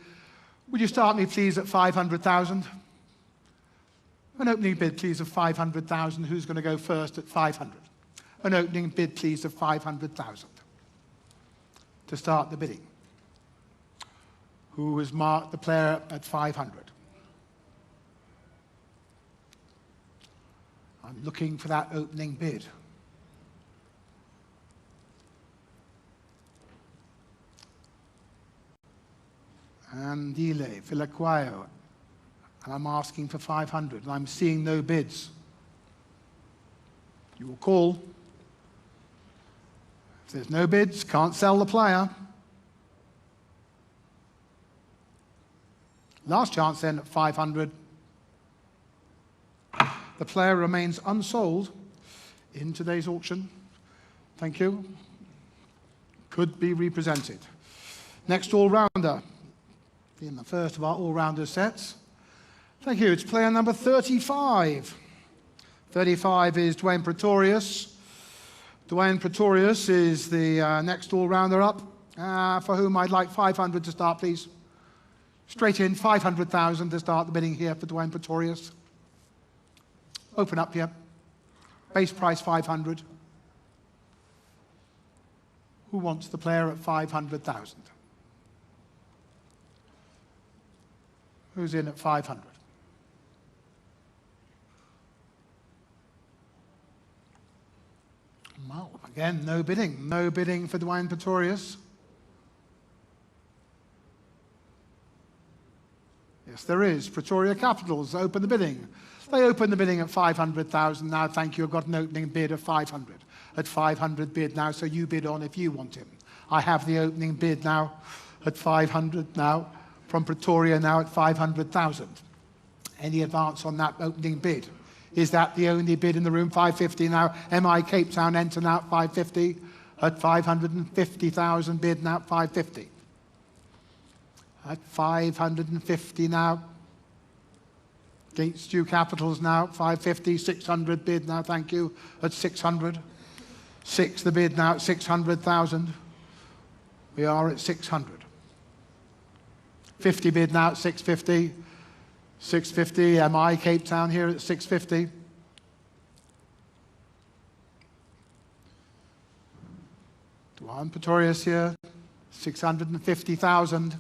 would you start me, please, at 500,000? An opening bid, please, of 500,000. Who's going to go first at 500? An opening bid, please, of 500,000 to start the bidding. Who has marked the player at 500? I'm looking for that opening bid. Andile Peklakwaya. And I'm asking for 500, and I'm seeing no bids. You will call. If there's no bids, can't sell the player. Last chance then at 500. The player remains unsold in today's auction. Thank you. Could be represented. Next all-rounder in the first of our all-rounder sets. Thank you. It's player number 35. 35 is Dwayne Pretorius. Dwayne Pretorius is the next all-rounder up, for whom I'd like 500 to start, please. Straight in, 500,000 to start the bidding here for Dwayne Pretorius. Open up here. Base price 500. Who wants the player at 500,000? Who's in at 500? Well, again, no bidding. No bidding for Dwayne Pretorius. Yes, there is. Pretoria Capitals open the bidding. They open the bidding at 500,000 now. Thank you. I've got an opening bid of 500. At 500 bid now, so you bid on if you want him. I have the opening bid now at 500 now from Pretoria now at 500,000. Any advance on that opening bid? Is that the only bid in the room? 550 now. MI Cape Town enter now at 550. At 550,000 bid now at 550. At 550 now. Stew Capitals now, 550, 600 bid now, thank you, at 600. 6 the bid now at 600,000. We are at 600. 50 bid now at 650. 650, MI Cape Town here at 650. Dwayne Pretorius here, 650,000.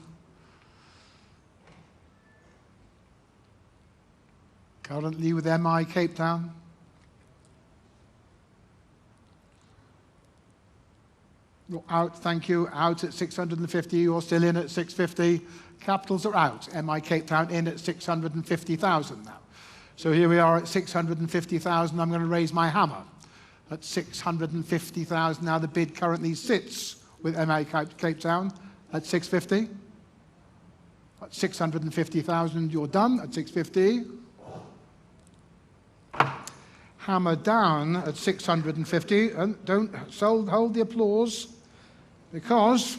Currently with MI Cape Town. You're out, thank you, out at 650, you're still in at 650. Capitals are out, MI Cape Town in at 650,000 now. So here we are at 650,000, I'm going to raise my hammer. At 650,000 now the bid currently sits with MI Cape Town at 650. At 650,000 you're done at 650. Hammer down at 650, and don't hold the applause, because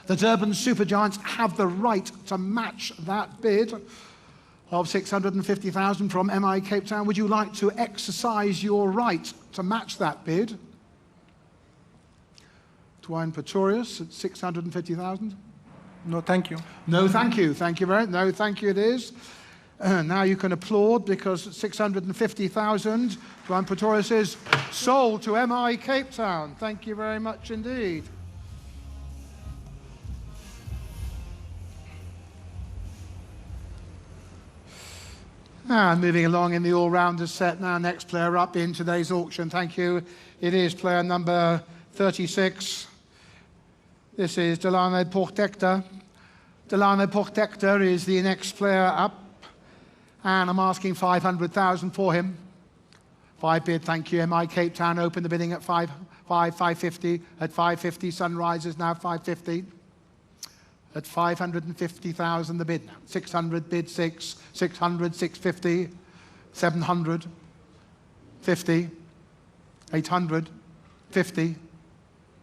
the Durban Supergiants have the right to match that bid of 650,000 from MI Cape Town. Would you like to exercise your right to match that bid? Dwayne Pretorius at 650,000. No, thank you. No, thank you. Thank you very much. No, thank you it is. Now you can applaud, because 650,000, Dwayne Pretorius is sold to MI Cape Town. Thank you very much indeed. And moving along in the all-rounders set now, next player up in today's auction. Thank you. It is player number 36. This is Delano Portector. Delano Portector is the next player up. And I'm asking 500,000 for him. 5 bid, thank you. MI Cape Town open the bidding at 550. At 550, Sunrisers now 550. At 550,000 the bid. 600 bid 6, 600, 650, 700, 50, 800, 50,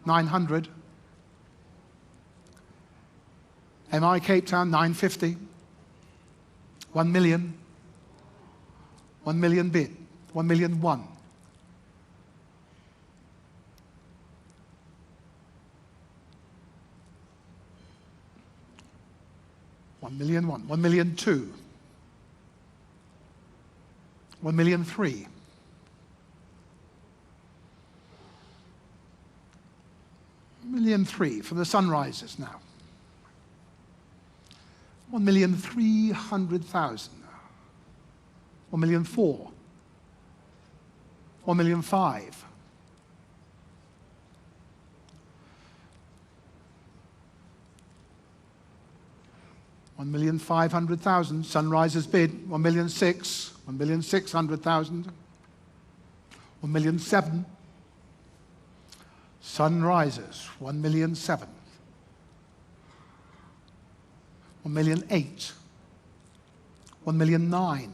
900. MI Cape Town, 950. 1 million. 1 million bid. 1 million one. 1 million one. 1 million two. 1 million three. 1 million three for the Sunrisers now. 1,300,000. 1 million four. 1 million five. 1,500,000. Sunrisers bid 1 million six. 1,600,000. 1 million seven. Sunrisers 1 million seven. 1 million eight. 1 million nine.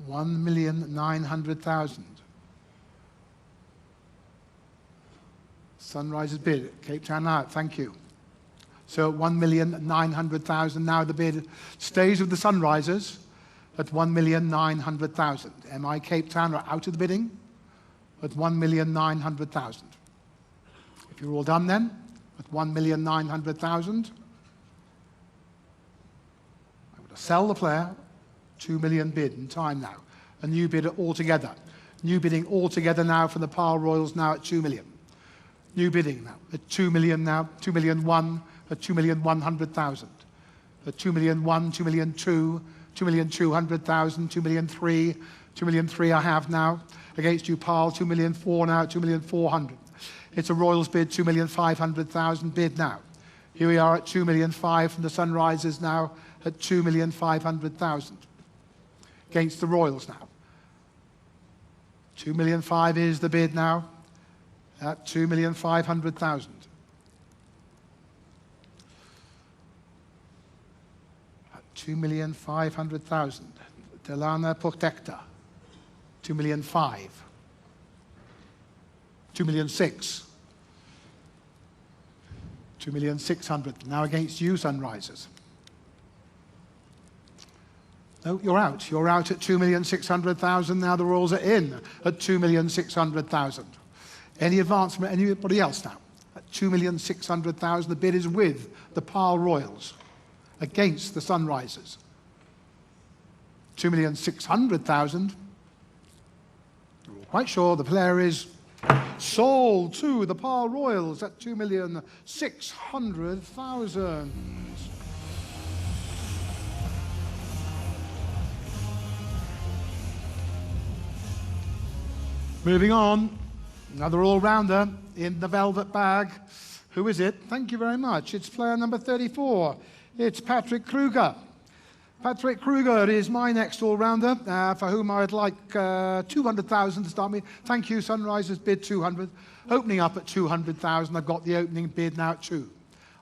1,900,000. Sunrisers bid. Cape Town out. Thank you. So 1,900,000. Now the bid stays with the Sunrisers at 1,900,000. MI Cape Town are out of the bidding at 1,900,000. If you're all done then, at 1,900,000, I would sell the player. 2 million bid in time now. A new bidder altogether. New bidding altogether now for the Pile Royals now at 2 million. New bidding now at 2 million now. 2 million one at 2,100,000. At 2 million one, 2 million two, 2,200,000, 2 million three, 2 million three I have now. Against you, Pile, 2 million four now, 2,400,000. It's a Royals bid, 2,500,000 bid now. Here we are at 2 million five from the Sunrisers now at 2,500,000. Against the Royals now. 2 million five is the bid now at 2,500,000. At 2,500,000. Delana Protector. 2 million five. 2 million six. 2,600,000. Now against you, Sunrisers. No, you're out. You're out at 2,600,000. Now the Royals are in at 2,600,000. Any advance from anybody else now? At 2,600,000. The bid is with the Pile Royals against the Sunrisers. 2,600,000. You're all quite sure the player is sold to the Pile Royals at 2,600,000. Moving on, another all-rounder in the velvet bag. Who is it? Thank you very much. It's player number 34. It's Patrick Kruger. Patrick Kruger is my next all-rounder, for whom I'd like 200,000 to start me. Thank you, Sunrisers bid 200. Opening up at 200,000. I've got the opening bid now at 2.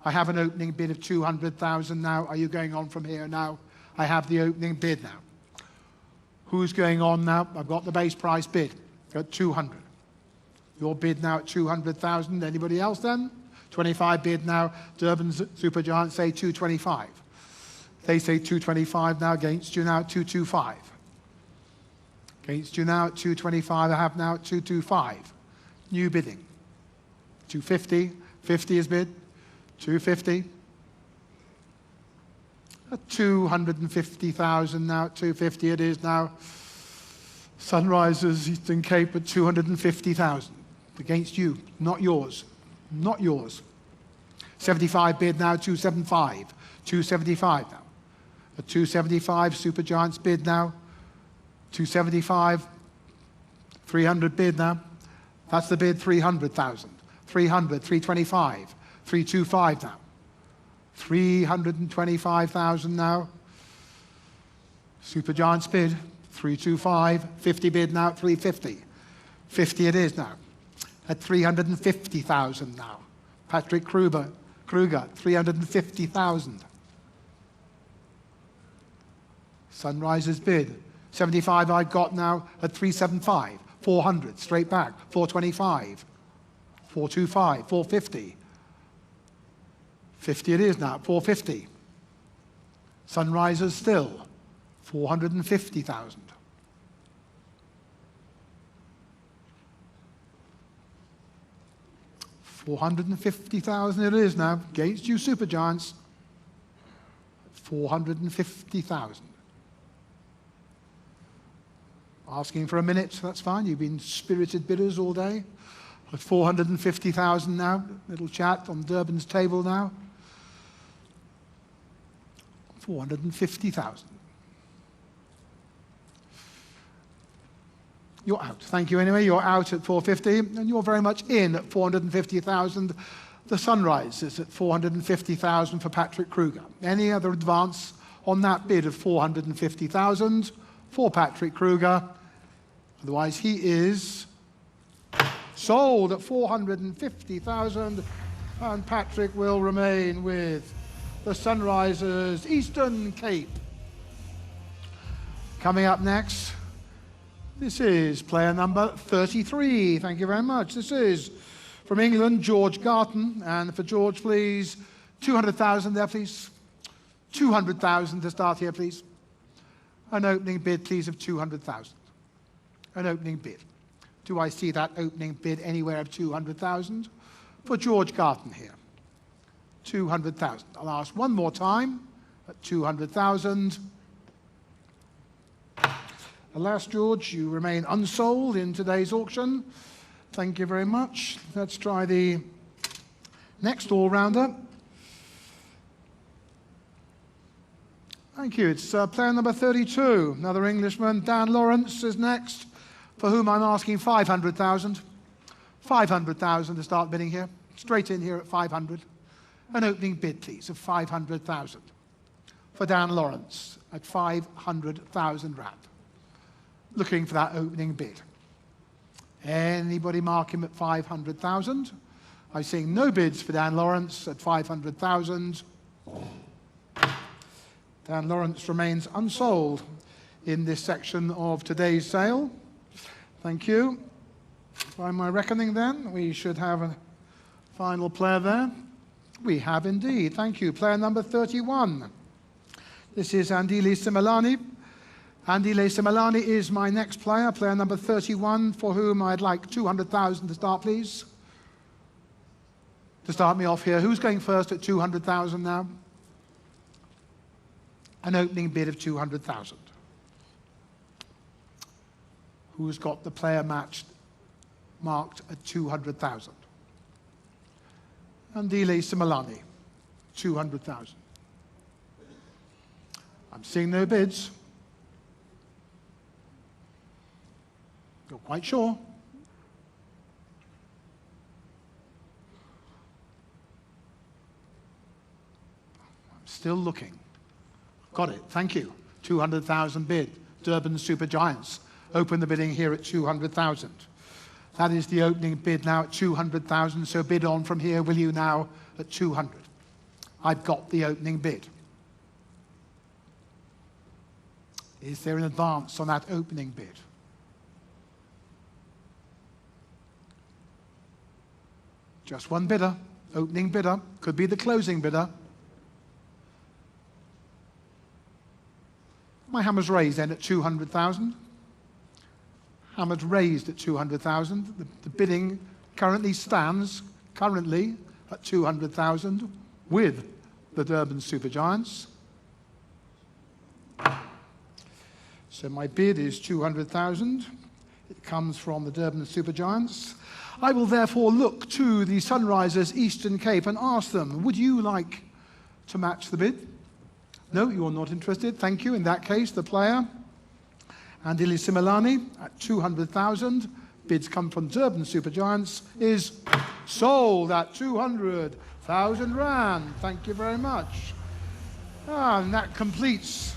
I have an opening bid of 200,000 now. Are you going on from here now? I have the opening bid now. Who's going on now? I've got the base price bid at 200. Your bid now at 200,000. Anybody else then? 25 bid now. Durban's Supergiants say 225. They say 225 now. Against you now at 225. Against you now at 225. I have now at 225. New bidding. 250. 50 is bid. 250. At 250,000 now. At 250 it is now. Sunrisers Eastern Cape at 250,000. Against you, not yours. Not yours. 75 bid now, 275. 275 now. At 275, Supergiants bid now. 275. 300 bid now. That's the bid, 300,000. 300, 325. 325 now. 325,000 now. Supergiants bid. 325, 50 bid now at 350. 50 it is now. At 350,000 now. Patrick Kruger, 350,000. Sunrisers bid. 75 I got now at 375. 400, straight back. 425. 425, 450. 50 it is now, 450. Sunrisers still, 450,000. 450,000 it is now, against you Supergiants. 450,000. Asking for a minute, that's fine. You've been spirited bidders all day. At 450,000 now. Little chat on Durban's table now. 450,000. You're out. Thank you anyway. You're out at 450, and you're very much in at 450,000. The Sunrise is at 450,000 for Patrick Kruger. Any other advance on that bid of 450,000 for Patrick Kruger? Otherwise, he is sold at 450,000, and Patrick will remain with the Sunrisers Eastern Cape. Coming up next, this is player number 33. Thank you very much. This is from England, George Garton. And for George, please, 200,000 there, please. 200,000 to start here, please. An opening bid, please, of 200,000. An opening bid. Do I see that opening bid anywhere of 200,000? For George Garton here. 200,000. I'll ask one more time at 200,000. Alas, George, you remain unsold in today's auction. Thank you very much. Let's try the next all-rounder. Thank you. It's player number 32, another Englishman. Dan Lawrence is next, for whom I'm asking 500,000. 500,000 to start bidding here. Straight in here at 500. An opening bid, please, of 500,000 for Dan Lawrence at 500,000 rand. Looking for that opening bid. Anybody mark him at 500,000? I'm seeing no bids for Dan Lawrence at 500,000. Dan Lawrence remains unsold in this section of today's sale. Thank you. By my reckoning then, we should have a final player there. We have indeed. Thank you. Player number 31. This is Andile Simelane. Andile Simelane is my next player, player number 31, for whom I'd like 200,000 to start, please. To start me off here. Who's going first at 200,000 now? An opening bid of 200,000. Who's got the player matched marked at 200,000? Andile Simelane, 200,000. I'm seeing no bids. You're quite sure? I'm still looking. Got it, thank you. 200,000 bid. Durban Supergiants. Open the bidding here at 200,000. That is the opening bid now at 200,000, so bid on from here, will you now, at 200. I've got the opening bid. Is there an advance on that opening bid? Just one bidder, opening bidder, could be the closing bidder. My hammer's raised then at 200,000. Hammer's raised at 200,000. The bidding currently stands at 200,000 with the Durban Supergiants. So my bid is 200,000. It comes from the Durban Supergiants. I will therefore look to the Sunrisers Eastern Cape and ask them, would you like to match the bid? No, you're not interested. Thank you. In that case, the player, Andile Simelane, at 200,000. Bids come from Durban Supergiants, is sold at 200,000 rand. Thank you very much. And that completes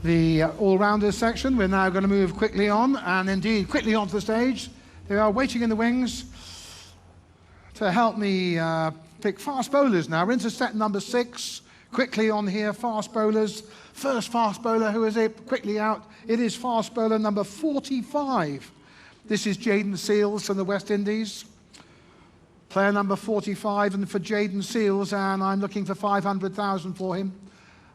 the all-rounders section. We're now going to move quickly on, and indeed quickly onto the stage. They are waiting in the wings to help me pick fast bowlers now. We're into set number 6. Quickly on here, fast bowlers. First fast bowler, who is it? Quickly out. It is fast bowler number 45. This is Jaden Seals from the West Indies. Player number 45, and for Jaden Seals, and I'm looking for 500,000 for him.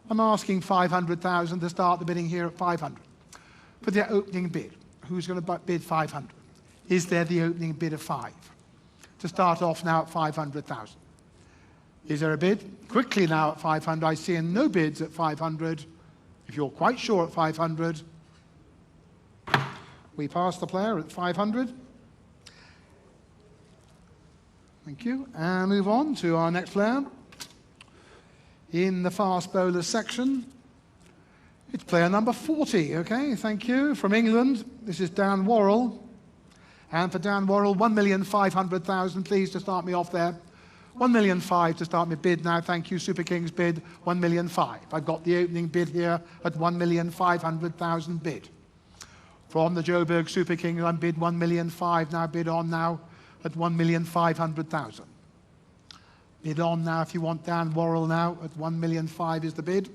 I'm asking 500,000 to start the bidding here at 500. For the opening bid, who's going to bid 500? Is there the opening bid of 5? To start off now at 500,000. Is there a bid? Quickly now at 500. I see no bids at 500. If you're quite sure at 500, we pass the player at 500. Thank you. And move on to our next player. In the fast bowlers section, it's player number 40. Okay, thank you. From England, this is Dan Worrell. And for Dan Worrell, 1,500,000, please, to start me off there. 1,500,000 to start my bid now. Thank you. Super Kings bid 1,500,000. I've got the opening bid here at 1,500,000 bid. From the Joburg Super Kings, I'm bid 1,500,000 now. Bid on now at 1,500,000. Bid on now if you want Dan Worrell now at 1,500,000 is the bid.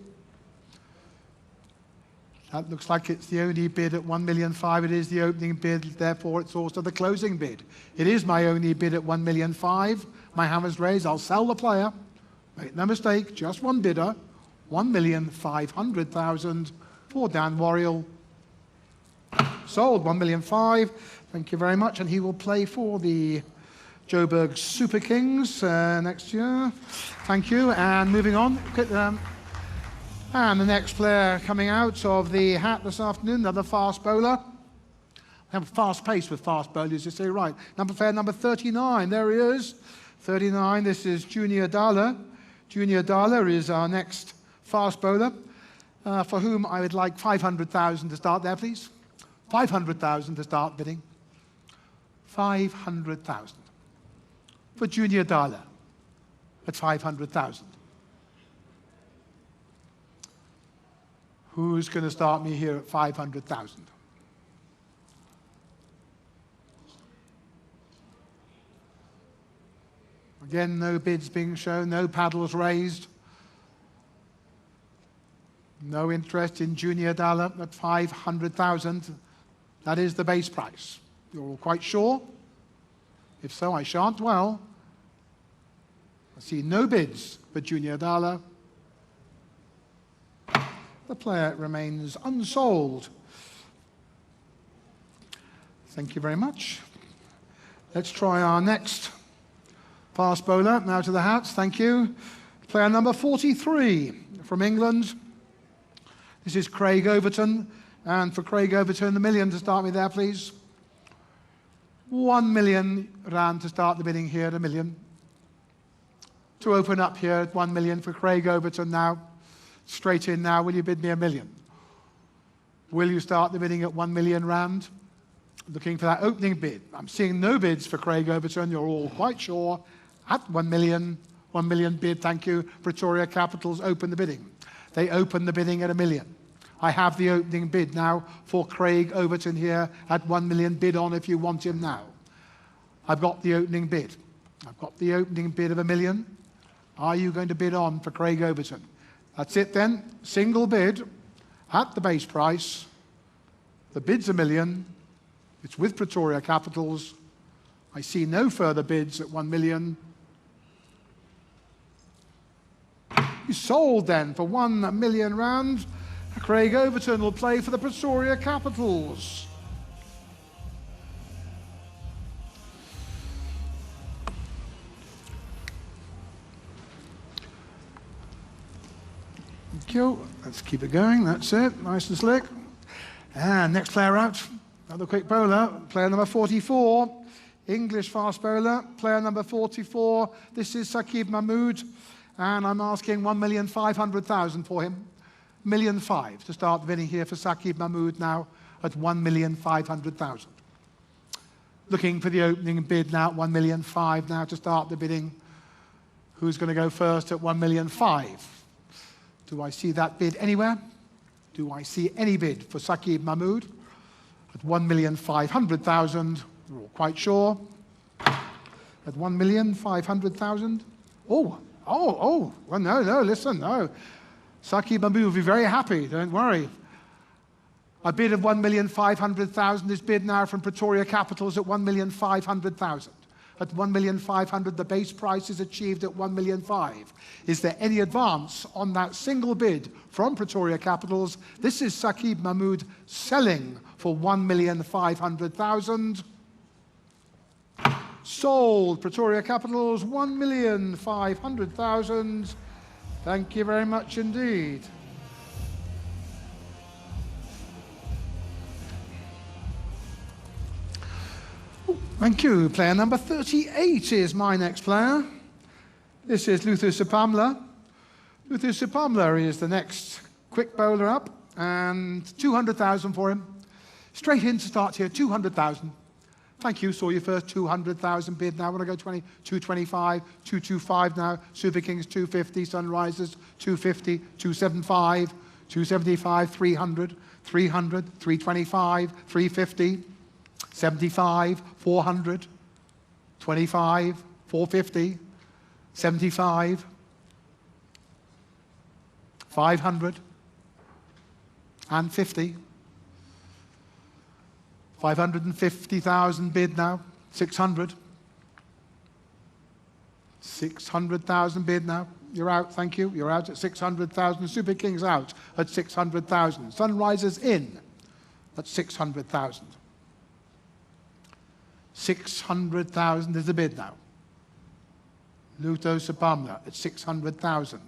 That looks like it's the only bid at 1,500,000. It is the opening bid, therefore it's also the closing bid. It is my only bid at 1,500,000. My hammer's raised. I'll sell the player. Make no mistake, just one bidder. 1,500,000 for Dan Worrell. Sold 1,500,000. Thank you very much. And he will play for the Joburg Super Kings next year. Thank you. And moving on. And the next player coming out of the hat this afternoon, another fast bowler. We have a fast pace with fast bowlers, you say, right. Player number 39, there he is. 39, this is Junior Dala. Junior Dala is our next fast bowler, for whom I would like 500,000 to start there, please. 500,000 to start bidding. 500,000. For Junior Dala at 500,000. Who's going to start me here at 500,000? Again, no bids being shown, no paddles raised. No interest in Junior Dala at 500,000. That is the base price. You're all quite sure? If so, I shan't dwell. I see no bids for Junior Dala. The player remains unsold. Thank you very much. Let's try our next fast bowler. Now to the hats. Thank you. Player number 43 from England. This is Craig Overton. And for Craig Overton, the million to start me there, please. 1 million rand to start the bidding here, a million. To open up here at 1 million for Craig Overton now. Straight in now, will you bid me a million? Will you start the bidding at 1 million rand? Looking for that opening bid. I'm seeing no bids for Craig Overton, you're all quite sure. At 1 million, 1 million bid, thank you. Pretoria Capitals open the bidding. They open the bidding at a million. I have the opening bid now for Craig Overton here at 1 million. Bid on if you want him now. I've got the opening bid. I've got the opening bid of a million. Are you going to bid on for Craig Overton? That's it then. Single bid at the base price. The bid's a million. It's with Pretoria Capitals. I see no further bids at 1 million. You sold then for 1 million rand. Craig Overton will play for the Pretoria Capitals. Thank you. Let's keep it going. That's it. Nice and slick. And next player out. Another quick bowler. Player number 44. English fast bowler. Player number 44. This is Saqib Mahmood. And I'm asking 1,500,000 for him. 1,500,000 to start the bidding here for Saqib Mahmood now at 1,500,000. Looking for the opening bid now at 1,500,000 now to start the bidding. Who's going to go first at 1,500,000? Do I see that bid anywhere? Do I see any bid for Saqib Mahmood at 1,500,000? We're all quite sure. At 1,500,000? Well, no, listen, no. Saqib Mahmood will be very happy, don't worry. A bid of 1,500,000 is bid now from Pretoria Capitals at 1,500,000. At 1,500,000, the base price is achieved at 1,500,000. Is there any advance on that single bid from Pretoria Capitals? This is Saqib Mahmood selling for 1,500,000. Sold. Pretoria Capitals, 1,500,000. Thank you very much indeed. Thank you. Player number 38 is my next player. This is Luther Sipamla. Luther Sipamla is the next quick bowler up, and 200,000 for him. Straight in to start here, 200,000. Thank you. Saw your first 200,000 bid. Now when I go 225, 225 now. Super Kings 250, Sunrisers 250, 275, 275, 300, 300, 325, 350. 75, 400, 25, 450, 75, 500, and 50. 550,000 bid now, 600. 600,000 bid now. You're out, thank you. You're out at 600,000. Super Kings out at 600,000. Sunrisers in at 600,000. 600,000 is the bid now. Luther Sipamla at 600,000.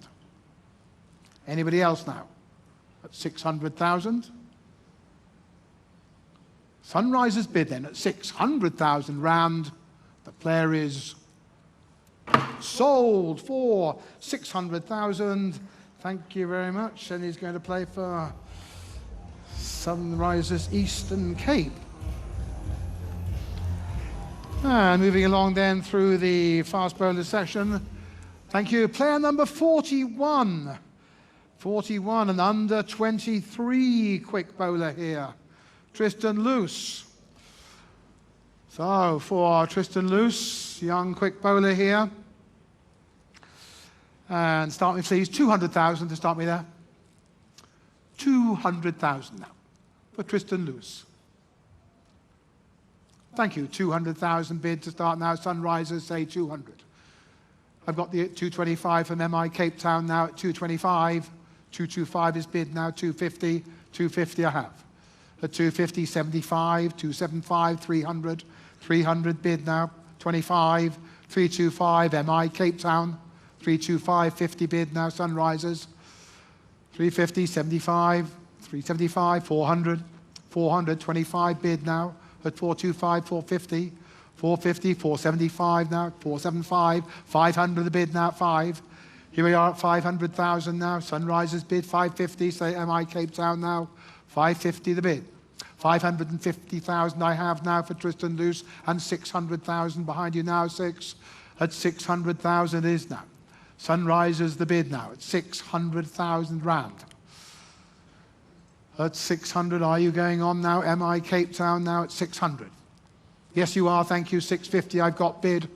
Anybody else now? At 600,000. Sunrisers bid then at 600,000 rand. The player is sold for 600,000. Thank you very much. And he's going to play for Sunrisers Eastern Cape. And moving along then through the fast bowler session. Thank you. Player number 41. 41, an under 23 quick bowler here. Tristan Luce. So for Tristan Luce, young quick bowler here. And start me please, 200,000 to start me there. 200,000 now for Tristan Luce. Thank you. 200,000 bid to start now. Sunrisers say 200. I've got the 225 from MI Cape Town now at 225. 225 is bid now. 250. 250 I have. At 250, 75. 275, 300. 300 bid now. 25. 325 MI Cape Town. 325, 50 bid now. Sunrisers. 350, 75. 375, 400. 400, 25 bid now. At 425, 450, 450, 475 now, 475, 500 the bid now at 5. Here we are at 500,000 now. Sunrisers bid 550, say MI Cape Town now, 550 the bid. 550,000 I have now for Tristan Luce, and 600,000 behind you now, 6. At 600,000 is now. Sunrisers the bid now at 600,000 rand. At 600, are you going on now? MI Cape Town now at 600. Yes, you are. Thank you. 650, I've got bid.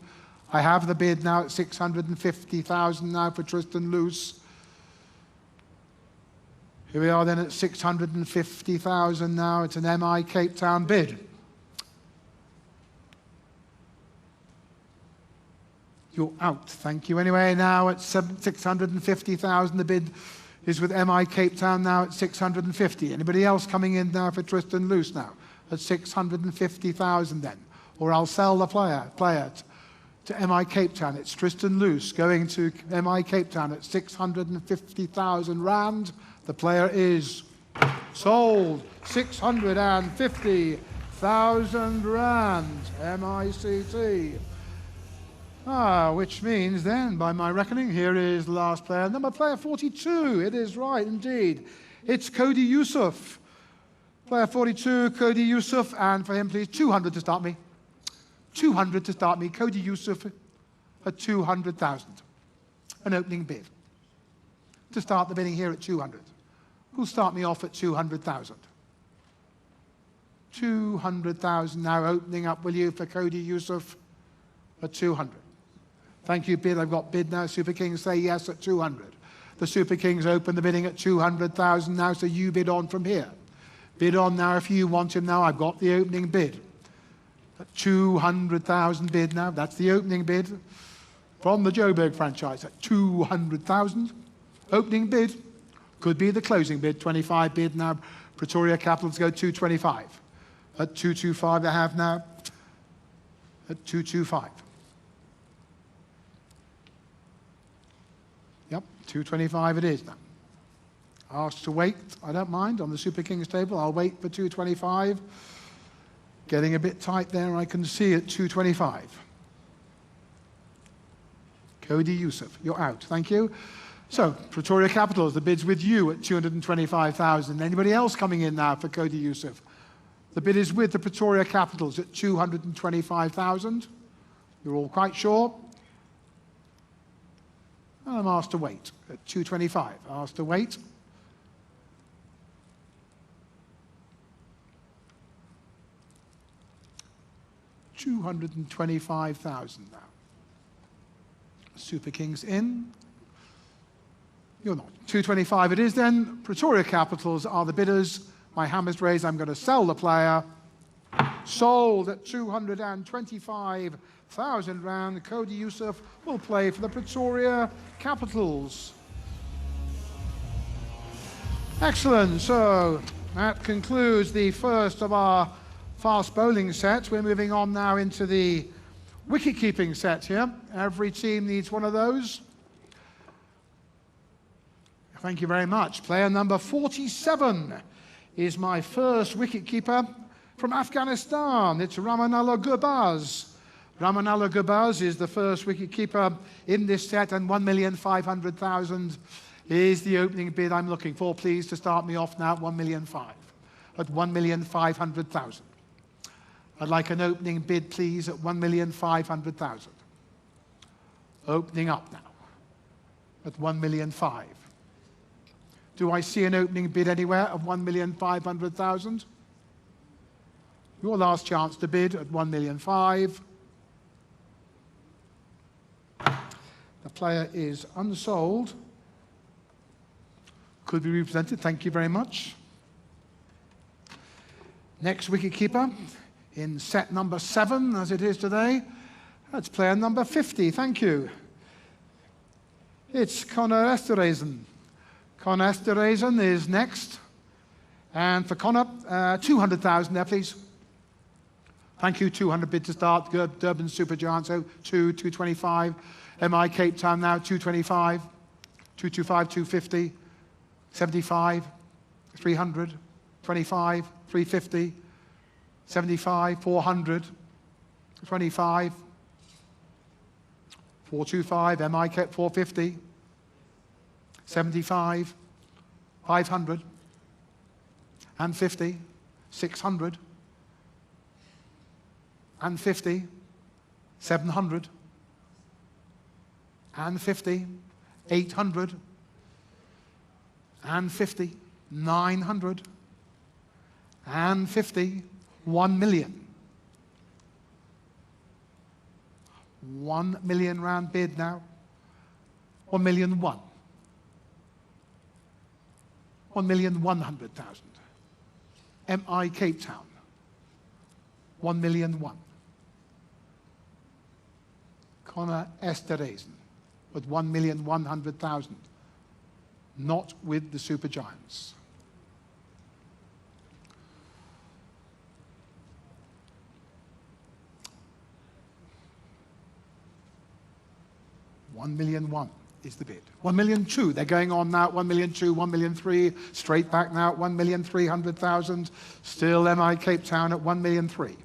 I have the bid now at 650,000 now for Tristan Luce. Here we are then at 650,000 now. It's an MI Cape Town bid. You're out. Thank you. Anyway, now at 650,000, the bid is with MI Cape Town now at 650. Anybody else coming in now for Tristan Luce now at 650,000 then? Or I'll sell the player to MI Cape Town. It's Tristan Luce going to MI Cape Town at 650,000 rand. The player is sold. 650,000 rand. MICT. Which means then, by my reckoning, here is the last player. Player 42. It is right, indeed. It's Cody Yusuf. Player 42, Cody Yusuf. And for him, please, 200 to start me. 200 to start me. Cody Yusuf at 200,000. An opening bid. To start the bidding here at 200. Who'll start me off at 200,000? 200,000 now opening up, will you, for Cody Yusuf at 200. Thank you, bid. I've got bid now. Super Kings say yes at 200. The Super Kings open the bidding at 200,000 now, so you bid on from here. Bid on now if you want him now. I've got the opening bid. At 200,000 bid now. That's the opening bid from the Joburg franchise at 200,000. Opening bid. Could be the closing bid. 25 bid now. Pretoria Capitals go 225. At 225 they have now. At 225. Yep, 225 it is now. Asked to wait, I don't mind, on the Super Kings table. I'll wait for 225. Getting a bit tight there, I can see at 225. Cody Youssef, you're out, thank you. So, Pretoria Capitals, the bid's with you at 225,000. Anybody else coming in now for Cody Youssef? The bid is with the Pretoria Capitals at 225,000. You're all quite sure? I'm asked to wait at 225. Asked to wait. $225,000 now. Super Kings in. You're not. 225 it is then. Pretoria Capitals are the bidders. My hammer's raised. I'm going to sell the player. Sold at 225,000 rand. Cody Youssef will play for the Pretoria Capitals. Excellent. So that concludes the first of our fast bowling sets. We're moving on now into the wicket-keeping set here. Every team needs one of those. Thank you very much. Player number 47 is my first wicket-keeper from Afghanistan. It's Ramanullah Gurbaz. Ramanullah Gurbaz is the first wicket-keeper in this set, and 1,500,000 is the opening bid I'm looking for. Please to start me off now at 1,500,000. At 1,500,000. I'd like an opening bid, please, at 1,500,000. Opening up now at 1,500,000. Do I see an opening bid anywhere of 1,500,000? Your last chance to bid at 1,500,000. The player is unsold. Could be represented. Thank you very much. Next wicketkeeper in set number 7, as it is today. That's player number 50. Thank you. It's Connor Esterhuizen. Connor Esterhuizen is next. And for Connor, 200,000 there, please. Thank you. 200 bid to start. Durban Super Giants, 225. MI Cape Town now, 225. 225, 250. 75. 300. 25. 350. 75. 400. 25. 425. MI Cape 450. 75. 500. And 50. 600. And 50. 700. And 50. 800. And 50. 900. And 50. 1 million. 1 million rand bid now. 1,000,001. 1,100,000. MI Cape Town. 1,000,001. Connor Esterhuizen with 1,100,000. Not with the Super Giants. $1,000,001 is the bid. 1,000,002. They're going on now at 1,000,002, 1,000,003. Straight back now at 1,300,000. Still MI Cape Town at 1,000,003.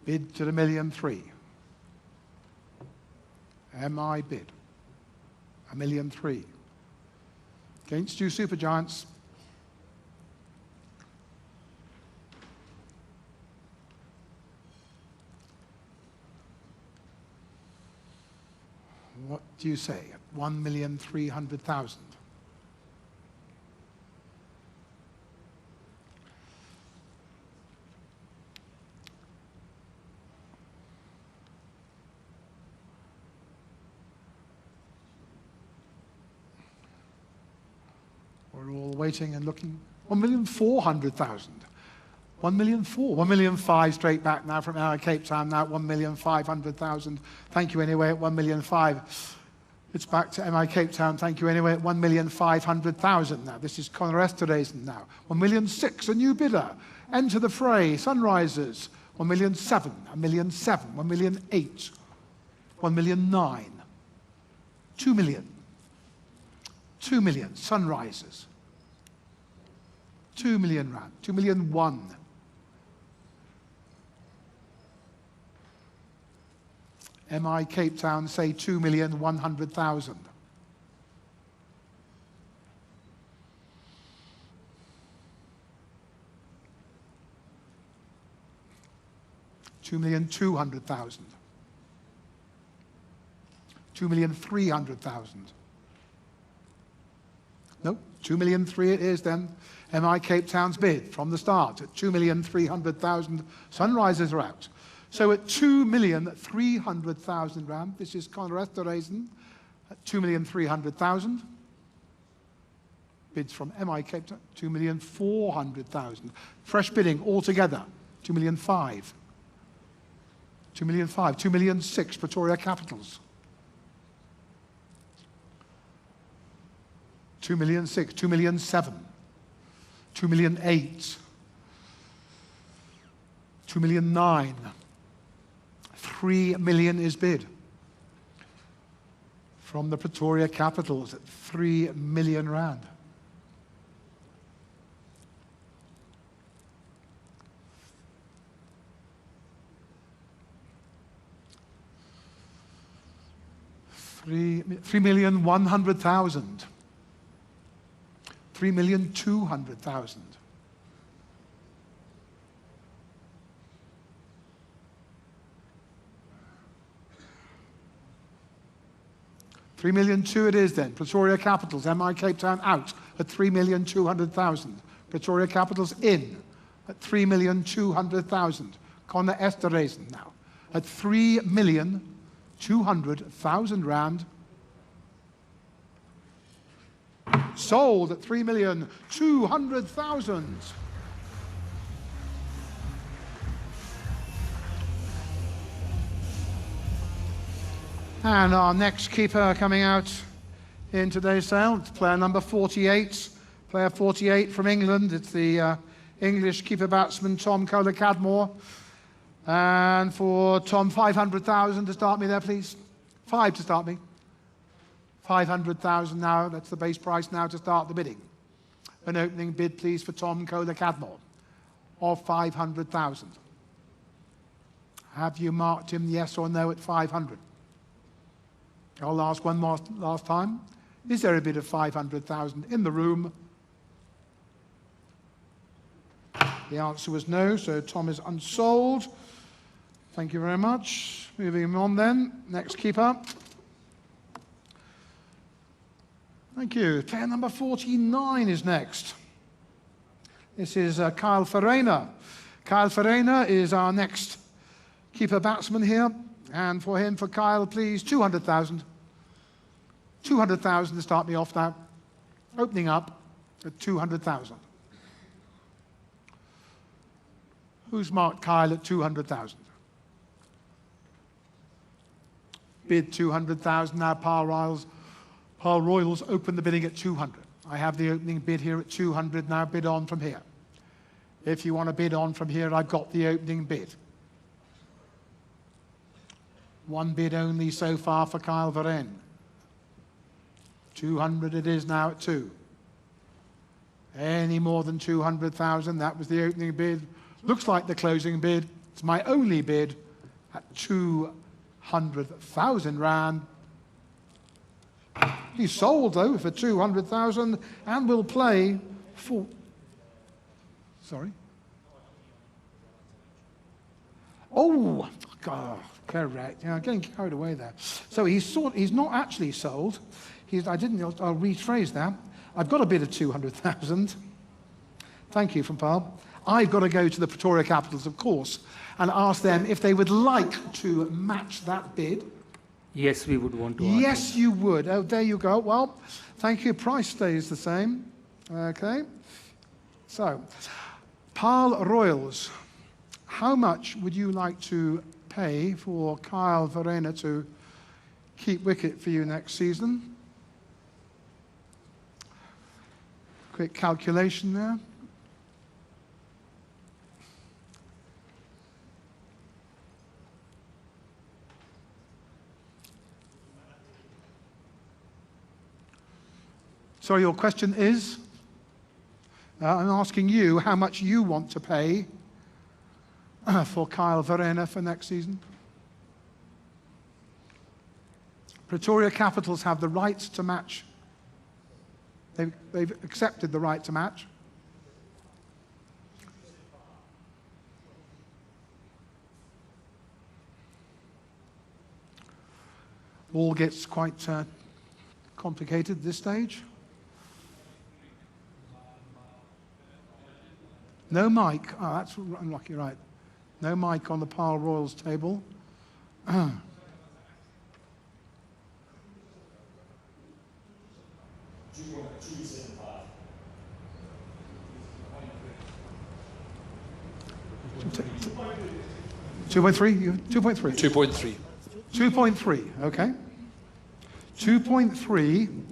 Bid to the 1,000,003. MI bid. 1,000,003. Against you Super Giants. What do you say? 1,300,000. waiting and looking. 1,400,000. 1,400,000. 1,500,000 straight back now from our Cape Town now. 1,500,000. Thank you anyway at 1,500,000. It's back to MI Cape Town. Thank you anyway at 1,500,000 now. This is Conor Esterhazy now. 1,600,000. A new bidder. Enter the fray. Sunrisers. 1,700,000. 1,700,000. 1,800,000. 1,900,000. 2 million. 2 million. Sunrisers. 2 million rand. 2,000,001. MI Cape Town say 2,100,000. $2,200,000. 2,300,000. No, 2,300,000 it is then. MI Cape Town's bid from the start at 2,300,000. Sunrisers are out. So at 2,300,000 rand, this is Conor Esterhazy at 2,300,000. Bids from MI Cape Town, 2,400,000. Fresh bidding altogether, 2,500,000. 2,500,000. 2,600,000 Pretoria Capitals. 2,600,000. 2,700,000. 2,800,000. 2,900,000. 3 million is bid from the Pretoria Capitals at 3 million rand. $3,100,000. 3,200,000. 3,200,000 it is then. Pretoria Capitals, MI Cape Town out at 3,200,000. Pretoria Capitals in at 3,200,000. Conor Esterhazy now at 3,200,000 rand. Sold at 3,200,000. And our next keeper coming out in today's sale, it's player number 48. Player 48 from England. It's the English keeper batsman Tom Kohler-Cadmore. And for Tom, 500,000 to start me there, please. 5 to start me. 500,000 now. That's the base price now to start the bidding. An opening bid, please, for Tom Kohler-Cadmore of 500,000. Have you marked him yes or no at 500? I'll ask one more last time. Is there a bid of 500,000 in the room? The answer was no, so Tom is unsold. Thank you very much. Moving on then. Next keeper. Thank you. Player number 49 is next. This is Kyle Verreynne. Kyle Verreynne is our next keeper batsman here. And for him, for Kyle, please, 200,000. 200,000 to start me off now. Opening up at 200,000. Who's marked Kyle at 200,000? Bid 200,000 now. Pal Royals open the bidding at 200. I have the opening bid here at 200 now. Bid on from here. If you want to bid on from here, I've got the opening bid. One bid only so far for Kyle Verreynne. 200 it is now at 2. Any more than 200,000, that was the opening bid. Looks like the closing bid. It's my only bid at 200,000 rand. He's sold though for 200,000 and will play for... Sorry? Oh, God. Correct. Yeah, I'm getting carried away there. So he's not actually sold. I'll rephrase that. I've got a bid of 200,000. Thank you from Paul. I've got to go to the Pretoria Capitals, of course, and ask them if they would like to match that bid. Yes, we would want to. Yes, you would. Oh, there you go. Well, thank you. Price stays the same. Okay. So, Pal Royals, how much would you like to pay for Kyle Verena to keep wicket for you next season? Quick calculation there. So your question is, I'm asking you how much you want to pay for Kyle Verena for next season. Pretoria Capitals have the right to match. They've accepted the right to match. All gets quite complicated at this stage. No mic. Oh, that's unlucky, right. No mic on the Pal Royals table. 2.3? 2.3? 2.3. 2.3, okay. 2.3.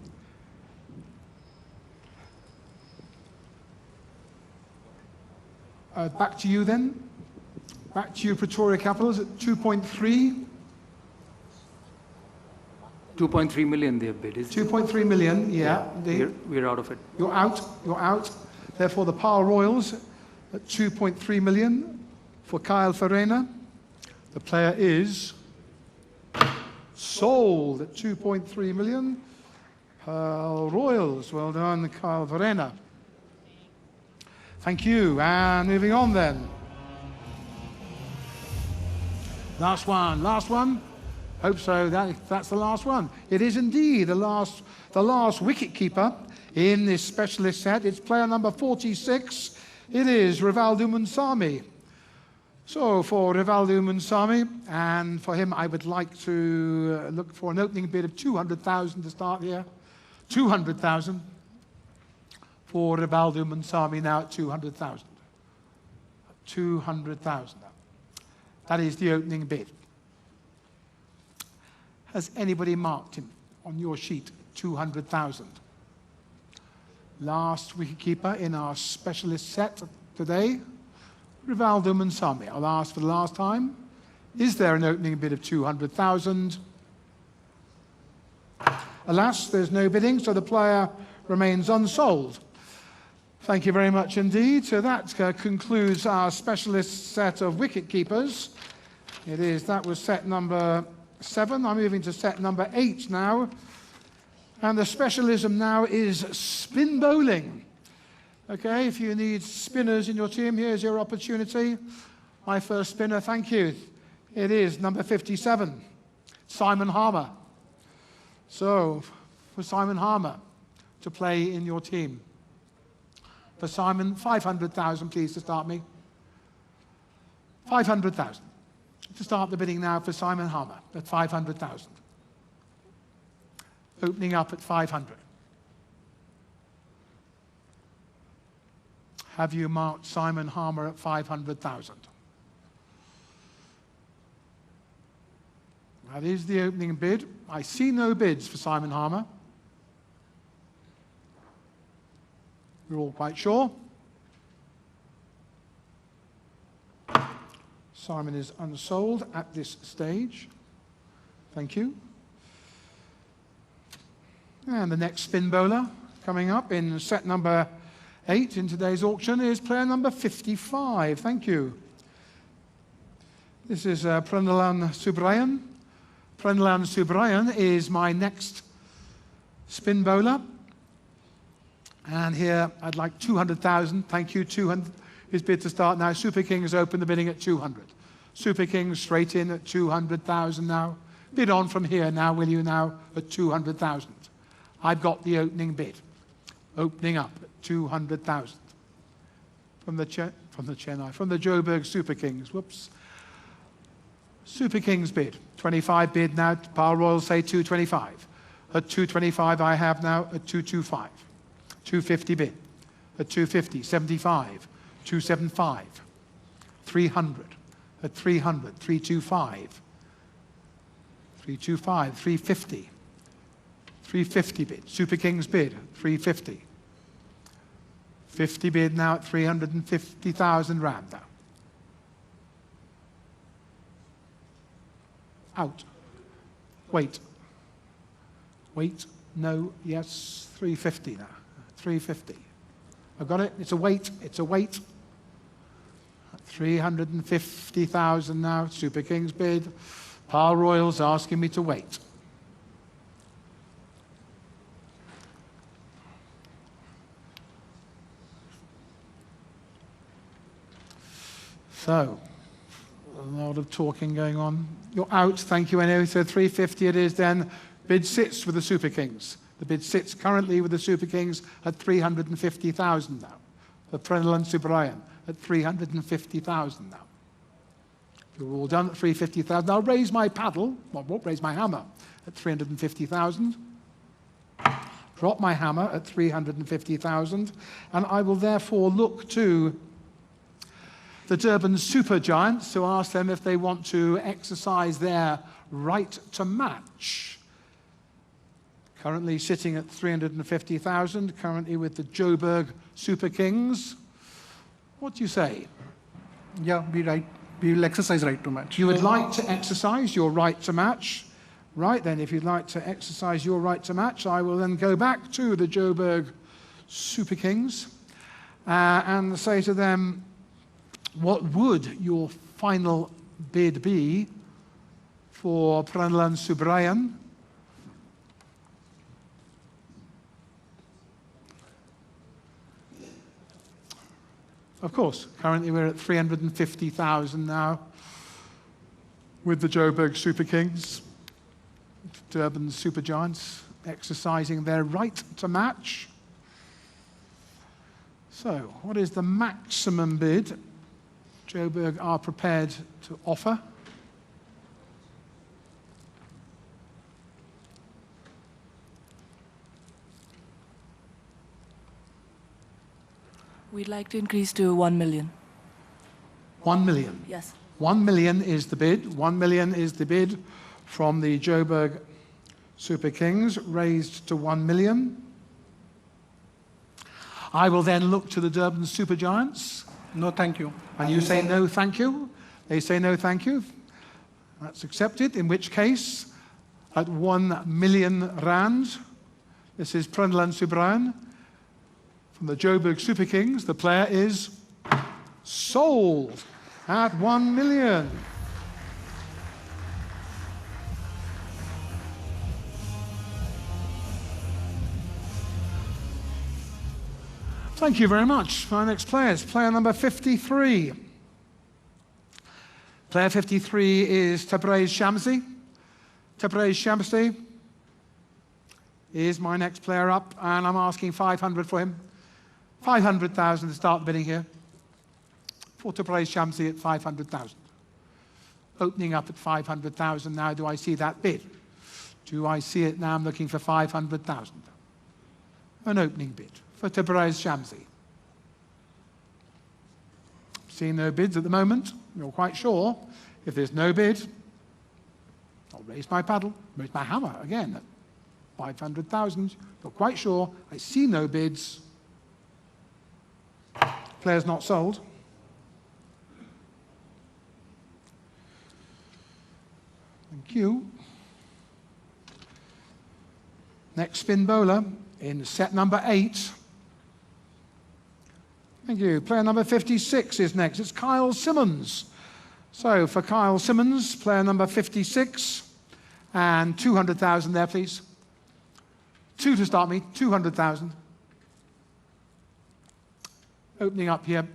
Back to you then. Back to you, Pretoria Capitals at 2.3. 2.3 million they have bid. 2.3 million, yeah. We're out of it. You're out, you're out. Therefore, the Pal Royals at 2.3 million for Kyle Verena. The player is sold at 2.3 million. Pal Royals, well done, Kyle Verena. Thank you, and moving on then. Last one, last one. Hope so, that's the last one. It is indeed the last wicket keeper in this specialist set. It's player number 46. It is Rivaldo Munsami. So for Rivaldo Munsami, and for him I would like to look for an opening bid of 200,000 to start here. 200,000 for Rivaldo Munsami now at 200,000. 200,000. That is the opening bid. Has anybody marked him on your sheet? 200,000. Last wicketkeeper in our specialist set today, Rivaldo Munsami. I'll ask for the last time. Is there an opening bid of 200,000? Alas, there's no bidding, so the player remains unsold. Thank you very much indeed. So that concludes our specialist set of wicket keepers. That was set number 7. I'm moving to set number 8 now. And the specialism now is spin bowling. Okay, if you need spinners in your team, here's your opportunity. My first spinner, thank you. It is number 57, Simon Harmer. So, for Simon Harmer to play in your team. For Simon, 500,000 please to start me. 500,000. To start the bidding now for Simon Harmer at 500,000. Opening up at 500. Have you marked Simon Harmer at 500,000? That is the opening bid. I see no bids for Simon Harmer. We're all quite sure. Simon is unsold at this stage. Thank you. And the next spin bowler coming up in set number 8 in today's auction is player number 55. Thank you. This is Prendalan Subrayan. Prendalan Subrayan is my next spin bowler. And here I'd like 200,000. Thank you. 200. His bid to start now. Super Kings open the bidding at 200. Super Kings straight in at 200,000 now. Bid on from here now, will you now, at 200,000. I've got the opening bid. Opening up at 200,000. From the Joburg Super Kings. Whoops. Super Kings bid. 25 bid now. Pal Royals say 225. At 225 I have now at 225. 250 bid. at 250, 75, 275, 300, at 300, 325, 325, 350, 350 bid, Super Kings bid, 350. 50 bid now at 350,000 rand now. Out. Wait. Wait. No. Yes. 350 now. 350. I've got it. It's a wait. It's a wait. 350,000 now. Super Kings bid. Pile Royals asking me to wait. So, a lot of talking going on. You're out, thank you anyway. So 350 it is then. Bid sits with the Super Kings. The bid sits currently with the Super Kings at 350,000 now. For Prenland Subrayan at 350,000 now. You're all done at 350,000. I'll raise my paddle, well, I won't raise my hammer at 350,000. Drop my hammer at 350,000. And I will therefore look to the Durban Super Giants to ask them if they want to exercise their right to match. Currently sitting at 350,000, currently with the Joburg Super Kings. What do you say? Yeah, we will exercise right to match. You would like to exercise your right to match? Right then, if you'd like to exercise your right to match, I will then go back to the Joburg Super Kings and say to them, what would your final bid be for Prenland Subrayan? Of course, currently we're at 350,000 now with the Joburg Super Kings, Durban Super Giants exercising their right to match. So, what is the maximum bid Joburg are prepared to offer? We'd like to increase to 1 million. 1 million? Yes. 1 million is the bid. 1 million is the bid from the Joburg Super Kings, raised to 1 million. I will then look to the Durban Super Giants. No, thank you. And you say no, thank you. They say no, thank you. That's accepted, in which case, at 1 million rand, this is Prenland Subrayan from the Joburg Super Kings. The player is sold at 1 million. Thank you very much. My next player is player number 53. Player 53 is Tabrez Shamsi. Tabrez Shamsi is my next player up, and I'm asking 500 for him. 500,000 to start the bidding here. For Tabrez Shamsi at 500,000. Opening up at 500,000 now. Do I see that bid? Do I see it now? I'm looking for 500,000. An opening bid for Tabrez Shamsi. Seeing no bids at the moment. You're quite sure. If there's no bid, I'll raise my paddle, raise my hammer again at 500,000. You're quite sure. I see no bids. Player's not sold. Thank you. Next spin bowler in set number 8. Thank you. Player number 56 is next. It's Kyle Simmons. So for Kyle Simmons, player number 56, and 200,000 there, please. 2 to start me, 200,000. Opening up here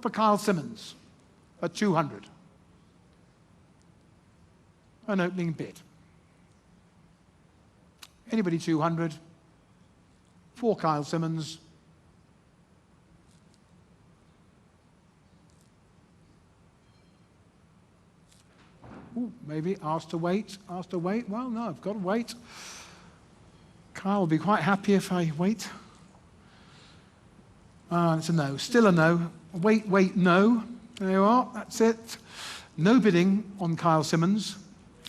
for Kyle Simmons at 200. An opening bid. Anybody 200 for Kyle Simmons. Ooh, maybe asked to wait, asked to wait. Well, no, I've got to wait. Kyle will be quite happy if I wait. It's a no. Still a no. Wait, wait, no. There you are. That's it. No bidding on Kyle Simmons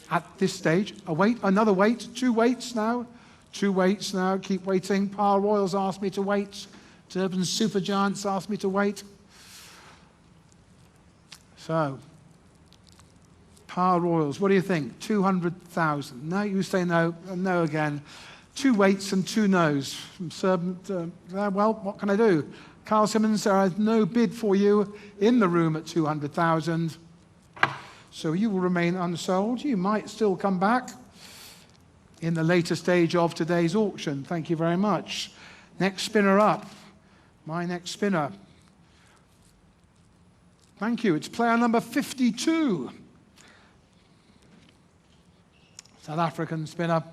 at this stage. A wait, another wait. 2 waits now. 2 waits now. Keep waiting. Par Royals asked me to wait. Durban Supergiants asked me to wait. So, Par Royals, what do you think? 200,000. No, you say no. No again. 2 waits and 2 no's. Well, what can I do? Kyle Simmons, there is no bid for you in the room at 200,000. So you will remain unsold. You might still come back in the later stage of today's auction. Thank you very much. Next spinner up. My next spinner. Thank you. It's player number 52. South African spinner.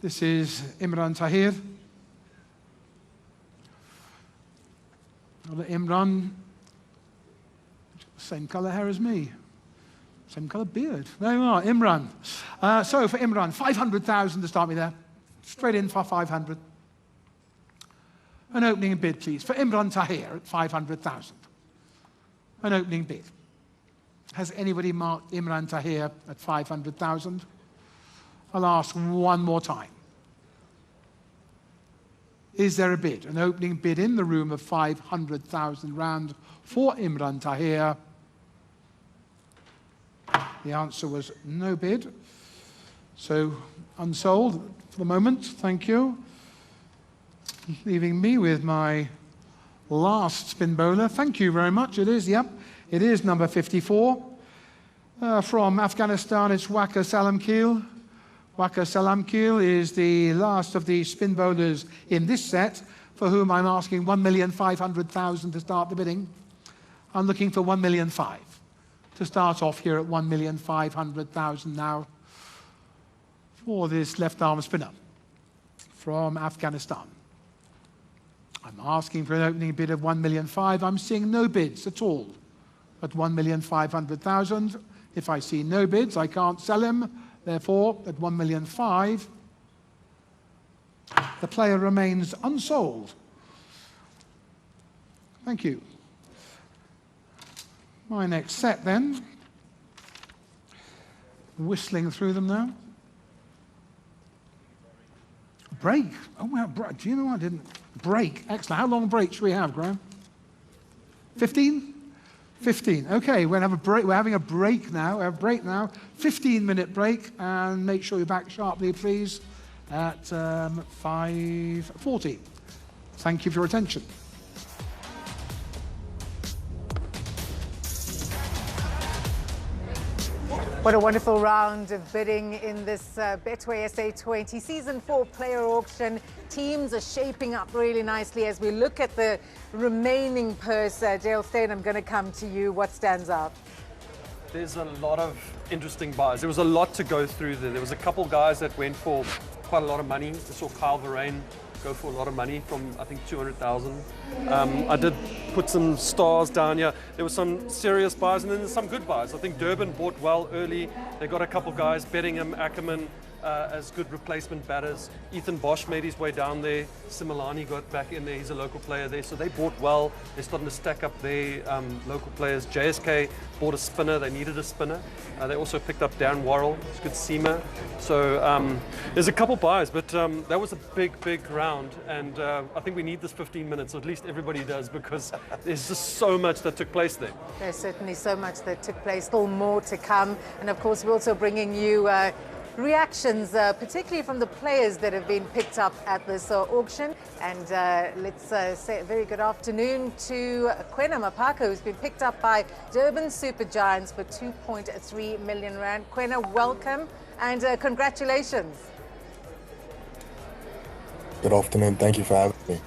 This is Imran Tahir. Another Imran. Same colour hair as me. Same colour beard. There you are, Imran. So for Imran, 500,000 to start me there. Straight in for 500. An opening bid, please, for Imran Tahir at 500,000. An opening bid. Has anybody marked Imran Tahir at 500,000? I'll ask one more time. Is there a bid? An opening bid in the room of 500,000 rand for Imran Tahir? The answer was no bid. So unsold for the moment. Thank you. Leaving me with my last spin bowler. Thank you very much. It is, yep, it is number 54. From Afghanistan, it's Waka Salamkeel. Waka Salamkeel is the last of the spin bowlers in this set, for whom I'm asking 1,500,000 to start the bidding. I'm looking for 1,500,000 to start off here at 1,500,000 now for this left arm spinner from Afghanistan. I'm asking for an opening bid of 1,500,000. I'm seeing no bids at all at 1,500,000. If I see no bids, I can't sell him. Therefore, at 1,500,000, the player remains unsold. Thank you. My next set then. Whistling through them now. Break. Oh, well, do you know what I didn't? Break. Excellent. How long break should we have, Graham? 15? 15. Okay, we're having a break. We're having a break now. We have a break now. 15-minute break, and make sure you're back sharply, please, at 5:40. Thank you for your attention. What a wonderful round of bidding in this Betway SA20 Season 4 player auction. Teams are shaping up really nicely as we look at the remaining purse. Dale Steyn, I'm going to come to you. What stands out? There's a lot of interesting buys. There was a lot to go through there. There was a couple guys that went for quite a lot of money. I saw Kyle Verreyn go for a lot of money from, I think, 200,000. I did put some stars down here. There were some serious buys and then there's some good buys. I think Durban bought well early. They got a couple guys, Bettingham, Ackerman, as good replacement batters. Ethan Bosch made his way down there. Similani got back in there. He's a local player there. So they bought well. They're starting to stack up their local players. JSK bought a spinner. They needed a spinner. They also picked up Dan Worrell. It's good seamer. So there's a couple buys, but that was a big, big round. And I think we need this 15 minutes, or at least everybody does, because there's just so much that took place there. There's certainly so much that took place. Still more to come. And of course, we're also bringing you reactions, particularly from the players that have been picked up at this auction. And let's say a very good afternoon to Kwena Mapaka, who's been picked up by Durban Supergiants for 2.3 million rand. Kwena, welcome and congratulations. Good afternoon. Thank you for having me.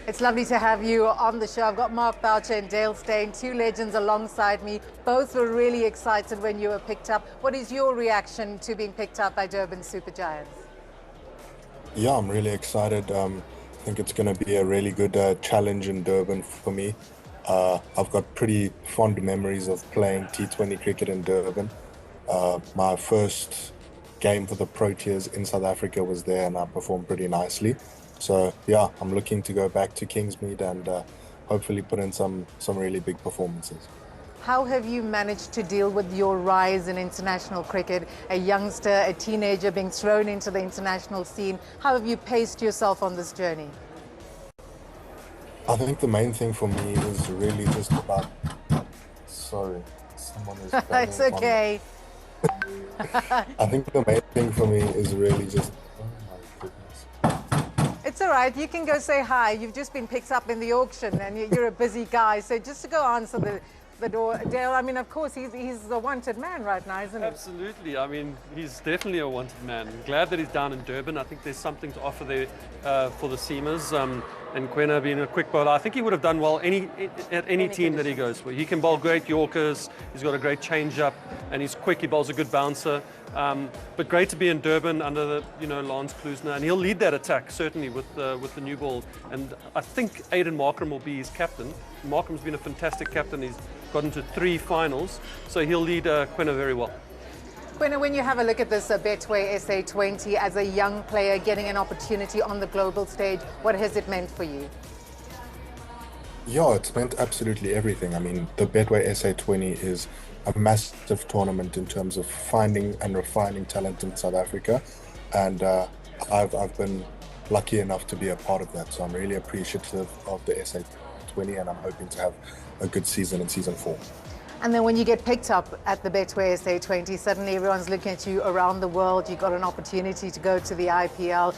It's lovely to have you on the show. I've got Mark Boucher and Dale Steyn, two legends alongside me. Both were really excited when you were picked up. What is your reaction to being picked up by Durban Supergiants? Yeah, I'm really excited. I think it's going to be a really good challenge in Durban for me. I've got pretty fond memories of playing T20 cricket in Durban. My first game for the Proteas in South Africa was there and I performed pretty nicely. So yeah, I'm looking to go back to Kingsmead and hopefully put in some really big performances. How have you managed to deal with your rise in international cricket, a youngster, a teenager being thrown into the international scene? How have you paced yourself on this journey? I think the main thing for me is really just about... Sorry, someone is... It's okay. I think the main thing for me is really just... It's all right. You can go say hi. You've just been picked up in the auction and you're a busy guy. So just to go answer the door. Dale, I mean, of course, he's a wanted man right now, isn't he? Absolutely. I mean, he's definitely a wanted man. I'm glad that he's down in Durban. I think there's something to offer there for the seamers. And Quena being a quick bowler, I think he would have done well at any team that he goes for. He can bowl great Yorkers. He's got a great change-up, and he's quick. He bowls a good bouncer. But great to be in Durban under the Lance Kloosner, and he'll lead that attack certainly with the new ball. And I think Aiden Markham will be his captain. Markham's been a fantastic captain. He's got into 3 finals, so he'll lead Quena very well. Quena, when you have a look at this Betway SA20 as a young player getting an opportunity on the global stage, what has it meant for you? Yeah, it's meant absolutely everything. I mean, the Betway SA20 is a massive tournament in terms of finding and refining talent in South Africa, and I've been lucky enough to be a part of that. So I'm really appreciative of the SA20, and I'm hoping to have a good season in season 4. And then when you get picked up at the Betway SA20, suddenly everyone's looking at you around the world. You've got an opportunity to go to the IPL.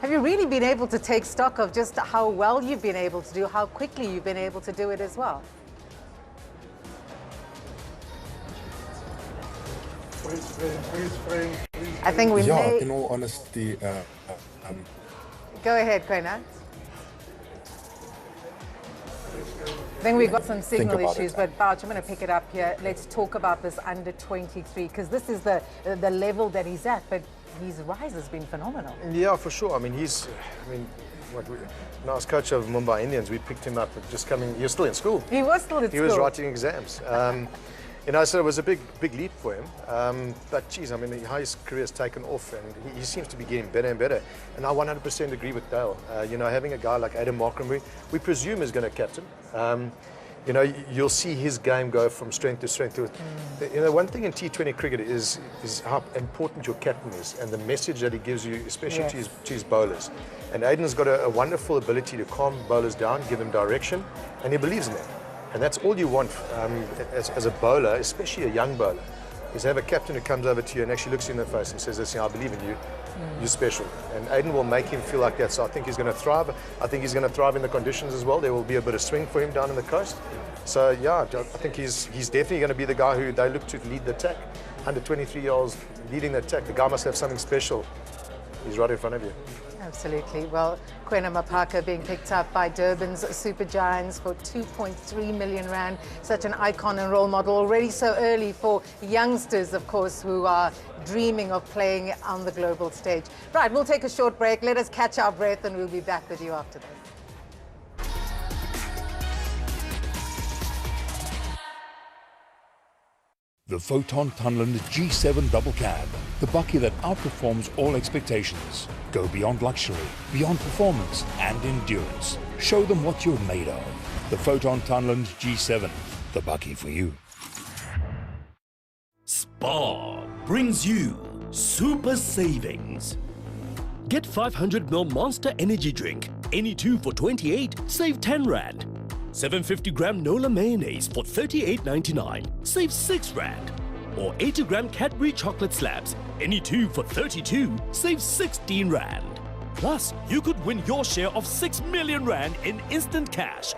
Have you really been able to take stock of just how well you've been able to do, how quickly you've been able to do it as well? I think we may... in all honesty... Go ahead, Quena. I think we've got some signal issues, but Bouch, I'm going to pick it up here. Let's talk about this under 23, because this is the level that he's at, but his rise has been phenomenal. Yeah, for sure. I mean, when I was coach of Mumbai Indians, we picked him up just coming. He was still in school. He was still at school. He was writing exams. So it was a big leap for him. But geez, I mean, how his career's taken off, and he seems to be getting better and better. And I 100% agree with Dale. Having a guy like Aiden Markham, we presume is going to captain. You'll see his game go from strength to strength. One thing in T20 cricket is how important your captain is, and the message that he gives you, especially to his bowlers. And Aiden's got a wonderful ability to calm bowlers down, give them direction, and he believes in that. And that's all you want as a bowler, especially a young bowler, is have a captain who comes over to you and actually looks you in the face and says, listen, I believe in you, you're special. And Aiden will make him feel like that, so I think he's going to thrive. I think he's going to thrive in the conditions as well. There will be a bit of swing for him down on the coast. So yeah, I think he's definitely going to be the guy who they look to lead the attack. Under 23-year-olds leading the attack, the guy must have something special. He's right in front of you. Absolutely. Well, Quena Mapaka being picked up by Durban's Super Giants for 2.3 million rand. Such an icon and role model already so early for youngsters, of course, who are dreaming of playing on the global stage. Right, we'll take a short break. Let us catch our breath and we'll be back with you after this. The Photon Tunland G7 Double Cab, the bucky that outperforms all expectations. Go beyond luxury, beyond performance and endurance. Show them what you're made of. The Photon Tunland G7, the bucky for you. Spar brings you super savings. Get 500ml Monster Energy Drink, any 2 for 28, save 10 Rand. 750-gram Nola Mayonnaise for 38.99, save 6 Rand. Or 80-gram Cadbury Chocolate Slabs, any 2 for 32, save 16 Rand. Plus, you could win your share of 6 million Rand in instant cash.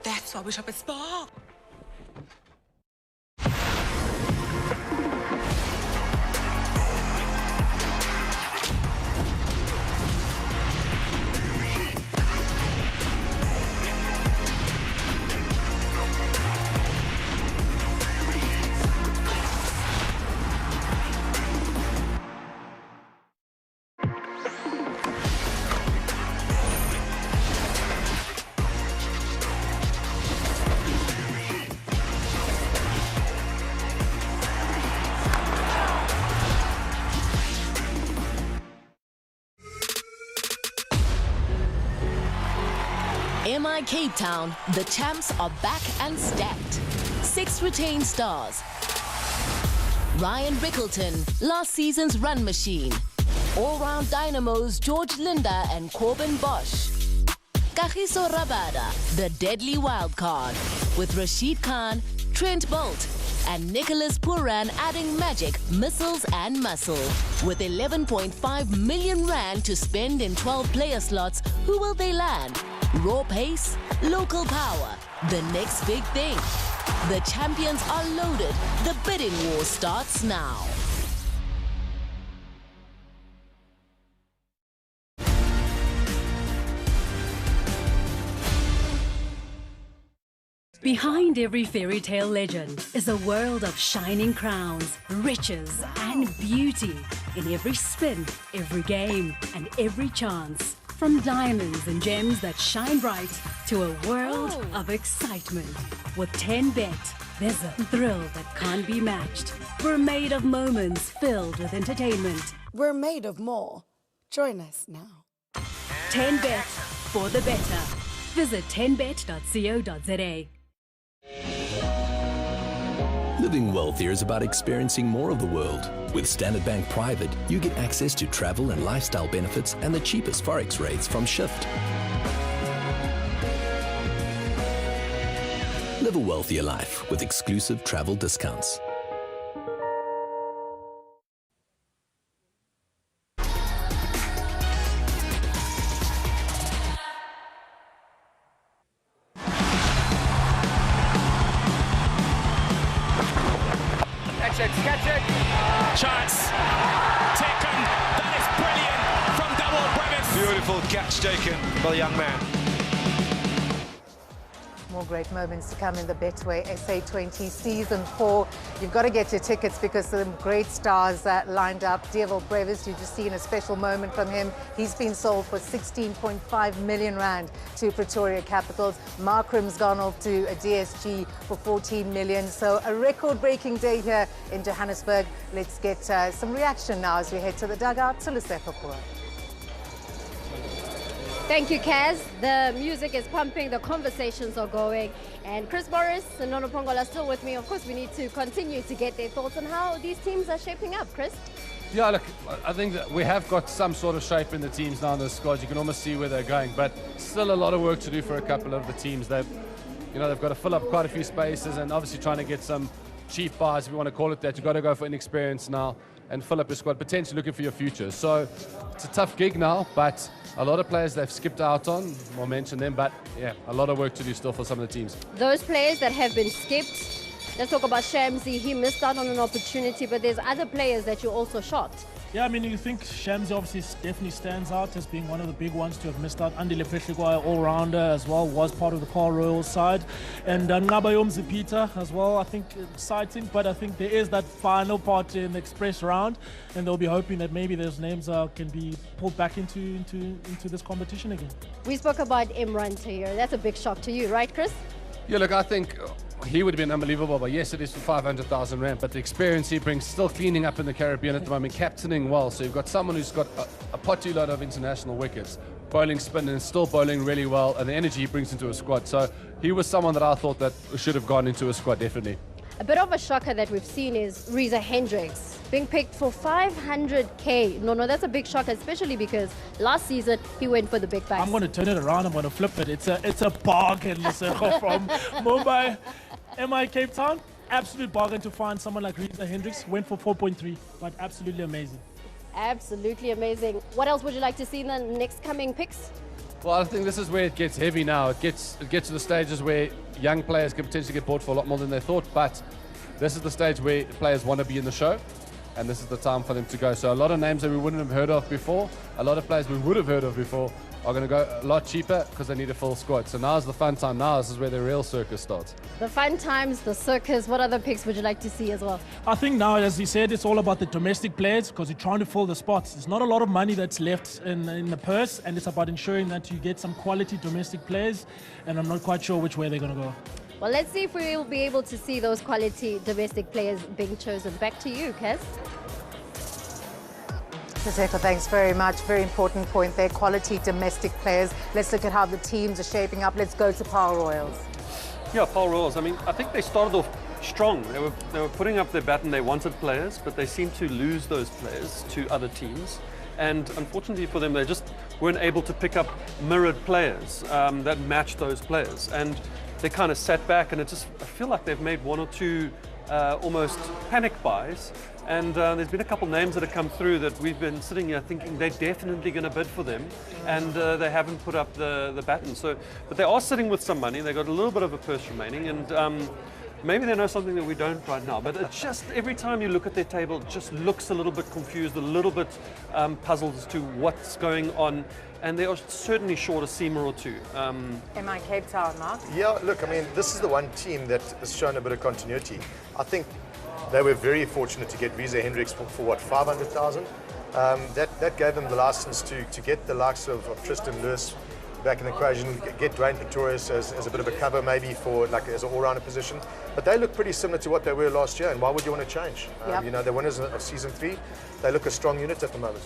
That's why we shop at Spar. MI Cape Town, the champs are back and stacked. 6 retained stars. Ryan Rickleton, last season's run machine. All-round dynamos George Linda and Corbin Bosch. Kagiso Rabada, the deadly wild card, with Rashid Khan, Trent Bolt, and Nicholas Puran adding magic, missiles and muscle. With 11.5 million rand to spend in 12 player slots, who will they land? Raw pace, local power, the next big thing. The champions are loaded. The bidding war starts now. Behind every fairy tale legend is a world of shining crowns, riches, and beauty. In every spin, every game, and every chance. From diamonds and gems that shine bright to a world of excitement. With 10Bet, there's a thrill that can't be matched. We're made of moments filled with entertainment. We're made of more. Join us now. 10Bet, for the better. Visit 10bet.co.za. Living wealthier is about experiencing more of the world. With Standard Bank Private, you get access to travel and lifestyle benefits and the cheapest forex rates from Shift. Live a wealthier life with exclusive travel discounts. Catch it. Chance. Taken. That is brilliant from double Brevis. Beautiful catch taken by the young man. More great moments to come in the Betway SA20 Season 4. You've got to get your tickets because some great stars lined up. Devil Brevis, you've just seen a special moment from him. He's been sold for 16.5 million rand to Pretoria Capitals. Markram's gone off to a DSG for 14 million. So a record-breaking day here in Johannesburg. Let's get some reaction now as we head to the dugout to Lesotho. Thank you, Kaz. The music is pumping, the conversations are going. And Chris Morris and Nono Pongola are still with me. Of course, we need to continue to get their thoughts on how these teams are shaping up. Chris? Yeah, look, I think that we have got some sort of shape in the teams now in the squad. You can almost see where they're going, but still a lot of work to do for a couple of the teams. They've got to fill up quite a few spaces and obviously trying to get some cheap buys, if you want to call it that. You've got to go for inexperience now and fill up your squad, potentially looking for your future. So it's a tough gig now, but a lot of players they've skipped out on. We'll mention them, but yeah, a lot of work to do still for some of the teams. Those players that have been skipped, let's talk about Shamsi. He missed out on an opportunity, but there's other players that you also shot. Yeah, I mean, you think Shamsi obviously definitely stands out as being one of the big ones to have missed out. Andile Peshigwai, all-rounder as well, was part of the Paul Royal side. And Ngabayom Zipita as well, I think exciting, but I think there is that final part in the express round, and they'll be hoping that maybe those names can be pulled back into this competition again. We spoke about Imran Tahir. That's a big shock to you, right, Chris? Yeah, look, I think he would have been unbelievable, but yes, it is for 500,000 rand, but the experience he brings, still cleaning up in the Caribbean at the moment, captaining well. So you've got someone who's got a potty load of international wickets, bowling spin and still bowling really well, and the energy he brings into a squad. So he was someone that I thought that should have gone into a squad, definitely. A bit of a shocker that we've seen is Reza Hendricks being picked for 500k. No, that's a big shock, especially because last season he went for the big bucks. I'm going to turn it around. I'm going to flip it. It's a bargain from Mumbai. MI Cape Town, absolute bargain to find someone like Reza Hendricks. Went for 4.3, but absolutely amazing. Absolutely amazing. What else would you like to see in the next coming picks? Well, I think this is where it gets heavy now. It gets to the stages where young players can potentially get bought for a lot more than they thought, but this is the stage where players want to be in the show, and this is the time for them to go. So a lot of names that we wouldn't have heard of before, a lot of players we would have heard of before, are going to go a lot cheaper because they need a full squad. So now's the fun time. Now this is where the real circus starts. The fun times, the circus. What other picks would you like to see as well? I think now, as you said, it's all about the domestic players because you're trying to fill the spots. There's not a lot of money that's left in the purse, and it's about ensuring that you get some quality domestic players, and I'm not quite sure which way they're going to go. Well, let's see if we will be able to see those quality domestic players being chosen. Back to you, Kaz. Siseko, thanks very much. Very important point there. Quality domestic players. Let's look at how the teams are shaping up. Let's go to Power Royals. Yeah, Power Royals. I mean, I think they started off strong. They were putting up their bat and they wanted players, but they seemed to lose those players to other teams. And unfortunately for them, they just weren't able to pick up mirrored players that matched those players. And they kind of sat back, and I feel like they've made one or two almost panic buys. And there's been a couple names that have come through that we've been sitting here thinking they're definitely going to bid for them, and they haven't put up the baton. So, but they are sitting with some money. They've got a little bit of a purse remaining, and maybe they know something that we don't right now. But it just, every time you look at their table, it just looks a little bit confused, a little bit puzzled as to what's going on. And they are certainly short a seamer or two. MI Cape Town, Mark? Yeah, look, I mean, this is the one team that has shown a bit of continuity. I think they were very fortunate to get Visa Hendricks for what, 500,000? That gave them the license to get the likes of Tristan Lewis back in the equation, get Dwayne Pretorius as a bit of a cover maybe for like as an all-rounder position. But they look pretty similar to what they were last year, and why would you want to change? Yep. You know, they're winners of season 3. They look a strong unit at the moment.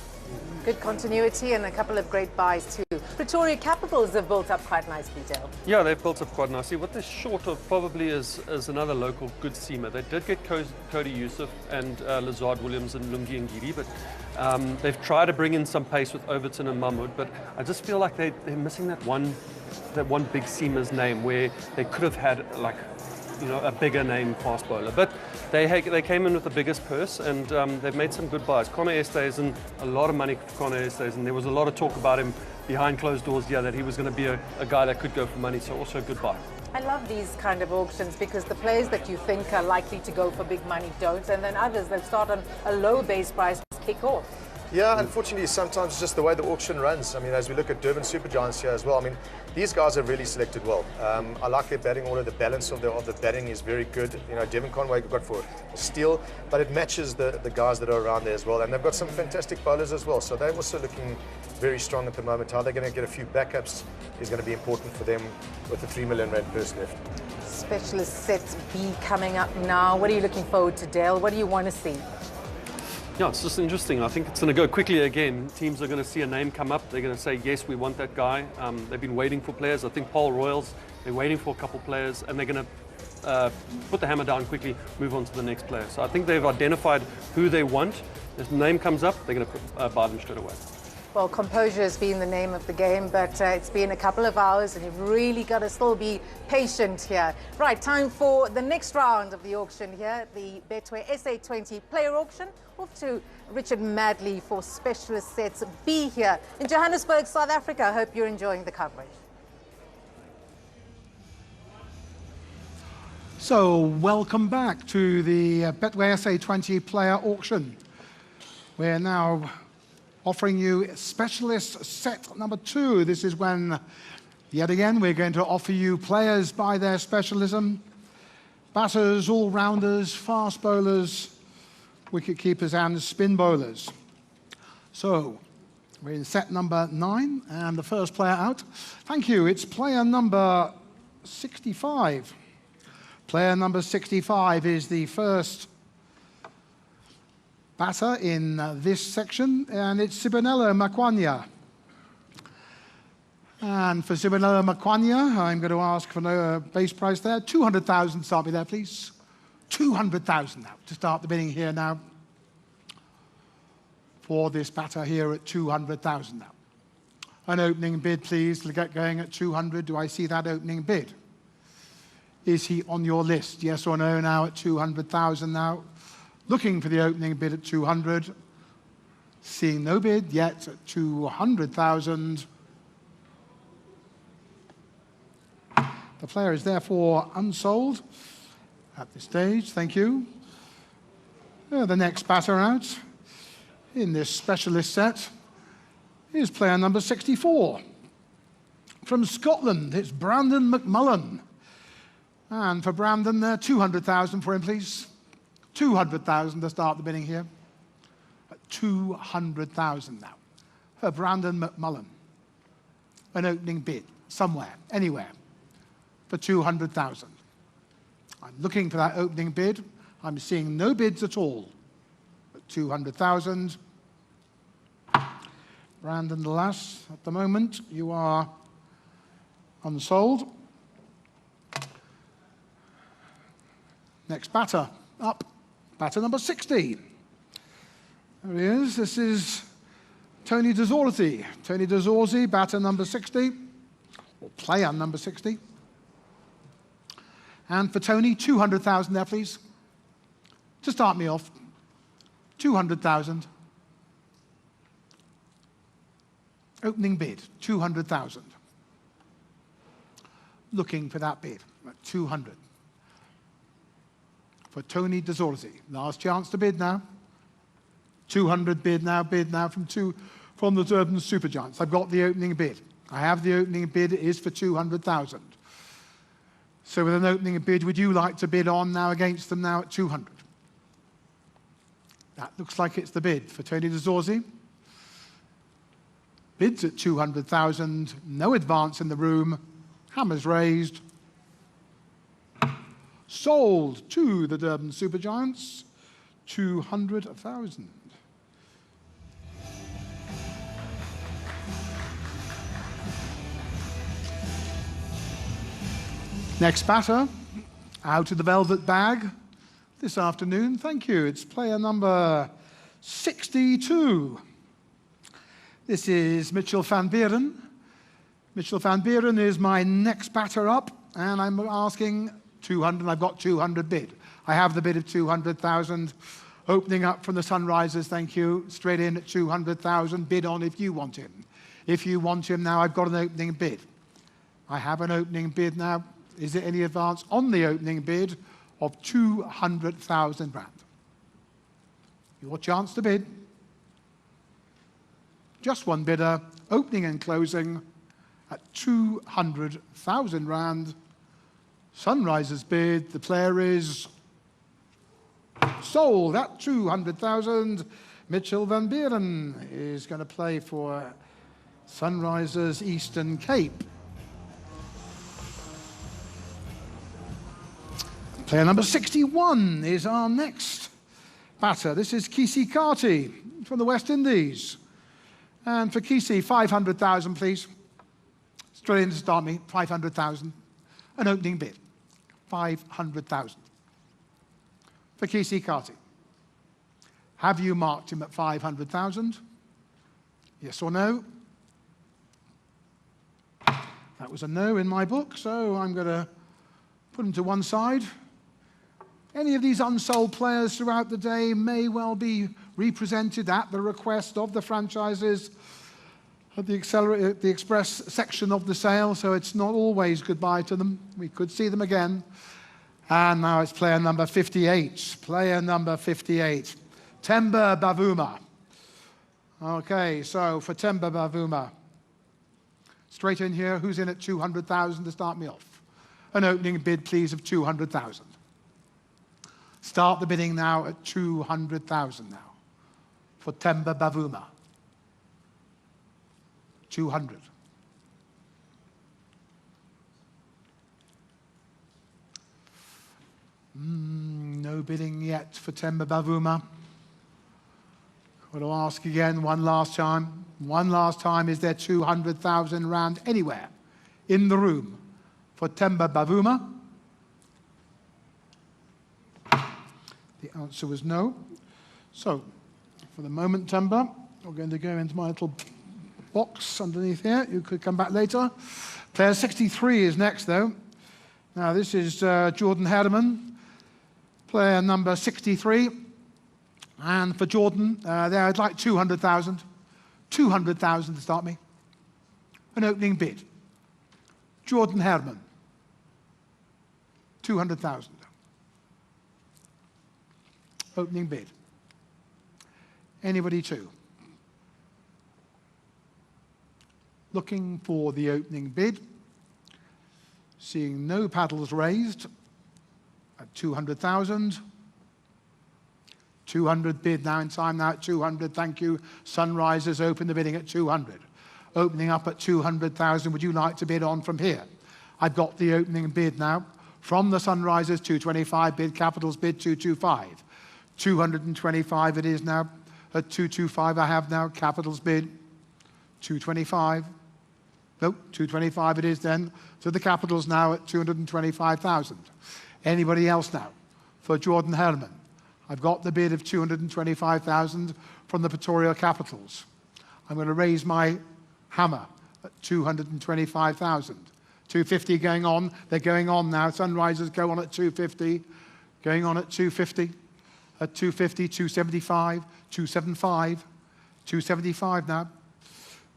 Good continuity and a couple of great buys too. Pretoria Capitals have built up quite nicely, Dale. Yeah, they've built up quite nicely. What they're short of probably is another local good seamer. They did get Cody Yusuf and Lazard Williams and Lungi Ngidi, but they've tried to bring in some pace with Overton and Mahmoud, but I just feel like they're missing that one big seamer's name where they could have had like, you know, a bigger name fast bowler. But they came in with the biggest purse, and they've made some good buys. Connor Easthuizen, a lot of money for Connor Easthuizen. There was a lot of talk about him behind closed doors, that he was going to be a guy that could go for money, so also a good buy. I love these kind of auctions because the players that you think are likely to go for big money don't, and then others that start on a low base price kick off. Yeah, unfortunately, sometimes it's just the way the auction runs. I mean, as we look at Durban Super Giants here as well, I mean, these guys have really selected well. I like their batting order. The balance of the batting is very good. You know, Devon Conway got for a steal, but it matches the guys that are around there as well. And they've got some fantastic bowlers as well. So they're also looking very strong at the moment. How they're going to get a few backups is going to be important for them with the R3 million purse left. Specialist Set B coming up now. What are you looking forward to, Dale? What do you want to see? Yeah, it's just interesting. I think it's going to go quickly again. Teams are going to see a name come up. They're going to say, yes, we want that guy. They've been waiting for players. I think Paul Royals, they're waiting for a couple players, and they're going to put the hammer down quickly, move on to the next player. So I think they've identified who they want. If the name comes up, they're going to buy them straight away. Well, composure has been the name of the game, but it's been a couple of hours and you've really got to still be patient here. Right, time for the next round of the auction here, the Betway SA20 player auction. Off to Richard Madley for Specialist Sets B here in Johannesburg, South Africa. I hope you're enjoying the coverage. So, welcome back to the Betway SA20 player auction. We're now offering you Specialist Set number 2. This is when, yet again, we're going to offer you players by their specialism. Batters, all-rounders, fast bowlers, wicket keepers and spin bowlers. So, we're in set number 9, and the first player out. Thank you, it's player number 65. Player number 65 is the first batter in this section, and it's Sibonelo Makwanya. And for Sibonelo Makwanya, I'm going to ask for no base price there. 200,000, start me there, please. 200,000 now, to start the bidding here now. For this batter here at 200,000 now. An opening bid, please, to get going at 200. Do I see that opening bid? Is he on your list? Yes or no now at 200,000 now? Looking for the opening bid at 200. Seeing no bid yet at 200,000. The player is therefore unsold at this stage. Thank you. The next batter out in this specialist set is player number 64. From Scotland, it's Brandon McMullen. And for Brandon, 200,000 for him, please. 200,000 to start the bidding here. At 200,000 now. For Brandon McMullen. An opening bid, somewhere, anywhere, for 200,000. I'm looking for that opening bid. I'm seeing no bids at all. At 200,000. Brandon Lass, at the moment, you are unsold. Next batter, up. Batter number 60. There he is. This is Tony DeZorzi. Tony DeZorzi, batter number 60, or player number 60. And for Tony, 200,000 there, please. To start me off, 200,000. Opening bid, 200,000. Looking for that bid at 200. For Tony DeZorzi. Last chance to bid now. 200 bid now from the Durban Supergiants. I've got the opening bid. I have the opening bid. It is for 200,000. So with an opening bid, would you like to bid on now against them now at 200? That looks like it's the bid for Tony DeZorzi. Bids at 200,000. No advance in the room. Hammers raised. Sold to the Durban Supergiants. 200,000. Next batter, out of the velvet bag this afternoon. Thank you. It's player number 62. This is Mitchell van Beeren. Mitchell van Beeren is my next batter up, and I'm asking 200. I've got 200 bid. I have the bid of 200,000. Opening up from the Sunrisers, thank you. Straight in at 200,000. Bid on if you want him. If you want him now, I've got an opening bid. I have an opening bid now. Is there any advance on the opening bid of 200,000 rand? Your chance to bid. Just one bidder, opening and closing at 200,000 rand. Sunrisers bid, the player is sold at 200,000. Mitchell van Beeren is going to play for Sunrisers Eastern Cape. Player number 61 is our next batter. This is Kisi Kati from the West Indies. And for Kisi, 500,000, please. Straight in to start me, 500,000. An opening bid, 500,000. For Kisi Kati. Have you marked him at 500,000? Yes or no? That was a no in my book, so I'm going to put him to one side. Any of these unsold players throughout the day may well be represented at the request of the franchises at the express section of the sale, so it's not always goodbye to them. We could see them again. And now it's player number 58. Player number 58, Temba Bavuma. Okay, so for Temba Bavuma, straight in here, who's in at 200,000 to start me off? An opening bid, please, of 200,000. Start the bidding now at 200,000 now for Temba Bavuma. 200. No bidding yet for Temba Bavuma. Got to ask again one last time. One last time, is there 200,000 rand anywhere in the room for Temba Bavuma? The answer was no. So, for the moment, Temba, we're going to go into my little box underneath here. You could come back later. Player 63 is next, though. Now, this is Jordan Herdeman, player number 63. And for Jordan, there I'd like 200,000. 200,000 to start me. An opening bid. Jordan Herdeman. 200,000. Opening bid. Anybody too? Looking for the opening bid. Seeing no paddles raised at 200,000. 200 bid now in time now at 200. Thank you. Sunrisers open the bidding at 200. Opening up at 200,000. Would you like to bid on from here? I've got the opening bid now. From the Sunrisers, 225 bid. Capitals bid 225. 225 it is now. At 225 I have now. Capitals bid 225. Nope, 225 it is then. So the Capitals now at 225,000. Anybody else now? For Jordan Herman. I've got the bid of 225,000 from the Pretoria Capitals. I'm going to raise my hammer at 225,000. 250 going on. They're going on now. Sunrisers go on at 250. Going on at 250. At 250, 275, 275, 275 now.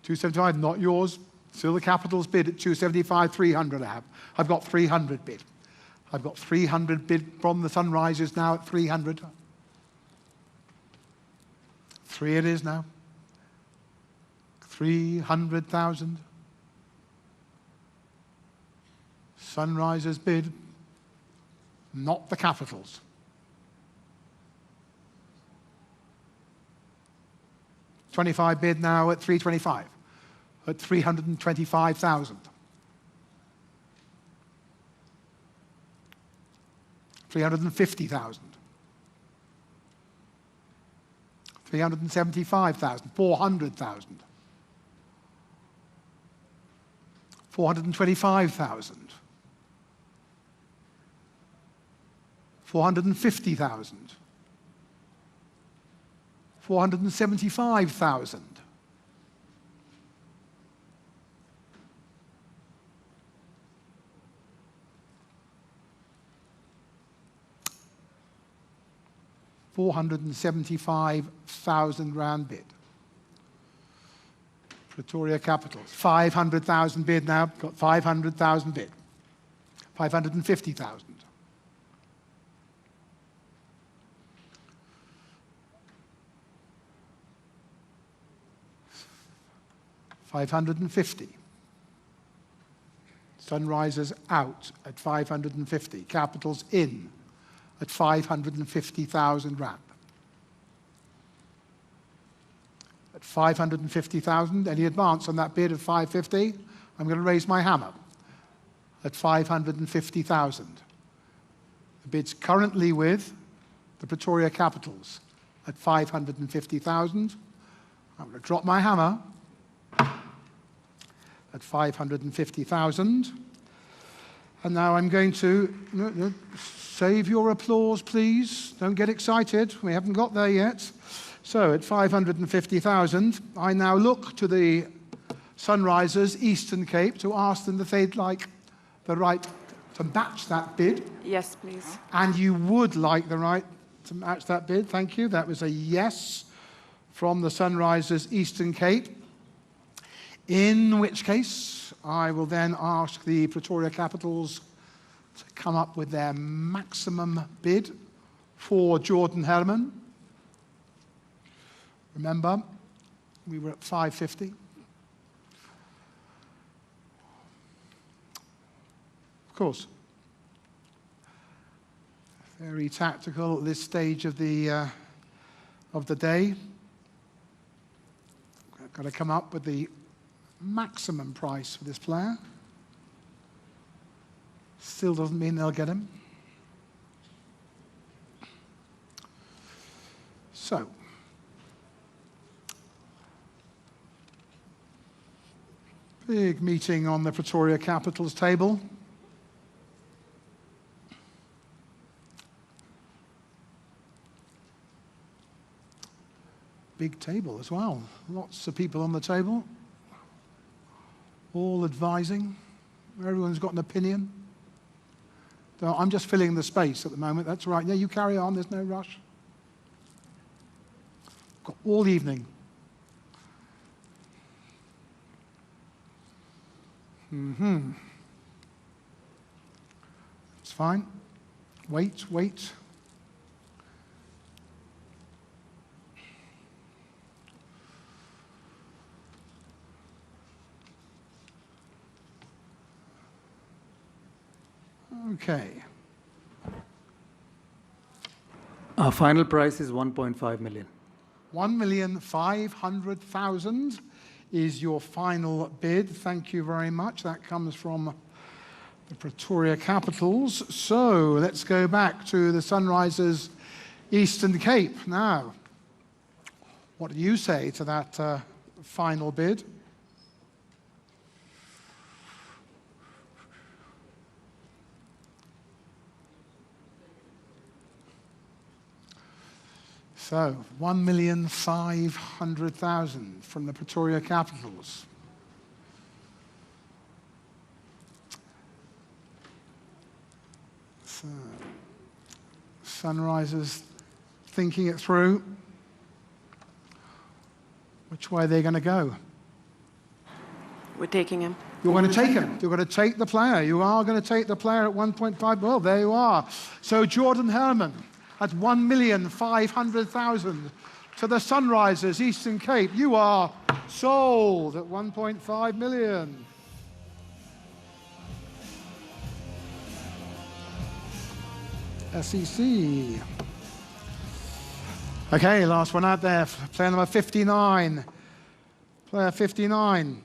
275, not yours. Still the Capitals bid at 275, 300 I have. I've got 300 bid. I've got 300 bid from the Sunrisers now at 300. 3 it is now. 300,000. Sunrisers bid, not the Capitals. $25 bid now at 325, at 325,000. 350,000. 375,000. 400,000. 425,000. 450,000. 475,000. 475,000 rand bid. Pretoria Capitals, 500,000 bid now, got 500,000 bid. 550,000. 550. Sunrisers out at 550. Capitals in at 550,000 rand. At 550,000, any advance on that bid of 550? I'm going to raise my hammer at 550,000. The bid's currently with the Pretoria Capitals at 550,000. I'm going to drop my hammer at 550,000. And now I'm going to save your applause, please. Don't get excited. We haven't got there yet. So at 550,000, I now look to the Sunrisers Eastern Cape to ask them if they'd like the right to match that bid. Yes, please. And you would like the right to match that bid. Thank you. That was a yes from the Sunrisers Eastern Cape. In which case, I will then ask the Pretoria Capitals to come up with their maximum bid for Jordan Herman. Remember, we were at 550. Of course, very tactical at this stage of the day. I've got to come up with the maximum price for this player. Still doesn't mean they'll get him. So, big meeting on the Pretoria Capitals table. Big table as well. Lots of people on the table. All advising. Everyone's got an opinion. So I'm just filling the space at the moment. That's right. Yeah, you carry on. There's no rush. Got all evening. It's fine. Wait. Okay. Our final price is 1.5 million. 1,500,000 is your final bid. Thank you very much. That comes from the Pretoria Capitals. So let's go back to the Sunrisers Eastern Cape. Now, what do you say to that final bid? So, 1,500,000 from the Pretoria Capitals. So, Sunrisers thinking it through. Which way they're going to go? We're taking him. You're going to take him. You're going to take the player. You are going to take the player at 1.5. Well, there you are. So Jordan Herman at 1,500,000 to the Sunrisers, Eastern Cape. You are sold at 1.5 million. SEC. Okay, last one out there. Player number 59. Player 59.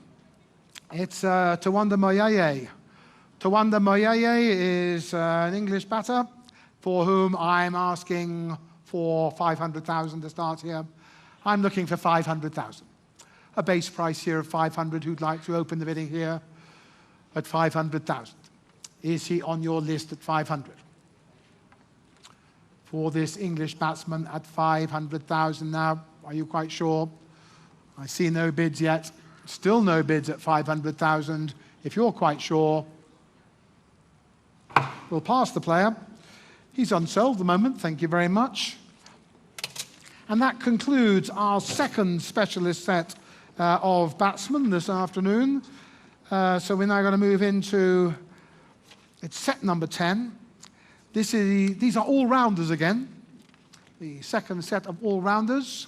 It's Tawanda Moyeye. Tawanda Moyeye is an English batter for whom I'm asking for 500,000 to start here. I'm looking for 500,000. A base price here of 500. Who'd like to open the bidding here at 500,000? Is he on your list at 500? For this English batsman at 500,000 now. Are you quite sure? I see no bids yet. Still no bids at 500,000. If you're quite sure, we'll pass the player. He's unsold at the moment. Thank you very much. And that concludes our second specialist set of batsmen this afternoon. So we're now going to move into, it's set number 10. These are all-rounders again. The second set of all-rounders.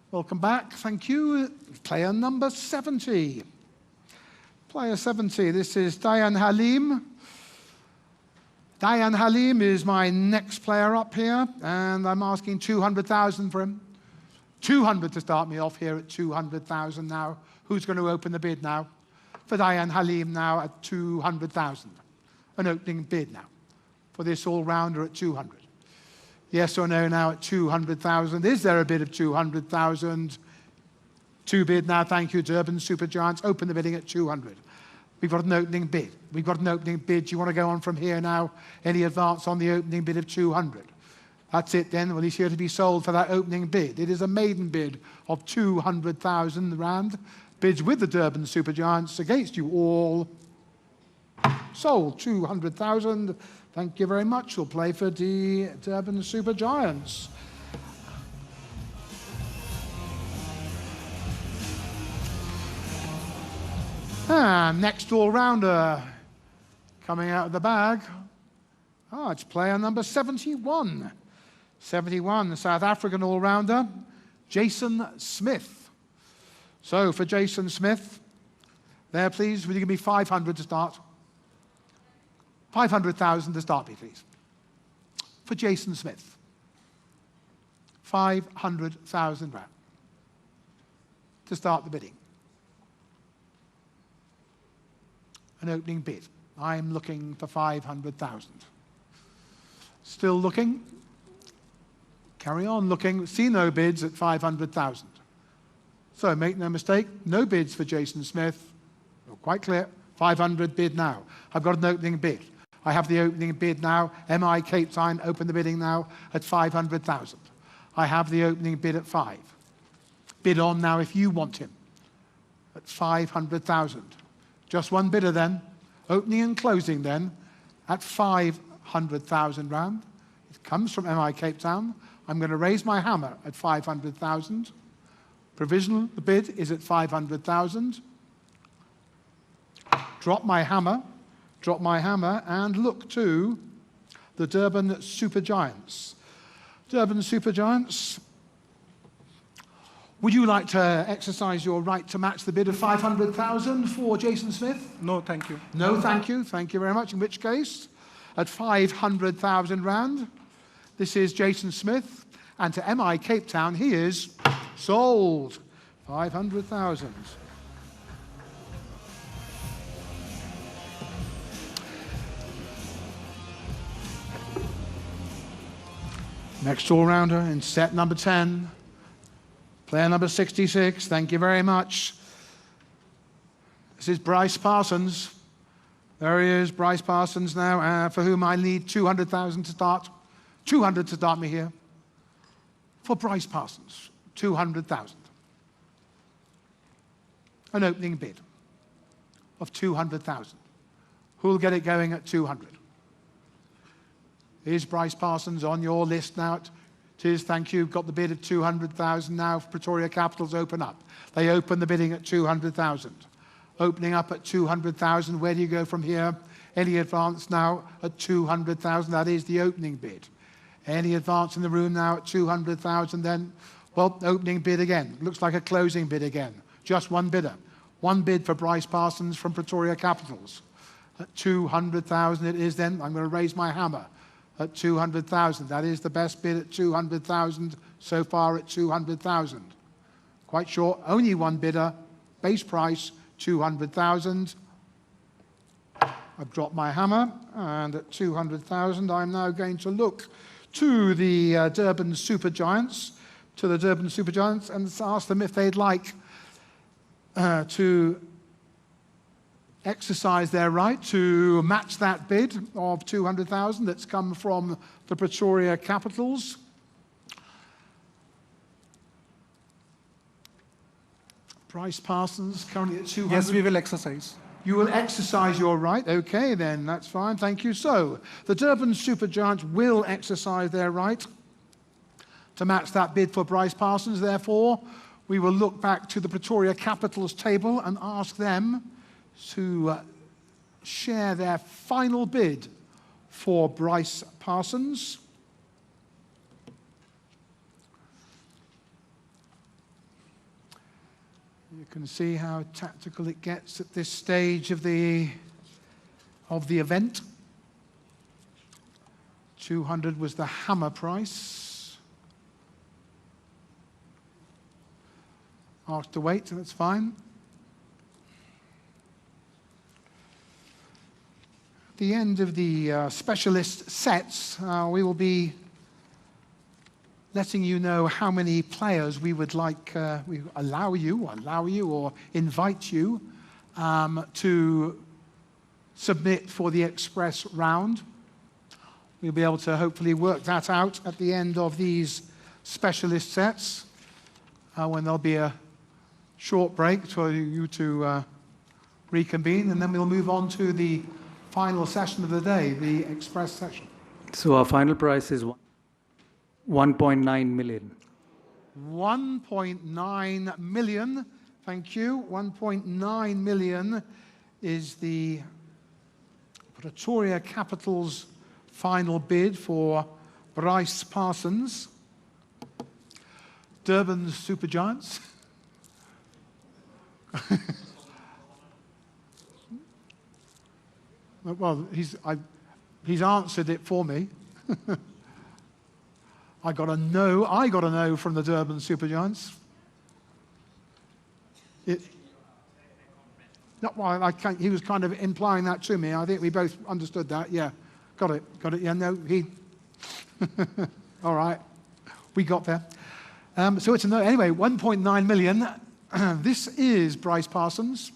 Welcome back. Thank you. Player number 70. Player 70. This is Dayan Halim. Dayan Halim is my next player up here, and I'm asking 200,000 for him. 200 to start me off here at 200,000 now. Who's going to open the bid now? For Dayan Halim now at 200,000. An opening bid now for this all-rounder at 200. Yes or no now at 200,000. Is there a bid of 200,000? Two bid now, thank you, Durban Super Giants. Open the bidding at 200. We've got an opening bid. We've got an opening bid. Do you want to go on from here now? Any advance on the opening bid of 200? That's it then. Well, he's here to be sold for that opening bid. It is a maiden bid of 200,000 rand. Bids with the Durban Super Giants against you all. Sold 200,000. Thank you very much. We'll play for the Durban Super Giants. And next all-rounder coming out of the bag. It's player number 71. 71, the South African all-rounder, Jason Smith. So for Jason Smith, there please, will you give me 500 to start? 500,000 to start me, please. For Jason Smith. 500,000 rand to start the bidding. An opening bid. I'm looking for 500,000. Still looking. Carry on looking. See no bids at 500,000. So make no mistake, no bids for Jason Smith. Quite clear. 500 bid now. I've got an opening bid. I have the opening bid now. MI Cape Town, open the bidding now at 500,000. I have the opening bid at 5. Bid on now if you want him at 500,000. Just one bidder then. Opening and closing then at 500,000 rand. It comes from MI Cape Town. I'm going to raise my hammer at 500,000. Provisional, the bid is at 500,000. Drop my hammer, and look to the Durban Super Giants. Durban Super Giants, would you like to exercise your right to match the bid of 500,000 for Jason Smith? No, thank you. No, thank you. Thank you very much. In which case, at 500,000 rand, this is Jason Smith, and to MI Cape Town, he is sold. 500,000. Next all-rounder in set number 10. Player number 66. Thank you very much. This is Bryce Parsons. There he is, Bryce Parsons now, for whom I need 200,000 to start. 200 to start me here. for Bryce Parsons, 200,000. An opening bid of 200,000. Who'll get it going at 200? Is Bryce Parsons on your list now? It is, thank you. Got the bid of 200,000 now. Pretoria Capitals open up. They open the bidding at 200,000. Opening up at 200,000. Where do you go from here? Any advance now at 200,000? That is the opening bid. Any advance in the room now at 200,000 then? Well, opening bid again. Looks like a closing bid again. Just one bidder. One bid for Bryce Parsons from Pretoria Capitals. At 200,000 it is then. I'm going to raise my hammer at 200,000. That is the best bid at 200,000 so far at 200,000. Quite short. Only one bidder. Base price 200,000. I've dropped my hammer, and at 200,000 I'm now going to look to the Durban Supergiants, and ask them if they'd like to exercise their right to match that bid of 200,000 that's come from the Pretoria Capitals. Bryce Parsons currently at 200. Yes, we will exercise. You will exercise your right. Okay, then, that's fine. Thank you. So, the Durban Supergiants will exercise their right to match that bid for Bryce Parsons. Therefore, we will look back to the Pretoria Capitals table and ask them to share their final bid for Bryce Parsons. You can see how tactical it gets at this stage of the event. 200 was the hammer price. Asked to wait, that's fine. At the end of the specialist sets, we will be letting you know how many players we would like, we allow you or invite you to submit for the express round. We'll be able to hopefully work that out at the end of these specialist sets, when there'll be a short break for you to reconvene, and then we'll move on to the final session of the day, the express session. So our final price is 1.9 million. 1.9 million, thank you. 1.9 million is the Pretoria Capitals' final bid for Bryce Parsons. Durban Supergiants. Well, he's answered it for me. I got a no from the Durban Supergiants. Well, he was kind of implying that to me. I think we both understood that. Yeah, got it. Yeah, no, he. All right, we got there. So it's a no. Anyway, 1.9 million. This is Bryce Parsons,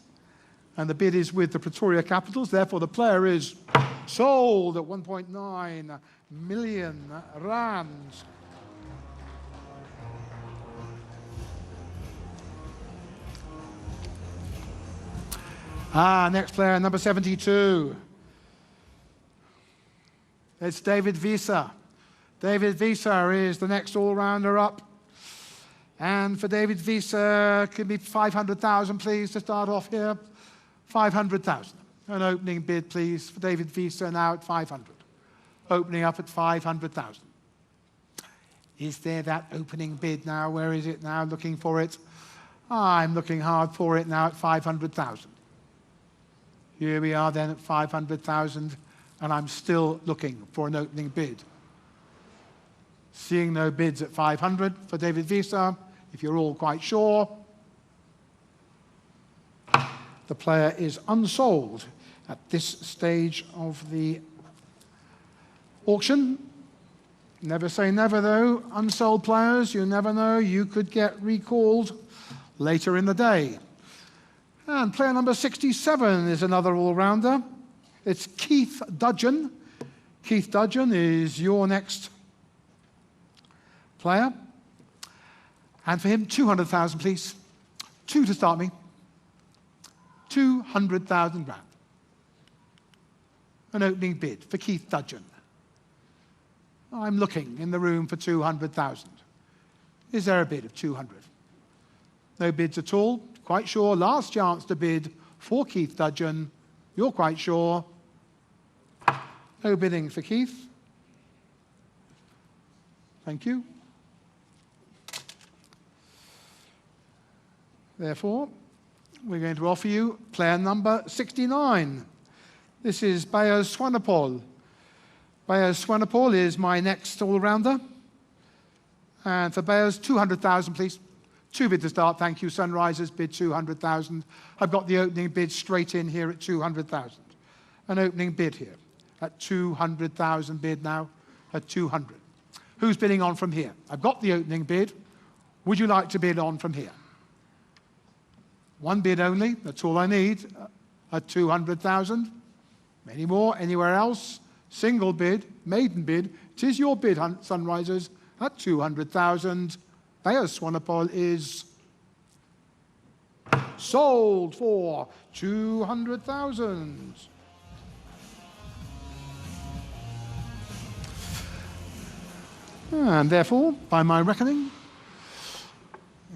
and the bid is with the Pretoria Capitals. Therefore, the player is sold at 1.9 million rands. Next player, number 72. It's David Visa. David Visa is the next all-rounder up. And for David Visa, could be 500,000, please, to start off here. 500,000. An opening bid, please, for David Visa now at 500. Opening up at 500,000. Is there that opening bid now? Where is it now? Looking for it. I'm looking hard for it now at 500,000. Here we are then at 500,000, and I'm still looking for an opening bid. Seeing no bids at 500 for David Visa, if you're all quite sure, the player is unsold at this stage of the auction. Never say never, though. Unsold players, you never know. You could get recalled later in the day. And player number 67 is another all-rounder. It's Keith Dudgeon. Keith Dudgeon is your next player. And for him, 200,000, please. 2 to start me. 200,000 grand. An opening bid for Keith Dudgeon. I'm looking in the room for 200,000. Is there a bid of 200? No bids at all. Quite sure. Last chance to bid for Keith Dudgeon. You're quite sure. No bidding for Keith. Thank you. Therefore, we're going to offer you player number 69. This is Bayo Swanepoel. Bayo Swanepoel is my next all-rounder. And for Bayo's, 200,000, please. 2 bid to start, thank you. Sunrisers bid 200,000. I've got the opening bid straight in here at 200,000. An opening bid here at 200,000 bid now at 200. Who's bidding on from here? I've got the opening bid. Would you like to bid on from here? 1 bid only, that's all I need, at 200,000. Many more, anywhere else? Single bid, maiden bid. It is your bid, Sunrisers, at 200,000. Bayo Swanepoel is sold for 200,000. And therefore, by my reckoning,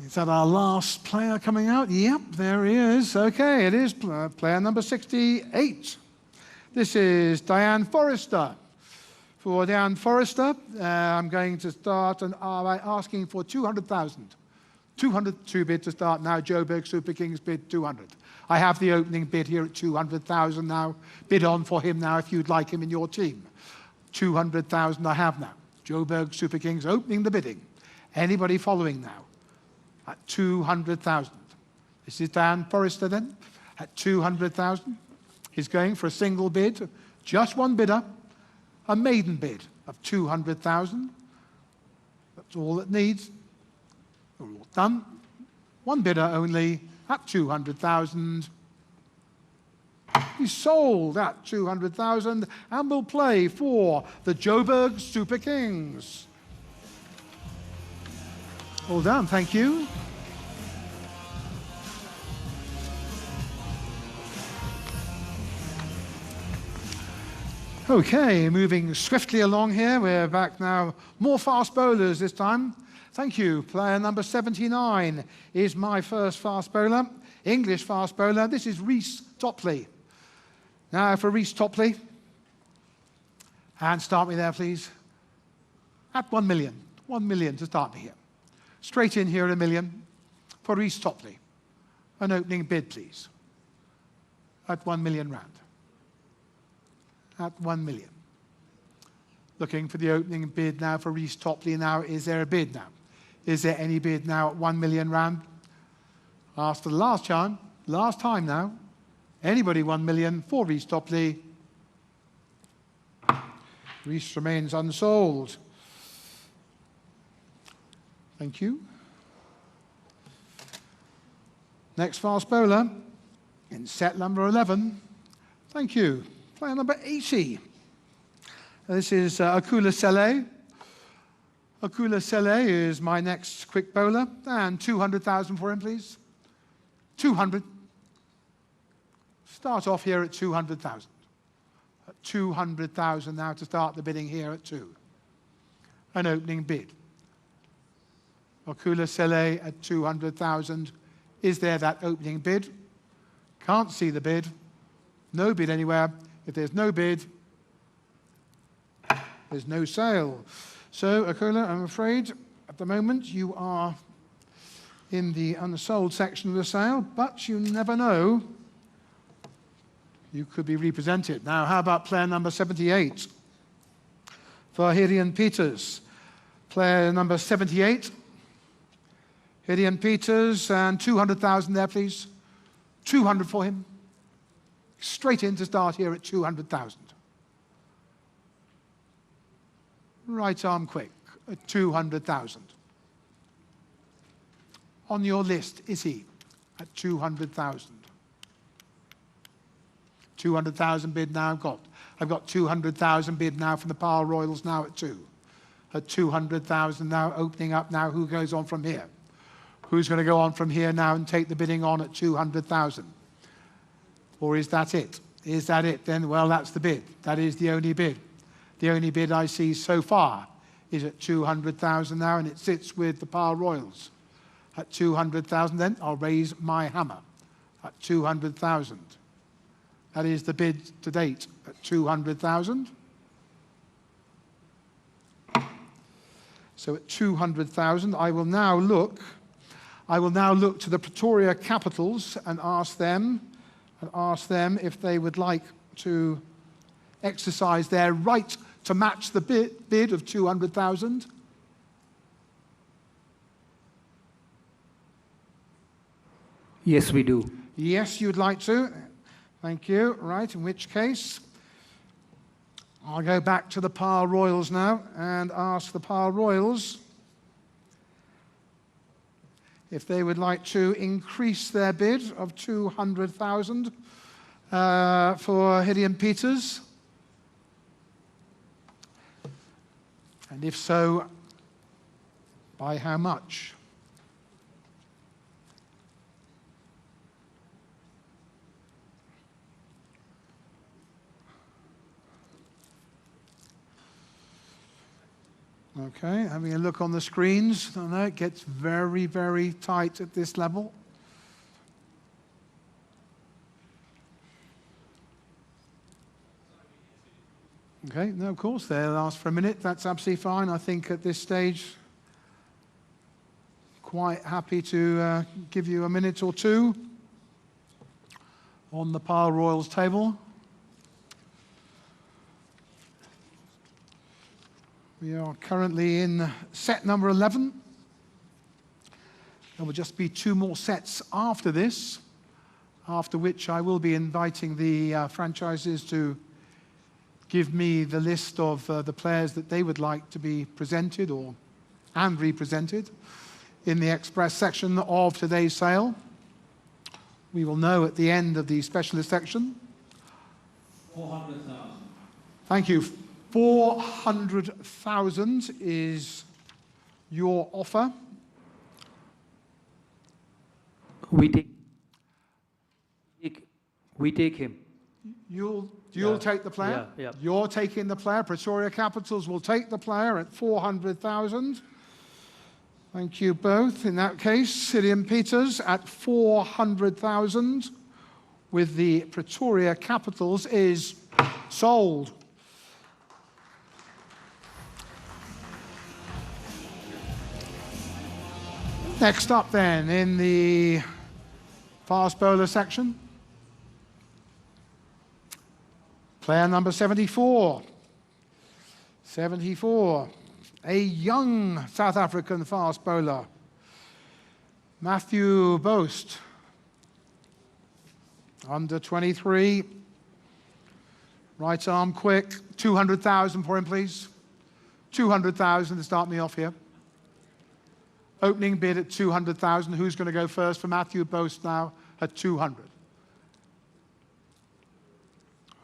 is that our last player coming out? Yep, there he is. Okay, it is player number 68. This is Diane Forrester. For Diane Forrester, I'm going to start by asking for 200,000. 202 bid to start now. Joburg Super Kings bid 200. I have the opening bid here at 200,000 now. Bid on for him now if you'd like him in your team. 200,000 I have now. Joburg Super Kings opening the bidding. Anybody following now? At 200,000. This is Dan Forrester then, at 200,000. He's going for a single bid, just 1 bidder, a maiden bid of 200,000. That's all it needs. We're all done. 1 bidder only at 200,000. He's sold at 200,000 and will play for the Joburg Super Kings. All done, thank you. Okay, moving swiftly along here. We're back now. More fast bowlers this time. Thank you. Player number 79 is my first fast bowler. English fast bowler. This is Reece Topley. Now for Reece Topley. And start me there, please. At 1 million. 1 million to start me here. Straight in here at 1 million for Reece Topley. An opening bid, please. At 1 million rand. At 1 million. Looking for the opening bid now for Reece Topley now. Is there a bid now? Is there any bid now at 1 million rand? Asked for the last time now. Anybody 1 million for Reece Topley? Reece remains unsold. Thank you. Next fast bowler in set number 11. Thank you. Player number 80. This is Akula Sele. Akula Sele is my next quick bowler. And 200,000 for him, please. 200. Start off here at 200,000. At 200,000 now to start the bidding here at 2. An opening bid. Akula Sele at 200,000. Is there that opening bid? Can't see the bid. No bid anywhere. If there's no bid, there's no sale. So, Akula, I'm afraid at the moment you are in the unsold section of the sale, but you never know. You could be represented. Now, how about player number 78? For Hirian Peters. Player number 78. Hirian Peters, and 200,000 there, please. 200 for him. Straight in to start here at 200,000. Right arm quick at 200,000. On your list, is he at 200,000? 200,000 bid now got. I've got 200,000 bid now from the Power Royals now at 2. At 200,000 now, opening up now, who goes on from here? Who's going to go on from here now and take the bidding on at 200,000? Or is that it? Is that it then? Well, that's the bid. That is the only bid. The only bid I see so far is at 200,000 now, and it sits with the Power Royals. At 200,000 then, I'll raise my hammer at 200,000. That is the bid to date at 200,000. So at 200,000, I will now look to the Pretoria Capitals and ask them if they would like to exercise their right to match the bid of 200,000. Yes, we do. Yes, you'd like to. Thank you. Right, in which case, I'll go back to the Power Royals now and ask the Power Royals if they would like to increase their bid of 200,000 for Gideon Peters. And if so, by how much? Okay, having a look on the screens. I know it gets very, very tight at this level. Okay, no, of course, they'll ask for a minute. That's absolutely fine. I think at this stage, quite happy to give you a minute or two on the Power Royals table. We are currently in set number 11. There will just be 2 more sets after this, after which I will be inviting the franchises to give me the list of the players that they would like to be presented and represented in the express section of today's sale. We will know at the end of the specialist section. 400,000. Thank you. 400,000 is your offer. We take him. You'll take the player? Yeah. You're taking the player. Pretoria Capitals will take the player at 400,000. Thank you both. In that case, Gideon Peters at 400,000 with the Pretoria Capitals is sold. Next up then, in the fast bowler section, player number 74. 74, a young South African fast bowler, Matthew Boast, under 23, right arm quick, 200,000 for him, please. 200,000 to start me off here. Opening bid at 200,000. Who's going to go first for Matthew Boast now at 200?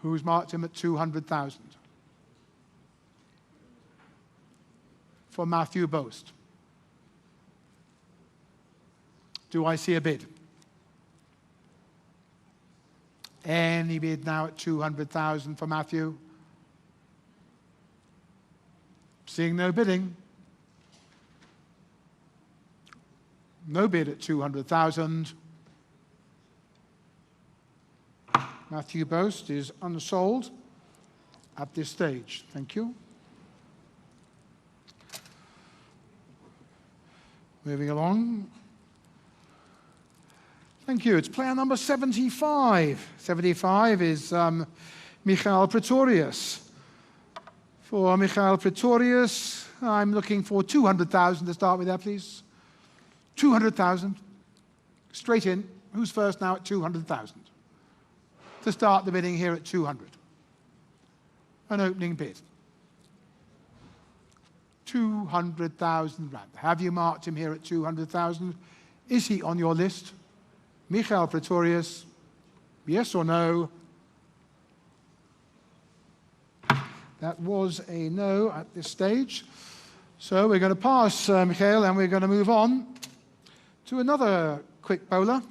Who's marked him at 200,000? For Matthew Boast. Do I see a bid? Any bid now at 200,000 for Matthew? Seeing no bidding. No bid at 200,000. Matthew Boast is unsold at this stage. Thank you. Moving along. Thank you. It's player number 75. 75 is Michael Pretorius. For Michael Pretorius, I'm looking for 200,000 to start with there, please. 200,000. Straight in. Who's first now at 200,000? To start the bidding here at 200. An opening bid. 200,000 rand. Have you marked him here at 200,000? Is he on your list? Michael Pretorius, yes or no? That was a no at this stage. So we're going to pass Michael and we're going to move on to another quick bowler.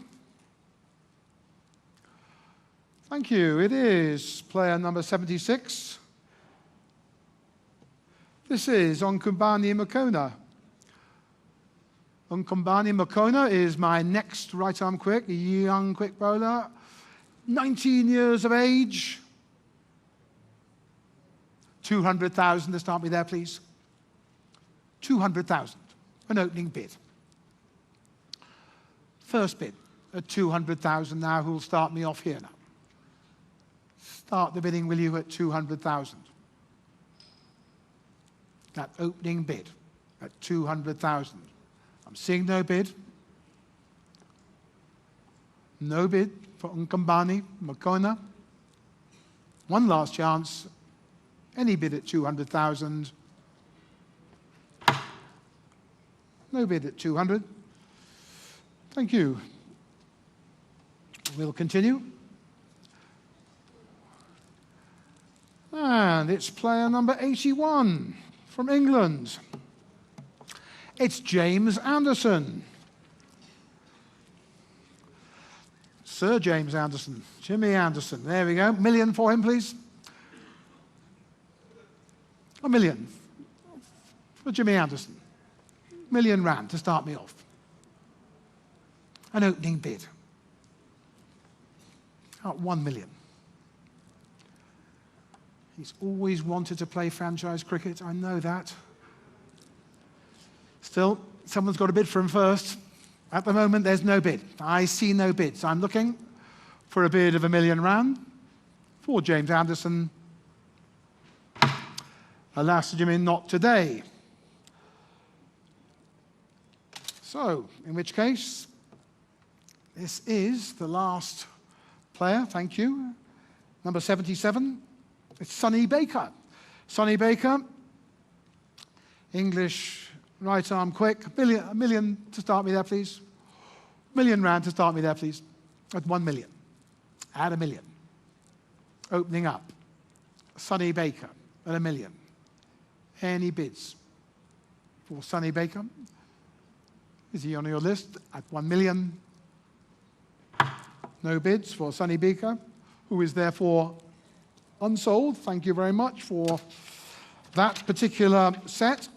Thank you. It is player number 76. This is Onkumbani Makona. Onkumbani Makona is my next right-arm quick, a young quick bowler, 19 years of age. 200,000 to start me there, please. 200,000, an opening bid. First bid at 200,000 now. Who'll start me off here now? Start the bidding, will you, at 200,000? That opening bid at 200,000. I'm seeing no bid. No bid for Onkumbani Makona. One last chance. Any bid at 200,000. No bid at 200. Thank you. We'll continue. And it's player number 81 from England. It's James Anderson. Sir James Anderson. Jimmy Anderson. There we go. $1 million for him, please. $1 million for Jimmy Anderson. £1 million to start me off. An opening bid. At 1 million. He's always wanted to play franchise cricket, I know that. Still, someone's got to bid for him first. At the moment, there's no bid. I see no bids. I'm looking for a bid of £1 million for James Anderson. Alas, Jimmy, not today. So, in which case, this is the last player, thank you. Number 77, it's Sonny Baker. Sonny Baker, English right arm quick, $1 million to start me there, please. £1 million to start me there, please. At 1 million. Add $1 million. Opening up. Sonny Baker at $1 million. Any bids for Sonny Baker? Is he on your list at 1 million? No bids for Sonny Baker, who is therefore unsold. Thank you very much for that particular set.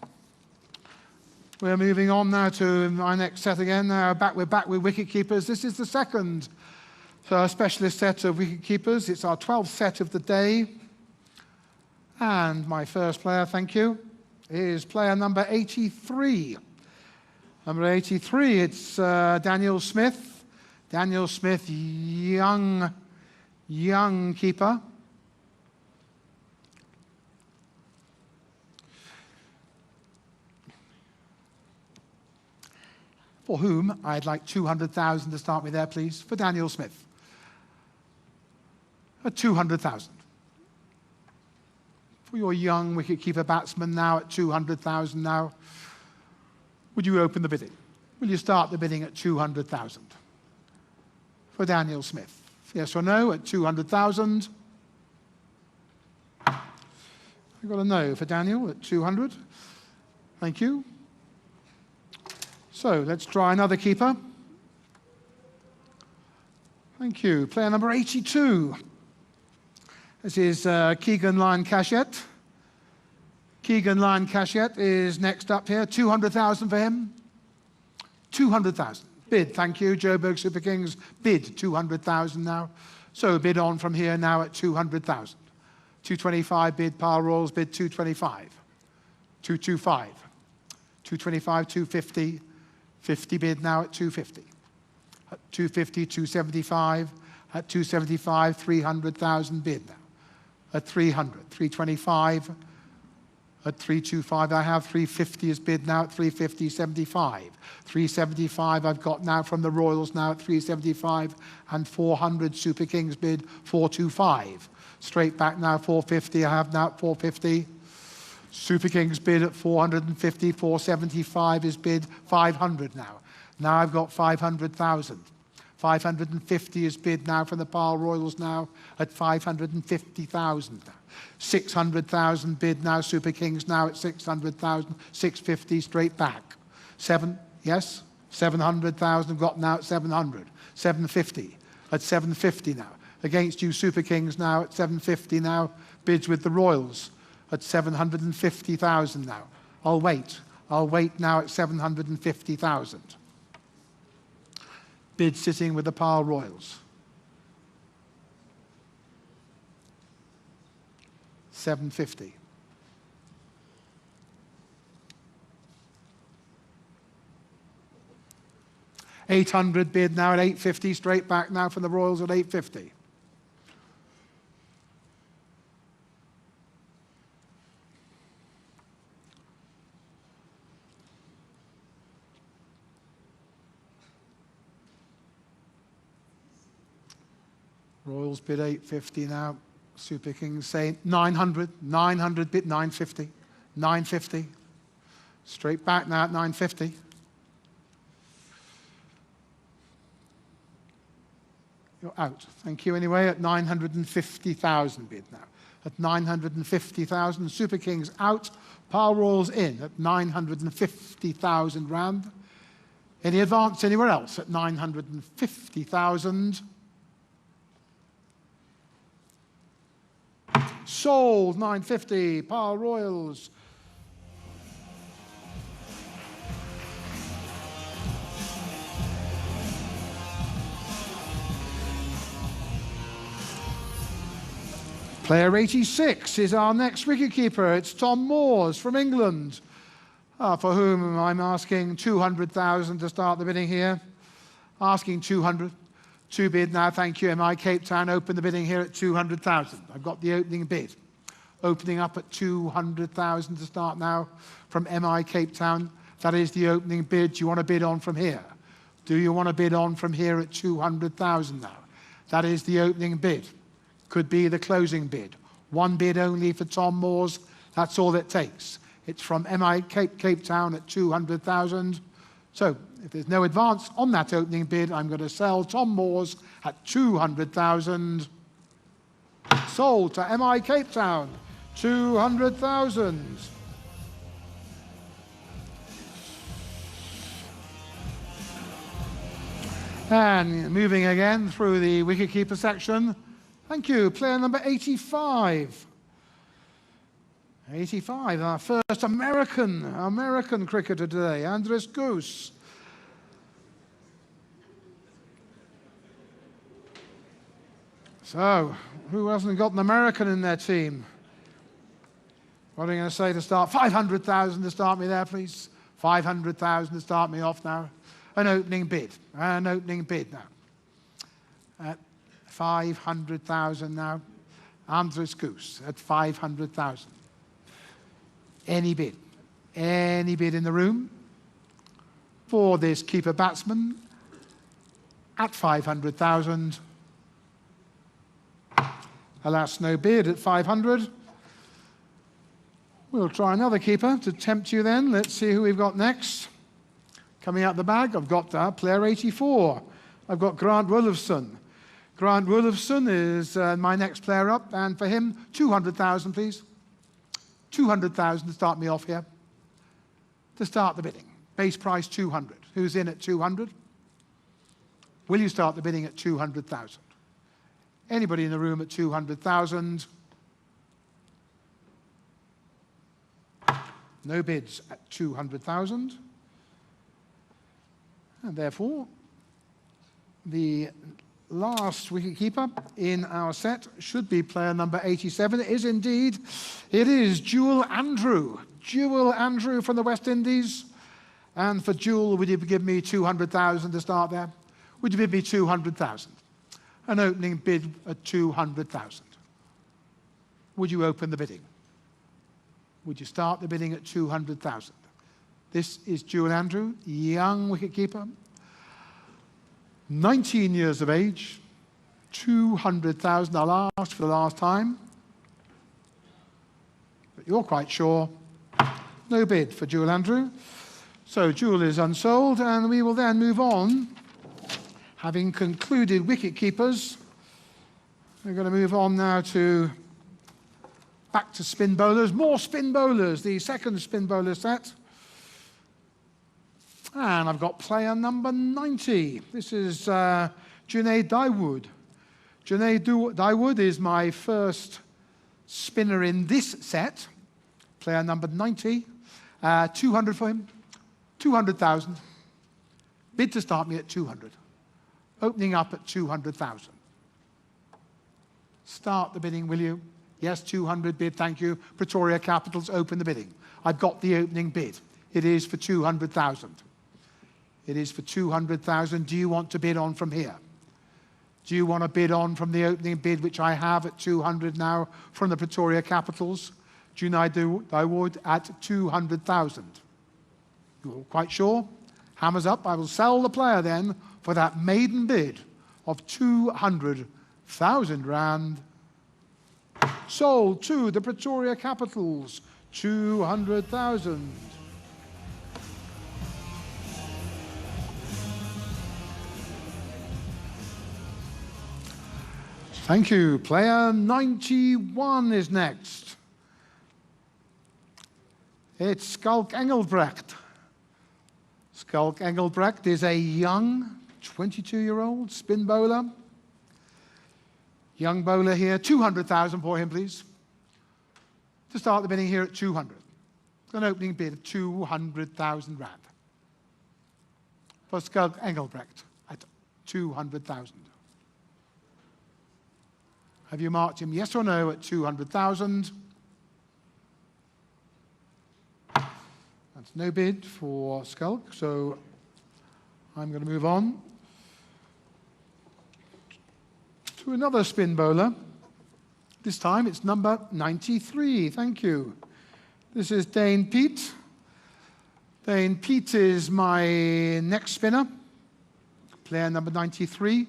We're moving on now to my next set again. We're back with wicket keepers. This is the second specialist set of wicket keepers. It's our 12th set of the day. And my first player, thank you, is player number 83. Number 83, it's Daniel Smith. Daniel Smith, young keeper. For whom I'd like 200,000 to start me there, please, for Daniel Smith. At 200,000. For your young wicket-keeper batsman now at 200,000 now. Would you open the bidding? Will you start the bidding at 200,000? For Daniel Smith. Yes or no at 200,000? I've got a no for Daniel at 200. Thank you. So let's try another keeper. Thank you. Player number 82. This is Keegan Lyon Cashette. Keegan Lyon Cashette is next up here. 200,000 for him. 200,000. Bid, thank you. Joburg Super Kings bid 200,000 now. So bid on from here now at 200,000. 225 bid, Power Royals bid 225. 225. 225, 250. 50 bid now at 250. At 250, 275. At 275, 300,000 bid now. At 300, 325. At 325, I have 350 is bid now at 350, 75. 375 I've got now from the Royals now at 375, and 400 Super Kings bid 425. Straight back now 450, I have now at 450. Super Kings bid at 450, 475 is bid 500 now. Now I've got 500,000. 550 is bid now from the Power Royals now at 550,000 now. 600,000 bid now, Super Kings now at 600,000, 650 straight back. 7, yes? 700,000 have got now at 700. 750. At 750 now. Against you Super Kings now at 750 now. Bids with the Royals at 750,000 now. I'll wait. I'll wait now at 750,000. Bid sitting with the Par Royals. 750. $800 bid now at 850, straight back now from the Royals at 850. Royals bid 850 now. Super Kings say 900. 900 bid 950. 950. Straight back now at 950. You're out. Thank you anyway at 950,000 bid now. At 950,000. Super Kings out. Par Royals in at 950,000 rand. Any advance anywhere else at 950,000? Sold 950. Par Royals. Player 86 is our next wicketkeeper. It's Tom Moores from England, for whom I'm asking 200,000 to start the bidding here. Asking 200. Two bid now, thank you. MI Cape Town open the bidding here at 200,000. I've got the opening bid. Opening up at 200,000 to start now from MI Cape Town. That is the opening bid. Do you want to bid on from here? Do you want to bid on from here at 200,000 now? That is the opening bid. Could be the closing bid. One bid only for Tom Moores. That's all it takes. It's from MI Cape Town at 200,000. So if there's no advance on that opening bid, I'm going to sell Tom Moores at 200,000. Sold to MI Cape Town, 200,000. And moving again through the wicketkeeper section. Thank you. Player number 85. 85, our first American cricketer today, Andres Goose. So, who hasn't got an American in their team? What are you going to say to start? 500,000 to start me there, please. 500,000 to start me off now. An opening bid now. At 500,000 now. Andres Goose at 500,000. Any bid in the room for this keeper batsman at 500,000. Alas, no bid at 500. We'll try another keeper to tempt you then. Let's see who we've got next. Coming out the bag, I've got player 84. I've got Grant Wolfson. Grant Wolfson is my next player up, and for him, 200,000, please. 200,000 to start me off here. To start the bidding. Base price 200. Who's in at 200? Will you start the bidding at 200,000? Anybody in the room at 200,000? No bids at 200,000. And therefore, the last wicketkeeper in our set should be player number 87. It is indeed. It is Jewel Andrew. Jewel Andrew from the West Indies. And for Jewel, would you give me 200,000 to start there? Would you bid me 200,000? An opening bid at 200,000. Would you open the bidding? Would you start the bidding at 200,000? This is Jewel Andrew, young wicketkeeper. 19 years of age, 200,000 I'll ask for the last time. But you're quite sure. No bid for Jewel Andrew. So Jewel is unsold, and we will then move on. Having concluded wicket keepers, we're going to move on now to back to spin bowlers. More spin bowlers, the second spin bowler set. And I've got player number 90. This is Junaid Dawood. Junaid Dawood is my first spinner in this set. Player number 90. 200 for him. 200,000. Bid to start me at 200. Opening up at 200,000. Start the bidding, will you? Yes, 200 bid, thank you. Pretoria Capitals, open the bidding. I've got the opening bid. It is for 200,000. It is for 200,000. Do you want to bid on from here? Do you want to bid on from the opening bid, which I have at 200 now from the Pretoria Capitals? Junaid Dawood at 200,000. You're quite sure? Hammers up. I will sell the player then for that maiden bid of 200,000 rand. Sold to the Pretoria Capitals, 200,000. Thank you. Player 91 is next. It's Skalk Engelbrecht. Skalk Engelbrecht is a young 22-year-old spin bowler. Young bowler here, 200,000 for him, please. To start the bidding here at 200. An opening bid of 200,000 rand. For Skalk Engelbrecht at 200,000. Have you marked him yes or no at 200,000? That's no bid for Skalk, so I'm going to move on to another spin bowler. This time it's number 93. Thank you. This is Dane Pete. Dane Pete is my next spinner. Player number 93.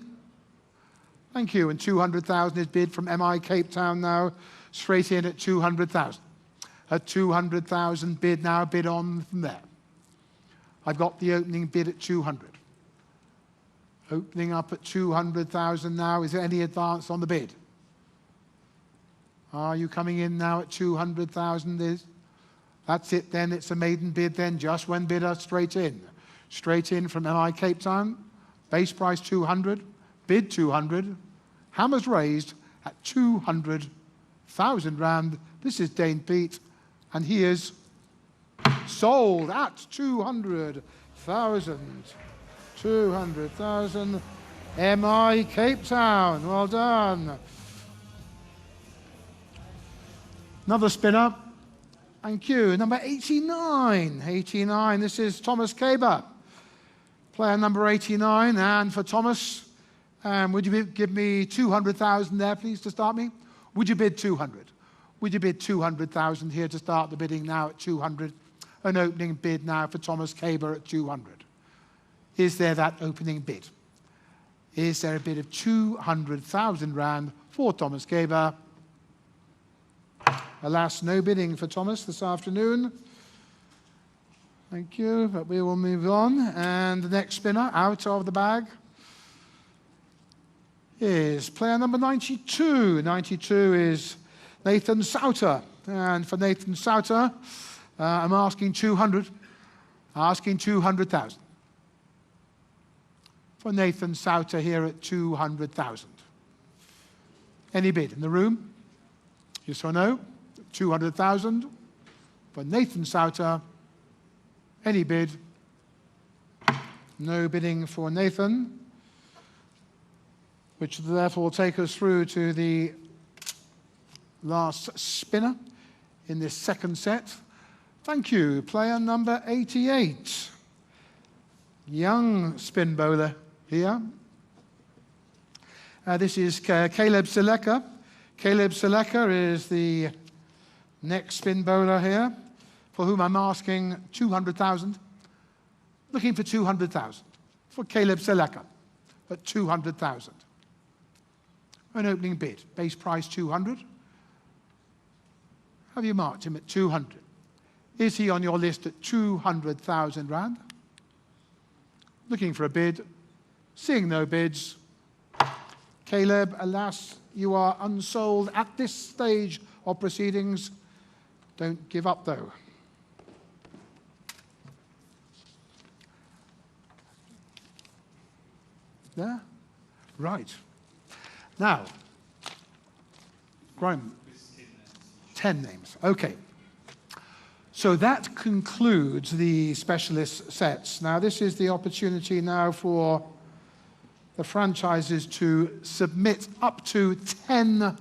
Thank you. And 200,000 is bid from MI Cape Town now, straight in at 200,000. At 200,000 bid now, bid on from there. I've got the opening bid at 200. Opening up at 200,000 now. Is there any advance on the bid? Are you coming in now at 200,000? That's it then. It's a maiden bid then. Just one bidder straight in. Straight in from MI Cape Town. Base price 200. Bid 200. Hammers raised at 200,000 rand. This is Dane Pete. And he is sold at 200,000. 200,000. MI Cape Town. Well done. Another spinner. Thank you. Number 89. 89. This is Thomas Kaber. Player number 89. And for Thomas, would you give me 200,000 there, please, to start me? Would you bid 200? Would you bid 200,000 here to start the bidding now at 200? An opening bid now for Thomas Kaber at 200. Is there that opening bid? Is there a bid of 200,000 rand for Thomas Kaber? Alas, no bidding for Thomas this afternoon. Thank you, but we will move on. And the next spinner out of the bag is player number 92. 92 is Nathan Souter. And for Nathan Souter, I'm asking 200. Asking 200,000. For Nathan Souter here at 200,000. Any bid in the room? Yes or no? 200,000. For Nathan Souter. Any bid? No bidding for Nathan. Which will therefore take us through to the last spinner in this second set. Thank you. Player number 88. Young spin bowler here. This is Caleb Seleka. Caleb Seleka is the next spin bowler here, for whom I'm asking 200,000. Looking for 200,000 for Caleb Seleka at 200,000. An opening bid. Base price 200. Have you marked him at 200? Is he on your list at 200,000 rand? Looking for a bid. Seeing no bids. Caleb, alas, you are unsold at this stage of proceedings. Don't give up, though. there. Right. Now, Graham, 10 names. Okay. So that concludes the specialist sets. Now, this is the opportunity now for the franchises to submit up to 10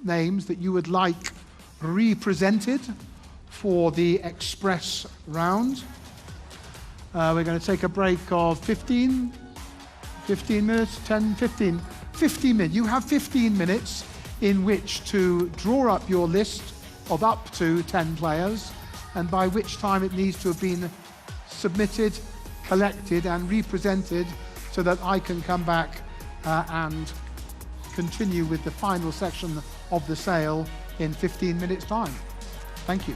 names that you would like represented for the express round. We're going to take a break of 15 minutes, 10, 15 minutes. You have 15 minutes in which to draw up your list of up to 10 players, and by which time it needs to have been submitted, collected and represented so that I can come back and continue with the final section of the sale in 15 minutes time. Thank you.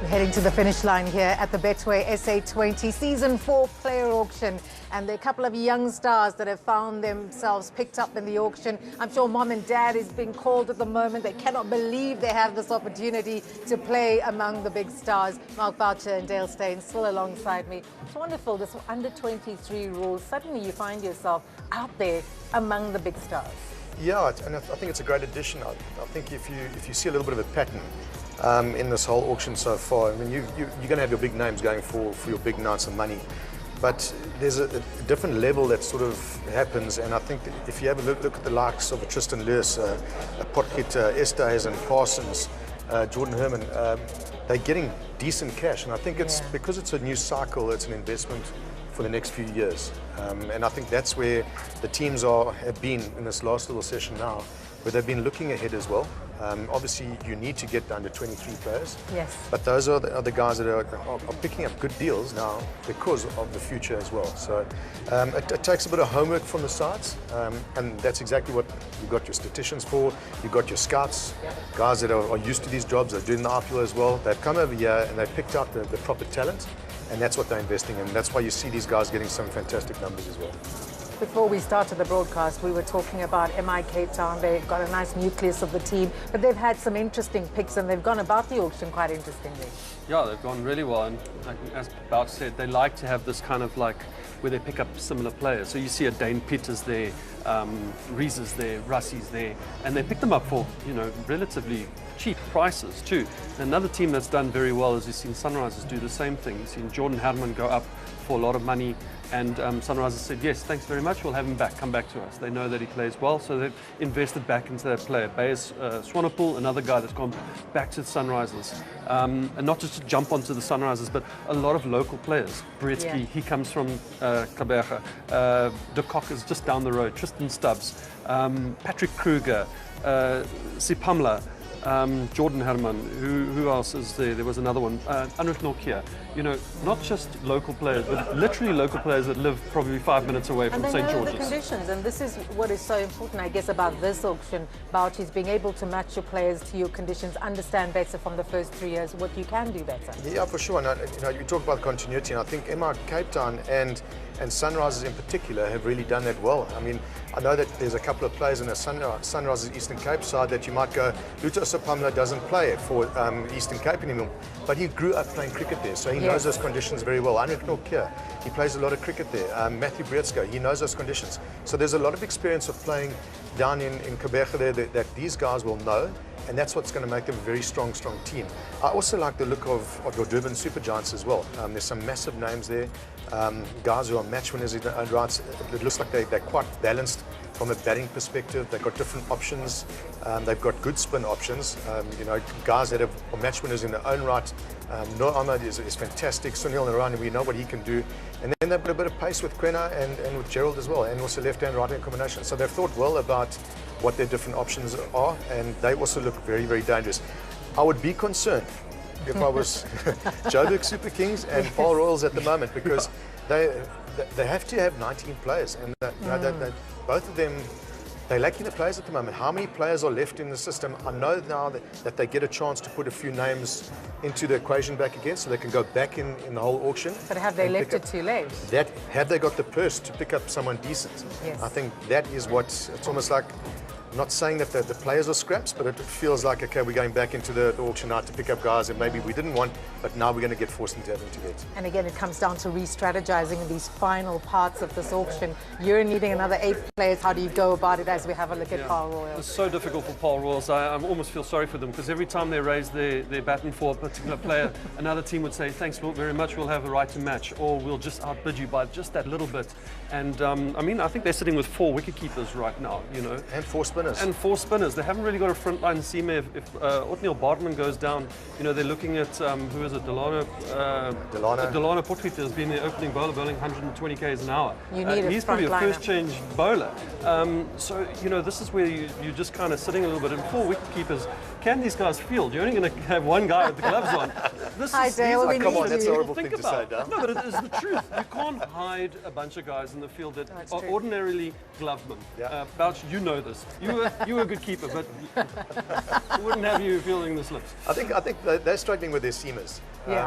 We're heading to the finish line here at the Betway SA20 Season 4 player auction. And there are a couple of young stars that have found themselves picked up in the auction. I'm sure mom and dad is being called at the moment. They cannot believe they have this opportunity to play among the big stars. Mark Boucher and Dale Steyn still alongside me. It's wonderful, this under 23 rules. Suddenly you find yourself out there among the big stars. Yeah, and I think it's a great addition. I think if you see a little bit of a pattern in this whole auction so far, I mean, you're going to have your big names going for your big nights of money. But there's a different level that sort of happens, and I think that if you have a look at the likes of a Tristan Lewis, a Potgieter, Estes and Parsons, Jordan Herman, they're getting decent cash, and I think it's because it's a new cycle, it's an investment for the next few years. And I think that's where the teams have been in this last little session now, where they've been looking ahead as well. Obviously, you need to get under 23 players. Yes. But those are the guys that are picking up good deals now because of the future as well. So it takes a bit of homework from the sides, and that's exactly what you've got your statisticians for. You've got your scouts, guys that are used to these jobs, they're doing the IPL as well. They've come over here and they've picked out the proper talent, and that's what they're investing in. That's why you see these guys getting some fantastic numbers as well. Before we started the broadcast, we were talking about MI Cape Town. They've got a nice nucleus of the team, but they've had some interesting picks and they've gone about the auction quite interestingly. Yeah, they've gone really well, and as Bout said, they like to have this kind of like where they pick up similar players. So you see a Dane Peters there, Reese's there, Russie's there, and they pick them up for, you know, relatively cheap prices too. Another team that's done very well is you've seen Sunrisers do the same thing. You've seen Jordan Herman go up for a lot of money, and Sunrisers said, yes, thanks very much, we'll have him back, come back to us. They know that he plays well, so they've invested back into that player. Bayes Swanepoel, another guy that's gone back to the Sunrisers. And not just to jump onto the Sunrisers, but a lot of local players. Britsky, he comes from Gibraltar. De Kock is just down the road. Tristan Stubbs, Patrick Kruger, Sipamla, Jordan Herman, who else is there? There was another one, Anrich Norkia. You know, not just local players, but literally local players that live probably 5 minutes away from St. George's. And they know the conditions, and this is what is so important, I guess, about this auction, about is being able to match your players to your conditions, understand better from the first 3 years what you can do better. Yeah, for sure. And, you know, you talk about continuity, and I think MI Cape Town and Sunrisers in particular have really done that well. I mean, I know that there's a couple of players in the Sunrisers Eastern Cape side that you might go, Luto Sipamla doesn't play for Eastern Cape anymore, but he grew up playing cricket there, so he knows those conditions very well. Anrich Norkia, he plays a lot of cricket there. Matthew Bretsky, he knows those conditions. So there's a lot of experience of playing down in Gibraltar there that these guys will know, and that's what's going to make them a very strong team. I also like the look of your Durban Super Giants as well. There's some massive names there, guys who are match winners in their own rights. It looks like they're quite balanced from a batting perspective. They've got different options. They've got good spin options. You know, guys that are match winners in their own right. Noor Ahmed is fantastic. Sunil Narani, we know what he can do. And then they've got a bit of pace with Quena and with Gerald as well, and also left-hand, right-hand combination. So they've thought well about what their different options are, and they also look very, very dangerous. I would be concerned if I was Joburg Super Kings and Paul Royals at the moment, because they have to have 19 players, and both of them they're lacking the players at the moment. How many players are left in the system? I know now that they get a chance to put a few names into the equation back again, so they can go back in the whole auction. But have they left it too late? Have they got the purse to pick up someone decent? Yes. I think that is what, it's almost like, I'm not saying that the players are scraps, but it feels like, okay, we're going back into the auction now to pick up guys that maybe we didn't want, but now we're going to get forced into having to get. And again, it comes down to re-strategizing in these final parts of this auction. You're needing another 8 players. How do you go about it as we have a look at Paarl Royal? It's so difficult for Paarl Royals. I almost feel sorry for them, because every time they raise their baton for a particular player, another team would say, thanks very much, we'll have a right to match, or we'll just outbid you by just that little bit. And I mean, I think they're sitting with 4 wicket keepers right now, you know. And 4 spinners. And 4 spinners. They haven't really got a frontline seamer. If Othniel Bardman goes down, you know, they're looking at, who is it, Delano Potgieter has been the opening bowler, bowling 120 k's an hour. You need he's probably a first change bowler. So, you know, this is where you're just kind of sitting a little bit. And 4 wicket keepers, can these guys field? You're only going to have one guy with the gloves on. Come on, that's a horrible thing to say, Dan. No, but it is the truth. You can't hide a bunch of guys in the field that are ordinarily glovemen. Bouch, you know this. You were a good keeper, but we wouldn't have you fielding the slips. I think they're struggling with their seamers.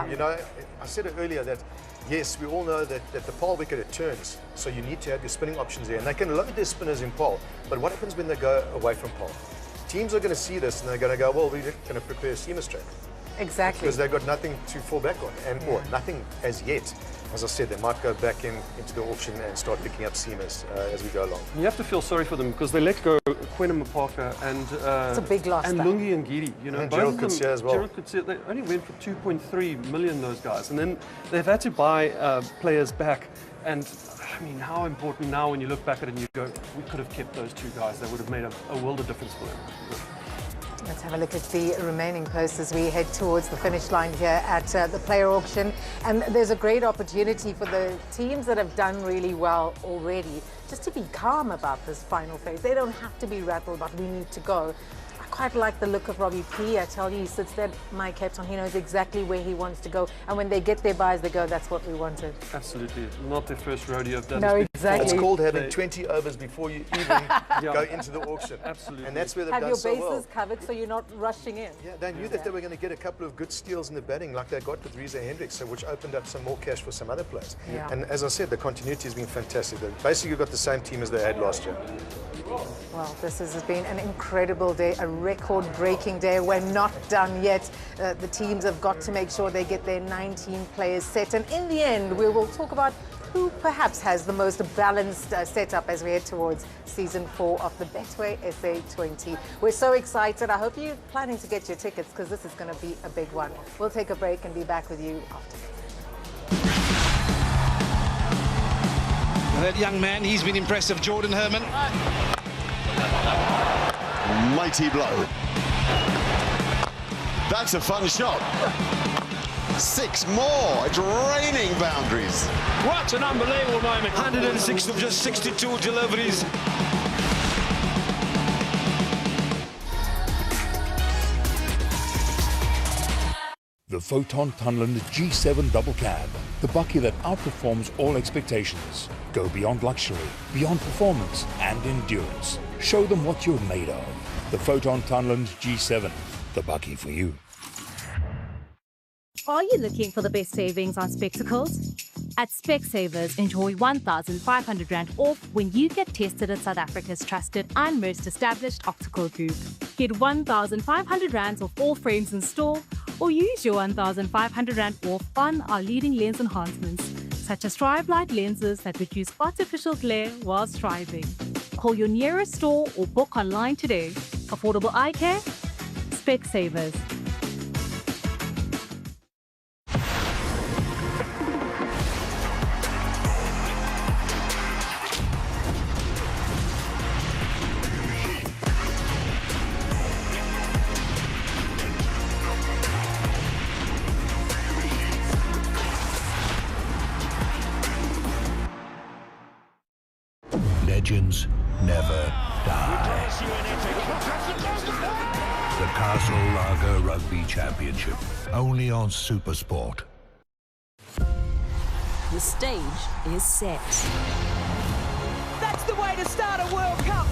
You know, I said it earlier that yes, we all know that the pole wicket, it turns, so you need to have your spinning options there, and they can load their spinners in pole. But what happens when they go away from pole? Teams are going to see this and they're going to go, well, we're going to prepare a seamer straight. Exactly. Because they've got nothing to fall back on, or nothing as yet. As I said, they might go back into the auction and start picking up seamers as we go along. You have to feel sorry for them, because they let go Quentin Mapaka and it's a big loss, and Lungi and Giri. You know, and both Gerald of them, Coetzee as well. Gerald Coetzee, they only went for 2.3 million, those guys, and then they've had to buy players back. And I mean, how important now when you look back at it and you go, we could have kept those 2 guys. That would have made a world of difference for them. Let's have a look at the remaining posts as we head towards the finish line here at the player auction. And there's a great opportunity for the teams that have done really well already just to be calm about this final phase. They don't have to be rattled, but we need to go. I quite like the look of Robbie P. I tell you, he sits there, my caps on, he knows exactly where he wants to go. And when they get their buys, they go, that's what we wanted. Absolutely. Not their first rodeo of done. No, exactly. It's called having 20 overs before you even go into the auction. Absolutely. And that's where they've have done your so well. bases covered so you're not rushing in. Yeah, they knew that they were going to get a couple of good steals in the batting like they got with Reza Hendricks, which opened up some more cash for some other players. Yeah. And as I said, the continuity has been fantastic. They've basically got the same team as they had last year. Well, this has been an incredible day, a record-breaking day. We're not done yet. The teams have got to make sure they get their 19 players set. And in the end, we will talk about who perhaps has the most balanced setup as we head towards season 4 of the Betway SA20. We're so excited. I hope you're planning to get your tickets, because this is going to be a big one. We'll take a break and be back with you after. That young man, he's been impressive, Jordan Herman. Mighty blow. That's a fun shot. 6 more. It's raining boundaries. What an unbelievable moment. 106 of just 62 deliveries. The Photon Tunland G7 Double Cab, the bucky that outperforms all expectations. Go beyond luxury, beyond performance and endurance. Show them what you're made of. The Photon Tunland G7, the bucky for you. Are you looking for the best savings on spectacles? At Specsavers, enjoy 1,500 Rand off when you get tested at South Africa's trusted and most established optical group. Get 1,500 Rands off all frames in store, or use your 1,500 Rand off on our leading lens enhancements, such as Strive Light lenses that reduce artificial glare while striving. Call your nearest store or book online today. Affordable eye care? Specsavers. Legends never die. The Castle Lager Rugby Championship, only on SuperSport. The stage is set. That's the way to start a World Cup.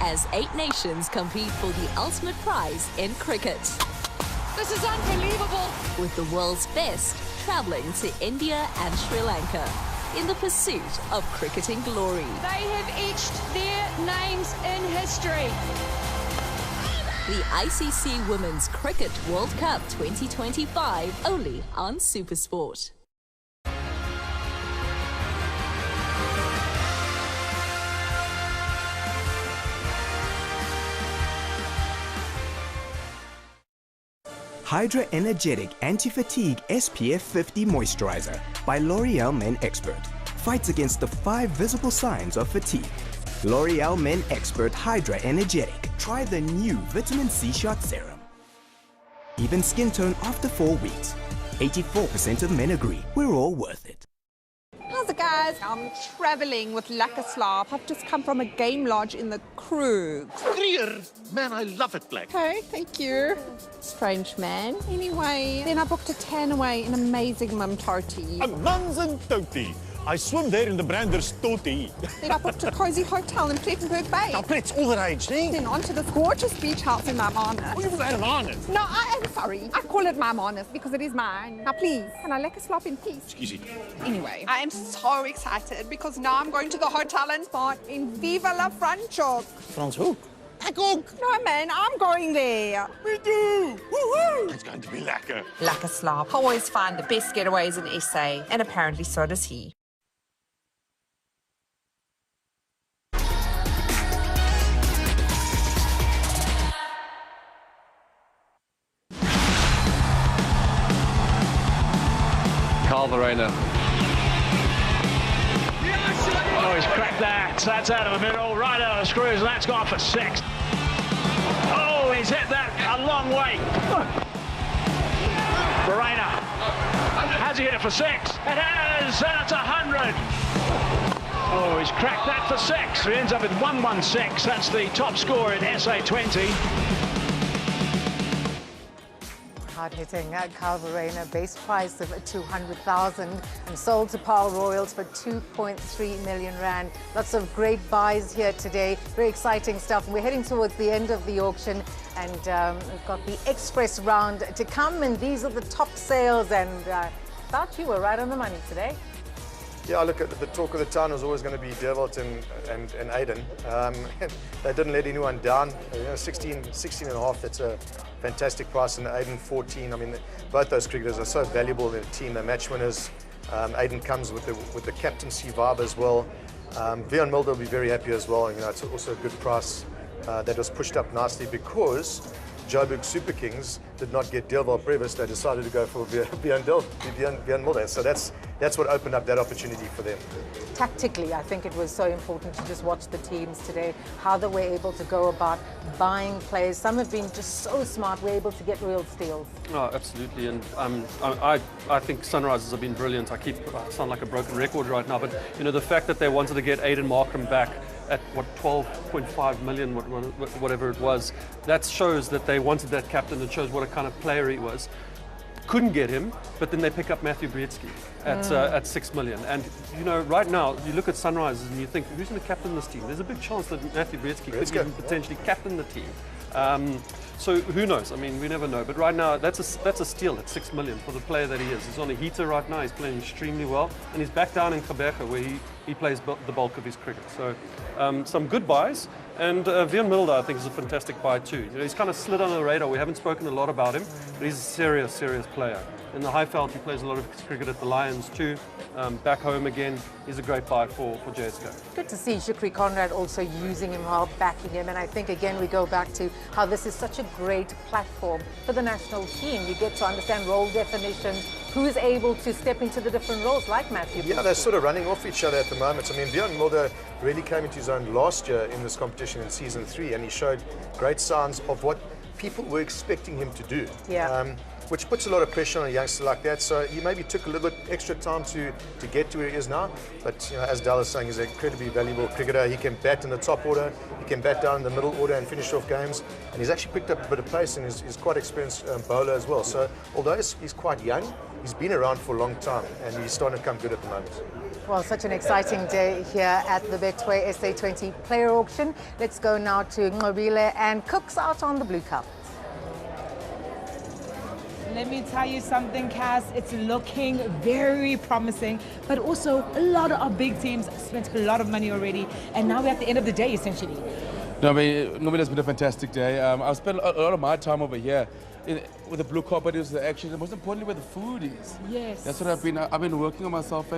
as 8 nations compete for the ultimate prize in cricket. This is unbelievable. With the world's best travelling to India and Sri Lanka in the pursuit of cricketing glory. They have etched their names in history. The ICC Women's Cricket World Cup 2025, only on SuperSport. Hydra Energetic Anti-Fatigue SPF 50 Moisturizer by L'Oreal Men Expert fights against the 5 visible signs of fatigue. L'Oreal Men Expert Hydra Energetic. Try the new Vitamin C Shot Serum. Even skin tone after 4 weeks. 84% of men agree we're all worth it. How's it, guys? I'm traveling with Lekker Slaap. I've just come from a game lodge in the Krug. Krier! Man, I love it, Black. Okay, thank you. Strange man. Anyway, then I booked a tan away in amazing Mumtoti. A Manzan Toti. I swim there in the Brander's Toti. Then I booked a cozy hotel in Plettenberg Bay. Now, Plet's all the rage, eh? Then on to this gorgeous beach house in Marmanis. Oh, you've got Marmanis? No, I am sorry. I call it Marmanis because it is mine. Now, please, can I Lekker Slaap in peace? Excuse me. Anyway, I am so excited because now I'm going to the hotel and spa in Viva la Franschhoek. Frans Hoek? Ek ook. No, man, I'm going there. We do. Woohoo! It's going to be lekker. Lekker Slaap. I always find the best getaways in SA, and apparently so does he. Verena. Oh, he's cracked that. That's out of the middle, right out of the screws, and that's gone for 6. Oh, he's hit that a long way. Verena. Has he hit it for 6? It has, and it's 100. Oh, he's cracked that for 6. He ends up with 116. That's the top score in SA20. Hard-hitting Carl Verena, base price of 200,000 and sold to Paul Royals for 2.3 million rand. Lots of great buys here today. Very exciting stuff. And we're heading towards the end of the auction, and we've got the express round to come, and these are the top sales, and thought you were right on the money today. Yeah, look, at the talk of the town was always going to be Derwalt and Aiden. They didn't let anyone down. 16 and a half, that's a fantastic price, and Aiden 14. I mean, both those cricketers are so valuable in the team. They're match winners. Aiden comes with the captaincy vibe as well. Vian Mulder will be very happy as well. It's also a good price that was pushed up nicely because Joburg Super Kings did not get Derwalt Brevis. They decided to go for Vian Mulder. So that's what opened up that opportunity for them. Tactically, I think it was so important to just watch the teams today, how they were able to go about buying players. Some have been just so smart, we're able to get real steals. Oh, absolutely, and I think Sunrisers have been brilliant. I sound like a broken record right now, but the fact that they wanted to get Aiden Markham back at what, 12.5 million, whatever it was, that shows that they wanted that captain. It shows what a kind of player he was. Couldn't get him, but then they pick up Matthew Brzezinski at 6 million. And right now you look at Sunrisers and you think, who's going to captain this team? There's a big chance that Matthew Brzezinski could even potentially captain the team. So who knows? I mean, we never know. But right now, that's a steal at 6 million for the player that he is. He's on a heater right now. He's playing extremely well, and he's back down in Gibraltar where he plays the bulk of his cricket. So some good buys. And Vian Mulder, I think, is a fantastic buy too. He's kind of slid under the radar. We haven't spoken a lot about him, but he's a serious player. In the Highveld, he plays a lot of cricket at the Lions too. Back home again, he's a great buy for JSK. Good to see Shukri Conrad also using him while backing him. And I think, again, we go back to how this is such a great platform for the national team. You get to understand role definitions, who's able to step into the different roles, like Matthew. Yeah, they're sort of running off each other at the moment. I mean, Vian Mulder really came into his own last year in this competition in season 3, and he showed great signs of what people were expecting him to do. Yeah. Which puts a lot of pressure on a youngster like that. So he maybe took a little bit extra time to get to where he is now. But as Dal is saying, he's an incredibly valuable cricketer. He can bat in the top order, he can bat down in the middle order and finish off games. And he's actually picked up a bit of pace, and he's quite experienced bowler as well. So although he's quite young, he's been around for a long time, and he's starting to come good at the moment. Well, such an exciting day here at the Betway SA20 Player Auction. Let's go now to Ngobile and Cooks out on the blue carpet. Let me tell you something, Cass, it's looking very promising, but also a lot of big teams spent a lot of money already, and now we're at the end of the day, essentially. No, I mean, Ngobile has been a fantastic day. I've spent a lot of my time over here with the blue carpet, is the action, and most importantly, where the food is. Yes. That's what I've been working on myself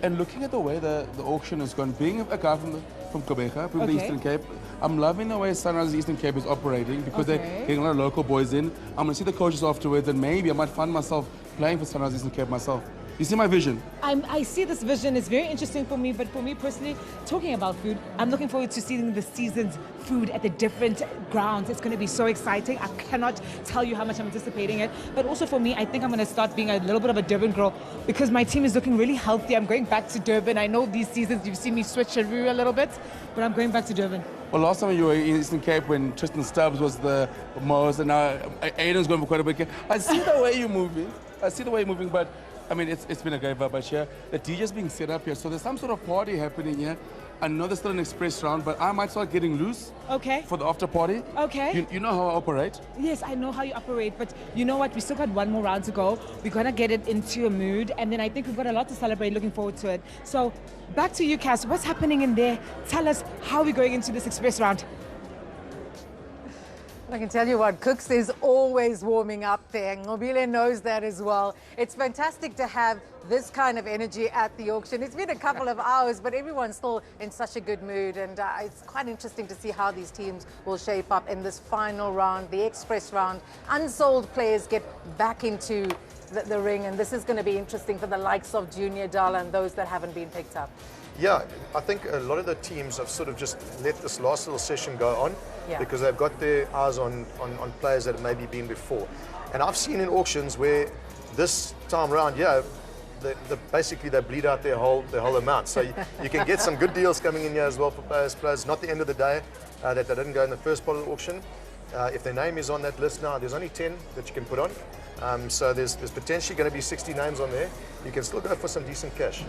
and looking at the way the auction has gone. Being a guy from Gqeberha, from the Eastern Cape, I'm loving the way Sunrise Eastern Cape is operating because they're getting a lot of local boys in. I'm going to see the coaches afterwards, and maybe I might find myself playing for Sunrise Eastern Cape myself. You see my vision? I see this vision. It's very interesting for me, but for me personally, talking about food, I'm looking forward to seeing the season's food at the different grounds. It's going to be so exciting. I cannot tell you how much I'm anticipating it. But also for me, I think I'm going to start being a little bit of a Durban girl because my team is looking really healthy. I'm going back to Durban. I know these seasons you've seen me switch a little bit, but I'm going back to Durban. Well, last time you were in Eastern Cape when Tristan Stubbs was the most, and now Aiden's going for quite a bit. I see the way you're moving. But I mean, it's been a great vibe here. The DJ's being set up here, so there's some sort of party happening here. I know there's still an express round, but I might start getting loose. Okay. For the after party. Okay. You know how I operate? Yes, I know how you operate, but you know what? We still got one more round to go. We're gonna get it into a mood, and then I think we've got a lot to celebrate. Looking forward to it. So, back to you, Cass. What's happening in there? Tell us how we're going into this express round. I can tell you what, Cooks is always warming up there. Ngobile knows that as well. It's fantastic to have this kind of energy at the auction. It's been a couple of hours, but everyone's still in such a good mood. And it's quite interesting to see how these teams will shape up in this final round, the express round. Unsold players get back into the ring, and this is going to be interesting for the likes of Junior Dala and those that haven't been picked up. Yeah, I think a lot of the teams have sort of just let this last little session go on because they've got their eyes on players that have maybe been before. And I've seen in auctions where this time around, basically they bleed out their whole amount. So you can get some good deals coming in here as well for players. Not the end of the day that they didn't go in the first part of the auction. If their name is on that list now, there's only 10 that you can put on. So there's potentially going to be 60 names on there. You can still go for some decent cash.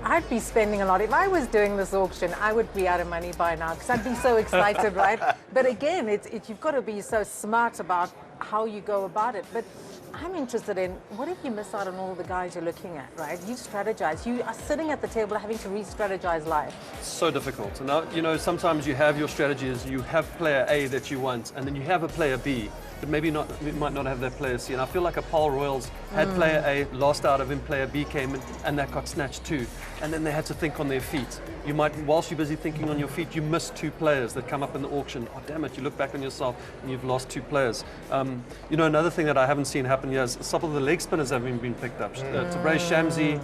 I'd be spending a lot. If I was doing this auction, I would be out of money by now because I'd be so excited, right? But again, you've got to be so smart about how you go about it. But I'm interested in, what if you miss out on all the guys you're looking at, right? You strategize. You are sitting at the table having to re-strategize live. So difficult. And now, you know, sometimes you have your strategy is you have player A that you want, and then you have a player B. But maybe not, we might not have that player C. And I feel like a Paul Royals had player A, lost out of him, player B came in, and that got snatched too. And then they had to think on their feet. You might, whilst you're busy thinking on your feet, you miss two players that come up in the auction. Oh, damn it, you look back on yourself and you've lost two players. You know, another thing that I haven't seen happen here is some of the leg spinners haven't been picked up. Tabrei Shamsi,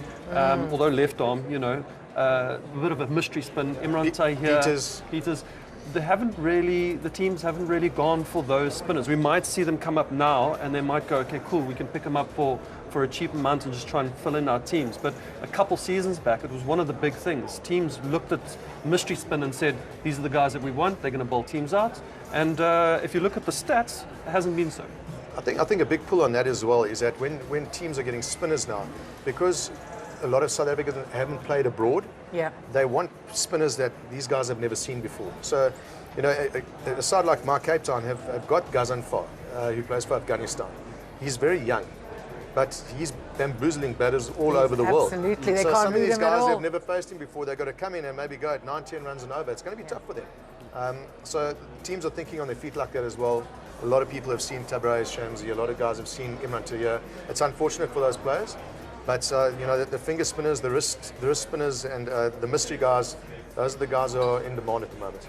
although left arm, you know, a bit of a mystery spin. Imran Tahir, Peters. The teams haven't really gone for those spinners. We might see them come up now and they might go, okay, cool, we can pick them up for a cheap amount and just try and fill in our teams. But a couple seasons back, it was one of the big things. Teams looked at mystery spin and said, these are the guys that we want, they're going to bowl teams out. And if you look at the stats, it hasn't been so. I think a big pull on that as well is that when teams are getting spinners now, because a lot of South Africans haven't played abroad, they want spinners that these guys have never seen before. So, you know, a side like my Cape Town have got Ghazanfar, who plays for Afghanistan. He's very young, but he's bamboozling batters all over the world. Absolutely, they so can't some of these read him at guys all. have never faced him before. They've got to come in and maybe go at 9-10 runs and over. It's going to be tough for them. So teams are thinking on their feet like that as well. A lot of people have seen Tabrei Shamsi. A lot of guys have seen Imran Tahir. It's unfortunate for those players. But you know, the finger spinners, the wrist spinners, and the mystery guys, those are the guys who are in demand at the moment.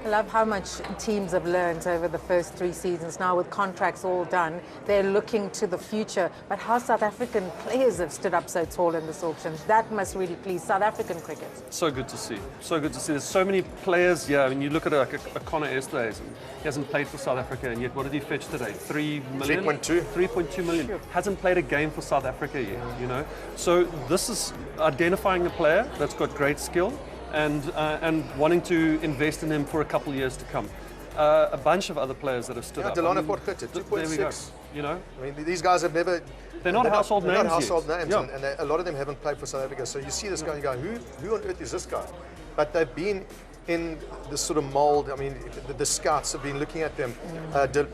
I love how much teams have learned over the first 3 seasons. Now with contracts all done, they're looking to the future. But how South African players have stood up so tall in this auction, that must really please South African cricket. So good to see. So good to see. There's so many players. Yeah, I mean, you look at like a Connor Estes. He hasn't played for South Africa, and yet what did he fetch today? 3 million? 3.2. 3.2 million. Sure. Hasn't played a game for South Africa yet, you know. So this is identifying a player that's got great skill, and wanting to invest in him for a couple of years to come. A bunch of other players that have stood up. Delano Potgieter, 2.6. you know. I mean, these guys have never... They're not household names. They're not household yet. names, Yeah. and a lot of them haven't played for South Africa. So you see this guy and you go, who on earth is this guy? But they've been in this sort of mold. I mean, the scouts have been looking at them.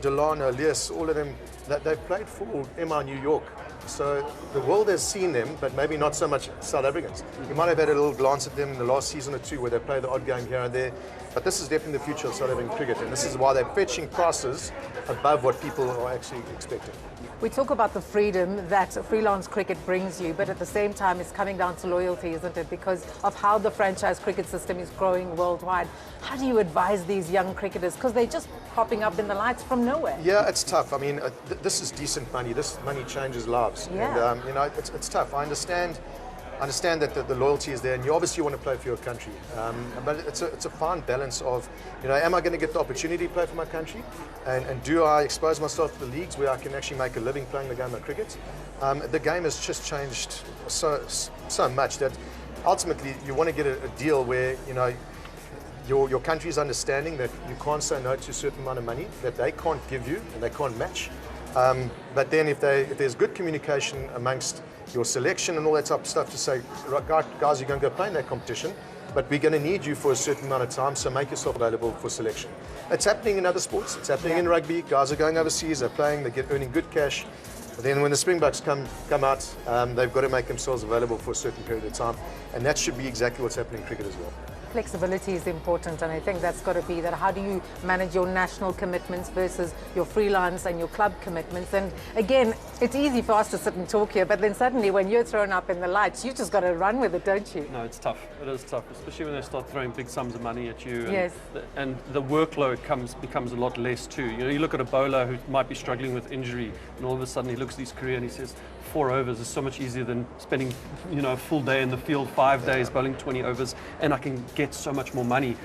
Delano, Elias, all of them, they've played for MI New York. So the world has seen them, but maybe not so much South Africans. You might have had a little glance at them in the last season or two where they play the odd game here and there. But this is definitely the future of South African cricket, and this is why they're fetching prices above what people are actually expecting. We talk about the freedom that freelance cricket brings you, but at the same time it's coming down to loyalty, isn't it? Because of how the franchise cricket system is growing worldwide. How do you advise these young cricketers? Because they're just popping up in the lights from nowhere. Yeah, it's tough. I mean, this is decent money. This money changes lives. Yeah. And, you know, it's tough. I understand that the loyalty is there, and you obviously want to play for your country. But it's a fine balance of, you know, am I going to get the opportunity to play for my country? And do I expose myself to the leagues where I can actually make a living playing the game of cricket? The game has just changed so much that ultimately you want to get a deal where, you know, your country is understanding that you can't say no to a certain amount of money that they can't give you and they can't match. But then if there's good communication amongst your selection and all that type of stuff to say, guys, you're going to go play in that competition, but we're going to need you for a certain amount of time, so make yourself available for selection. It's happening in other sports. It's happening in rugby. Guys are going overseas, they're playing, they're earning good cash. But then when the Springboks come out, they've got to make themselves available for a certain period of time, and that should be exactly what's happening in cricket as well. Flexibility is important, and I think that's got to be that. How do you manage your national commitments versus your freelance and your club commitments? And again, it's easy for us to sit and talk here, but then suddenly when you're thrown up in the lights, you just got to run with it, don't you? No, it's tough. It is tough, especially when they start throwing big sums of money at you. And yes. And the workload becomes a lot less too. You know, you look at a bowler who might be struggling with injury, and all of a sudden he looks at his career and he says, 4 overs is so much easier than spending, you know, a full day in the field, 5 days bowling 20 overs, and I can get so much more money.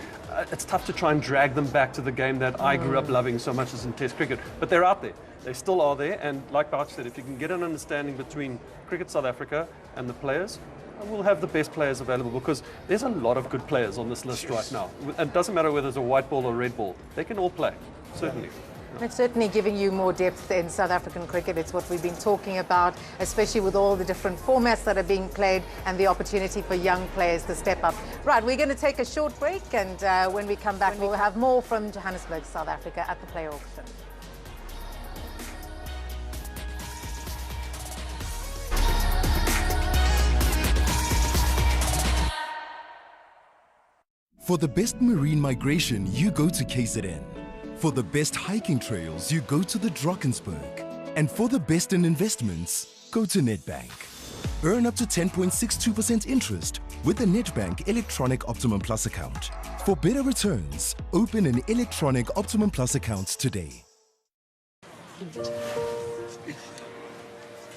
It's tough to try and drag them back to the game that I grew up loving so much as in Test cricket, but they're out there. They still are there, and like Bouch said, if you can get an understanding between Cricket South Africa and the players, we'll have the best players available, because there's a lot of good players on this list right now. And it doesn't matter whether it's a white ball or red ball, they can all play, certainly. It's certainly giving you more depth in South African cricket. It's what we've been talking about, especially with all the different formats that are being played and the opportunity for young players to step up. Right, we're going to take a short break, and when we come back, we'll have more from Johannesburg, South Africa at the Player Auction. For the best marine migration, you go to KZN. For the best hiking trails, you go to the Drakensberg. And for the best in investments, go to Nedbank. Earn up to 10.62% interest with the Nedbank Electronic Optimum Plus account. For better returns, open an Electronic Optimum Plus account today.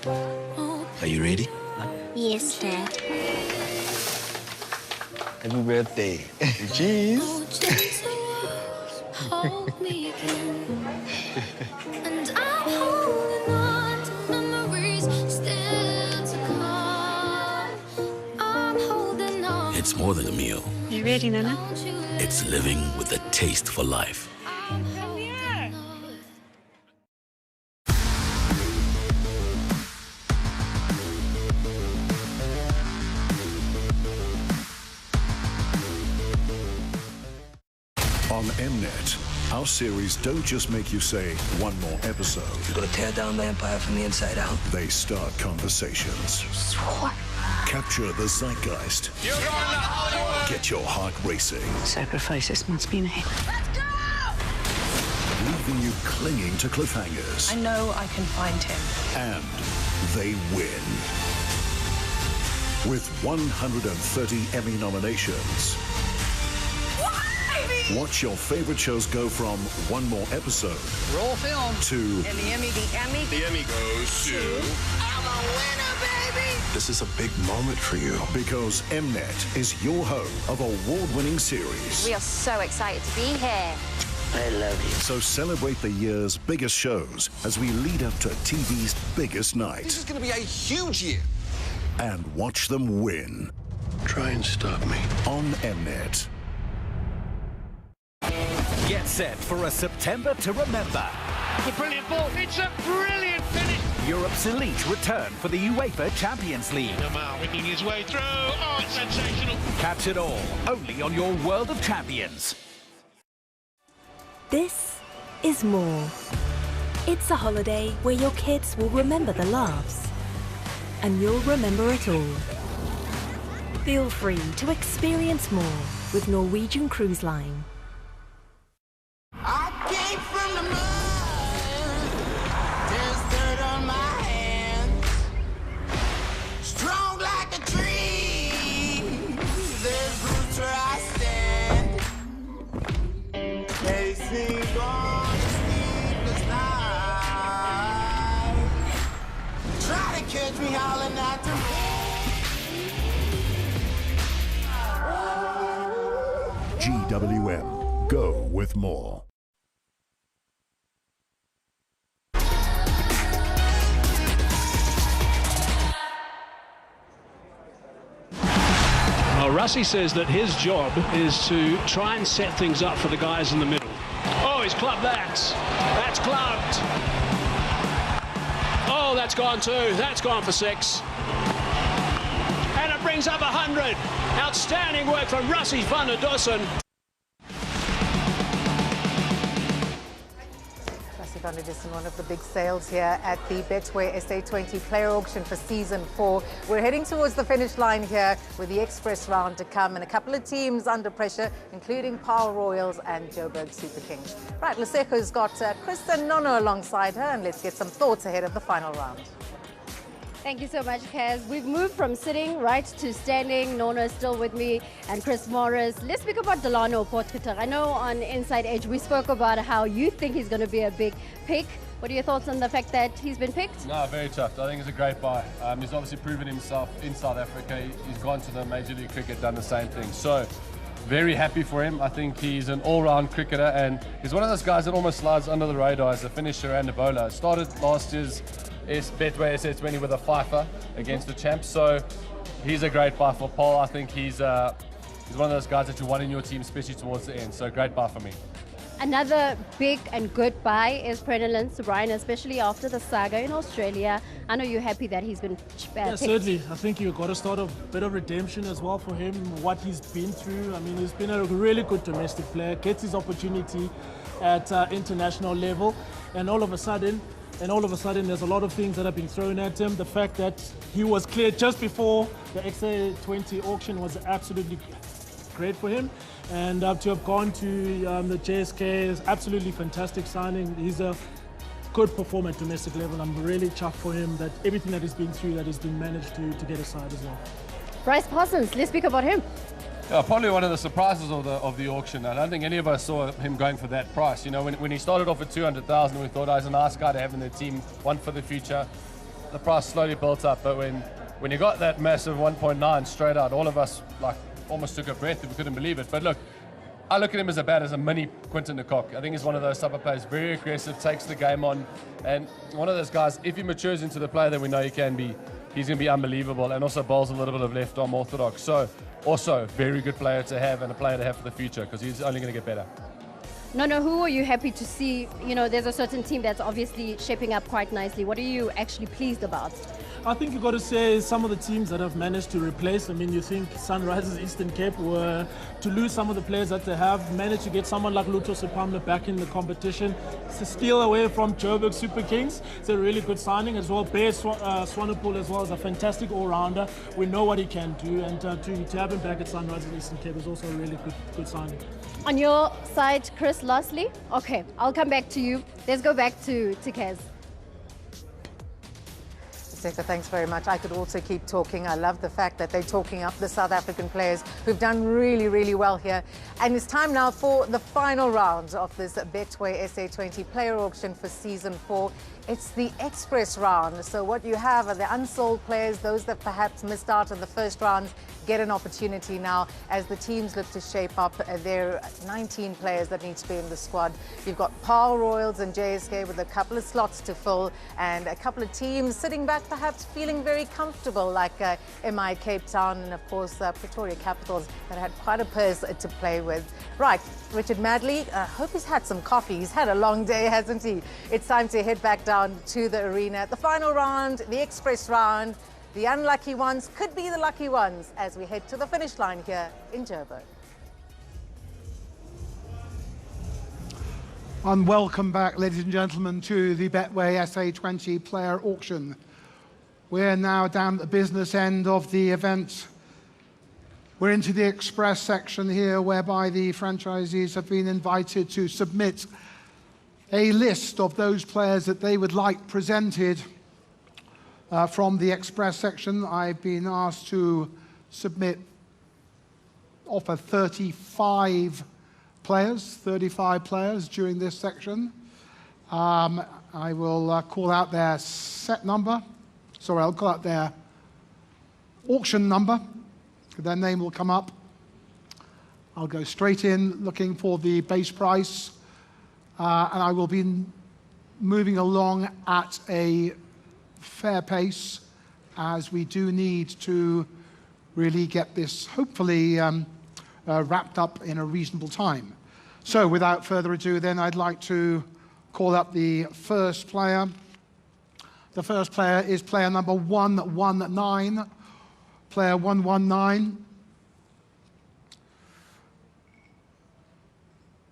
Are you ready? Yes, Dad. Happy birthday. Cheese. Hold me again. And I'm holding on to memories still to come. I'm holding on. It's more than a meal. You ready, Nana? It's living with a taste for life. On Mnet, our series don't just make you say one more episode. You gotta tear down the empire from the inside out. They start conversations. Capture the zeitgeist. Get your heart racing. Sacrifices must be made. Leaving you clinging to cliffhangers. I know I can find him. And they win. With 130 Emmy nominations. Watch your favorite shows go from one more episode Roll film. to And the Emmy goes to I'm a winner, baby. This is a big moment for you because Mnet is your home of award-winning series. We are so excited to be here. I love you. So celebrate the year's biggest shows as we lead up to TV's biggest night. This is going to be a huge year. And watch them win. Try and stop me. On Mnet. Get set for a September to remember. It's a brilliant ball. It's a brilliant finish. Europe's elite return for the UEFA Champions League. Lamar winging his way through. Oh, it's sensational. Catch it all only on your World of Champions. This is more. It's a holiday where your kids will remember the laughs. And you'll remember it all. Feel free to experience more with Norwegian Cruise Line. I came from the mud, there's dirt on my hands. Strong like a tree, there's roots where I stand. Chasing on the sleepless night. Try to catch me howling at the GWM. Go with more. Well, Russie says that his job is to try and set things up for the guys in the middle. Oh, he's clubbed that. That's clubbed. Oh, that's gone too. That's gone for 6. And it brings up 100. Outstanding work from Russie van der Dussen. Van der Dussen, one of the big sales here at the Betway SA20 Player Auction for Season 4. We're heading towards the finish line here with the express round to come and a couple of teams under pressure, including Paarl Royals and Joburg Super Kings. Right, Leseko's got Chris and Nono alongside her, and let's get some thoughts ahead of the final round. Thank you so much, Kaz. We've moved from sitting right to standing. Nono is still with me and Chris Morris. Let's speak about Delano Potgieter. I know on Inside Edge we spoke about how you think he's going to be a big pick. What are your thoughts on the fact that he's been picked? No, very tough. I think it's a great buy. He's obviously proven himself in South Africa. He's gone to the Major League Cricket, done the same thing. So, very happy for him. I think he's an all-round cricketer and he's one of those guys that almost slides under the radar as a finisher and a bowler. Started last year's Betway SA20 with a fifer against the champs, so he's a great buy for Paul. I think he's one of those guys that you want in your team, especially towards the end, so great buy for me. Another big and good buy is Prenelin Subrine, especially after the saga in Australia. I know you're happy that he's been picked. Yeah, certainly. I think you've got to start a bit of redemption as well for him, what he's been through. I mean, he's been a really good domestic player, gets his opportunity at international level, and all of a sudden, there's a lot of things that have been thrown at him. The fact that he was cleared just before the SA20 auction was absolutely great for him. And to have gone to the JSK is absolutely fantastic signing. He's a good performer at domestic level. I'm really chuffed for him that everything that he's been through, that he's been managed to get aside as well. Bryce Parsons, let's speak about him. Yeah, probably one of the surprises of the auction. I don't think any of us saw him going for that price. You know, when he started off at 200,000, we thought, oh, he's a nice guy to have in the team, one for the future. The price slowly built up, but when he got that massive 1.9 straight out, all of us almost took a breath and we couldn't believe it. But look, I look at him as a mini Quinton de Kock. I think he's one of those type of players, very aggressive, takes the game on, and one of those guys, if he matures into the player that we know he can be, he's going to be unbelievable, and also bowls a little bit of left arm orthodox. So also very good player to have and a player to have for the future because he's only going to get better. No, who are you happy to see? You know, there's a certain team that's obviously shaping up quite nicely. What are you actually pleased about? I think you've got to say some of the teams that have managed to replace. I mean, you think Sunrisers Eastern Cape were to lose some of the players that they have, managed to get someone like Lutho Sipamla back in the competition. It's a steal away from Joburg Super Kings. It's a really good signing as well. Bear Swanepoel as well is a fantastic all-rounder. We know what he can do, and to have him back at Sunrisers Eastern Cape is also a really good signing. On your side, Chris, lastly? Okay, I'll come back to you. Let's go back to Kaz. Thanks very much. I could also keep talking. I love the fact that they're talking up the South African players who've done really, really well here. And it's time now for the final round of this Betway SA20 Player Auction for Season 4. It's the express round. So what you have are the unsold players, those that perhaps missed out on the first round, get an opportunity now as the teams look to shape up their 19 players that need to be in the squad. You've got Paarl Royals and JSK with a couple of slots to fill and a couple of teams sitting back perhaps feeling very comfortable, like MI Cape Town and, of course, Pretoria Capitals that had quite a purse to play with. Right, Richard Madley, I hope he's had some coffee. He's had a long day, hasn't he? It's time to head back down to the arena. The final round, the express round. The unlucky ones could be the lucky ones as we head to the finish line here in Joburg. And welcome back, ladies and gentlemen, to the Betway SA20 Player Auction. We're now down at the business end of the event. We're into the express section here, whereby the franchisees have been invited to submit a list of those players that they would like presented from the express section. I've been asked to offer 35 players during this section. I will call out their set number. Sorry, I'll call out their auction number. Their name will come up. I'll go straight in looking for the base price. And I will be moving along at a fair pace, as we do need to really get this hopefully wrapped up in a reasonable time. So without further ado then, I'd like to call up the first player. The first player is player number 119. Player 119.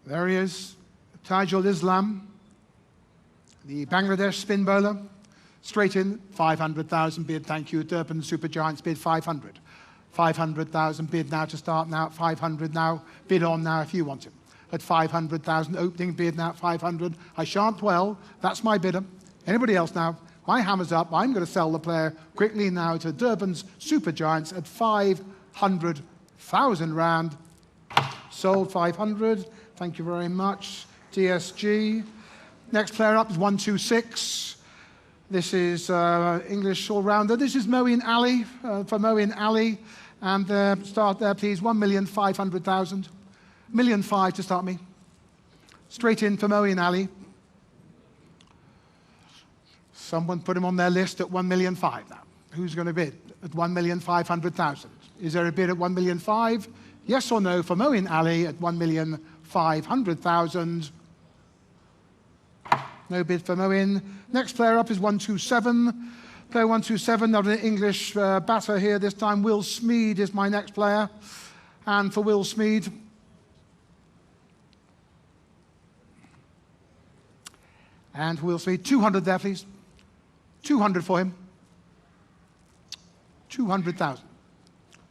There he is, Tajul Islam, the Bangladesh spin bowler. Straight in, 500,000 bid, thank you. Durban Super Giants bid 500. 500,000 bid now to start now, 500 now. Bid on now if you want him. At 500,000, opening bid now at 500. I shan't dwell, that's my bidder. Anybody else now? My hammer's up, I'm going to sell the player quickly now to Durban's Super Giants at 500,000 rand. Sold 500, thank you very much. DSG. Next player up is 126. This is English all-rounder. This is Moeen Ali, for Moeen Ali. And start there, please, 1,500,000. 1,500,000 to start me. Straight in for Moeen Ali. Someone put him on their list at 1,500,000 now. Who's going to bid at 1,500,000? Is there a bid at 1,500,000? Yes or no for Moeen Ali at 1,500,000? No bid for Moeen. Next player up is 127. Player 127, not an English batter here this time. Will Smeed is my next player. And for Will Smeed, and for Will Smeed, 200 there, please. 200 for him. 200,000.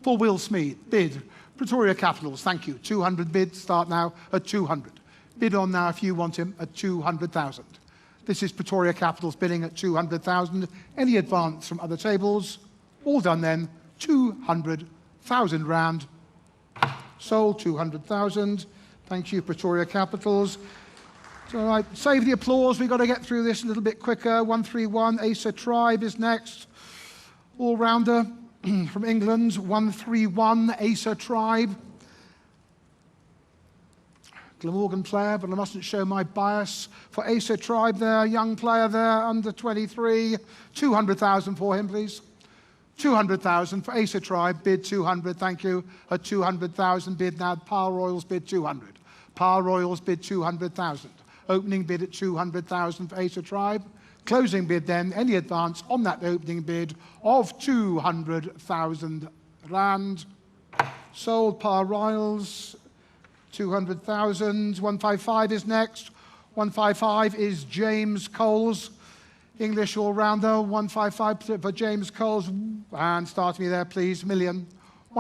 For Will Smeed, bid. Pretoria Capitals, thank you. 200 bid, start now at 200. Bid on now if you want him at 200,000. This is Pretoria Capitals bidding at 200,000. Any advance from other tables? All done then. 200,000 rand. Sold 200,000. Thank you, Pretoria Capitals. So, right, save the applause. We've got to get through this a little bit quicker. 131. Asa Tribe is next. All-rounder from England. 131. Asa Tribe. Glamorgan player, but I mustn't show my bias. For Asa Tribe there, young player there, under 23. 200,000 for him, please. 200,000 for Asa Tribe, bid 200, thank you. At 200,000 bid now, Power Royals bid 200. Power Royals bid 200,000. Opening bid at 200,000 for Asa Tribe. Closing bid then, any advance on that opening bid of 200,000 rand. Sold Power Royals. 200,000. 155 is next. 155 is James Coles, English all-rounder. 155 for James Coles. And start me there, please. 1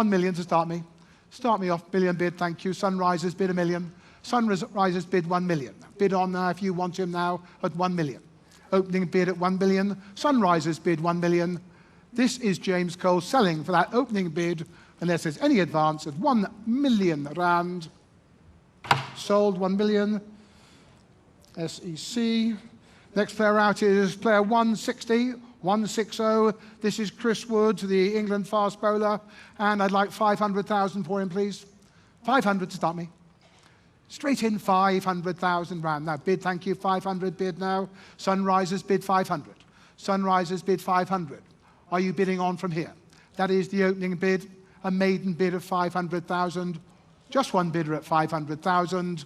million to start me. Start me off. Million bid, thank you. Sunrisers bid 1 million. Sunrisers bid 1 million. Bid on now if you want him now at 1 million. Opening bid at 1 million. Sunrisers bid 1 million. This is James Coles selling for that opening bid, unless there's any advance, at 1 million rand. Sold 1 million. SEC. Next player out is player 160. 160. This is Chris Wood, the England fast bowler. And I'd like 500,000 for him, please. 500 to start me. Straight in, 500,000 rand. Now bid, thank you. 500 bid now. Sunrisers bid 500. Sunrisers bid 500. Are you bidding on from here? That is the opening bid, a maiden bid of 500,000. Just one bidder at 500,000.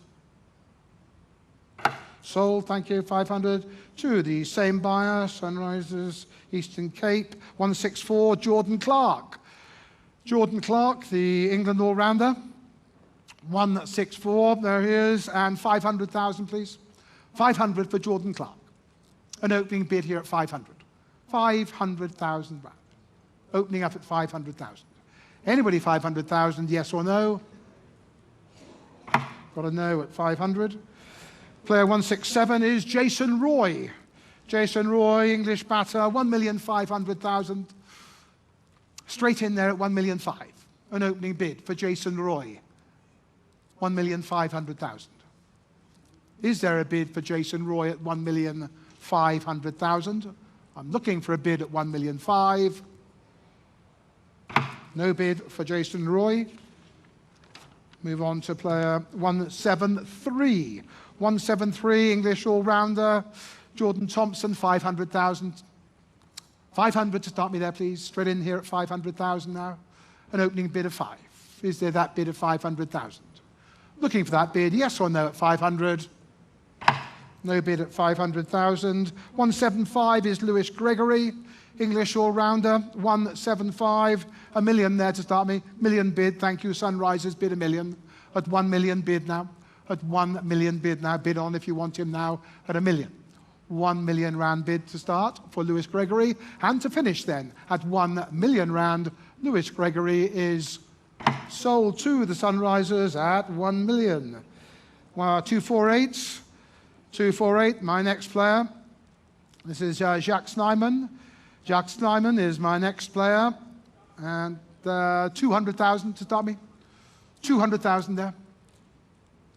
Sold, thank you, 500. To the same buyer, Sunrisers, Eastern Cape, 164, Jordan Clark. Jordan Clark, the England all-rounder, 164, there he is, and 500,000, please. 500 for Jordan Clark. An opening bid here at 500. 500,000 rand. Opening up at 500,000. Anybody 500,000, yes or no? Got a no at 500. Player 167 is Jason Roy. Jason Roy, English batter, 1,500,000. Straight in there at 1,500,000. An opening bid for Jason Roy. 1,500,000. Is there a bid for Jason Roy at 1,500,000? I'm looking for a bid at 1,500,000. No bid for Jason Roy. Move on to player 173. 173, English all-rounder, Jordan Thompson, 500,000. 500 to start me there, please. Straight in here at 500,000 now. An opening bid of 5. Is there that bid of 500,000? Looking for that bid, yes or no at 500? No bid at 500,000. 175 is Lewis Gregory, English all-rounder, 175. A million there to start me. Million bid, thank you. Sunrisers bid a million. At 1 million bid now. At 1 million bid now. Bid on if you want him now at a million. 1 million rand bid to start for Lewis Gregory. And to finish then at 1 million rand, Lewis Gregory is sold to the Sunrisers at 1 million. 248. 248, my next player. This is Jacques Snyman. Jacques Snyman is my next player. And 200,000 to start me. 200,000 there.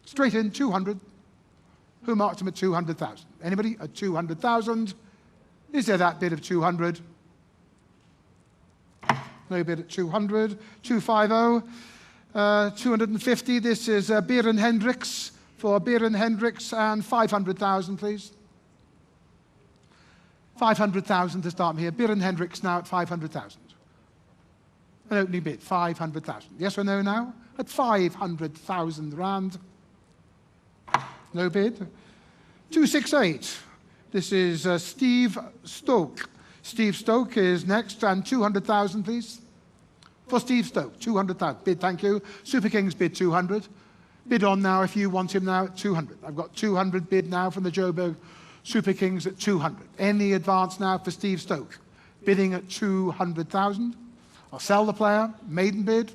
Straight in, 200. Who marked him at 200,000? Anybody at 200,000? Is there that bid of 200? No bid at 200. 250. 250, this is Beren Hendricks. For Beren Hendricks and 500,000, please. 500,000 to start me here. Beren Hendricks now at 500,000. An opening bid, 500,000. Yes or no now? At 500,000 rand. No bid. 268. This is Steve Stoke. Steve Stoke is next, and 200,000, please. For Steve Stoke, 200,000. Bid, thank you. Super Kings bid 200. Bid on now if you want him now at 200. I've got 200 bid now from the Joburg Super Kings at 200. Any advance now for Steve Stoke? Bidding at 200,000. I'll sell the player. Maiden bid.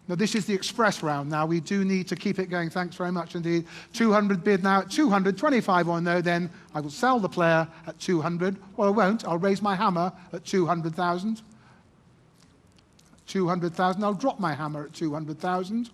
Now, this is the express round now. We do need to keep it going. Thanks very much indeed. 200 bid now at 200. 25 or no, then I will sell the player at 200. Well, I won't. I'll raise my hammer at 200,000. 200,000. I'll drop my hammer at 200,000.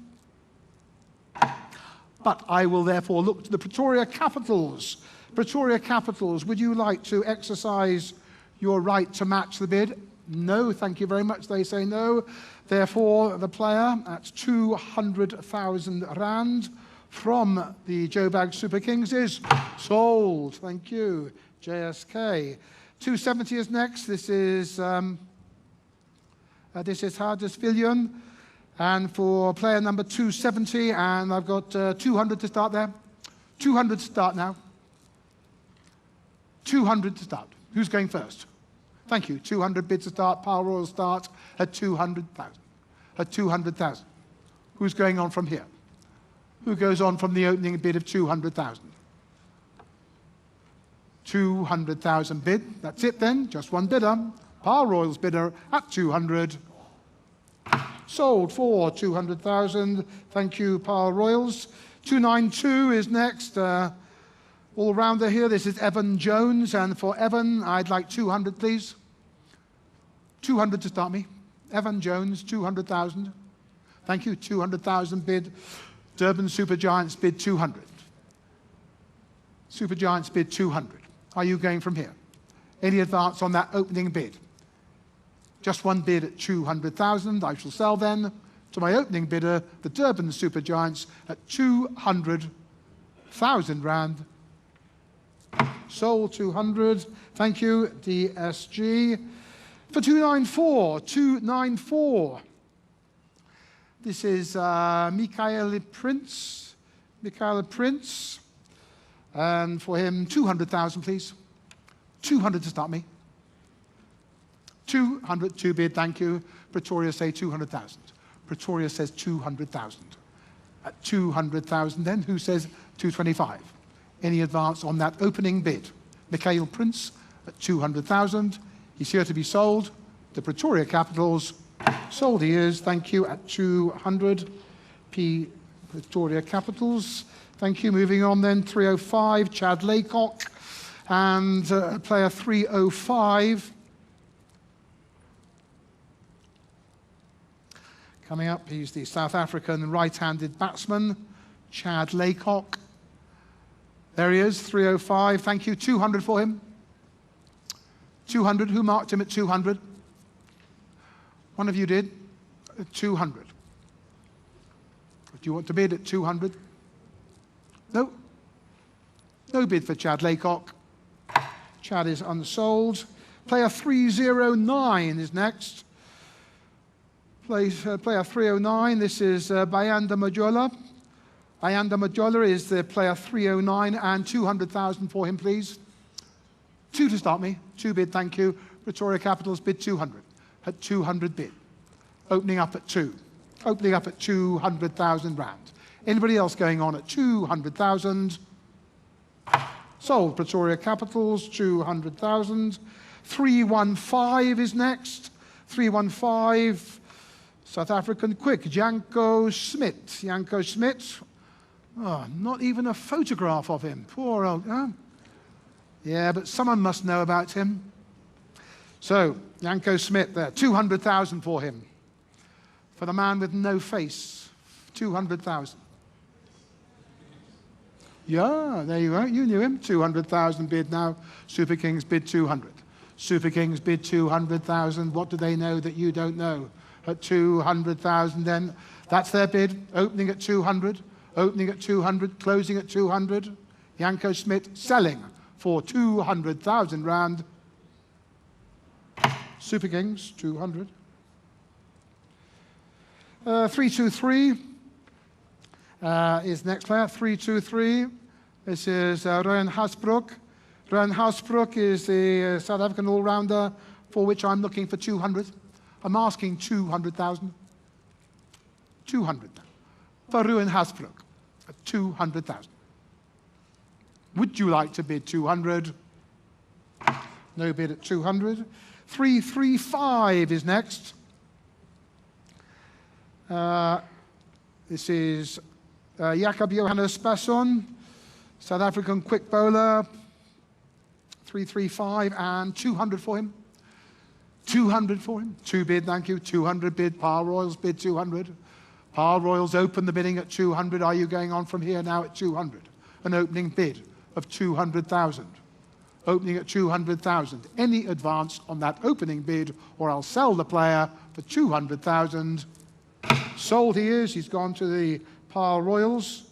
But I will therefore look to the Pretoria Capitals. Pretoria Capitals, would you like to exercise your right to match the bid? No, thank you very much. They say no. Therefore, the player at 200,000 rand from the Joburg Super Kings is sold. Thank you, JSK. 270 is next. This is Hardesvillion. And for player number 270, and I've got 200 to start there. 200 to start now. 200 to start. Who's going first? Thank you. 200 bid to start. Power Royal start at 200,000. At 200,000. Who's going on from here? Who goes on from the opening bid of 200,000? 200,000 bid. That's it then. Just one bidder. Power Royal's bidder at 200. Sold for 200,000. Thank you, Power Royals. 292 is next. All-rounder here. This is Evan Jones. And for Evan, I'd like 200, please. 200 to start me. Evan Jones, 200,000. Thank you. 200,000 bid. Durban Super Giants bid 200. Super Giants bid 200. Are you going from here? Any advance on that opening bid? Just one bid at 200,000. I shall sell then to my opening bidder, the Durban Super Giants, at 200,000. 200,000 rand. Sold 200. Thank you, DSG. For 294, 294. This is Michael Prince. And for him, 200,000, please. 200 to start me. 200, two bid, thank you. Pretoria say 200,000. Pretoria says 200,000. At 200,000 then, who says 225? Any advance on that opening bid? Mikhail Prince at 200,000. He's here to be sold. The Pretoria Capitals. Sold he is, thank you, at 200. Pretoria Capitals. Thank you. Moving on then, 305, Chad Laycock. And player 305. Coming up, he's the South African right-handed batsman, Chad Laycock. There he is, 305. Thank you. 200 for him. 200. Who marked him at 200? One of you did. 200. Do you want to bid at 200? No. No bid for Chad Laycock. Chad is unsold. Player 309 is next. Player 309, this is Bayanda Majola. Bayanda Majola is the player 309 and 200,000 for him, please. 2 to start me. 2 bid, thank you. Pretoria Capitals bid 200. At 200 bid. Opening up at 2. Opening up at 200,000 rand. Anybody else going on at 200,000? Sold. Pretoria Capitals, 200,000. 315 is next. 315. South African quick, Janko Smit. Janko Smit. Oh, not even a photograph of him. Poor old. Yeah, but someone must know about him. So, Janko Smit there. 200,000 for him. For the man with no face. 200,000. Yeah, there you go. You knew him. 200,000 bid now. Super Kings bid 200. Super Kings bid 200,000. What do they know that you don't know? At 200,000 then. That's their bid. Opening at 200. Opening at 200. Closing at 200. Janko Smit selling for 200,000 rand. Super Kings, 200. 323 is next player. 323. This is Ryan Hasbrook. Ryan Hasbrook is the South African all-rounder for which I'm looking for 200. I'm asking 200,000. 200 for Ruin Hasbrook at 200,000. Would you like to bid 200? No bid at 200. 335 is next. This is Jakob Johannes Passon, South African quick bowler. 335 and 200 for him. 200 for him. 2 bid, thank you. 200 bid. Power Royals bid 200. Power Royals open the bidding at 200. Are you going on from here now at 200? An opening bid of 200,000. Opening at 200,000. Any advance on that opening bid, or I'll sell the player for 200,000. Sold he is. He's gone to the Power Royals.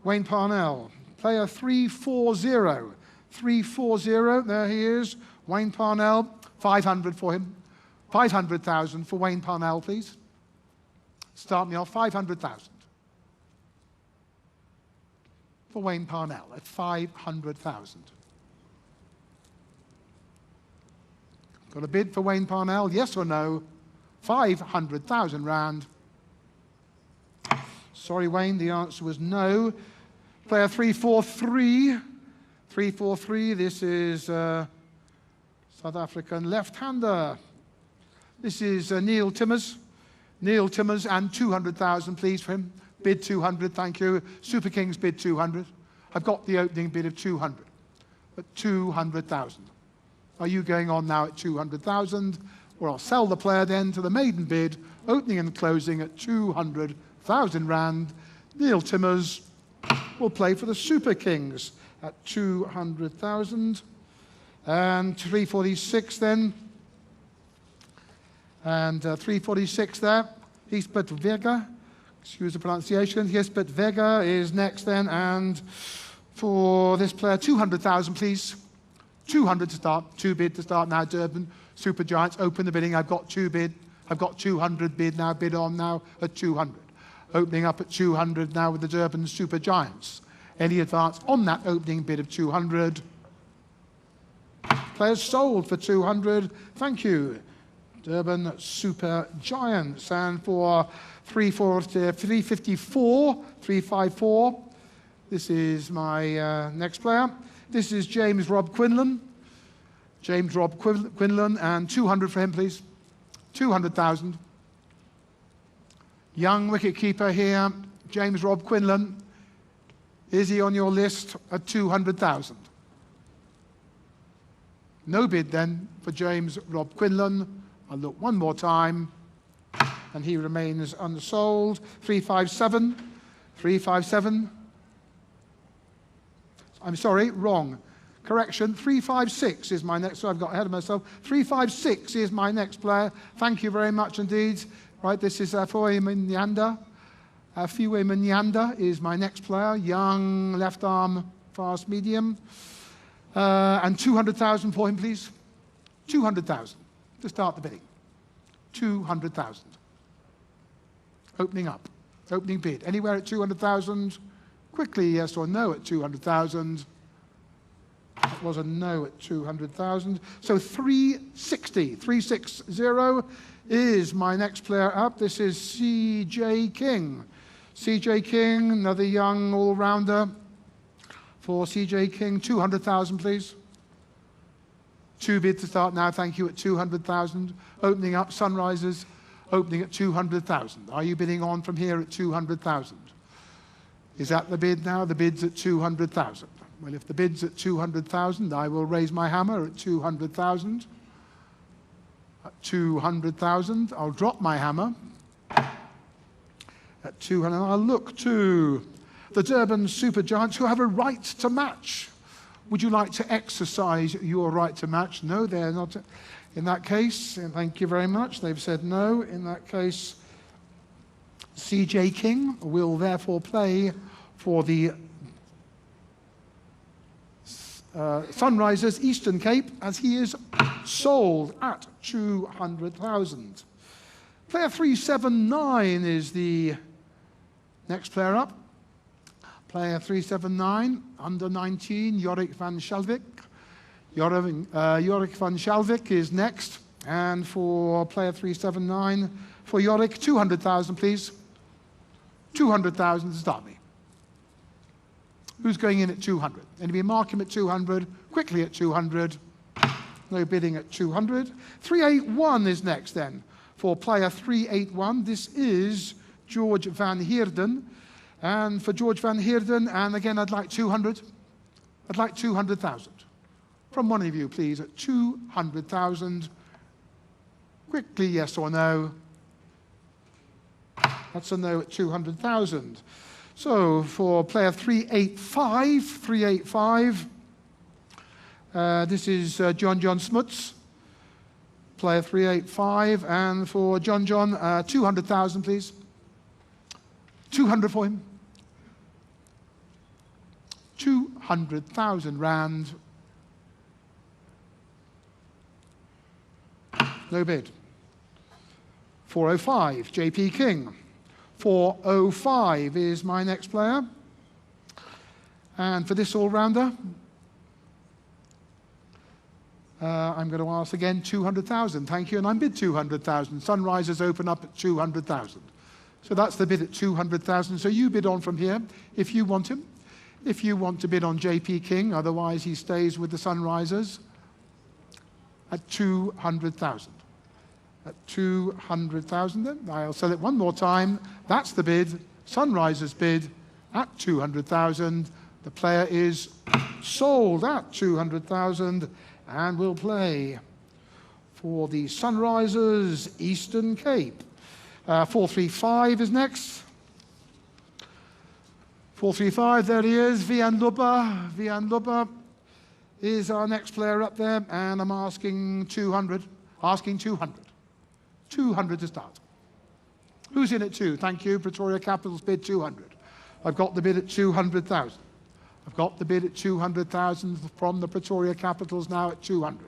Wayne Parnell. Player 340. 340. There he is. Wayne Parnell. 500 for him. 500,000 for Wayne Parnell, please. Start me off. 500,000. For Wayne Parnell at 500,000. Got a bid for Wayne Parnell, yes or no? 500,000 rand. Sorry, Wayne, the answer was no. Player 343. 343, this is South African left-hander. This is Neil Timmers. Neil Timmers and 200,000, please, for him. Bid 200, thank you. Super Kings bid 200. I've got the opening bid of 200. At 200,000. Are you going on now at 200,000? Or I'll sell the player then to the maiden bid, opening and closing at 200,000 rand. Neil Timmers will play for the Super Kings at 200,000. And 346 then. And 346 there. Lisbeth Vega. excuse the pronunciation, yes, but Vega is next then, and for this player, 200,000 please. 200 to start, 2 bid to start now, Durban Super Giants, open the bidding, I've got 2 bid, I've got 200 bid now, bid on now at 200. Opening up at 200 now with the Durban Super Giants. Any advance on that opening bid of 200? Players sold for 200, thank you. Durban Super Giants, and for 354, this is my next player. This is James Rob Quinlan. James Rob Quinlan, and 200 for him, please. 200,000. Young wicket-keeper here, James Rob Quinlan. Is he on your list at 200,000? No bid then for James Rob Quinlan. I'll look one more time, and he remains unsold. 357. 357. I'm sorry, wrong. Correction, 356 is my next, so I've got ahead of myself. 356 is my next player. Thank you very much indeed. Right, this is Fiwe Mnyanda. Fiwe Mnyanda is my next player, young left arm, fast medium. And 200,000 for him, please. 200,000 to start the bidding. 200,000. Opening up, opening bid. Anywhere at 200,000? Quickly, yes or no at 200,000. That was a no at 200,000. So 360 is my next player up. This is CJ King. CJ King, another young all-rounder. For CJ King, 200,000, please. 2 bid to start now, thank you, at 200,000. Opening up, Sunrisers, opening at 200,000. Are you bidding on from here at 200,000? Is that the bid now? The bid's at 200,000. Well, if the bid's at 200,000, I will raise my hammer at 200,000. At 200,000, I'll drop my hammer. At 200, I'll look to the Durban Super Giants, who have a right to match. Would you like to exercise your right to match? No, they're not. In that case, thank you very much. They've said no. In that case, CJ King will therefore play for the Sunrisers Eastern Cape, as he is sold at 200,000. Player 379 is the next player up. Player 379, under 19, Jorik van Schalvik. Jorik van Schalvik is next. And for player 379, for Jorik, 200,000, please. 200,000 to start me. Who's going in at 200? Anybody mark him at 200? Quickly at 200. No bidding at 200. 381 is next then. For player 381, this is George van Heerden. And for George van Heerden, and again, I'd like 200. I'd like 200,000. From one of you, please, at 200,000. Quickly, yes or no? That's a no at 200,000. So for player 385, this is John Smuts. Player 385, and for John, 200,000, please. 200 for him. 200,000 rand. No bid. 405, JP King. 405 is my next player. And for this all-rounder, I'm going to ask again 200,000. Thank you, and I'm bid 200,000. Sunrisers open up at 200,000. So that's the bid at 200,000. So you bid on from here if you want him. If you want to bid on JP King, otherwise he stays with the Sunrisers at 200,000. At 200,000 then. I'll sell it one more time. That's the bid. Sunrisers bid at 200,000. The player is sold at 200,000 and will play for the Sunrisers Eastern Cape. 435 is next. 435, there he is, Vian Lupa. Vian Lupa is our next player up there, and I'm asking 200. Asking 200. 200 to start. Who's in at 2? Thank you. Pretoria Capitals bid 200. I've got the bid at 200,000. I've got the bid at 200,000 from the Pretoria Capitals now at 200.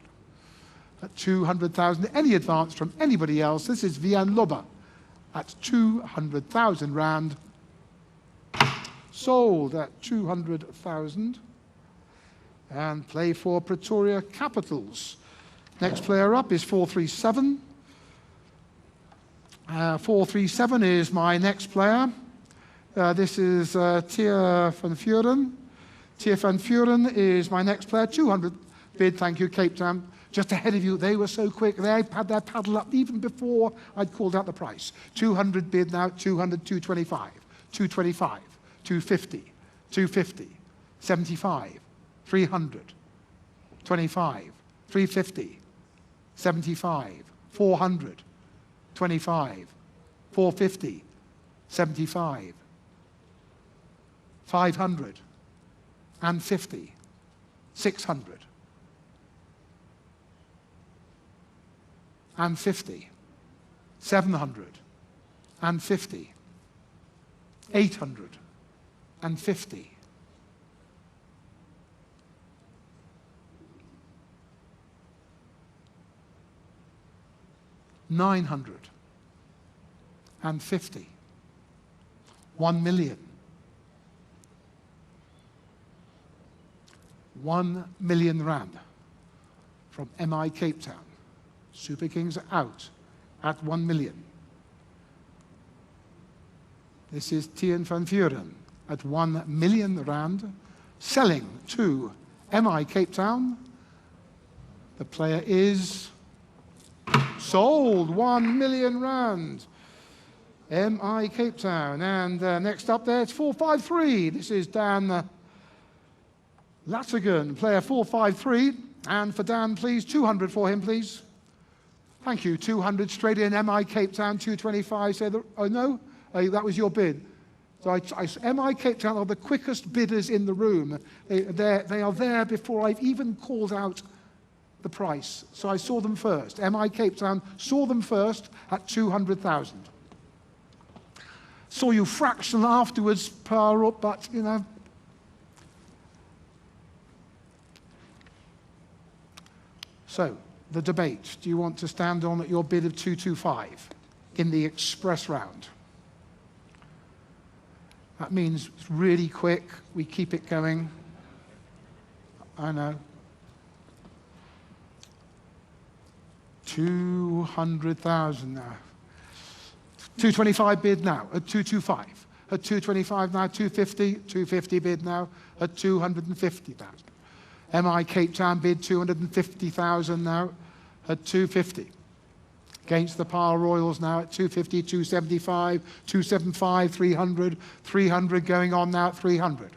At 200,000. Any advance from anybody else? This is Vian Loba at 200,000 rand. Sold at 200,000. And play for Pretoria Capitals. Next player up is 437. 437 is my next player. This is Tia van Vuren. Tia van Vuren is my next player. 200 bid, thank you, Cape Town. Just ahead of you, they were so quick. They had their paddle up even before I'd called out the price. 200 bid now, 200, 225, 225, 250, 250, 75, 300, 25, 350, 75, 400, 25, 450, 75, 500, and 50, 600, and 50, 700, and 50, 800, and 50, 900, and 50, 1 million, 1 million rand from MI Cape Town. Super Kings are out at 1 million. This is Tien van Vuren at 1 million rand, selling to MI Cape Town. The player is sold, 1 million rand. MI Cape Town. And next up there, it's 453. This is Dan Latigan, player 453. And for Dan, please, 200 for him, please. Thank you. 200 straight in. MI Cape Town, 225. Say oh, no? That was your bid. So MI Cape Town are the quickest bidders in the room. They are there before I've even called out the price. So I saw them first. MI Cape Town saw them first at 200,000. Saw you fraction afterwards, power up, but, you know. So, the debate. Do you want to stand on at your bid of 225 in the express round? That means it's really quick. We keep it going. I know. 200,000 now. 225 bid now at 225. At 225 now, 250. 250 bid now at 250,000. MI Cape Town bid 250,000 now at 250. Against the Power Royals now at 250, 275, 275, 300, 300 going on now at 300.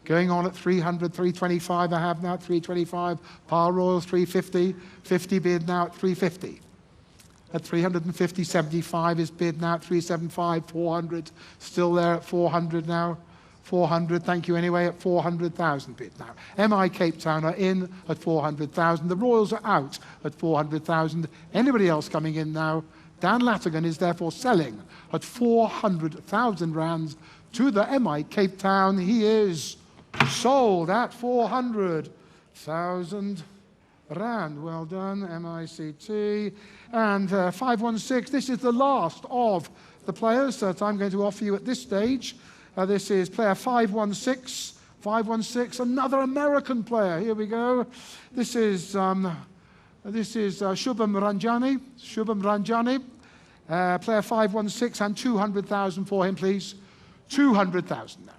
Going on at 300, 325 I have now at 325. Power Royals 350, 50 bid now at 350. At 350, 75 is bid now at 375, 400, still there at 400 now. 400, thank you anyway, at 400,000 bid now. MI Cape Town are in at 400,000. The Royals are out at 400,000. Anybody else coming in now? Dan Latigan is therefore selling at 400,000 rands to the MI Cape Town. He is sold at 400,000 rand. Well done, MICT. And 516, this is the last of the players that I'm going to offer you at this stage. This is player 516. 516, another American player. Here we go. This is Shubham Ranjani. Shubham Ranjani. Player 516 and 200,000 for him, please. 200,000 now.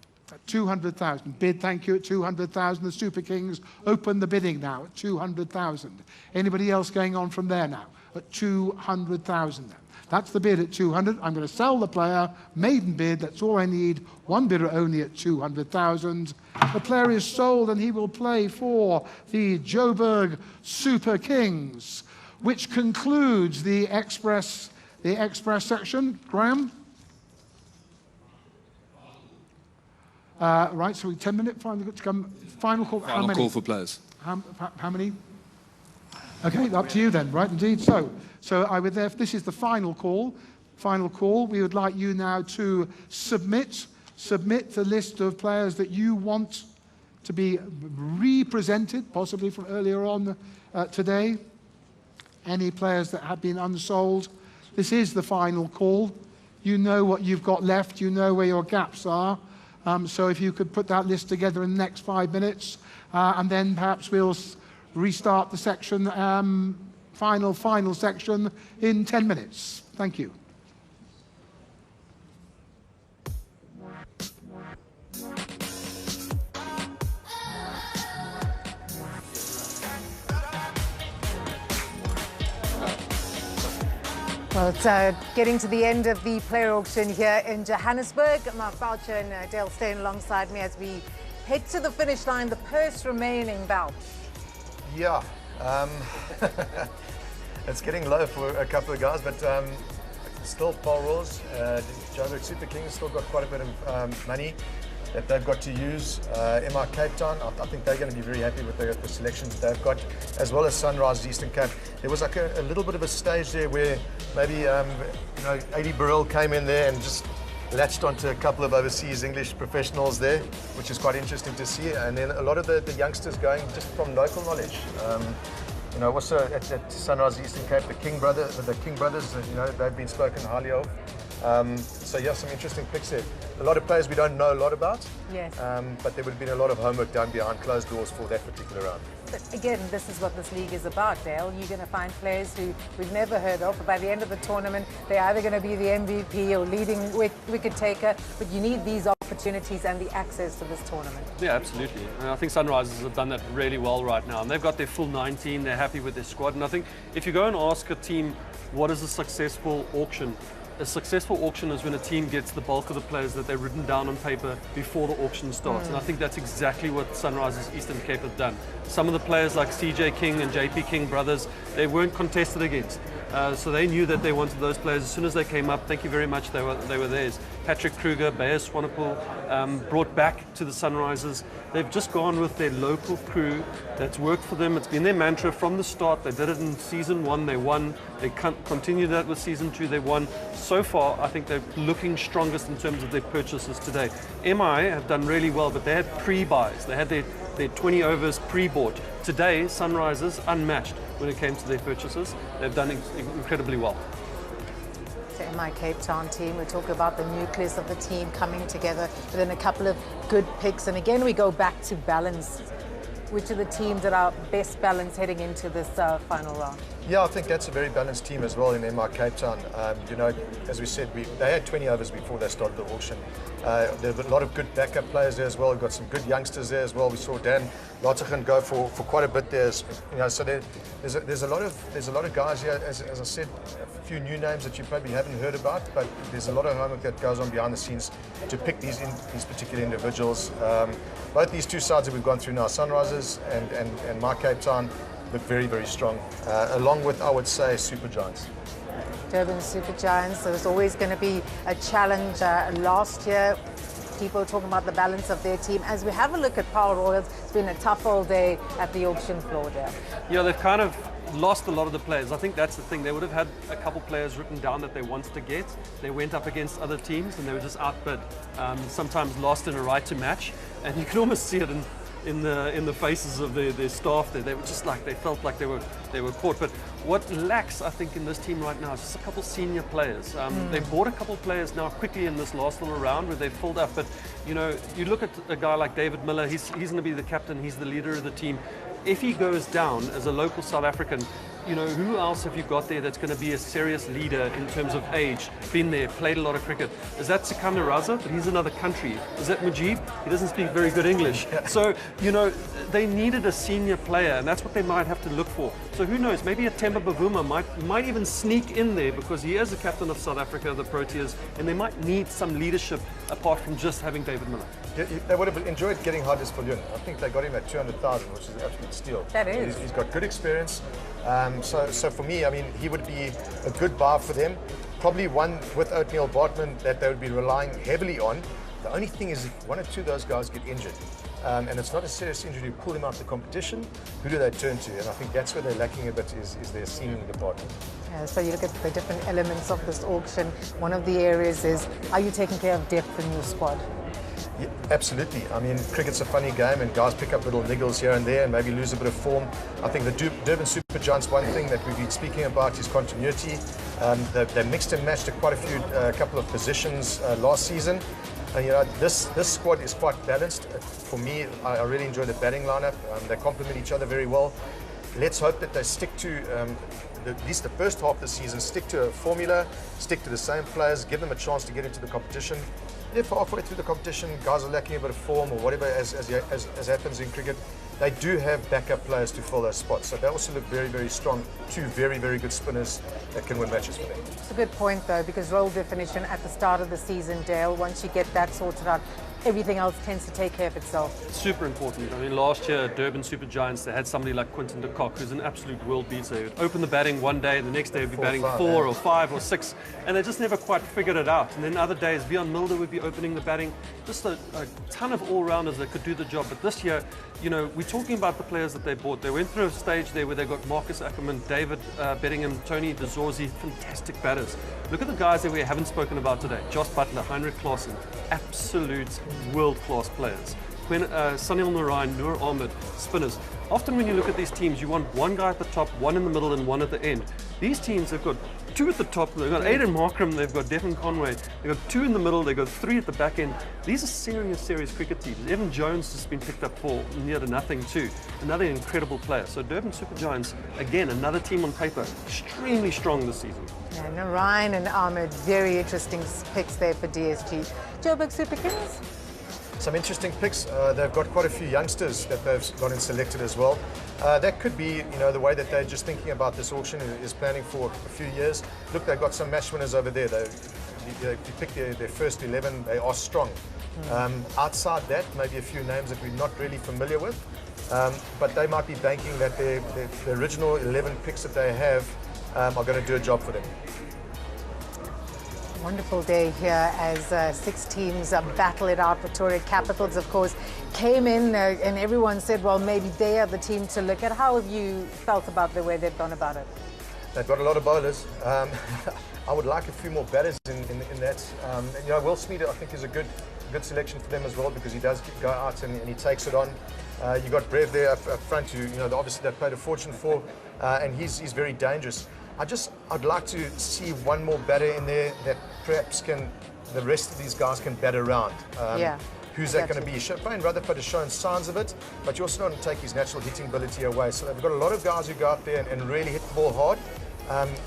200,000. Bid, thank you, at 200,000. The Super Kings open the bidding now at 200,000. Anybody else going on from there now? At 200,000 now. That's the bid at 200. I'm going to sell the player. Maiden bid, that's all I need. One bidder only at 200,000. The player is sold and he will play for the Joburg Super Kings, which concludes the Express section. Graham? Right, so 10 minutes, final call. Final call for players. How many? Okay, up to you then, right, indeed. So I would therefore, this is the final call. final call. We would like you now to submit the list of players that you want to be represented, possibly from earlier on today. Any players that have been unsold. This is the final call. You know what you've got left. You know where your gaps are. So if you could put that list together in the next 5 minutes, and then perhaps we'll restart the section, final section in 10 minutes. Thank you. Well, it's getting to the end of the player auction here in Johannesburg. Mark Boucher and Dale staying alongside me as we head to the finish line. The purse remaining, Val. Yeah, it's getting low for a couple of guys, but still Paul Rolls, Joburg Super Kings still got quite a bit of money that they've got to use. MI Cape Town, I think they're going to be very happy with the selections they've got, as well as Sunrise Eastern Cape. There was like a little bit of a stage there where maybe 80 Burrell came in there and just latched onto a couple of overseas English professionals there, which is quite interesting to see. And then a lot of the youngsters going just from local knowledge. Also at Sunrise Eastern Cape, the King brothers, they've been spoken highly of. So yeah, some interesting picks there. A lot of players we don't know a lot about. Yes. But there would have been a lot of homework done behind closed doors for that particular round. But again, this is what this league is about, Dale. You're going to find players who we've never heard of, but by the end of the tournament, they're either going to be the MVP or leading wicket taker, but you need these opportunities and the access to this tournament. Yeah, absolutely. And I think Sunrisers have done that really well right now, and they've got their full 19, they're happy with their squad, and I think if you go and ask a team, what is a successful auction? A successful auction is when a team gets the bulk of the players that they've written down on paper before the auction starts. And I think that's exactly what Sunrisers Eastern Cape have done. Some of the players like CJ King and JP King brothers, they weren't contested against. So they knew that they wanted those players. As soon as they came up, thank you very much, they were theirs. Patrick Kruger, Bayer Swanepoel, brought back to the Sunrisers. They've just gone with their local crew that's worked for them. It's been their mantra from the start. They did it in season 1, they won. They continued that with season 2, they won. So far, I think they're looking strongest in terms of their purchases today. MI have done really well, but they had pre-buys. They had their 20 overs pre-bought. Today, Sunrisers unmatched when it came to their purchases. They've done incredibly well. So in my Cape Town team, we talk about the nucleus of the team coming together, but then a couple of good picks. And again, we go back to balance. Which are the teams that are best balanced heading into this final round? Yeah, I think that's a very balanced team as well in MI Cape Town. As we said, they had 20 overs before they started the auction. There were a lot of good backup players there as well. We've got some good youngsters there as well. We saw Dan Lottigan go for quite a bit there. So there's a lot of guys here. As I said, a few new names that you probably haven't heard about, but there's a lot of homework that goes on behind the scenes to pick these particular individuals. Both these two sides that we've gone through now, Sunrisers and my Cape Town, look very, very strong, along with, I would say, Super Giants. Durban Super Giants, there was always going to be a challenge last year. People talking about the balance of their team. As we have a look at Power Royals, it's been a tough all day at the auction floor there. Yeah, they've kind of lost a lot of the players. I think that's the thing. They would have had a couple players written down that they wanted to get. They went up against other teams and they were just outbid. Sometimes lost in a right to match, and you can almost see it in the faces of their staff there. They were just like, they felt like they were caught. But what lacks, I think, in this team right now is just a couple senior players. They bought a couple players now quickly in this last little round where they filled up. But you look at a guy like David Miller. He's going to be the captain. He's the leader of the team. If he goes down as a local South African, who else have you got there that's going to be a serious leader in terms of age, been there, played a lot of cricket? Is that Sikandar Raza? But he's another country. Is that Mujib? He doesn't speak very good English. So, they needed a senior player, and that's what they might have to look for. So who knows, maybe a Temba Bavuma might even sneak in there because he is the captain of South Africa, the Proteas, and they might need some leadership apart from just having David Miller. Yeah, they would have enjoyed getting Hardis Viljoen. I think they got him at 200,000, which is an absolute steal. That is. He's got good experience. So for me, he would be a good buy for them. Probably one with Oatmeal Bartman that they would be relying heavily on. The only thing is if one or two of those guys get injured, and it's not a serious injury, you pull them out the competition, who do they turn to? And I think that's where they're lacking a bit is their senior department. Yeah, so you look at the different elements of this auction. One of the areas is, are you taking care of depth in your squad? Yeah, absolutely. I mean, cricket's a funny game and guys pick up little niggles here and there and maybe lose a bit of form. I think the Durban Super Giants, one thing that we've been speaking about is continuity. They mixed and matched quite a couple of positions last season. And, you know, this squad is quite balanced. For me, I really enjoy the batting lineup. They complement each other very well. Let's hope that they stick to, at least the first half of the season, stick to a formula, stick to the same players, give them a chance to get into the competition. If halfway through the competition, guys are lacking a bit of form or whatever, as happens in cricket, they do have backup players to fill those spots. So they also look very, very strong. Two very, very good spinners that can win matches for them. It's a good point, though, because role definition at the start of the season, Dale, once you get that sorted out, everything else tends to take care of itself. Super important. I mean, last year, Durban Super Giants, they had somebody like Quinton de Kock, who's an absolute world beater. He would open the batting one day, the next day he'd be batting 4 or 5 or 6, and they just never quite figured it out. And then other days, Vion Mulder would be opening the batting. Just a ton of all-rounders that could do the job. But this year, you know, we're talking about the players that they bought. They went through a stage there where they got Marcus Ackerman, David Bedingham, Tony de Zorzi, fantastic batters. Look at the guys that we haven't spoken about today. Josh Butler, Heinrich Klaassen, absolute world-class players. Sunil Narayan, Noor Ahmed, spinners. Often when you look at these teams, you want one guy at the top, one in the middle, and one at the end. These teams have got 2 at the top, they've got Aidan Markram, they've got Devon Conway, they've got 2 in the middle, they've got 3 at the back end. These are serious cricket teams. Evan Jones has been picked up for near to nothing too. Another incredible player. So Durban Super Giants, again, another team on paper, extremely strong this season. Yeah, Narayan and Ahmed, very interesting picks there for DSG. Joburg Super Kings? Some interesting picks. They've got quite a few youngsters that they've gotten selected as well. That could be, you know, the way that they're just thinking about this auction is planning for a few years. Look, they've got some match winners over there. If you pick their first 11, they are strong. Outside that, maybe a few names that we're not really familiar with, but they might be banking that the original 11 picks that they have are going to do a job for them. Wonderful day here as 6 teams battle it out. Pretoria Capitals, of course, came in and everyone said, well, maybe they are the team to look at. How have you felt about the way they've gone about it? They've got a lot of bowlers. I would like a few more batters in that. And, you know, Will Smeed, I think, is a good selection for them as well because he does go out and he takes it on. You got Brev there up front, who, you know, obviously they paid a fortune for, and he's very dangerous. I'd like to see one more batter in there that perhaps the rest of these guys can bat around. Who's that going to be? Shane Rutherford has shown signs of it, but you also don't want to take his natural hitting ability away. So they've got a lot of guys who go out there and really hit the ball hard.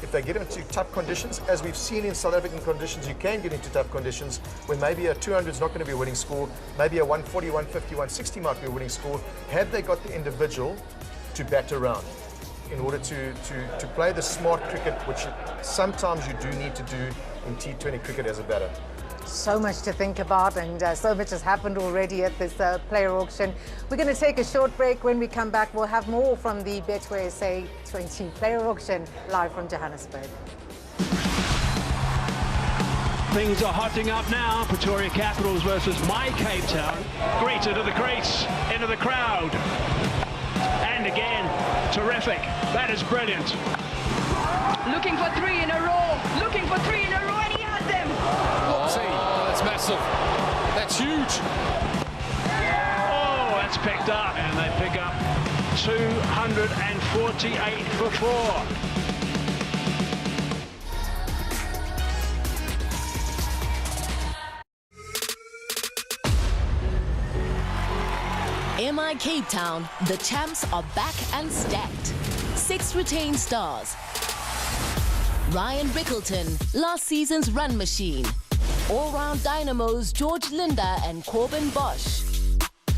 If they get into tough conditions, as we've seen in South African conditions, you can get into tough conditions where maybe a 200 is not going to be a winning score, maybe a 140, 150, 160 might be a winning score. Have they got the individual to bat around in order to play the smart cricket, which sometimes you do need to do in T20 cricket as a batter? So much to think about, and so much has happened already at this player auction. We're going to take a short break. When we come back, we'll have more from the Betway SA20 player auction live from Johannesburg. Things are hotting up now. Pretoria Capitals versus My Cape Town. Greeted to the crease, into the crowd. And again, terrific. That is brilliant. Looking for 3 in a row. Looking for 3 in a row, and he has them. Oh, that's massive. That's huge. Oh, that's picked up. And they pick up 248 for 4. MI Cape Town, the champs are back and stacked. 6 retained stars. Ryan Rickleton, last season's run machine. All-round dynamos George Linda and Corbin Bosch.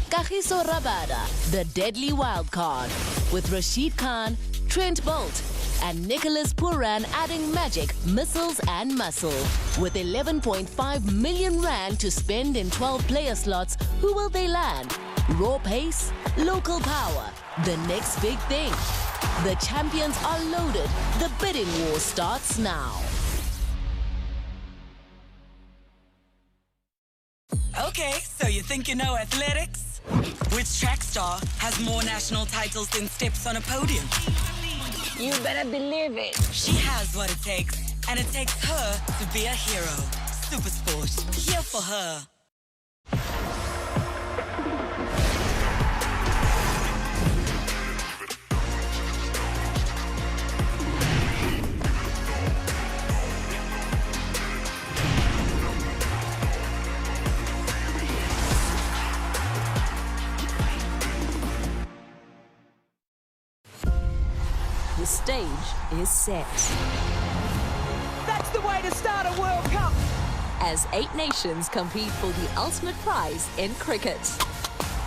Kagiso Rabada, the deadly wild card, with Rashid Khan, Trent Bolt, and Nicholas Puran adding magic, missiles and muscle. With 11.5 million rand to spend in 12 player slots, who will they land? Raw pace, local power, the next big thing. The champions are loaded. The bidding war starts now. Okay, so you think you know athletics? Which track star has more national titles than steps on a podium? You better believe it. She has what it takes, and it takes her to be a hero. Supersport, here for her. The stage is set. That's the way to start a World Cup. As 8 nations compete for the ultimate prize in cricket.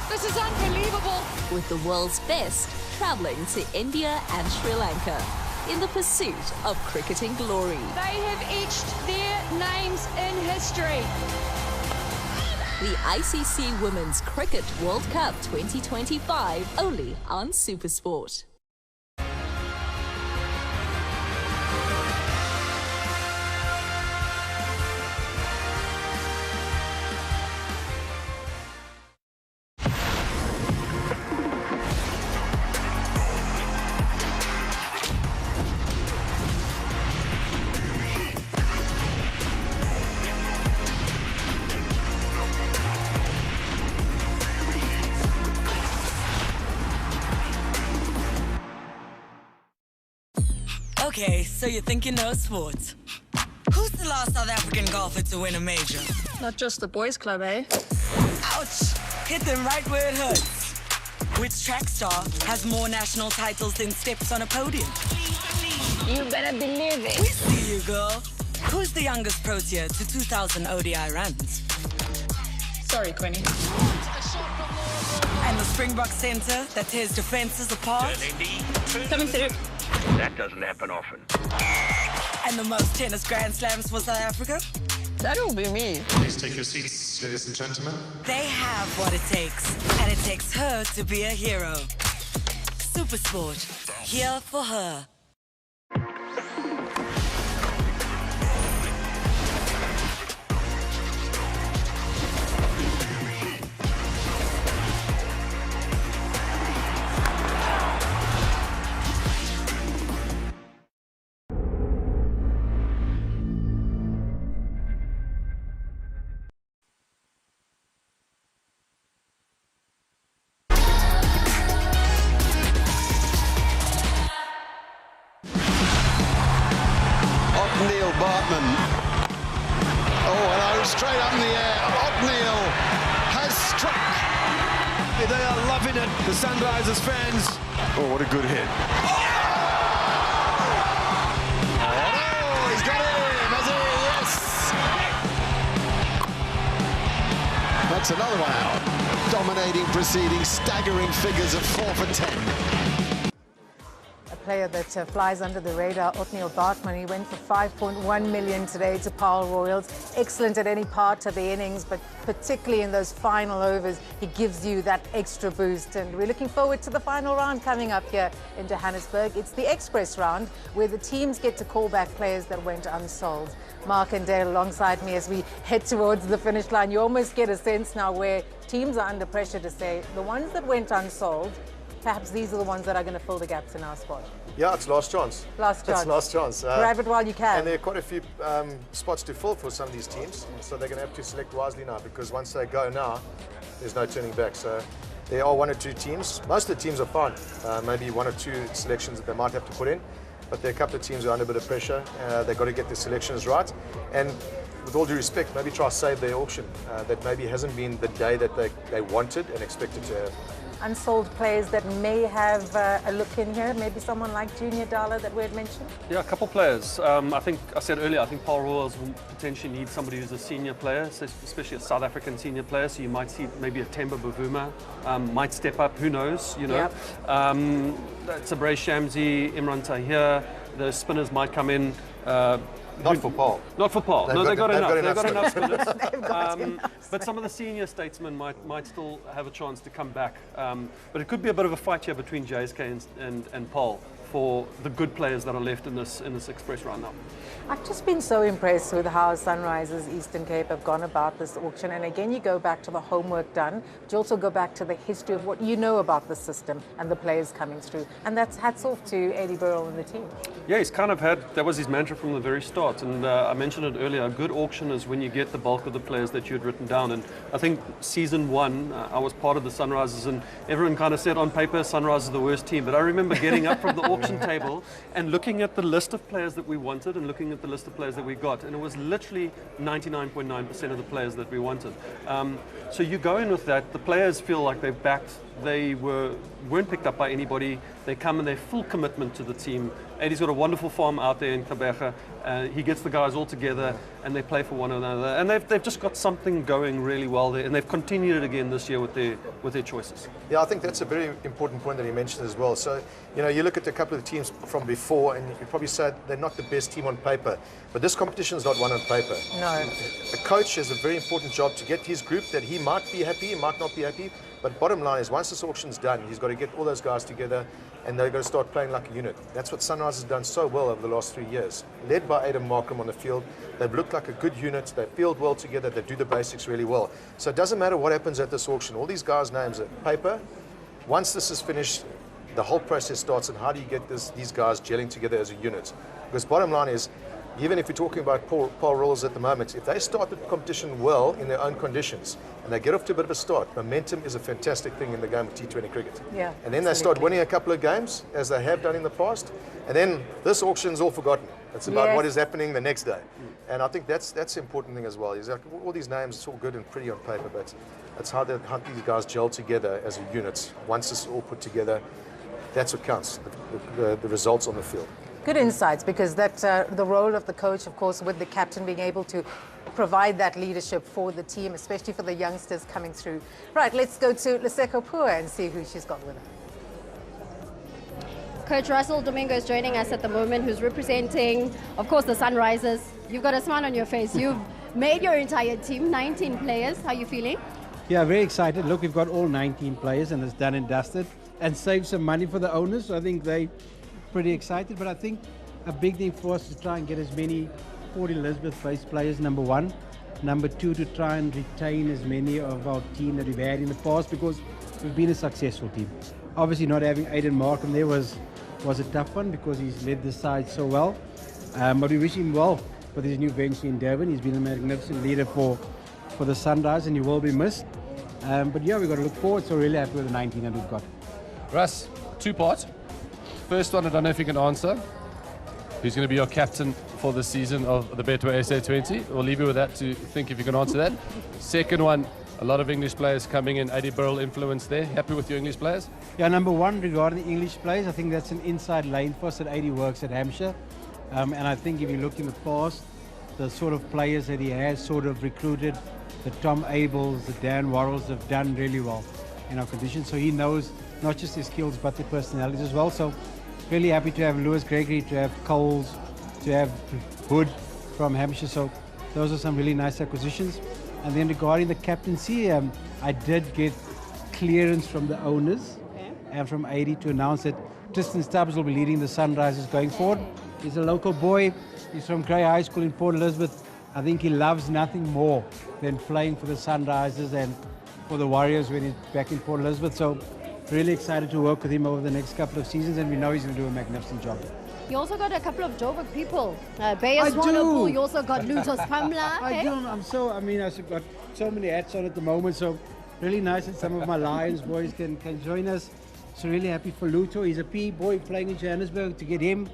This is unbelievable. With the world's best travelling to India and Sri Lanka in the pursuit of cricketing glory. They have etched their names in history. The ICC Women's Cricket World Cup 2025, only on SuperSport. Okay, so you think you know sports. Who's the last South African golfer to win a major? Not just the boys' club, eh? Ouch! Hit them right where it hurts. Which track star has more national titles than steps on a podium? You better believe it. We see you, girl. Who's the youngest Protea to 2,000 ODI runs? Sorry, Quinny. And the Springbok centre that tears defences apart? Coming through. That doesn't happen often. And the most tennis Grand Slams for South Africa? That'll be me. Please take your seats, ladies and gentlemen. They have what it takes, and it takes her to be a hero. Supersport, here for her. Neil Bartman. Oh, hello, straight up in the air. O'Neill has struck. They are loving it, the Sunrisers fans. Oh, what a good hit. Oh, he's got him, has he? Yes. That's another one out. Dominating proceedings, staggering figures of 4 for 10. Player that flies under the radar, O'Neill Bartman. He went for 5.1 million today to Paarl Royals. Excellent at any part of the innings, but particularly in those final overs, he gives you that extra boost. And we're looking forward to the final round coming up here in Johannesburg. It's the Express round, where the teams get to call back players that went unsold. Mark and Dale alongside me as we head towards the finish line. You almost get a sense now where teams are under pressure to say, the ones that went unsold, perhaps these are the ones that are going to fill the gaps in our squad. Yeah, it's last chance. Last chance. It's last chance. Grab it while you can. And there are quite a few spots to fill for some of these teams, so they're going to have to select wisely now, because once they go now, there's no turning back. So there are 1 or 2 teams. Most of the teams are fine. Maybe 1 or 2 selections that they might have to put in, but there are a couple of teams who are under a bit of pressure. They've got to get their selections right. And with all due respect, maybe try to save their auction. That maybe hasn't been the day that they wanted and expected to have. Unsold players that may have a look in here, maybe someone like Junior Dala that we had mentioned? Yeah, a couple players. I think I said earlier, I think Paarl Royals will potentially need somebody who's a senior player, especially a South African senior player. So you might see maybe a Temba Bavuma might step up. Who knows? You know, yep. Sabre Shamsi, Imran Tahir. The spinners might come in. Not for Paul. Not for Paul. No, they've got enough. They've got enough spinners. But some of the senior statesmen might still have a chance to come back. But it could be a bit of a fight here between JSK and Paul for the good players that are left in this Express right now. I've just been so impressed with how Sunrisers Eastern Cape have gone about this auction. And again, you go back to the homework done, but you also go back to the history of what you know about the system and the players coming through. And that's hats off to Eddie Burrell and the team. Yeah, he's kind of that was his mantra from the very start. And I mentioned it earlier, a good auction is when you get the bulk of the players that you had written down. And I think season 1, I was part of the Sunrisers, and everyone kind of said on paper, Sunrisers are the worst team. But I remember getting up from the auction table and looking at the list of players that we wanted and looking at the list of players that we got, and it was literally 99.9% of the players that we wanted. So you go in with that, the players feel like they're backed, they weren't picked up by anybody, they come and they're full commitment to the team. Eddie's got a wonderful farm out there in Gibraltar. He gets the guys all together and they play for one another, and they've just got something going really well there, and they've continued it again this year with their choices. Yeah, I think that's a very important point that he mentioned as well. So, you know, you look at a couple of the teams from before and you probably say they're not the best team on paper, but this competition is not one on paper. No. The coach has a very important job to get his group that he might be happy, he might not be happy, but bottom line is once this auction's done, he's got to get all those guys together and they're going to start playing like a unit. That's what Sunrise has done so well over the last 3 years. Led by Adam Markham on the field, they've looked like a good unit, they field well together, they do the basics really well. So it doesn't matter what happens at this auction, all these guys' names are paper. Once this is finished, the whole process starts, and how do you get these guys gelling together as a unit? Because bottom line is, even if you're talking about Paul rules at the moment, if they start the competition well in their own conditions and they get off to a bit of a start, momentum is a fantastic thing in the game of T20 cricket. Yeah, and then they start winning a couple of games, as they have done in the past, and then this auction's all forgotten. It's about what is happening the next day. And I think that's the important thing as well. Is like all these names, it's all good and pretty on paper, but it's how these guys gel together as a unit. Once it's all put together, that's what counts, the results on the field. Good insights, because the role of the coach, of course, with the captain being able to provide that leadership for the team, especially for the youngsters coming through. Right, let's go to Leseko Pua and see who she's got with her. Coach Russell Domingo is joining us at the moment, who's representing, of course, the Sunrisers. You've got a smile on your face. You've made your entire team, 19 players. How are you feeling? Yeah, very excited. Look, we've got all 19 players and it's done and dusted, and saved some money for the owners. So I think they pretty excited, but I think a big thing for us is to try and get as many Port Elizabeth-based players, number one. Number two, to try and retain as many of our team that we've had in the past, because we've been a successful team. Obviously not having Aiden Markham there was a tough one, because he's led the side so well. But we wish him well for his new venture in Durban. He's been a magnificent leader for the Sunrise, and he will be missed. But yeah, we've got to look forward, so really happy with the 19 that we've got. Russ, 2 parts. First one, I don't know if you can answer. Who's going to be your captain for the season of the Betway SA20? We'll leave you with that to think if you can answer that. Second one, a lot of English players coming in, Eddie Burrell influence there. Happy with your English players? Yeah, number one, regarding the English players, I think that's an inside lane for us that Eddie works at Hampshire. And I think if you look in the past, the sort of players that he has sort of recruited, the Tom Abels, the Dan Worrells, have done really well in our conditions. So he knows not just his skills, but their personalities as well. So really happy to have Lewis Gregory, to have Coles, to have Hood from Hampshire. So those are some really nice acquisitions. And then regarding the captaincy, I did get clearance from the owners and from Eddie to announce that Tristan Stubbs will be leading the Sunrisers going forward. He's a local boy. He's from Grey High School in Port Elizabeth. I think he loves nothing more than playing for the Sunrisers and for the Warriors when he's back in Port Elizabeth. So really excited to work with him over the next couple of seasons, and we know he's going to do a magnificent job. You also got a couple of Joburg people. Bayers Swanepoel, you also got Lutos Pamla. I do. I've got so many hats on at the moment, so really nice that some of my Lions boys can join us. So really happy for Luto. He's a P boy playing in Johannesburg, to get him.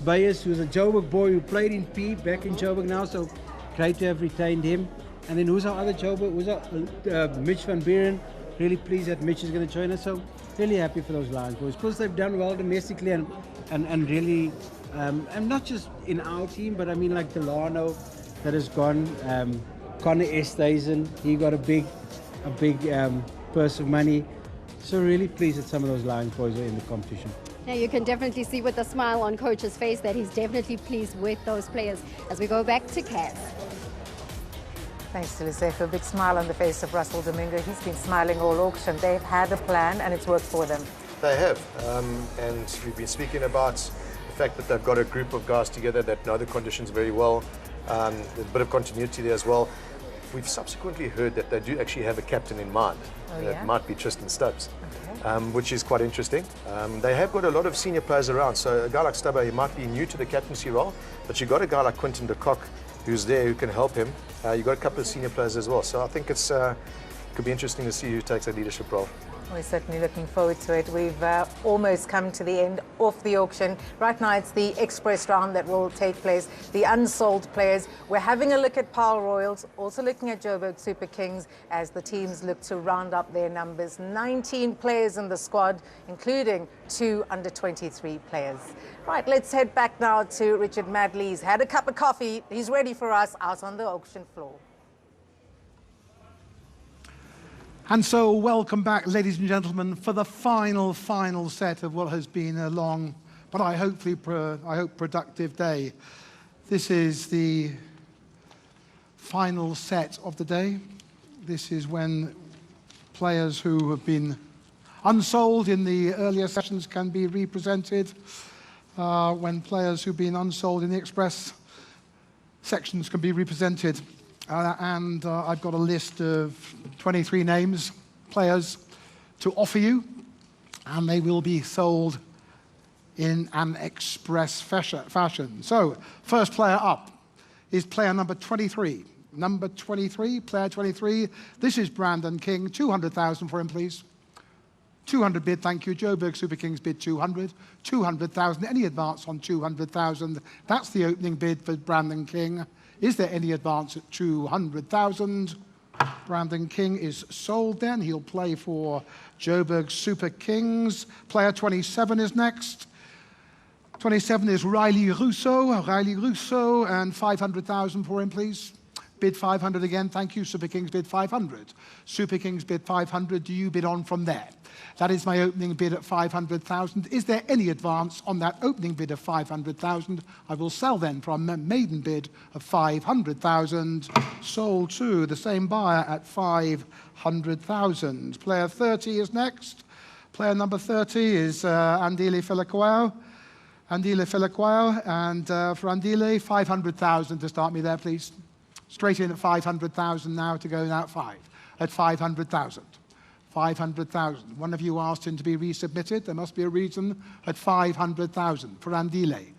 Bayers, who's a Joburg boy who played in P, back in Joburg now, so great to have retained him. And then who's our other Joburg? Who's our Mitch van Buren. Really pleased that Mitch is going to join us, so really happy for those Lions boys, because they've done well domestically and really, and not just in our team, but I mean like Delano that has gone, Connor Esthazen, he got a big purse of money, so really pleased that some of those Lions boys are in the competition. Now you can definitely see with the smile on Coach's face that he's definitely pleased with those players. As we go back to Kaz. Thanks to Leseko. A big smile on the face of Russell Domingo. He's been smiling all auction. They've had a plan and it's worked for them. They have, and we've been speaking about the fact that they've got a group of guys together that know the conditions very well. There's a bit of continuity there as well. We've subsequently heard that they do actually have a captain in mind. Oh, That yeah? might be Tristan Stubbs, which is quite interesting. They have got a lot of senior players around, so a guy like Stubbs, he might be new to the captaincy role, but you've got a guy like Quinton de Kock who's there who can help him. You've got a couple of senior players as well, so I think it's could be interesting to see who takes a leadership role. We're certainly looking forward to it. We've almost come to the end of the auction. Right now it's the express round that will take place, the unsold players. We're having a look at Paarl Royals, also looking at Joburg Super Kings as the teams look to round up their numbers. 19 players in the squad, including 2 under-23 players. Right, let's head back now to Richard Madley. He's had a cup of coffee. He's ready for us out on the auction floor. And so, welcome back, ladies and gentlemen, for the final set of what has been a long, but I hope productive day. This is the final set of the day. This is when players who have been unsold in the earlier sessions can be represented, when players who've been unsold in the express sections can be represented. And I've got a list of 23 names, players, to offer you, and they will be sold in an express fashion. So, first player up is player number 23. Number 23, player 23. This is Brandon King. 200,000 for him, please. 200 bid, thank you. Joburg Super Kings bid 200. 200,000. Any advance on 200,000? That's the opening bid for Brandon King. Is there any advance at 200,000? Brandon King is sold then. He'll play for Joburg Super Kings. Player 27 is next. 27 is Riley Rousseau. Riley Rousseau, and 500,000 for him, please. Bid 500 again. Thank you. Super Kings bid 500. Super Kings bid 500. Do you bid on from there? That is my opening bid at 500,000. Is there any advance on that opening bid of 500,000? I will sell then from a maiden bid of 500,000. Sold to the same buyer at 500,000. Player 30 is next. Player number 30 is Andile Felakwao. Andile Felakwao, and for Andile, 500,000 to start me there, please. Straight in at 500,000 now to go out 5 at 500,000. 500,000. One of you asked him to be resubmitted. There must be a reason at 500,000 for Andile.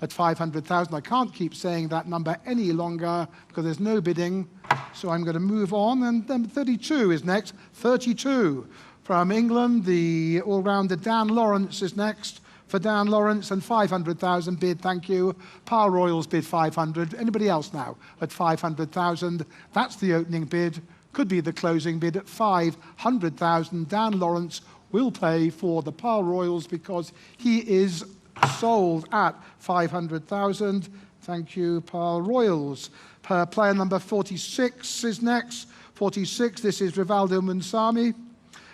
At 500,000. I can't keep saying that number any longer because there's no bidding. So I'm going to move on. And then 32 is next. 32 from England. The all-rounder Dan Lawrence is next. For Dan Lawrence, and 500,000 bid, thank you. Paarl Royals bid 500. Anybody else now at 500,000? That's the opening bid. Could be the closing bid at 500,000. Dan Lawrence will play for the Paarl Royals because he is sold at 500,000. Thank you, Paarl Royals. Player number 46 is next. 46, this is Rivaldo Munsami.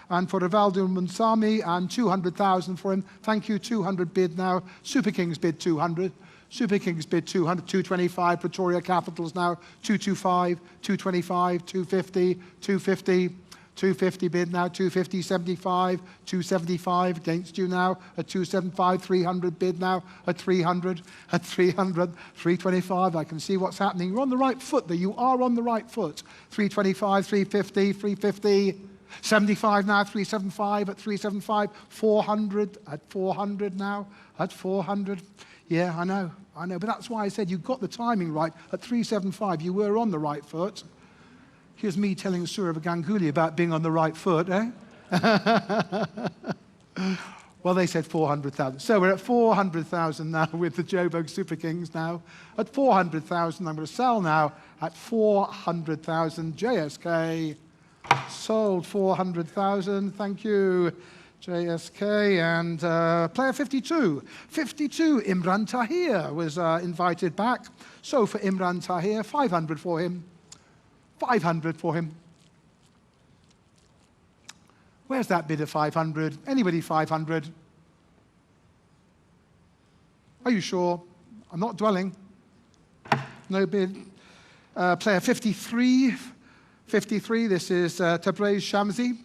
And for Rivaldo Munsami, and 200,000 for him. Thank you, 200 bid now. Super Kings bid 200. Super Kings bid 200, 225. Pretoria Capitals now, 225, 225, 250, 250. 250 bid now, 250, 75, 275 against you now at 275, 300 bid now at 300, 325. I can see what's happening. You're on the right foot there. You are on the right foot. 325, 350, 350. 75 now, 375 at 375, 400 at 400 now, at 400. Yeah, I know, but that's why I said you got the timing right. At 375, you were on the right foot. Here's me telling Sourav Ganguly about being on the right foot, eh? Well, they said 400,000. So we're at 400,000 now with the Joburg Super Kings now. At 400,000, I'm going to sell now at 400,000. JSK. Sold 400,000. Thank you, JSK. And player 52. 52, Imran Tahir was invited back. So for Imran Tahir, 500 for him. 500 for him. Where's that bid of 500? Anybody 500? Are you sure? I'm not dwelling. No bid. Player 53. 53, this is Tabrez Shamsi.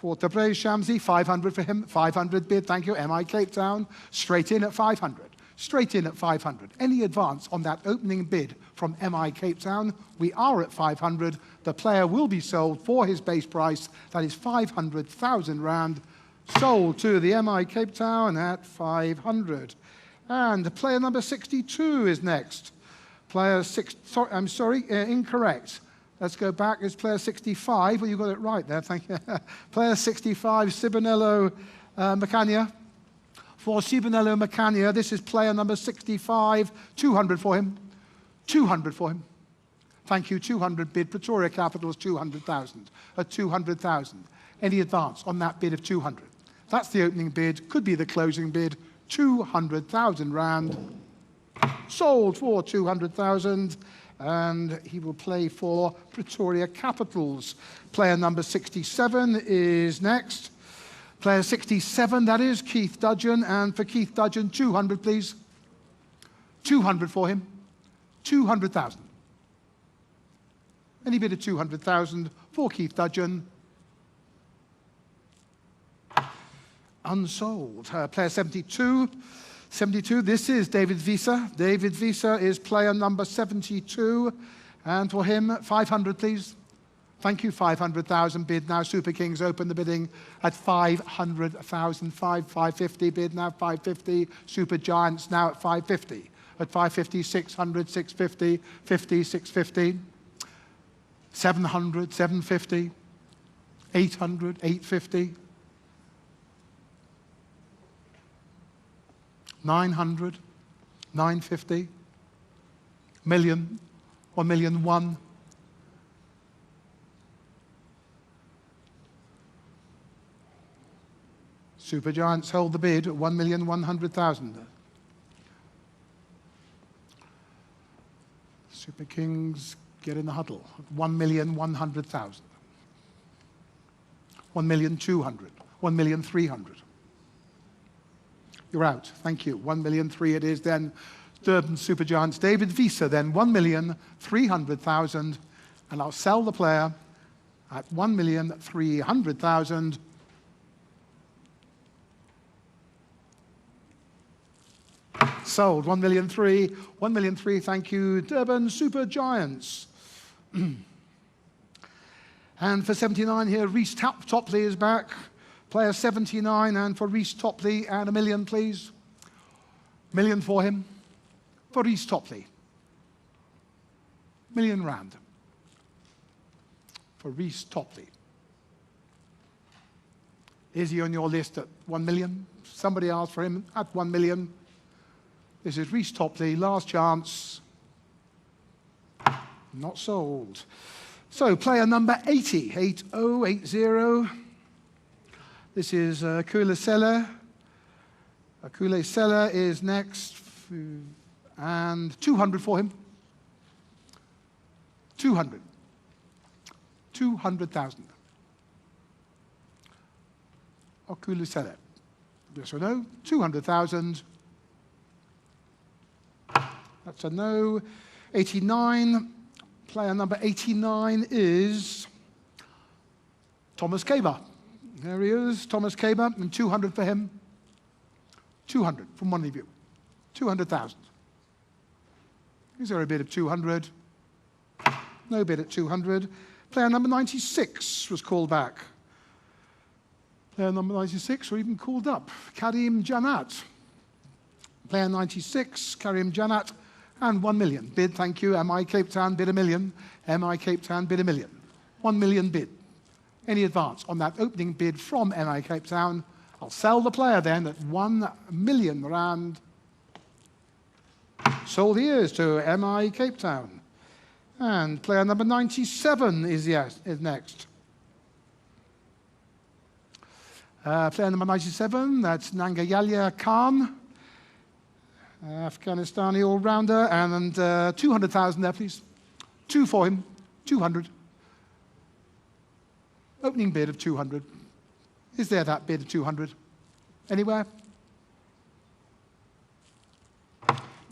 For Tabrez Shamsi, 500 for him, 500 bid, thank you. MI Cape Town, straight in at 500. Straight in at 500. Any advance on that opening bid from MI Cape Town? We are at 500. The player will be sold for his base price. That is 500,000 rand. Sold to the MI Cape Town at 500. And player number 62 is next. Player incorrect. Let's go back. It's player 65. Well, you got it right there. Thank you. Player 65, Sibonello Makanya. For Sibonello Makanya, this is player number 65. 200 for him. 200 for him. Thank you. 200 bid. Pretoria Capitals 200,000. At 200,000. Any advance on that bid of 200? That's the opening bid. Could be the closing bid. 200,000 rand. Sold for 200,000. And he will play for Pretoria Capitals. Player number 67 is next. Player 67, that is Keith Dudgeon. And for Keith Dudgeon, 200, please. 200 for him. 200,000. Any bid of 200,000 for Keith Dudgeon. Unsold. Player 72. 72, this is David Visa. David Visa is player number 72. And for him, 500, please. Thank you, 500,000 bid. Now Super Kings open the bidding at 500,000. 550 bid, now 550. Super Giants now at 550. At 550, 600, 650, 50, 650. 700, 750. 800, 850. 900, 950, million, 1,000,001. Super Giants hold the bid at 1,100,000. Super Kings get in the huddle at 1,100,000. 1,200,000, 1,300,000. You're out. Thank you. 1,300,000 it is then. Durban Super Giants. David Visa then 1,300,000. And I'll sell the player at 1,300,000. Sold. 1,300,000. 1,300,000. Thank you. Durban Super Giants. And for 79 here, Reece Topley is back. Player 79, and for Reece Topley, and 1,000,000, please. 1,000,000 for him. For Reece Topley. 1,000,000 rand. For Reece Topley. Is he on your list at 1,000,000? Somebody asked for him at 1,000,000. This is Reece Topley, last chance. Not sold. So, player number 80, 8080. This is Akula Seller. Akula Seller is next. And 200 for him. 200. 200,000. Akula Seller. Yes or no? 200,000. That's a no. 89. Player number 89 is Thomas Kaber. There he is, Thomas Kaber, and 200 for him. 200 from one of you. 200,000. Is there a bid of 200? No bid at 200. Player number 96 was called back. Player number 96 or even called up. Karim Janat. Player 96, Karim Janat, and 1,000,000. Bid, thank you. MI Cape Town bid 1,000,000. MI Cape Town bid 1,000,000. 1,000,000 bid. Any advance on that opening bid from MI Cape Town? I'll sell the player then at 1,000,000 rand. Sold he is to MI Cape Town. And player number 97 is next. Player number 97, that's Nangayalya Khan. Afghanistani all-rounder. And 200,000 there, please. 2 for him. 200. Opening bid of 200. Is there that bid of 200? Anywhere?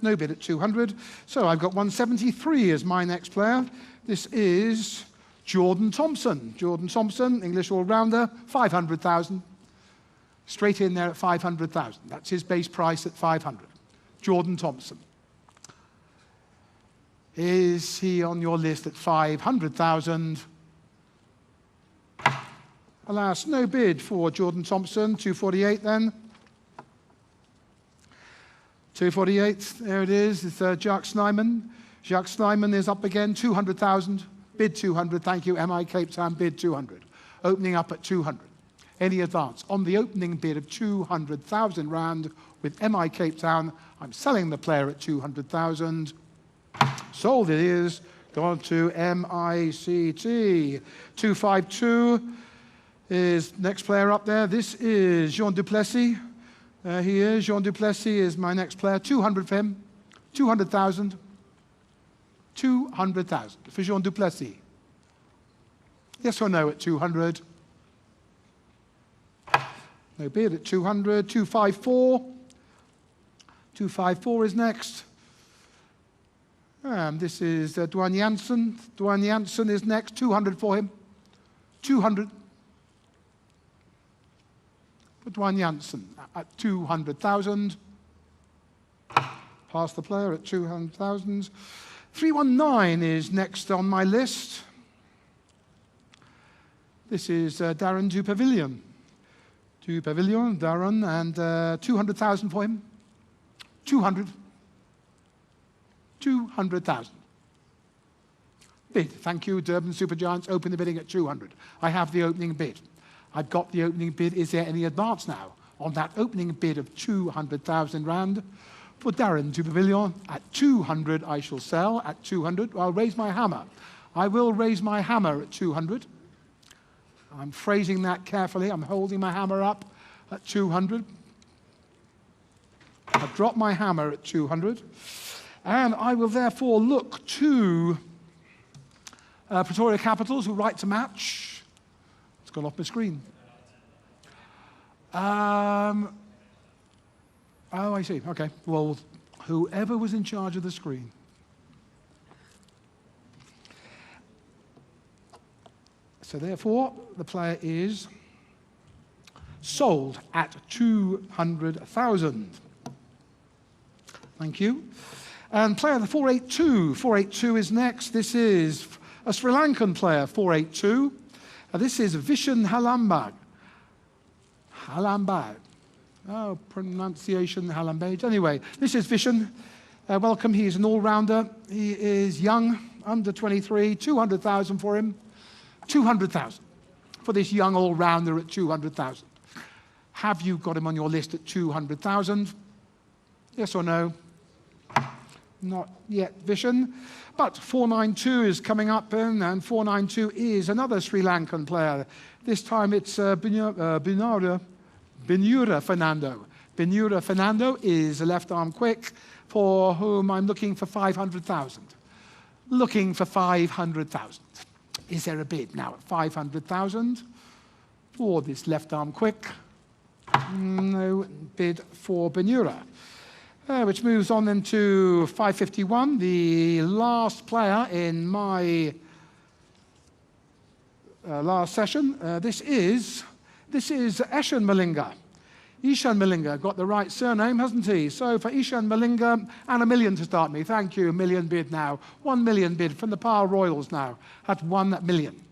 No bid at 200. So I've got 173 as my next player. This is Jordan Thompson. Jordan Thompson, English all-rounder, 500,000. Straight in there at 500,000. That's his base price at 500. Jordan Thompson. Is he on your list at 500,000? Alas, no bid for Jordan Thompson. 248 then. 248, there it is. It's Jacques Snyman. Jacques Snyman is up again, 200,000. Bid 200, thank you. MI Cape Town bid 200. Opening up at 200. Any advance? On the opening bid of 200,000 rand with MI Cape Town, I'm selling the player at 200,000. Sold it is. Gone to MICT. 252 is next player up there. This is Jean Duplessis. He is. Jean Duplessis is my next player. 200 for him. 200,000. 200,000 for Jean Duplessis. Yes or no at 200? No bid at 200. 254. 254 is next. This is Dwan Janssen. Dwan Janssen is next. 200 for him. 200. For Dwan Janssen at 200,000. Pass the player at 200,000. 319 is next on my list. This is Darren Dupavilion. Dupavilion, Darren, and 200,000 for him. 200. 200,000. Bid. Thank you, Durban Supergiants. Open the bidding at 200. I have the opening bid. I've got the opening bid. Is there any advance now on that opening bid of 200,000 rand? For Darren to Pavilion at 200, I shall sell at 200. I'll raise my hammer. I will raise my hammer at 200. I'm phrasing that carefully. I'm holding my hammer up at 200. I've dropped my hammer at 200. And I will therefore look to Pretoria Capitals, who write to match. It's gone off my screen. Oh, I see. Okay. Well, whoever was in charge of the screen. So therefore, the player is sold at 200,000. Thank you. And player the 482. 482 is next. This is a Sri Lankan player, 482. This is Vishen Halambag. Halambag. Oh, pronunciation, Halambage. Anyway, this is Vishen. Welcome. He's an all-rounder. He is young, under 23. 200,000 for him. 200,000 for this young all-rounder at 200,000. Have you got him on your list at 200,000? Yes or no? Not yet, Vishen. But 492 is coming up, and 492 is another Sri Lankan player. This time it's Binura Fernando. Binura Fernando is a left-arm quick for whom I'm looking for 500,000. Looking for 500,000. Is there a bid now at 500,000 for this left-arm quick? No bid for Binura. Which moves on then to 551, the last player in my last session. This is Eshan Malinga. Ishan Malinga got the right surname, hasn't he? So for Ishan Malinga, and $1 million to start me. Thank you, $1 million bid now. 1 million bid from the Power Royals now at 1 million.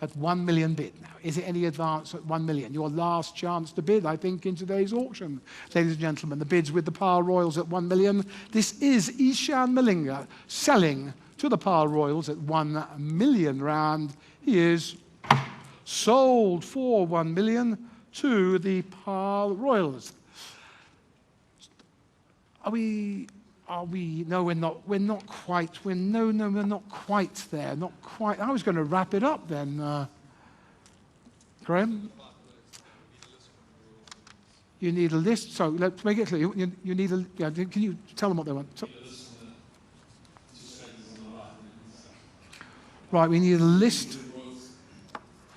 At 1 million bid now. Is it any advance at 1 million? Your last chance to bid, I think, in today's auction. Ladies and gentlemen, the bids with the Power Royals at 1 million. This is Ishan Malinga selling to the Power Royals at 1 million rand. He is sold for 1 million to the Power Royals. Are we? No, we're not. We're not quite. We're not quite there. Not quite. I was going to wrap it up then. Graham? You need a list. So let's make it clear. You need a. Yeah, can you tell them what they want? So, right. We need a list.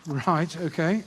Right. Okay.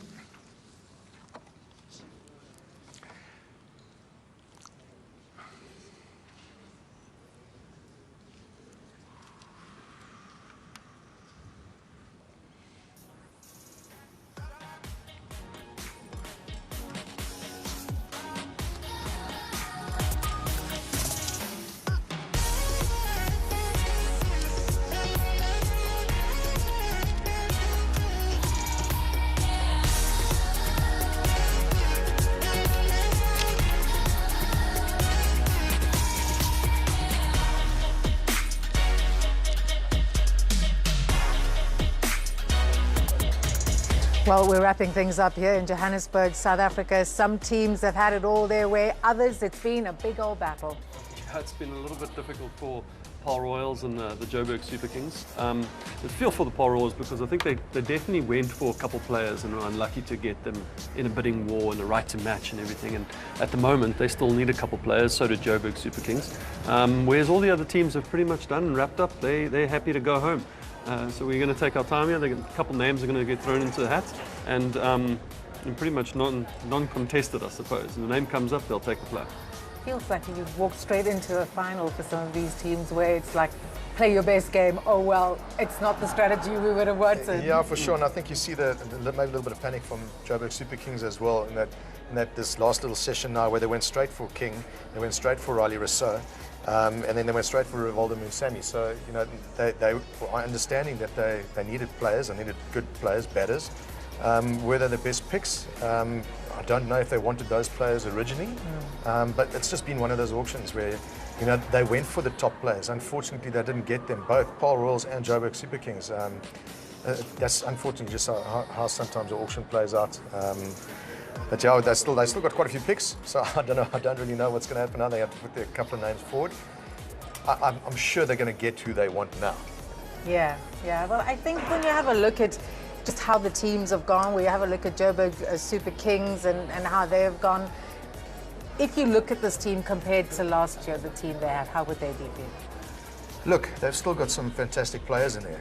Well, we're wrapping things up here in Johannesburg, South Africa. Some teams have had it all their way. Others, it's been a big old battle. Yeah, it's been a little bit difficult for Paul Royals and the Joburg Super Kings. I feel for the Paul Royals because I think they definitely went for a couple players and were unlucky to get them in a bidding war and a right to match and everything. And at the moment, they still need a couple players, so do Joburg Super Kings. Whereas all the other teams have pretty much done and wrapped up, they're happy to go home. So we're going to take our time here. A couple names are going to get thrown into the hat, and pretty much non-contested, I suppose. And the name comes up, they'll take the player. Feels like you've walked straight into a final for some of these teams where it's like, play your best game. Oh well, it's not the strategy we would have wanted. Yeah, for sure. And I think you see maybe a little bit of panic from Joburg Super Kings as well, in that this last little session now where they went straight for King, they went straight for Riley Rousseau. And then they went straight for Rivaldo Musami. So, you know, they were understanding that they needed players, they needed good players, batters. Were they the best picks? I don't know if they wanted those players originally, but it's just been one of those auctions where, you know, they went for the top players. Unfortunately, they didn't get them, both Paul Royals and Joburg Super Kings. That's unfortunately just how sometimes the auction plays out. But yeah, they still got quite a few picks, so I don't really know what's going to happen now. They have to put their couple of names forward. I'm sure they're going to get who they want now. Yeah. Well, I think when you have a look at just how the teams have gone, where you have a look at Joburg Super Kings and how they have gone, if you look at this team compared to last year, the team they have, how would they be viewed? Look, they've still got some fantastic players in there.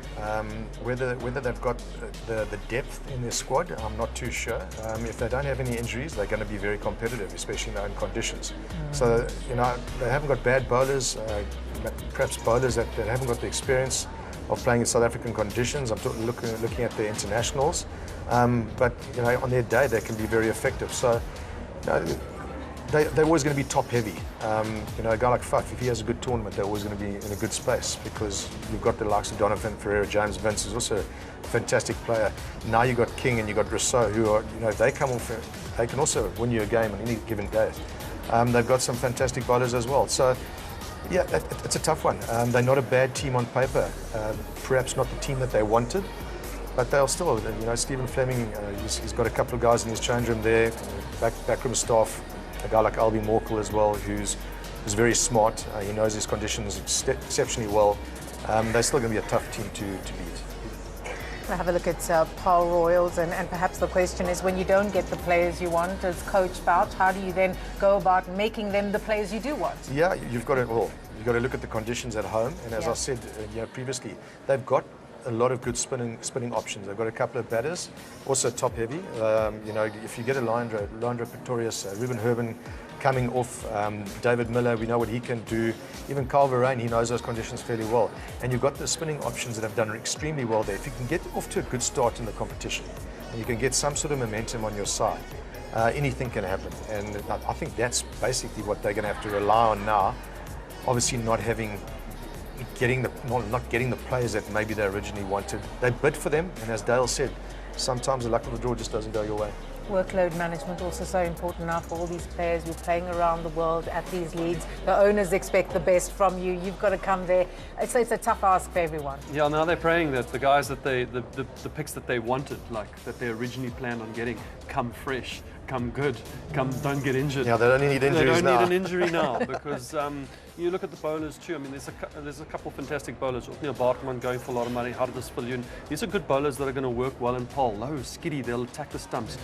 Whether they've got the depth in their squad, I'm not too sure. If they don't have any injuries, they're going to be very competitive, especially now in conditions. So, you know, they haven't got bad bowlers, perhaps bowlers that haven't got the experience of playing in South African conditions. I'm looking at the internationals. But, you know, on their day, they can be very effective. So, you know, they're always going to be top heavy. You know, a guy like Faf, if he has a good tournament, they're always going to be in a good space because you've got the likes of Donovan Ferreira, James Vince is also a fantastic player. Now you've got King and you've got Rousseau, who are, you know, they come off, they can also win you a game on any given day. They've got some fantastic bowlers as well. So, yeah, it's a tough one. They're not a bad team on paper. Perhaps not the team that they wanted, but they'll still, you know, Stephen Fleming, he's got a couple of guys in his change room there, backroom staff. A guy like Albie Morkel as well, who's very smart. He knows his conditions exceptionally well. They're still going to be a tough team to beat. We'll have a look at Paul Royals, and perhaps the question is, when you don't get the players you want as coach Bouch, how do you then go about making them the players you do want? Yeah, you've got to look at the conditions at home, and as I said previously, they've got a lot of good spinning options. They've got a couple of batters, also top heavy. You know, if you get a Leandro Pretorius, Ruben Herben coming off, David Miller, we know what he can do. Even Carl Verreyn, he knows those conditions fairly well. And you've got the spinning options that have done extremely well there. If you can get off to a good start in the competition, and you can get some sort of momentum on your side, anything can happen. And I think that's basically what they're going to have to rely on now. Obviously not getting the players that maybe they originally wanted. They bid for them, and as Dale said, sometimes the luck of the draw just doesn't go your way. Workload management also so important now for all these players. You're playing around the world at these leagues. The owners expect the best from you. You've got to come there. It's a tough ask for everyone. Yeah, now they're praying that the guys that the picks that they wanted, like that they originally planned on getting, come fresh, come good, don't get injured. Yeah, they don't need injuries now. They don't need an injury now because you look at the bowlers too. I mean, there's a couple of fantastic bowlers. Neil Bartman going for a lot of money. Hardus Viljoen. These are good bowlers that are going to work well in pole. Low, skiddy, they'll attack the stumps.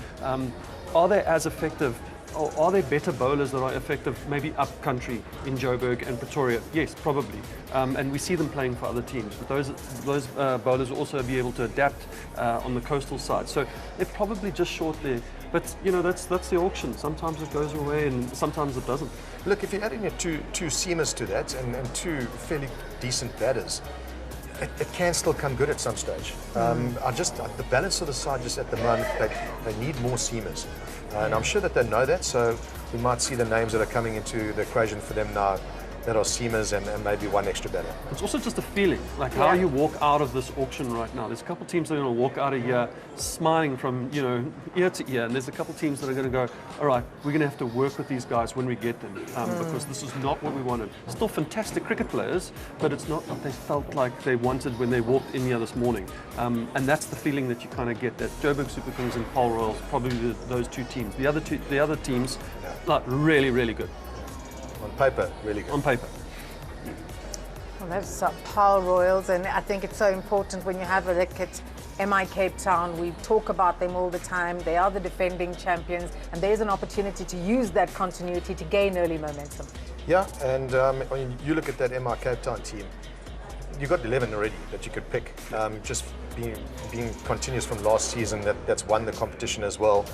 Are they as effective? Or are there better bowlers that are effective maybe up country in Joburg and Pretoria? Yes, probably. And we see them playing for other teams. But those bowlers will also be able to adapt on the coastal side. So they're probably just short there. But, you know, that's the auction. Sometimes it goes away and sometimes it doesn't. Look, if you're adding two seamers to that and two fairly decent batters, it can still come good at some stage. The balance of the side just at the moment, they need more seamers. And I'm sure that they know that, so we might see the names that are coming into the equation for them now that are seamers and maybe one extra batter. It's also just a feeling, like how you walk out of this auction right now. There's a couple of teams that are going to walk out of here smiling from ear to ear, and there's a couple of teams that are going to go, all right, we're going to have to work with these guys when we get them, because this is not what we wanted. Still fantastic cricket players, but it's not what they felt like they wanted when they walked in here this morning. And that's the feeling that you kind of get, that Joburg Super Kings and Paarl Royals, probably those two teams. The other teams, like really, really good. On paper, really good. On paper. Well, that's Paarl Royals, and I think it's so important when you have a look at MI Cape Town. We talk about them all the time. They are the defending champions, and there's an opportunity to use that continuity to gain early momentum. Yeah, and I mean, you look at that MI Cape Town team, you got 11 already that you could pick. Just being continuous from last season, that's won the competition as well.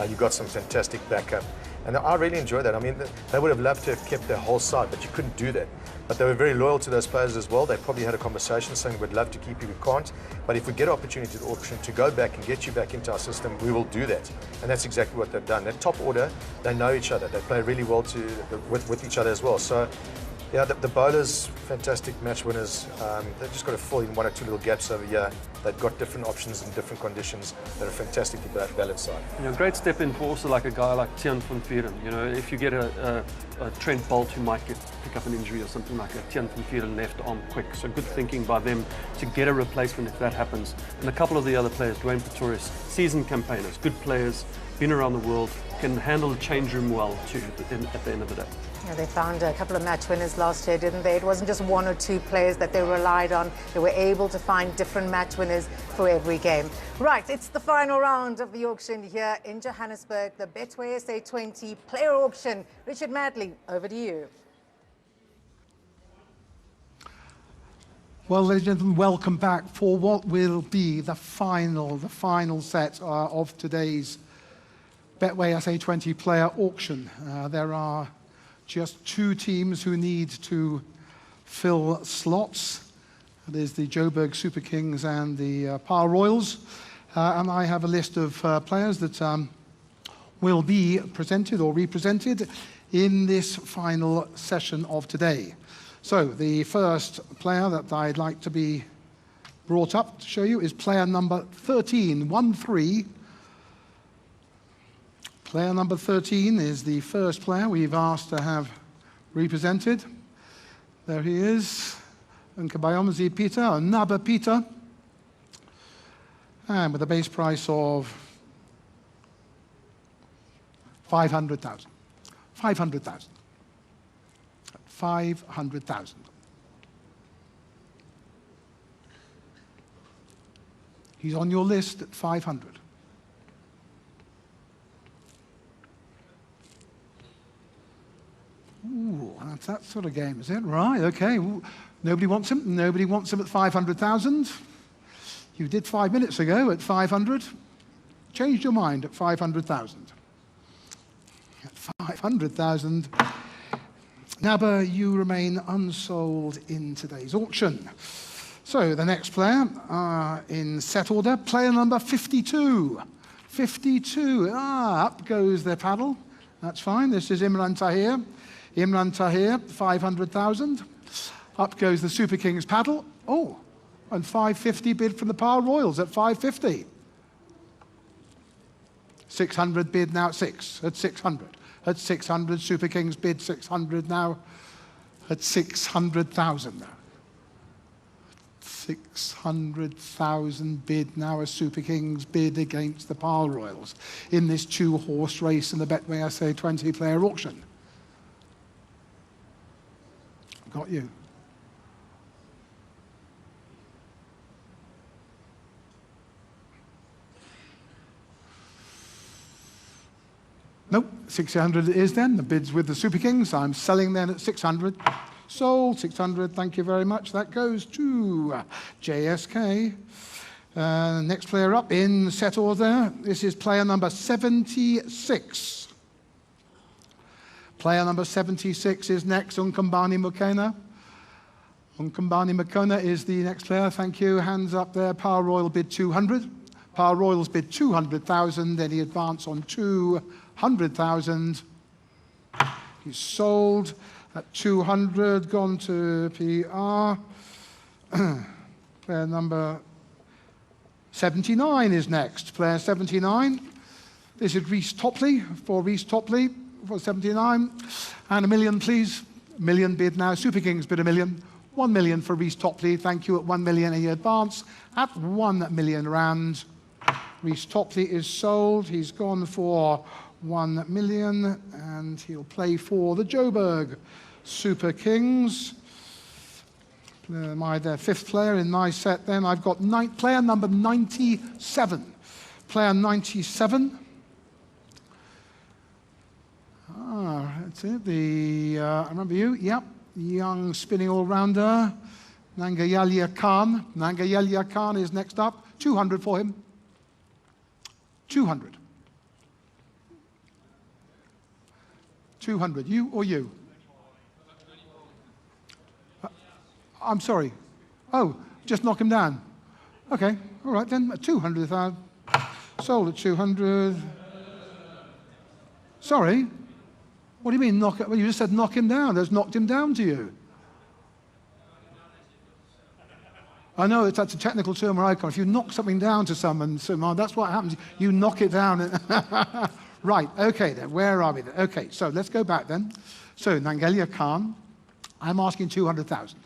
You got some fantastic backup. And I really enjoy that. I mean, they would have loved to have kept their whole side, but you couldn't do that. But they were very loyal to those players as well. They probably had a conversation saying, we'd love to keep you, we can't. But if we get an opportunity at auction to go back and get you back into our system, we will do that. And that's exactly what they've done. That top order, they know each other. They play really well with each other as well. So, yeah, the bowlers, fantastic match winners. They've just got to fill in one or two little gaps over here. They've got different options in different conditions. They're a fantastically balanced side. Great step in for also like a guy like Tian van Vuren. If you get a Trent Bolt who might pick up an injury or something like that, Tian van Vuren left arm quick. So good thinking by them to get a replacement if that happens. And a couple of the other players, Dwayne Pretorius, seasoned campaigners, good players, been around the world, can handle the change room well too at the end of the day. Yeah, they found a couple of match winners last year, didn't they? It wasn't just one or two players that they relied on. They were able to find different match winners for every game. Right, it's the final round of the auction here in Johannesburg, the Betway SA20 player auction. Richard Madley, over to you. Well, ladies and gentlemen, welcome back for what will be the final set of today's Betway SA20 player auction. There are just two teams who need to fill slots. There's the Joburg Super Kings and the Paarl Royals. And I have a list of players that will be presented or represented in this final session of today. So the first player that I'd like to be brought up to show you is player number 13, 1-3. Player number 13 is the first player we've asked to have represented. There he is, Nkabayomzi Peter, or Naba Peter, and with a base price of 500,000. 500,000. 500,000. He's on your list at 500. Ooh, that's that sort of game, is it? Right, okay. Ooh, nobody wants him. Nobody wants him at 500,000. You did 5 minutes ago at 500. Changed your mind at 500,000. At 500,000. Naba, you remain unsold in today's auction. So the next player in set order, player number 52. 52. Up goes the paddle. That's fine. This is Imran Tahir. Imran Tahir, 500,000. Up goes the Super Kings paddle. Oh, and 550 bid from the Paarl Royals at 550. 600 bid now at 600. At 600, Super Kings bid 600 now at 600,000 now. 600,000 bid now as Super Kings bid against the Paarl Royals in this two-horse race in the Betway SA20 player auction. Got you. Nope, 600 it is then. The bid's with the Super Kings. I'm selling then at 600. Sold, 600. Thank you very much. That goes to JSK. Next player up in set order. This is player number 76. Player number 76 is next, Unkambani Mukena. Unkambani Mukena is the next player. Thank you. Hands up there. Paarl Royal bid 200. Paarl Royals bid 200,000. Then he advanced on 200,000. He's sold. At 200, gone to PR. Player number 79 is next. Player 79. This is Reece Topley for 79. And $1 million, please. $1 million bid now. Super Kings bid $1 million. 1 million for Reece Topley. Thank you. At 1 million in advance. At 1 million rand. Reece Topley is sold. He's gone for 1 million, and he'll play for the Joburg Super Kings. Their fifth player in my set then. I've got player number 97. Player 97. That's it. I remember you. Yep. Young spinning all-rounder. Nangayalya Khan. Nangayalya Khan is next up. 200 for him. 200. 200. You or you? I'm sorry. Oh, just knock him down. Okay. All right then. 200,000. Sold at 200. Sorry. What do you mean knock? Well, you just said knock him down. There's knocked him down to you. I know that's a technical term where I come. If you knock something down to someone, that's what happens. You knock it down. Right, okay then. Where are we then? Okay, so let's go back then. So, Nangayalya Khan, I'm asking 200,000.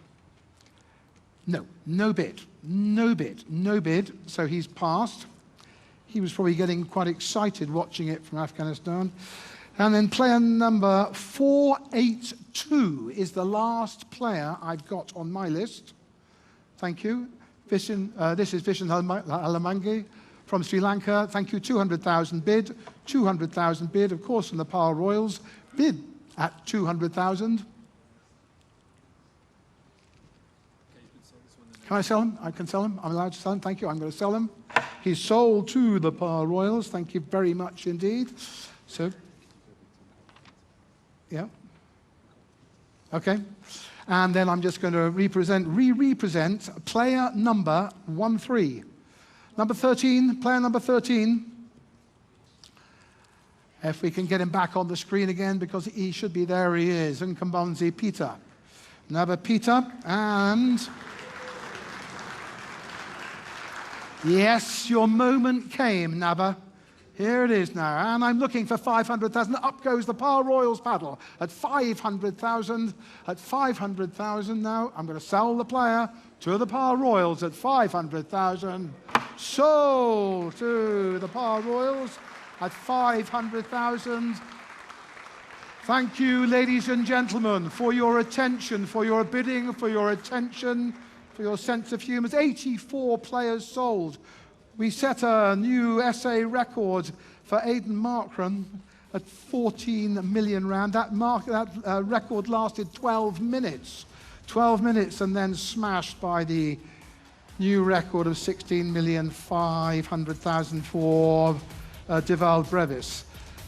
No, no bid. No bid. No bid. So he's passed. He was probably getting quite excited watching it from Afghanistan. And then player number 482 is the last player I've got on my list. Thank you. This is Vishen Halamangi from Sri Lanka. Thank you. 200,000 bid. 200,000 bid, of course, from the Power Royals. Bid at 200,000. Can I sell him? I can sell him. I'm allowed to sell him. Thank you. I'm going to sell him. He's sold to the Power Royals. Thank you very much indeed. So, yeah. Okay. And then I'm just going to re-represent player number 13. Number 13, player number 13. If we can get him back on the screen again, because he should be there, he is. Nkambanzi Peter. Another Peter, and yes, your moment came, Naba. Here it is now, and I'm looking for 500,000. Up goes the Power Royals paddle at 500,000. At 500,000 now, I'm going to sell the player to the Power Royals at 500,000. Sold to the Power Royals at 500,000. Thank you, ladies and gentlemen, for your attention, for your bidding, for your attention, for your sense of humour. 84 players sold. We set a new SA record for Aidan Markram at 14 million rand. That record lasted 12 minutes. 12 minutes and then smashed by the new record of 16,500,000 for Deval Brevis.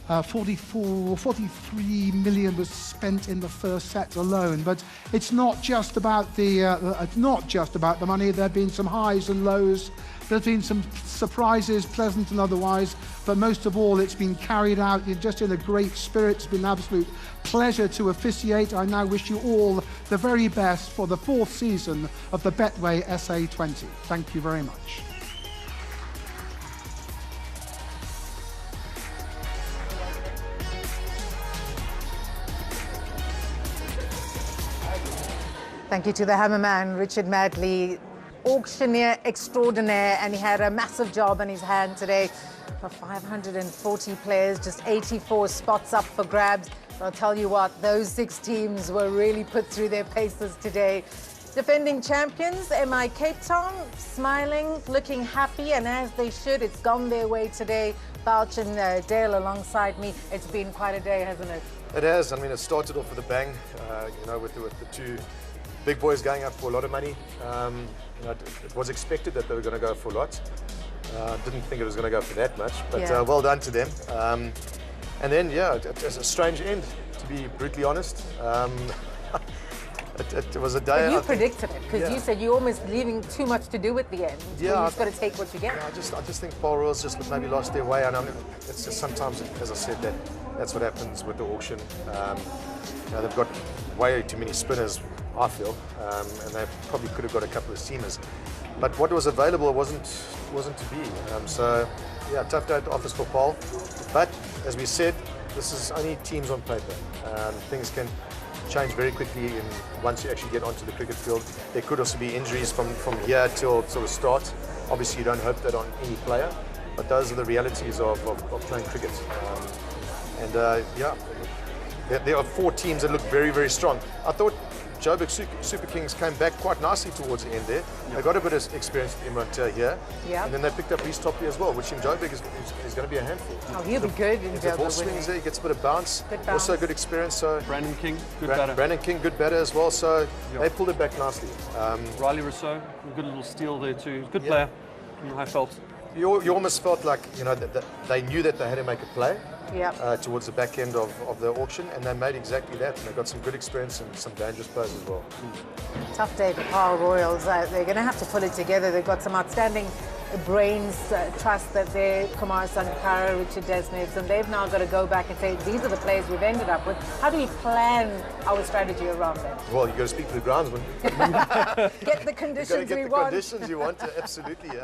43 million was spent in the first set alone, but it's not just about the money. There have been some highs and lows. There's been some surprises, pleasant and otherwise, but most of all, it's been carried out just in a great spirit. It's been an absolute pleasure to officiate. I now wish you all the very best for the 4th season of the Betway SA20. Thank you very much. Thank you to the hammerman, Richard Madley, auctioneer extraordinaire, and he had a massive job on his hand today for 540 players, just 84 spots up for grabs. But I'll tell you what, those 6 teams were really put through their paces today. Defending champions, MI Cape Town, smiling, looking happy, and as they should, it's gone their way today. Bouch and Dale alongside me. It's been quite a day, hasn't it? It has. I mean, it started off with a bang, with the two big boys going up for a lot of money. It was expected that they were going to go for a lot. Didn't think it was going to go for that much, but well done to them. And then, it was a strange end, to be brutally honest. It was a day. But you predicted it, because you said you're almost leaving too much to do at the end. Yeah, you've got to take what you get. I just think Power Royals just maybe lost their way, and it's just sometimes, as I said, that That's what happens with the auction. You know, they've got way too many spinners, I feel, and they probably could have got a couple of seamers. But what was available wasn't to be. So, yeah, tough day at the office for Paul. But as we said, this is only teams on paper. Things can change very quickly once you actually get onto the cricket field. There could also be injuries from here till the start. Obviously, you don't hope that on any player, but those are the realities of playing cricket. Yeah, there are 4 teams that look very, very strong. I thought Joburg Super Kings came back quite nicely towards the end there. They got a bit of experience with Gibraltar here, and then they picked up Reece Topley as well, which in Joburg is going to be a handful. Oh, he'll be good in Joburg. If the ball swings there, he gets a bit of bounce. Also good experience. So Brandon King, good batter. Brandon King, good batter as well. So they pulled it back nicely. Riley Rousseau, a good little steal there too. Good player. I felt. You almost felt like, you know, that they knew that they had to make a play towards the back end of the auction, and they made exactly that. And they got some good experience and some dangerous players as well. Tough day for Power Royals. They're going to have to pull it together. They've got some outstanding brains, trust that they're Kumar Sankara, Richard Desnitz, and they've now got to go back and say, these are the players we've ended up with. How do we plan our strategy around them? Well, you've got to speak to the groundsman. Get the conditions we want. You've got to get the conditions you want, absolutely.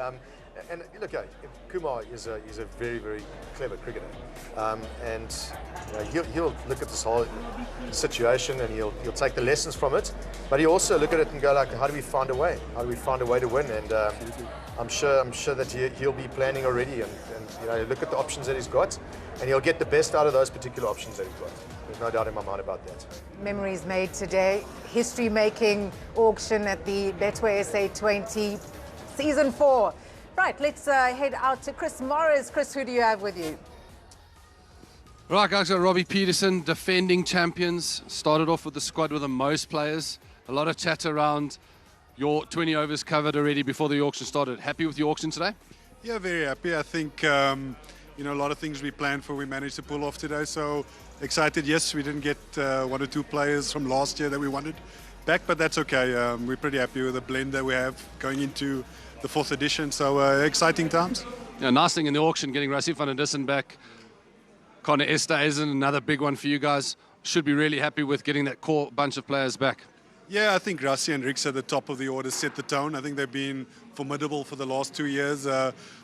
And look, Kumar is a very, very clever cricketer, and you know, he'll look at this whole situation and he'll take the lessons from it, but he'll also look at it and go like, how do we find a way? How do we find a way to win? And I'm sure that he'll be planning already, and you know, look at the options that he's got, and he'll get the best out of those particular options that he's got. There's no doubt in my mind about that. Memories made today. History-making auction at the Betway SA20 Season 4. Right, let's head out to Chris Morris. Chris, who do you have with you? Right, guys, got Robbie Peterson, defending champions. Started off with the squad with the most players. A lot of chat around your 20 overs covered already before the auction started. Happy with the auction today? Yeah, very happy. I think, you know, a lot of things we planned for, we managed to pull off today. So excited. Yes, we didn't get 1 or 2 players from last year that we wanted back, but that's okay. We're pretty happy with the blend that we have going into the 4th edition, so exciting times. Yeah, nice thing in the auction, getting Rassie van der Dussen back. Connor Esterhuizen, another big one for you guys. Should be really happy with getting that core bunch of players back. Yeah, I think Rassie and Rix at the top of the order set the tone. I think they've been formidable for the last 2 years.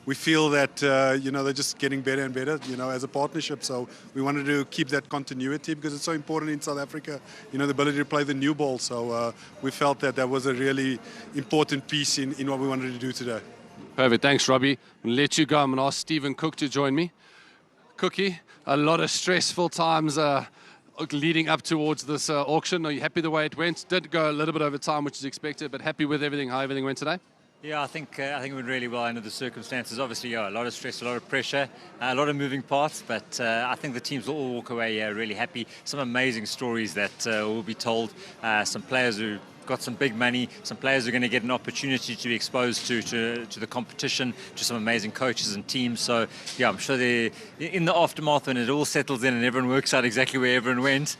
We feel that, you know, they're just getting better and better, you know, as a partnership. So we wanted to keep that continuity because it's so important in South Africa, you know, the ability to play the new ball. So we felt that that was a really important piece in what we wanted to do today. Perfect. Thanks, Robbie. I'm going to let you go. I'm going to ask Stephen Cook to join me. Cookie, a lot of stressful times leading up towards this auction. Are you happy the way it went? Did go a little bit over time, which is expected, but happy with everything, how everything went today? Yeah, I think it went really well under the circumstances. Obviously, yeah, a lot of stress, a lot of pressure, a lot of moving parts, but I think the teams will all walk away really happy. Some amazing stories that will be told. Some players who got some big money, some players who are going to get an opportunity to be exposed to the competition, to some amazing coaches and teams. So, yeah, I'm sure they're in the aftermath when it all settles in and everyone works out exactly where everyone went.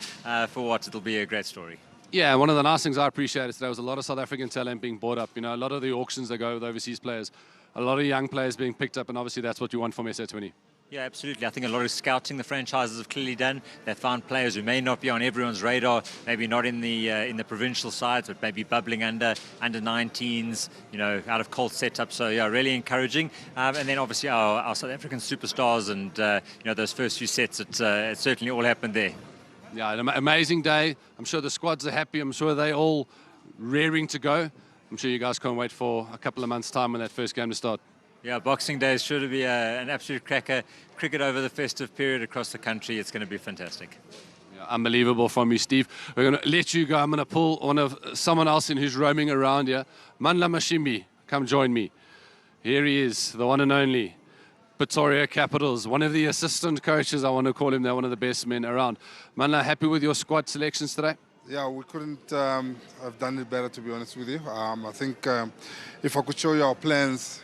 For what it'll be a great story. Yeah, one of the nice things I appreciated today was a lot of South African talent being bought up. You know, a lot of the auctions that go with overseas players, a lot of young players being picked up, and obviously that's what you want from SA20. Yeah, absolutely. I think a lot of scouting the franchises have clearly done. They've found players who may not be on everyone's radar, maybe not in the provincial sides, but maybe bubbling under 19s, you know, out of Colt setup. So yeah, really encouraging. And then obviously our South African superstars and you know, those first few sets, it certainly all happened there. Yeah, an amazing day. I'm sure the squads are happy. I'm sure they're all raring to go. I'm sure you guys can't wait for a couple of months' time when that first game to start. Yeah, Boxing Day is sure to be an absolute cracker. Cricket over the festive period across the country, it's going to be fantastic. Yeah, unbelievable from you, Steve. We're going to let you go. I'm going to pull someone else in who's roaming around here. Manla Mashimbi, come join me. Here he is, the one and only. Pretoria Capitals, one of the assistant coaches, I want to call him. They're one of the best men around. Manla, happy with your squad selections today? Yeah, we couldn't have done it better, to be honest with you. I think if I could show you our plans,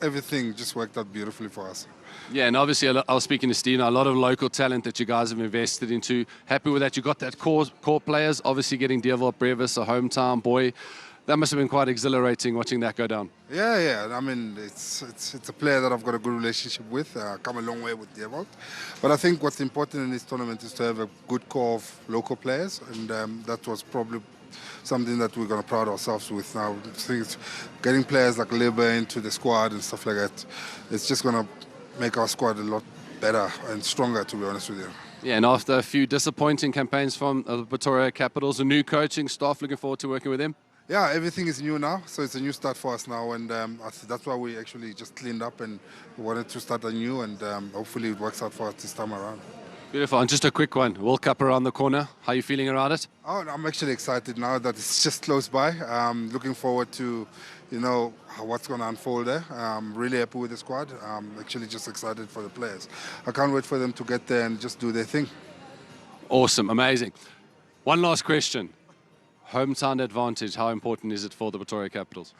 everything just worked out beautifully for us. Yeah, and obviously I was speaking to Steve, a lot of local talent that you guys have invested into. Happy with that. You got that core players, obviously getting Deerville Brevis, a hometown boy. that must have been quite exhilarating watching that go down. Yeah. I mean, it's a player that I've got a good relationship with. Come a long way with Devon. But I think what's important in this tournament is to have a good core of local players, and that was probably something that we're going to pride ourselves with now. I think getting players like Liber into the squad and stuff like that, it's just going to make our squad a lot better and stronger, to be honest with you. Yeah, and after a few disappointing campaigns from the Pretoria Capitals, a new coaching staff, looking forward to working with him? Yeah, everything is new now, so it's a new start for us now, and that's why we actually just cleaned up and wanted to start anew, and hopefully it works out for us this time around. Beautiful. And just a quick one, World Cup around the corner. How are you feeling around it? Oh, I'm actually excited now that it's just close by. Looking forward to, what's going to unfold there. I'm really happy with the squad. I'm actually just excited for the players. I can't wait for them to get there and just do their thing. Awesome, amazing. One last question. Hometown advantage, how important is it for the Pretoria Capitals?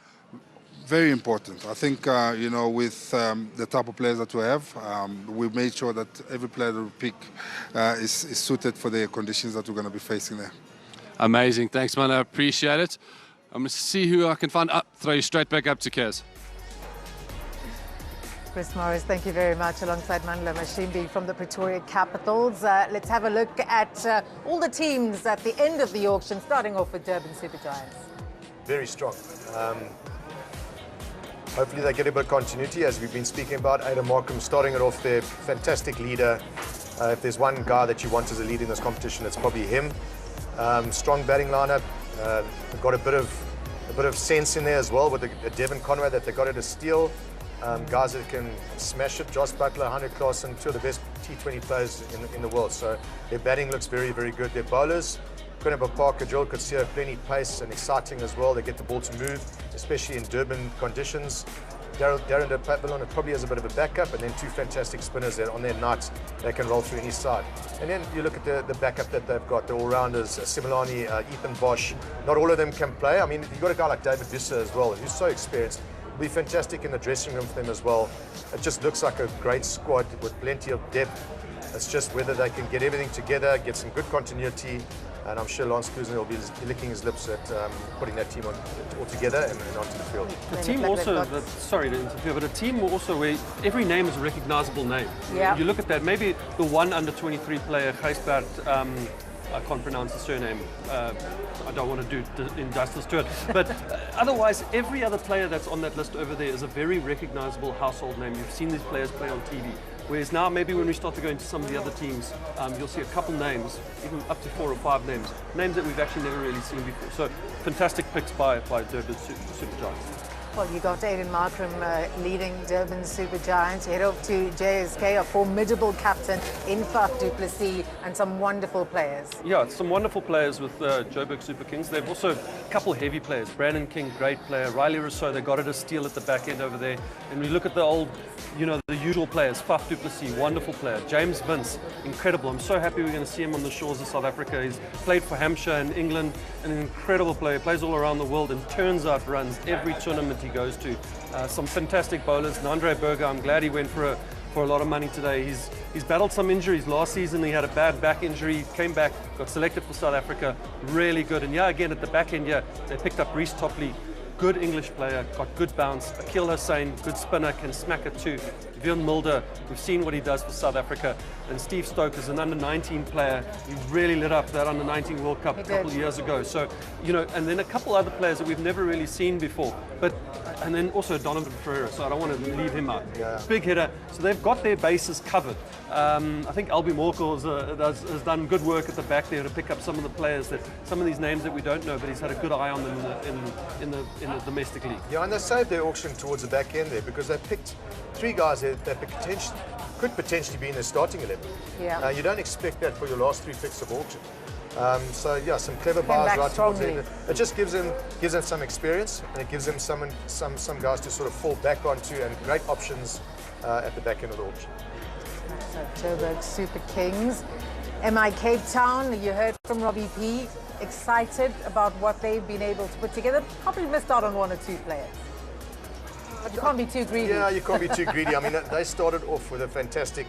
Very important. I think, with the type of players that we have, we've made sure that every player that we pick is suited for the conditions that we're going to be facing there. Amazing. Thanks, man. I appreciate it. I'm going to see who I can find. Throw you straight back up to Kaz. Chris Morris, thank you very much, alongside Mandla Mashimbi from the Pretoria Capitals. Let's have a look at all the teams at the end of the auction, starting off with Durban Super Giants. Very strong. Hopefully they get a bit of continuity, as we've been speaking about. Ada Markham starting it off there, fantastic leader. If there's one guy that you want as a leader in this competition, it's probably him. Strong batting lineup. They've got a bit of sense in there as well with a Devon Conway that they got at a steal. Guys that can smash it. Josh Butler, Hunter Claassen, two of the best T20 players in the world. So their batting looks very, very good. Their bowlers, Quinton Parker, Joel Coetzee, plenty pace and exciting as well. They get the ball to move, especially in Durban conditions. Darren de Papillon probably has a bit of a backup, and then two fantastic spinners that on their night they can roll through any side. And then you look at the backup that they've got, the all-rounders, Similani, Ethan Bosch. Not all of them can play. I mean, you've got a guy like David Visser as well, who's so experienced. Will be fantastic in the dressing room for them as well. It just looks like a great squad with plenty of depth. It's just whether they can get everything together, get some good continuity, and I'm sure Lance Klusen will be licking his lips at putting that team all together and onto the field. The team also, sorry to interfere, but a team also where every name is a recognizable name. Yeah. You look at that, maybe the one under-23 player, Gijsbert, I can't pronounce the surname. I don't want to do injustice to it. But otherwise, every other player that's on that list over there is a very recognizable household name. You've seen these players play on TV. Whereas now, maybe when we start to go into some of the other teams, you'll see a couple names, even up to 4 or 5 names that we've actually never really seen before. So fantastic picks by Durban Super Giants. Well, you got Aiden Markram leading Durban Super Giants. You head off to JSK, a formidable captain in Faf du Plessis, and some wonderful players. Yeah, some wonderful players with Joburg Super Kings. They've also a couple heavy players. Brandon King, great player. Riley Rousseau, they got it a steal at the back end over there. And we look at the old, the usual players. Faf du Plessis, wonderful player. James Vince, incredible. I'm so happy we're going to see him on the shores of South Africa. He's played for Hampshire and England, an incredible player. Plays all around the world and turns out runs every tournament he goes to. Some fantastic bowlers. Nandre Berger, I'm glad he went for a lot of money today. He's battled some injuries. Last season he had a bad back injury, came back, got selected for South Africa, really good. And again at the back end, they picked up Reece Topley, good English player, got good bounce. Akil Hussain, good spinner, can smack it too. Vion Mulder, we've seen what he does for South Africa. And Steve Stoke is an under-19 player. He really lit up that under-19 World Cup a couple of years ago. So, and then a couple other players that we've never really seen before. And then also Donovan Ferreira, so I don't want to leave him out. Yeah. Big hitter. So they've got their bases covered. I think Albie Morkel has done good work at the back there to pick up some of the players, some of these names that we don't know, but he's had a good eye on them in the domestic league. Yeah, and they saved their auction towards the back end there because they picked 3 guys that could potentially be in the starting 11. Yeah. You don't expect that for your last 3 picks of auction. Some clever bars right towards the end. It just gives them some experience, and it gives them some guys to sort of fall back onto, and great options at the back end of the auction. So Joburg Super Kings. MI Cape Town, you heard from Robbie P. Excited about what they've been able to put together. Probably missed out on 1 or 2 players. But you can't be too greedy. Yeah, you can't be too greedy. I mean, they started off with a fantastic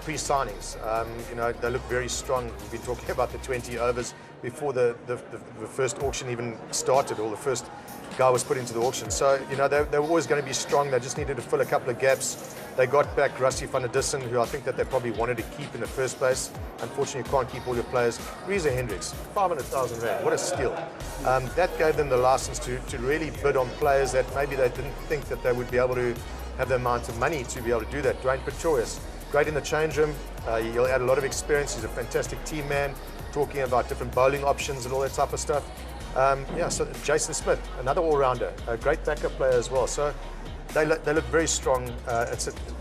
pre-signings. They look very strong. We've been talking about the 20 overs before the first auction even started, or the first guy was put into the auction. So, they were always going to be strong. They just needed to fill a couple of gaps. They got back Rassie van der Dussen, who I think that they probably wanted to keep in the first place. Unfortunately, you can't keep all your players. Riese Hendricks, 500,000 rand, what a steal. That gave them the license to really bid on players that maybe they didn't think that they would be able to have the amount of money to be able to do that. Dwayne Pretorius, great in the change room. He'll add a lot of experience. He's a fantastic team man, talking about different bowling options and all that type of stuff. So Jason Smith, another all-rounder, a great backup player as well. So they look very strong.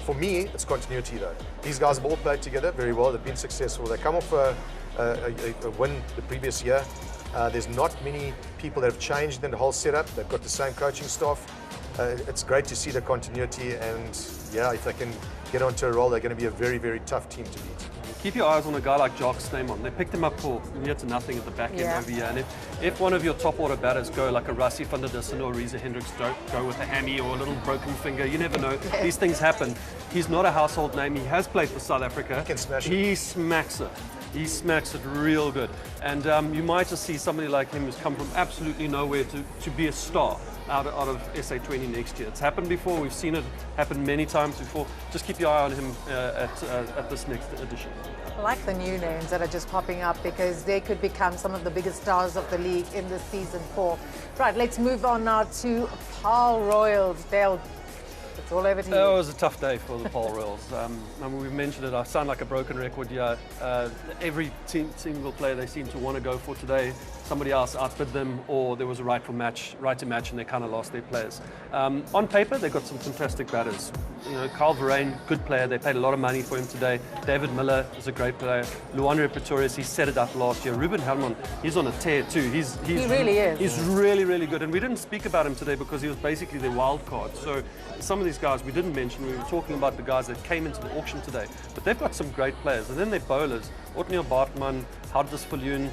For me, it's continuity though. These guys have all played together very well. They've been successful. They come off a win the previous year. There's not many people that have changed in the whole setup. They've got the same coaching staff. It's great to see the continuity, and if they can get onto a roll, they're going to be a very, very tough team to beat. Keep your eyes on a guy like Jock Snyman. They picked him up for near to nothing at the back end over here. And if one of your top order batters go like a Rassie van der Dussen or Riese Hendricks, don't go with a hammy or a little broken finger. You never know. These things happen. He's not a household name. He has played for South Africa. He can smash it. He smacks it. He smacks it real good. And you might just see somebody like him who's come from absolutely nowhere to be a star out of SA20 next year. It's happened before. We've seen it happen many times before. Just keep your eye on him at this next edition. I like the new names that are just popping up because they could become some of the biggest stars of the league in this season 4. Right, let's move on now to Paarl Royals. Dale, it's all over to you. It was a tough day for the Paarl Royals. We've mentioned it. I sound like a broken record here. Every single player they seem to want to go for today, somebody else outbid them, or there was a right to match, and they kind of lost their players. On paper, they've got some fantastic batters. Carl Verheyen, good player. They paid a lot of money for him today. David Miller is a great player. Luandre Pretorius, he set it up last year. Ruben Helman, he's on a tear too. He really is. He's really, really good. And we didn't speak about him today because he was basically their wild card. So some of these guys we didn't mention. We were talking about the guys that came into the auction today. But they've got some great players. And then their bowlers, Otniel Bartman, Hardus Viljoen.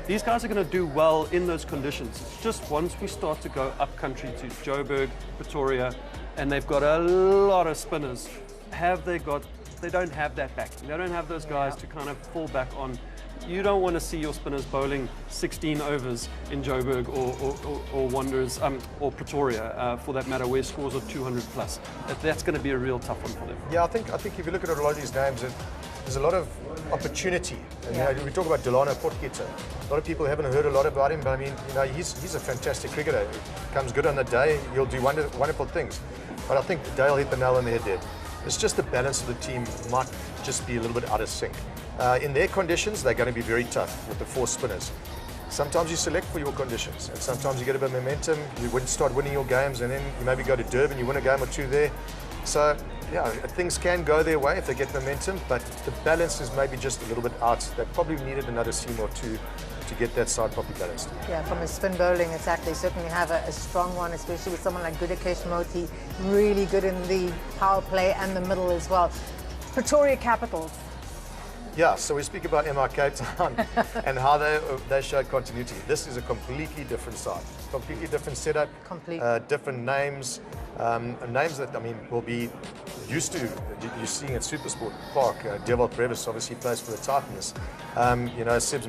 These guys are going to do well in those conditions. It's just once we start to go up country to Joburg, Pretoria, and they've got a lot of spinners. They don't have that backing. They don't have those guys to kind of fall back on. You don't want to see your spinners bowling 16 overs in Joburg or Wanderers or Pretoria, for that matter, where scores are 200 plus. That's going to be a real tough one for them. Yeah, I think if you look at a lot of these names, there's a lot of opportunity. And we talk about Delano Potgieter. A lot of people haven't heard a lot about him, but I mean, he's a fantastic cricketer. He comes good on the day. He'll do wonderful things. But I think Dale hit the nail on the head there. It's just the balance of the team might just be a little bit out of sync. In their conditions, they're going to be very tough with the 4 spinners. Sometimes you select for your conditions, and sometimes you get a bit of momentum. You start winning your games, and then you maybe go to Durban, you win a game or 2 there. So, things can go their way if they get momentum, but the balance is maybe just a little bit out. They probably needed another seam or 2 to get that side properly balanced. Yeah, from a spin bowling attack, they certainly have a strong one, especially with someone like Gudakesh Moti, really good in the power play and the middle as well. Pretoria Capitals. Yeah, so we speak about MYCO Town and how they showed continuity. This is a completely different side, completely different setup, different names, names that will be used to. You're seeing at Supersport Park. Dewald Brevis obviously plays for the Titans. Sebs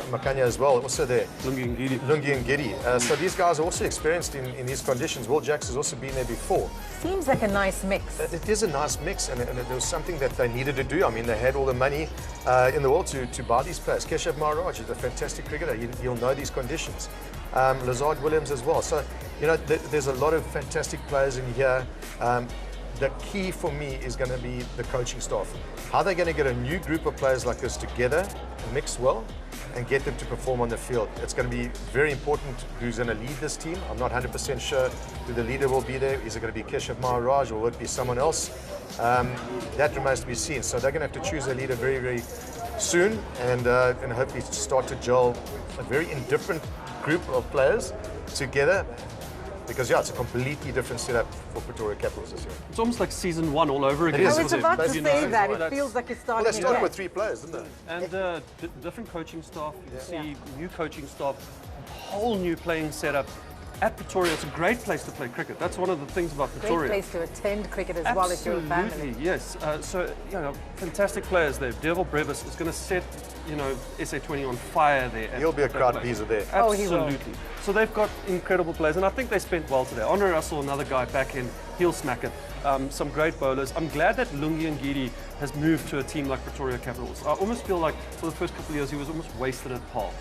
Makanya as well, also there. Lungi and Giddy. So these guys are also experienced in these conditions. Will Jacks has also been there before. Seems like a nice mix. It is a nice mix, and it was something that they needed to do. I mean, they had all the money in the world to buy these players. Keshav Maharaj is a fantastic cricketer. He'll know these conditions. Lazard Williams as well. So, there's a lot of fantastic players in here. The key for me is going to be the coaching staff. How are they going to get a new group of players like this together, mix well, and get them to perform on the field? It's going to be very important who's going to lead this team. I'm not 100% sure who the leader will be there. Is it going to be Keshav Maharaj or will it be someone else? That remains to be seen. So they're going to have to choose a leader very, very soon, and hopefully start to gel a very indifferent group of players together. Because it's a completely different setup for Pretoria Capitals this year. It's almost like season 1 all over again. I was about to say that. It feels like it's starting again. They started with 3 players, didn't they? And different coaching staff. You see new coaching staff, whole new playing setup. at Pretoria, it's a great place to play cricket. That's one of the things about Pretoria. Great place to attend cricket as well if you're a family. Absolutely, yes. So, you know, fantastic players there. Devil Brevis is going to set, you know, SA20 on fire there. He'll be a crowd pleaser there. Absolutely. So they've got incredible players, and I think they spent well today. Andre Russell, another guy back in, he'll smack it. Some great bowlers. I'm glad that Lungi and Gidi has moved to a team like Pretoria Capitals. I almost feel like for the first couple of years he was almost wasted at Paarl.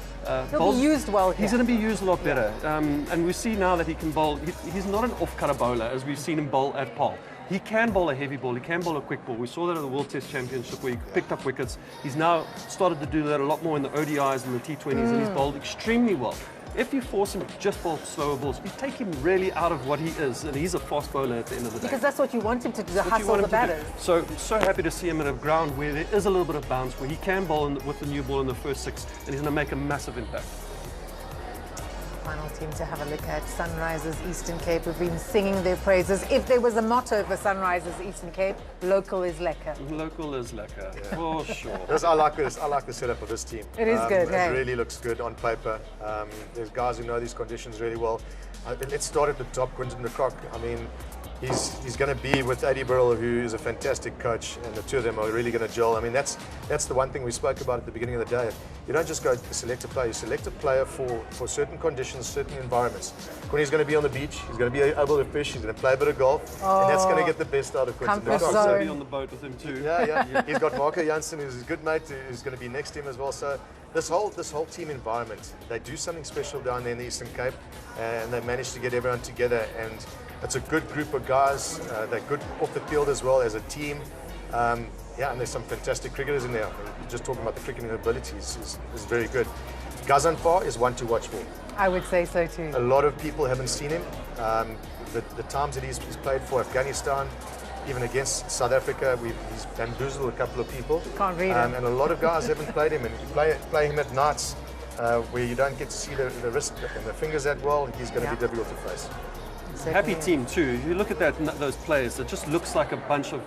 He'll be used well here. He's going to be used a lot better. And we see now that he can bowl. He's not an off-cutter bowler as we've seen him bowl at Paarl. He can bowl a heavy ball, he can bowl a quick ball. We saw that at the World Test Championship where he picked up wickets. He's now started to do that a lot more in the ODIs and the T20s, and he's bowled extremely well. If you force him to just bowl slower balls, you take him really out of what he is, and he's a fast bowler at the end of the day. Because that's what you want him to do, to hustle the batters. So happy to see him at a ground where there is a little bit of bounce, where he can bowl with the new ball in the first 6, and he's going to make a massive impact. Final team to have a look at, Sunrisers Eastern Cape. We've been singing their praises. If there was a motto for Sunrisers Eastern Cape, local is lekker. Local is lekker, for sure. I like this. I like the setup of this team. It is good. It really looks good on paper. There's guys who know these conditions really well. Let's start at the top. Quinton de Kock. I mean, he's going to be with Eddie Burrell, who is a fantastic coach, and the two of them are really going to gel. I mean, that's the one thing we spoke about at the beginning of the day. You don't just go select a player. You select a player for certain conditions, certain environments. When he's going to be on the beach, he's going to be able to fish, he's going to play a bit of golf, and that's going to get the best out of Quinton de Kock. He's going to be on the boat with him too. Yeah. He's got Marco Janssen, who's a good mate, who's going to be next to him as well. So this whole team environment, they do something special down there in the Eastern Cape, and they manage to get everyone together. And it's a good group of guys. They're good off the field as well as a team. And there's some fantastic cricketers in there. Just talking about the cricketing abilities is very good. Gazanfar is one to watch for. I would say so too. A lot of people haven't seen him. The times that he's played for Afghanistan, even against South Africa, he's bamboozled a couple of people. Can't read him. And a lot of guys haven't played him. And you play him at nights where you don't get to see the wrist and the fingers that well, he's going to be difficult to face. Happy team too. If you look at those players, it just looks like a bunch of.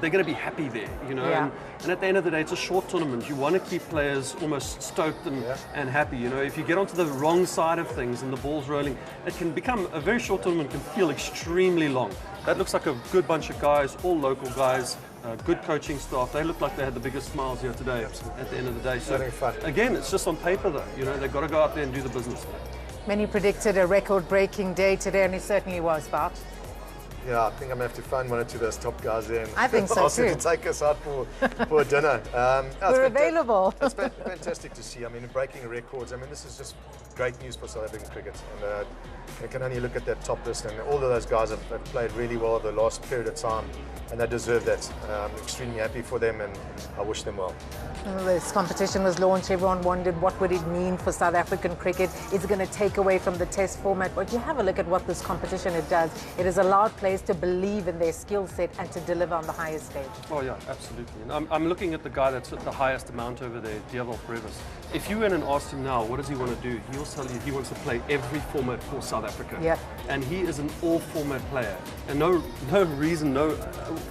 They're going to be happy there, you know. Yeah. And at the end of the day, it's a short tournament. You want to keep players almost stoked and happy. You know, if you get onto the wrong side of things and the ball's rolling, it can become a very short tournament. Can feel extremely long. That looks like a good bunch of guys, all local guys. Good coaching staff. They look like they had the biggest smiles here today. At the end of the day, so again, it's just on paper though. You know, they've got to go out there and do the business. Many predicted a record-breaking day today, and it certainly was, Bart. Yeah, I think I'm going to have to find one or two of those top guys there. I think so ask them to take us out for dinner. We're available. It's fantastic to see. I mean, breaking records. I mean, this is just great news for South African cricket. And you can only look at that top list, and all of those guys have played really well the last period of time, and they deserve that. I'm extremely happy for them, and I wish them well. This competition was launched. Everyone wondered what would it mean for South African cricket. Is it going to take away from the Test format? But you have a look at what this competition it does. It has allowed players to believe in their skill set and to deliver on the highest stage. Oh yeah, absolutely. And I'm looking at the guy that's at the highest amount over there, Devil Brevis. If you went and asked him now, what does he want to do? He'll tell you he wants to play every format for South Africa. Yep. And he is an all-format player. And no reason,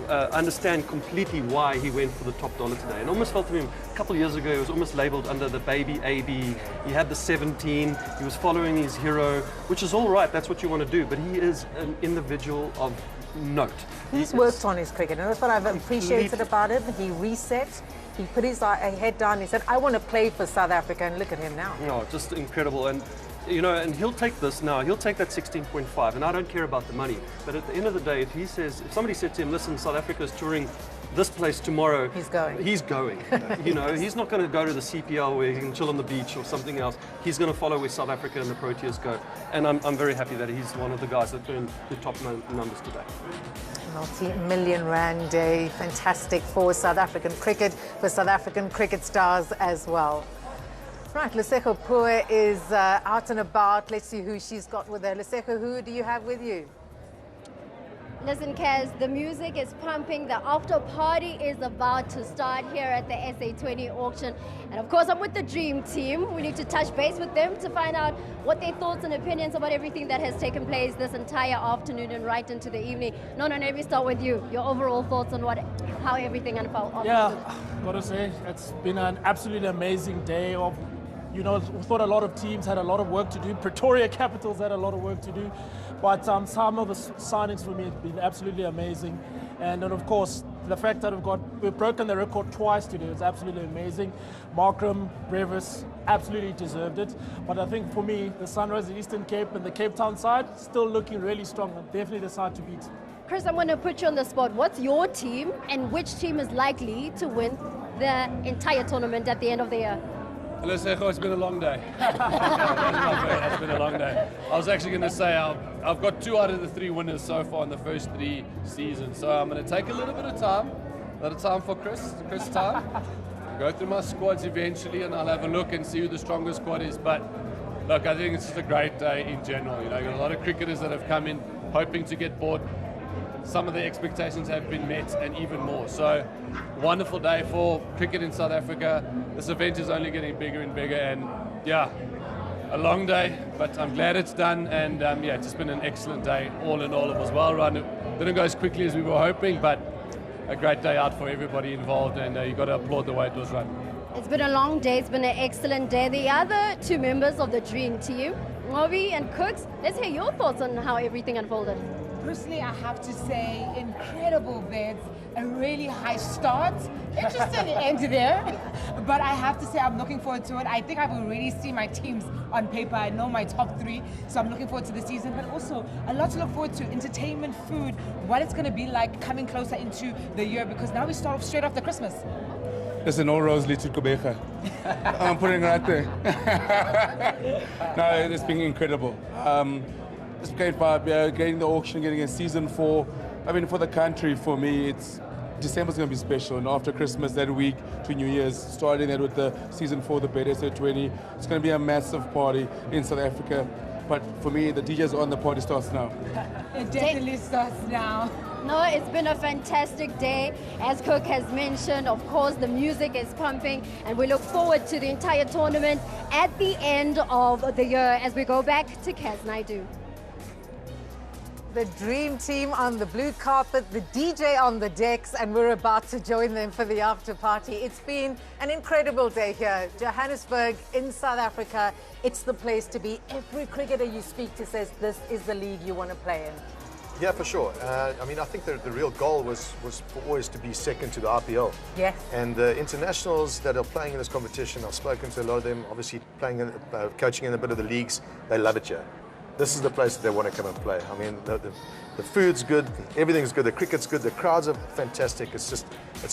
understand completely why he went for the top dollar today. And almost felt to him a couple of years ago, he was almost labelled under the baby AB. He had the 17. He was following his hero, which is all right. That's what you want to do. But he is an individual of note. He's worked on his cricket, and that's what I've appreciated about him. He reset. He put his head down. He said, I want to play for South Africa, and look at him now. No, just incredible. And you know, and he'll take this now. He'll take that 16.5, and I don't care about the money. But at the end of the day, if somebody said to him, listen, South Africa's touring this place tomorrow, he's going. He's going. You know, he's not going to go to the CPL where he can chill on the beach or something else. He's going to follow where South Africa and the Proteas go. And I'm very happy that he's one of the guys that earned the top numbers today. Multi-million rand day, fantastic for South African cricket, for South African cricket stars as well. Right, Lesego Pua is out and about. Let's see who she's got with her. Lesego, who do you have with you? Listen, Kaz, the music is pumping. The after party is about to start here at the SA20 auction. And of course, I'm with the Dream Team. We need to touch base with them to find out what their thoughts and opinions about everything that has taken place this entire afternoon and right into the evening. No, let me start with you. Your overall thoughts on how everything unfolded. Yeah, gotta say, it's been an absolutely amazing day of You know, we thought a lot of teams had a lot of work to do. Pretoria Capitals had a lot of work to do. But some of the signings for me have been absolutely amazing. And then, of course, the fact that we've broken the record twice today is absolutely amazing. Markham, Brevis, absolutely deserved it. But I think for me, the Sunrise, the Eastern Cape and the Cape Town side, still looking really strong and definitely the side to beat. Chris, I'm going to put you on the spot. What's your team and which team is likely to win the entire tournament at the end of the year? Hello, Sejo. It's been a long day. It's been a long day. I was actually going to say I've got 2 out of the 3 winners so far in the first 3 seasons. So I'm going to take a little bit of time for Chris time. Go through my squads eventually, and I'll have a look and see who the strongest squad is. But look, I think it's just a great day in general. You know, you've got a lot of cricketers that have come in hoping to get bored. Some of the expectations have been met and even more. So, wonderful day for cricket in South Africa. This event is only getting bigger and bigger, and yeah, a long day, but I'm glad it's done. And yeah, it's just been an excellent day. All in all, it was well run. It didn't go as quickly as we were hoping, but a great day out for everybody involved, and you've got to applaud the way it was run. It's been a long day. It's been an excellent day. The other 2 members of the Dream Team, Ngobi and Cooks, let's hear your thoughts on how everything unfolded. Personally, I have to say, incredible beds, a really high start. Interesting end there, but I have to say I'm looking forward to it. I think I've already seen my teams on paper. I know my top 3, so I'm looking forward to the season, but also a lot to look forward to. Entertainment, food, what it's going to be like coming closer into the year, because now we start off straight after Christmas. Listen, all Rosalie to Kubeja. I'm putting it right there. No, it's been incredible. It's great vibe, yeah, getting the auction, getting a season 4. I mean, for the country, for me, December's going to be special. And after Christmas, that week to New Year's, starting that with the season 4, the Betway SA20, it's going to be a massive party in South Africa. But for me, the DJ's on, the party starts now. It definitely starts now. No, it's been a fantastic day. As Cook has mentioned, of course, the music is pumping, and we look forward to the entire tournament at the end of the year as we go back to Kaz Naidu. The Dream Team on the blue carpet, the DJ on the decks, and we're about to join them for the after party. It's been an incredible day here. Johannesburg in South Africa, it's the place to be. Every cricketer you speak to says this is the league you want to play in. Yeah, for sure. I mean, I think the real goal was for always to be second to the IPL. Yes. And the internationals that are playing in this competition, I've spoken to a lot of them, obviously coaching in a bit of the leagues, they love it here. This is the place that they want to come and play. I mean, the food's good, everything's good, the cricket's good, the crowds are fantastic. It's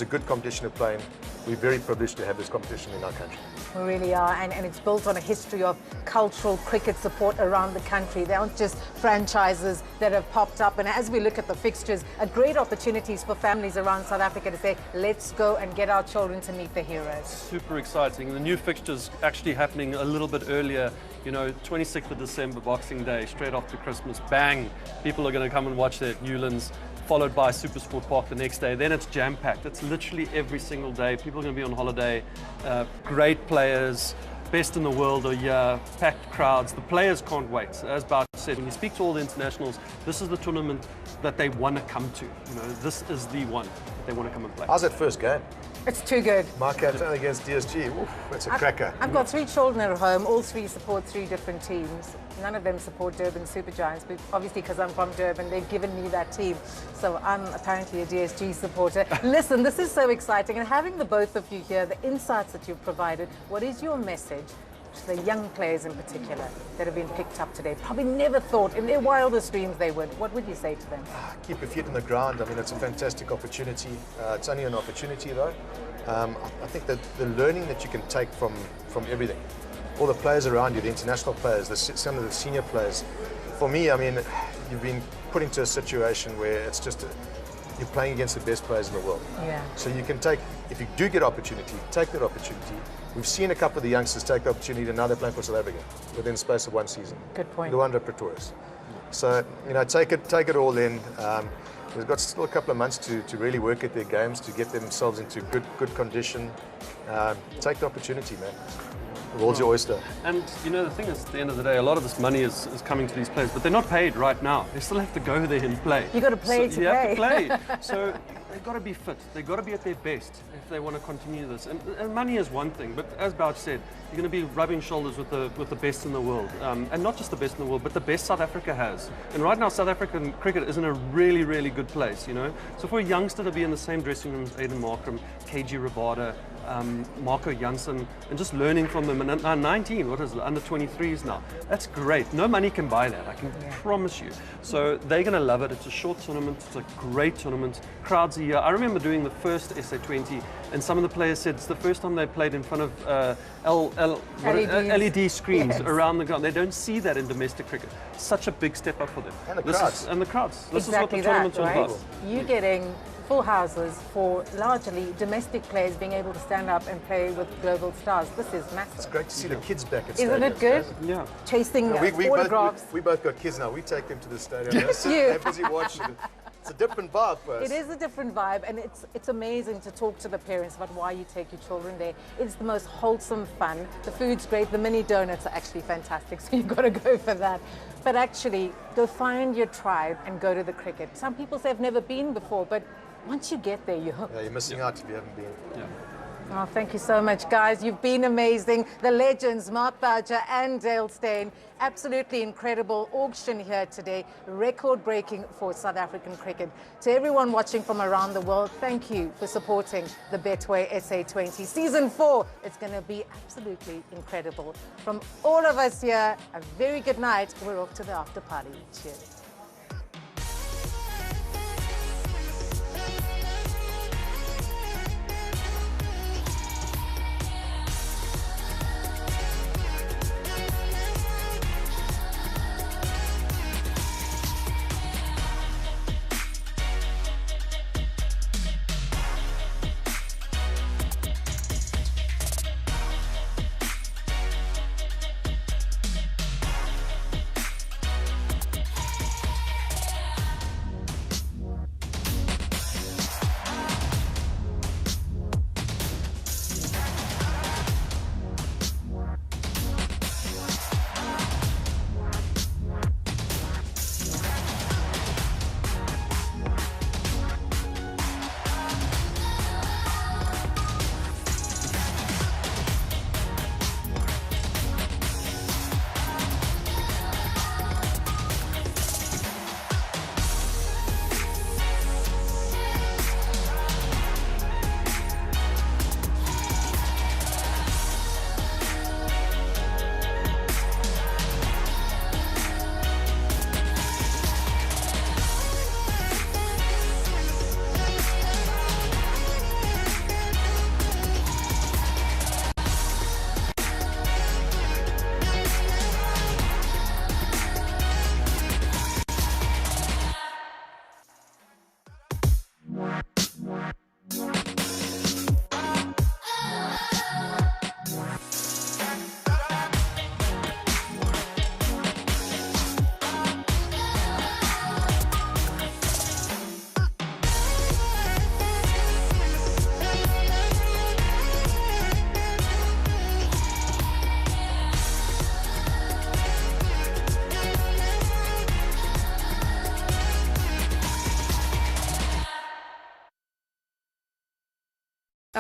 a good competition to play in. We're very privileged to have this competition in our country. We really are, and it's built on a history of cultural cricket support around the country. They aren't just franchises that have popped up, and as we look at the fixtures, great opportunities for families around South Africa to say, let's go and get our children to meet the heroes. Super exciting. The new fixtures actually happening a little bit earlier. You know, 26th of December, Boxing Day, straight after Christmas, bang, people are going to come and watch that Newlands, followed by Supersport Park the next day. Then it's jam-packed. It's literally every single day. People are going to be on holiday. Great players, best in the world are here, packed crowds. The players can't wait. As Bout said, when you speak to all the internationals, this is the tournament that they want to come to. You know, this is the one that they want to come and play. How's that first game? It's too good. Marquee against DSG. Oof, that's a cracker. I've got 3 children at home. All 3 support 3 different teams. None of them support Durban Super Giants, but obviously because I'm from Durban, they've given me that team. So I'm apparently a DSG supporter. Listen, this is so exciting. And having the both of you here, the insights that you've provided, what is your message to the young players in particular that have been picked up today? Probably never thought in their wildest dreams they would. What would you say to them? Keep your feet on the ground. I mean, it's a fantastic opportunity. It's only an opportunity though. I think that the learning that you can take from everything, all the players around you, the international players, some of the senior players. For me, I mean, you've been put into a situation where it's just you're playing against the best players in the world. Yeah. So you can take, if you do get opportunity, take that opportunity. We've seen a couple of the youngsters take the opportunity, and now they're playing for South Africa within the space of 1 season. Good point. Luanda Pretorius. So, you know, take it all in. They've got still a couple of months to really work at their games, to get themselves into good condition. Take the opportunity, man. The world's your oyster. And, you know, the thing is, at the end of the day, a lot of this money is coming to these players, but they're not paid right now. They still have to go there and play. You've got to play to you play. have to play. So, they've got to be fit. They've got to be at their best if they want to continue this. And money is one thing, but as Bouch said, you're going to be rubbing shoulders with the best in the world. And not just the best in the world, but the best South Africa has. And right now, South African cricket is in a really, really good place, you know. So for a youngster to be in the same dressing room as Aiden Markram, KG Rabada, Marco Janssen, and just learning from them. And now 19, what is it, under 23s now. That's great. No money can buy that, I can promise you. So they're going to love it. It's a short tournament. It's a great tournament. Crowds are here. I remember doing the first SA20, and some of the players said it's the first time they played in front of LED screens around the ground. They don't see that in domestic cricket. Such a big step up for them. And the crowds. And the crowds. This Exactly is what the tournament's all right? about. You're getting full houses for largely domestic players being able to stand up and play with global stars. This is massive. It's great to see the kids back at Isn't stadiums. it good? Yeah. Chasing We autographs. both got kids now. We take them to the stadium. You. They're busy watching. It's a different vibe for us. It is a different vibe, and it's amazing to talk to the parents about why you take your children there. It's the most wholesome fun. The food's great. The mini donuts are actually fantastic, so you've got to go for that. But actually, go find your tribe and go to the cricket. Some people say I've never been before, but once you get there, you're hooked. Yeah, you're missing out if you haven't been. Yeah. Oh, thank you so much, guys. You've been amazing. The legends, Mark Boucher and Dale Steyn. Absolutely incredible auction here today. Record-breaking for South African cricket. To everyone watching from around the world, thank you for supporting the Betway SA20. Season 4, it's going to be absolutely incredible. From all of us here, a very good night. We're off to the after party. Cheers.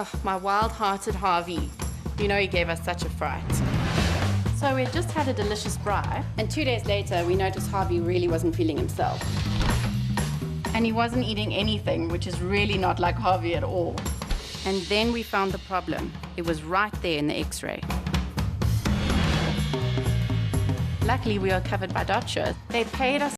Oh, my wild-hearted Harvey. You know he gave us such a fright. So we had just had a delicious braai, and 2 days later we noticed Harvey really wasn't feeling himself. And he wasn't eating anything, which is really not like Harvey at all. And then we found the problem. It was right there in the X-ray. Luckily we were covered by Deutsche. They paid us